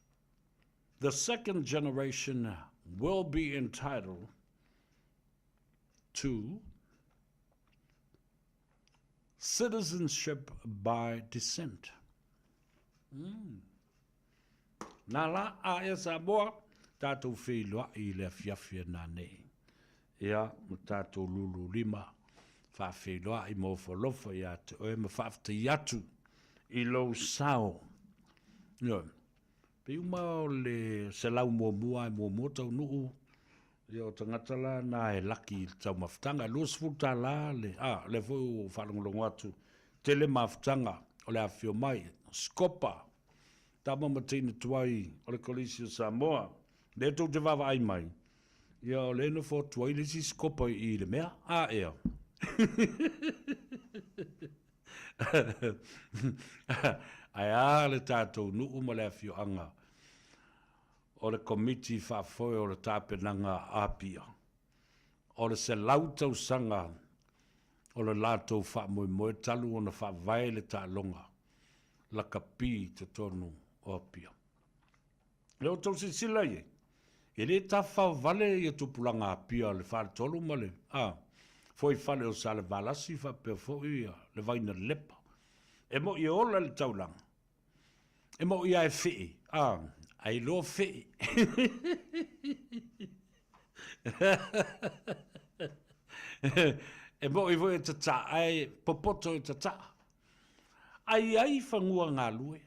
the second generation, will be entitled to citizenship by descent. Nā la a e Samoa, tātou whiloa i le fiafia nā nei. Ia, ma tātou lulu lima, wha whiloa i mō wholofa i atu, oe ma whafta i atu i lou sao. Ia, pe uma o le se lau mua tau nuu, ia o tangata la nā e laki tau maftanga, los futa la le fo whalongolongo atu, tele maftanga, o le awhio mai, skopa, tama matina tuai, o le kolisi o Samoa, le tau te wawa ai mai, ia o le no fo tuai le si skopa i le mea, ea. Ai a le tātou nuu ma le awhio anga, o le komiti whaafoe o le tāpenanga apia. O le se lautau sanga o le lātou whaamoe talu o na whaavai le tālonga. La kapi te tonu o apia. Leo tau se sila ye. E le ta whaavale i tupulanga apia le whaatolu ma le. Foi whale o sa le valasi whapea foi le vaina lepa. E mo i ola le taulanga. E mo i ai whi. Ai lo fe. E mo i voi tata, ai popoto i tata. Ai whangua ngā lue.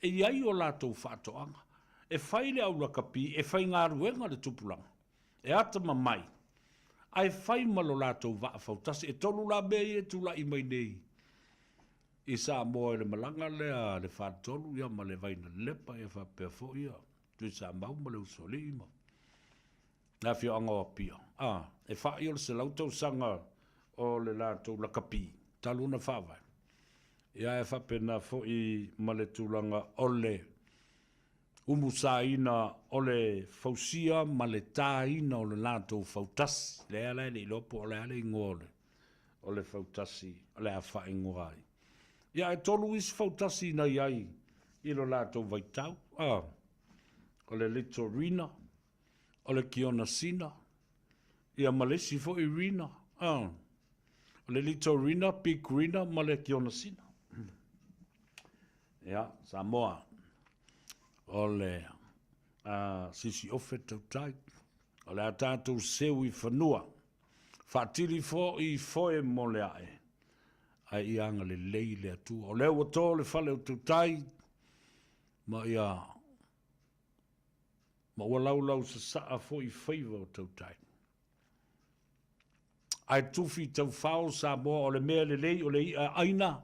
E ai o lātou whātoanga. E whai le aula kapi, e whai ngā ruenga le tupulanga. E atama mai. Ai whai malo lātou vaa whautasi. E tolu la mea e tula i mai nei. I Samoa le malanga lea le whaatolu ia ma le vaina lepa e whapea fo ia. Tui sa mau ma le usoli ima. Nā whio anga o pia. E whaai o le se lautau sanga o le lātou la kapi. Taluna whawai. Ia e whapena fo i ma le tūlanga o le umusaina o le fausia ma le tāina o le lātou fautasi. Le ala le ilopo o le ala ingole. O le fautasi, o le a whae ngoai. Ia e tolu is fautasi na iai i lo lātou vaitau. O le Little Rina, o le Kiona Sina, ia malesi fo i Rina. O le Little Rina, Big Rina, ma le Kiona Sina. Ia, Samoa, o le sisi ofe tautai, o le atatou seu i whanua, whaatiri fo i foe mo le ae. Ai i anga le lei le atu. O leo o tō le whale o tautai, ma ia ma ua laulau sa saa fo i whaiva o tautai. Ai tuwhi tau whao sa moa o le mea le lei o le ia aina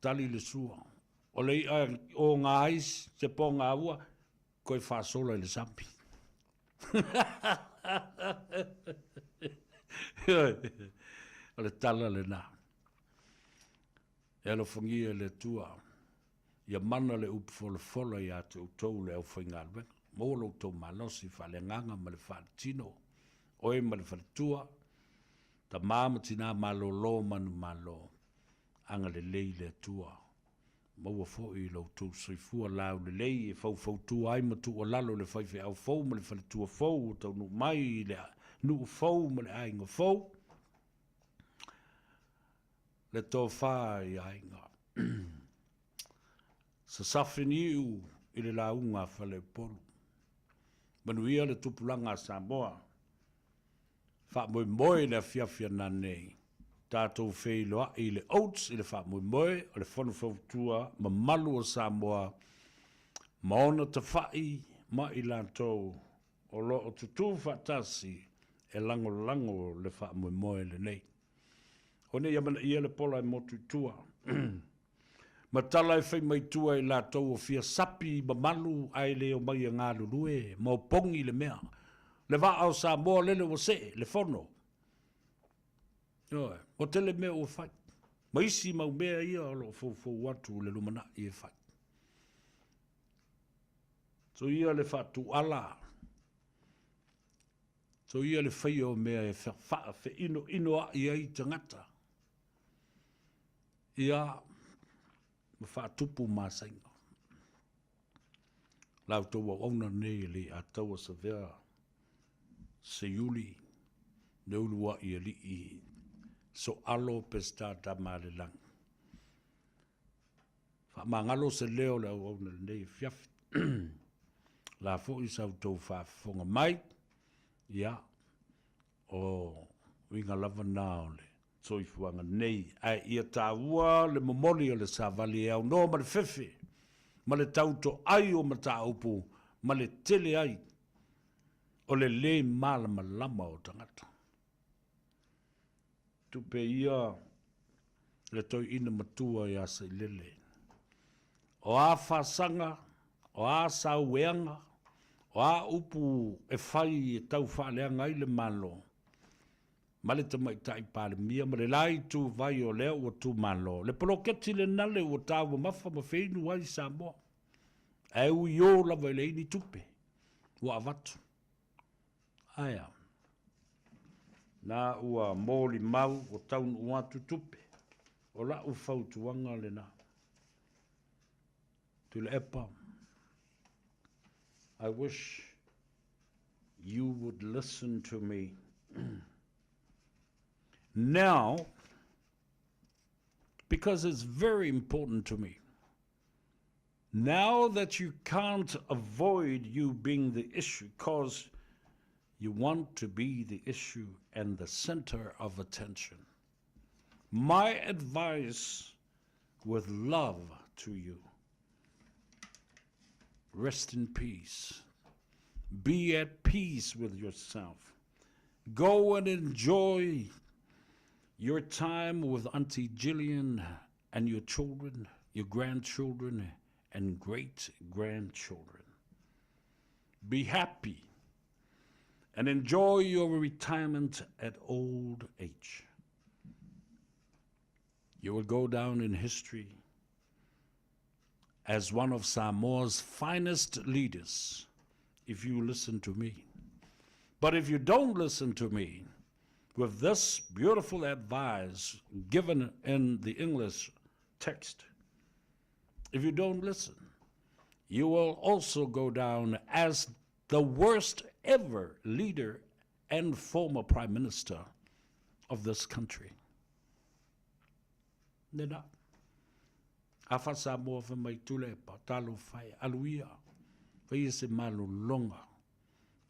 tali le sua. O le ia o ngā ais te pō ngā ua koe whaasola i le sampi. O le tala le nā. E alo whangia le tua. Ia mana le upufola i atu tau le au whainga alwenga. Mōlo tau malosi whale nganga ma le whaatino. Oe ma le whaatua. Ta māma tina malo lo manu malo. Anga le lei le tua. Maua fo i lau tau soifua lau le lei e fau tua ai ma tua lalo le whaife au fau ma le whaatua fau. Tau nu mai le nu fau ma le ainga fau. Le tō whā i ainga. Sa safini u i le launga whale polu. Manuia le tupulanga Samoa. Wha moi moe le fiafia na nei. Tātou whei loa i le oats i le wha moi moe o le whanu whautua ma malu o Samoa. Maona te whai ma i lantou o lo o tutu whatasi e lango le wha moi moe le nei. Hone iamana ia le pola e motu tua. Ma tala e whai mai tua i lantou o fia sapi ma malu ai le o mai a ngā lulue ma o pongi le mea. Le wha au Samoa lele o se le whono. O tele mea o whai. Ma isi mau mea ia o lo fau watu le lumana i e whai. So ia le whatu ala. So ia le whai o mea e wha ino a i ai tangata. Ia ma whatupu māsainga. Lau tau au ona nei le a tau a savea se yuli ne ulua i ali i so alo pesta ta male lang. Fa mangalo se leo le au ona nei fiaf. La fo i sau tau fa fonga mai ia o winga lava nao le so i fuanga nei ai ia tāua le momoli o le savali au no ma le fefe ma le tauto ai o ma taupu ma le tele ai o le le malama lama o tangata. Tupe ia le toi ina matua ia sa lele. O a whasanga, o a saueanga, o a upu e whai e tau whaaleanga i le malo. Ma le tamai tai pāle mia, ma le lai tu vai o leo o tu malo. Le poloketi le nale o tāua mafa ma wheinu wai Samoa. E ui o lava i le ini tupe. Ua avatu. Aia. Nā ua mōli mau o taun uatu tupe. O la u fautuanga le nā. Tu le epa. I wish you would listen to me. Now, because it's very important to me. Now that you can't avoid you being the issue, because you want to be the issue and the center of attention. My advice with love to you, rest in peace. Be at peace with yourself. Go and enjoy your time with Auntie Jillian and your children, your grandchildren, and great-grandchildren. Be happy and enjoy your retirement at old age. You will go down in history as one of Samoa's finest leaders if you listen to me. But if you don't listen to me, with this beautiful advice given in the English text, if you don't listen, you will also go down as the worst ever leader and former prime minister of this country. Nena. Afa Samoa fa mai tule pa talo fai aluia. Fai se malu longa.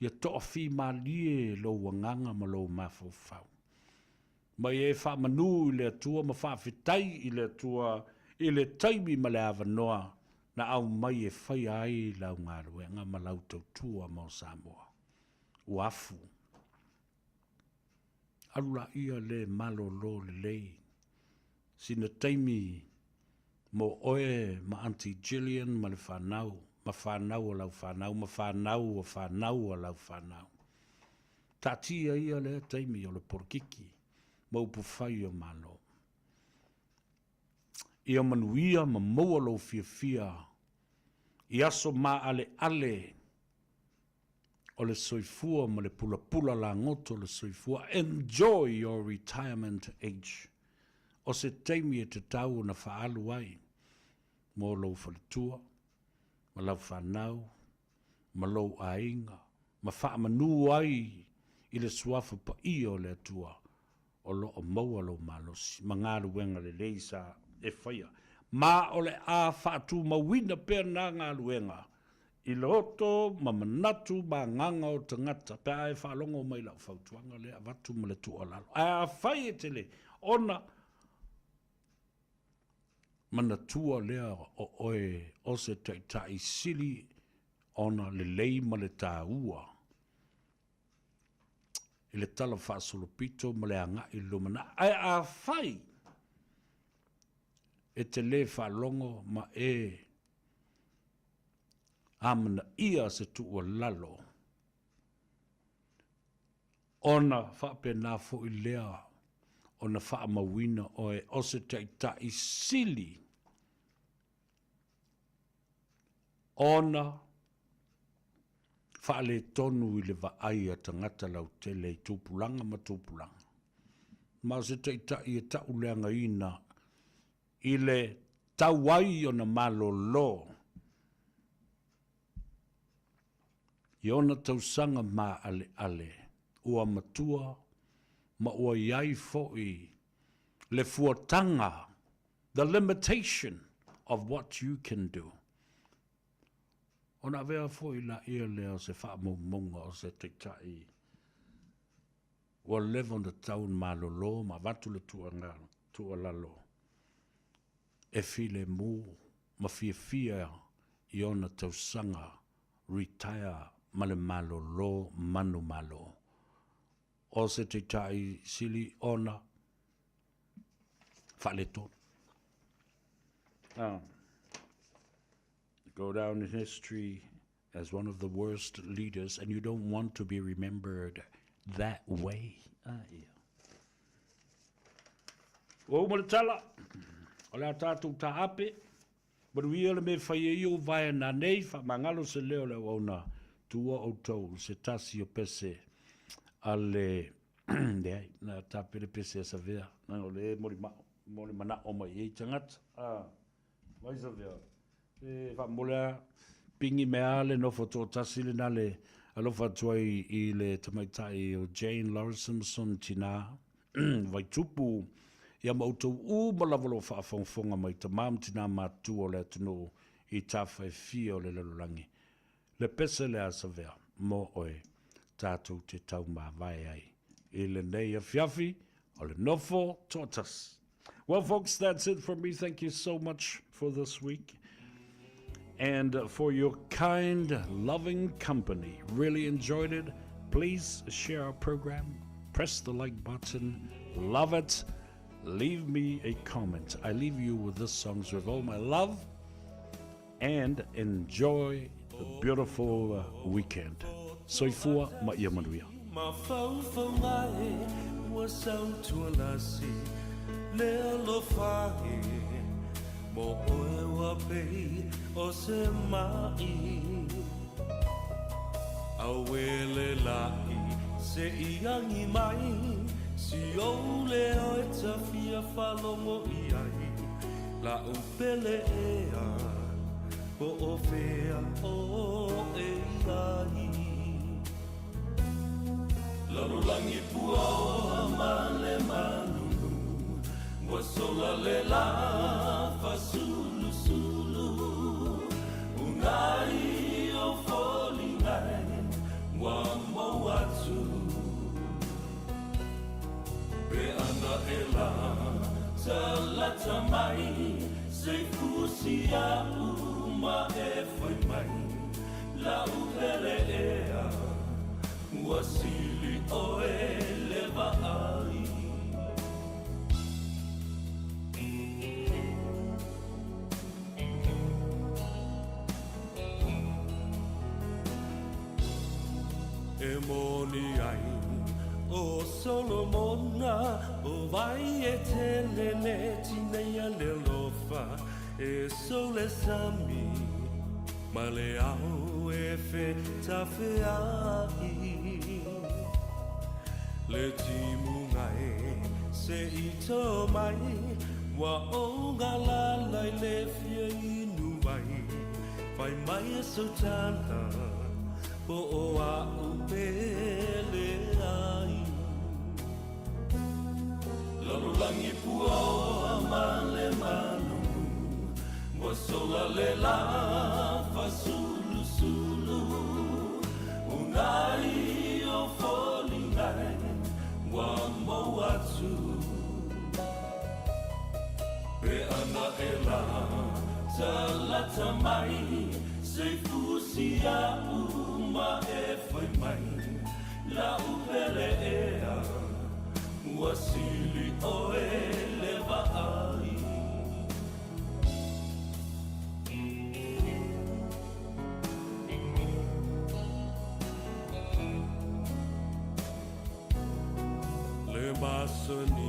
Ia to'afi malie lo wanganga ma lo mafau. Mai e wha manu i le atua ma wha fitai i le atua i le taimi ma le awanoa na au mai e whai ai lau ngā ruenga ma lau tautua mo Samoa. Uafu. Arula ia le malo lo le lei. Sina taimi mo oe ma Auntie Jillian ma le whanau. Ma whanau o lau whanau, ma whanau o whanau o lau whanau. Tatia ia le taimi o le porkiki, ma upu whai o malo. Ia manuia ma maua lo fia. I aso ma ale o le soifua ma le pula la ngoto le soifua. Enjoy your retirement age. O se taimi e te tau na whaalu ai, mo lo whalitua. Ma lau whanau, ma lau ainga, ma wha manu ai i le suafa pa i o le atua o lo o maua lo malosi, ma ngā luenga le leisa e whaia. Ma o le a whaatu mawina pēr nā ngā luenga, I loto ma manatu ba nganga o tangata pe ai whalongo mai lau whautuanga le a watu ma le tua lalo. A whai e te le, ona manatua lea o oe o se tai sili ona le lei ma le tā ua. I le tala whaasolopito ma le anga i lumana. Ai a whai e te le whalongo ma e amana ia se tua lalo. Ona whapena fo i lea, ona whaamawina oe o se tai sili. Ona whaale tonu i le vaai a tangata lau tele i tūpulanga ma tūpulanga. Ma se tai e tauleanga ina i le tauai o na malolo. I ona tausanga ma ale, ua matua, ma ua iai fo'i le fuatanga, the limitation of what you can do. Ona vea fo'i la ia leo se whaamumunga o se teitai. Ua levo na taun malolo, ma vatu le tua lalo. E file mu, ma fia i ona tausanga, retire ma le malolo manu malo. O se teitai sili ona whaleto. Go down in history as one of the worst leaders, and you don't want to be remembered that way. O maritala, o le tātou tā ape, maruia le me whaia i o vai na nei, wha mangalo se leo le wauna, tua o tau, se tasi o pese, a le, na tāpere pese a sa vea, na o le mori mana o mai e tangata, mai sa vea. E wha mola pingi mea le no foto tasi le nale alofa tuai i le tamaitai o Jane Lawson tina vai tupu ia mautou malavolo whaafonga mai tamam tina matu o le atunu i tawhai fia o le lalulangi. Le pese le asavea mo oe tātou te tau mā vai ai i le nei a fiafi o le nofo totas. Well folks, that's it from me. Thank you so much for this week. And for your kind, loving company. Really enjoyed it. Please share our program. Press the like button. Love it. Leave me a comment. I leave you with this songs with all my love. And enjoy the beautiful weekend. Soifua maia manuia. Mo oe wa pei o se mai Awele lai se iangi mai Si o le o e tawhia whalongo i ai La upele ea po o whea o e ai Larulangi pua o male manunu Wa sola le la fa sulu sulu Unai o foli nai Wa mo atu Pe ana e la Talata mai Se fusi a uma e foi mai La upele ea Wa sili o e leva ai E moni ai o Solomona o vai e telele tineia le lofa e sole sami ma le au e fe tawhai le timu ngai se i tō mai wa o ngalala le fia inu mai vai mai e sotana po o a upele ai Lalulangi pua o amale manu Wa sola le la fa sulu sulu unai o folingai wa moatu pe ana ela talata mai se fusia uma e foi mai la upele ea wasili o eleva ai le basoni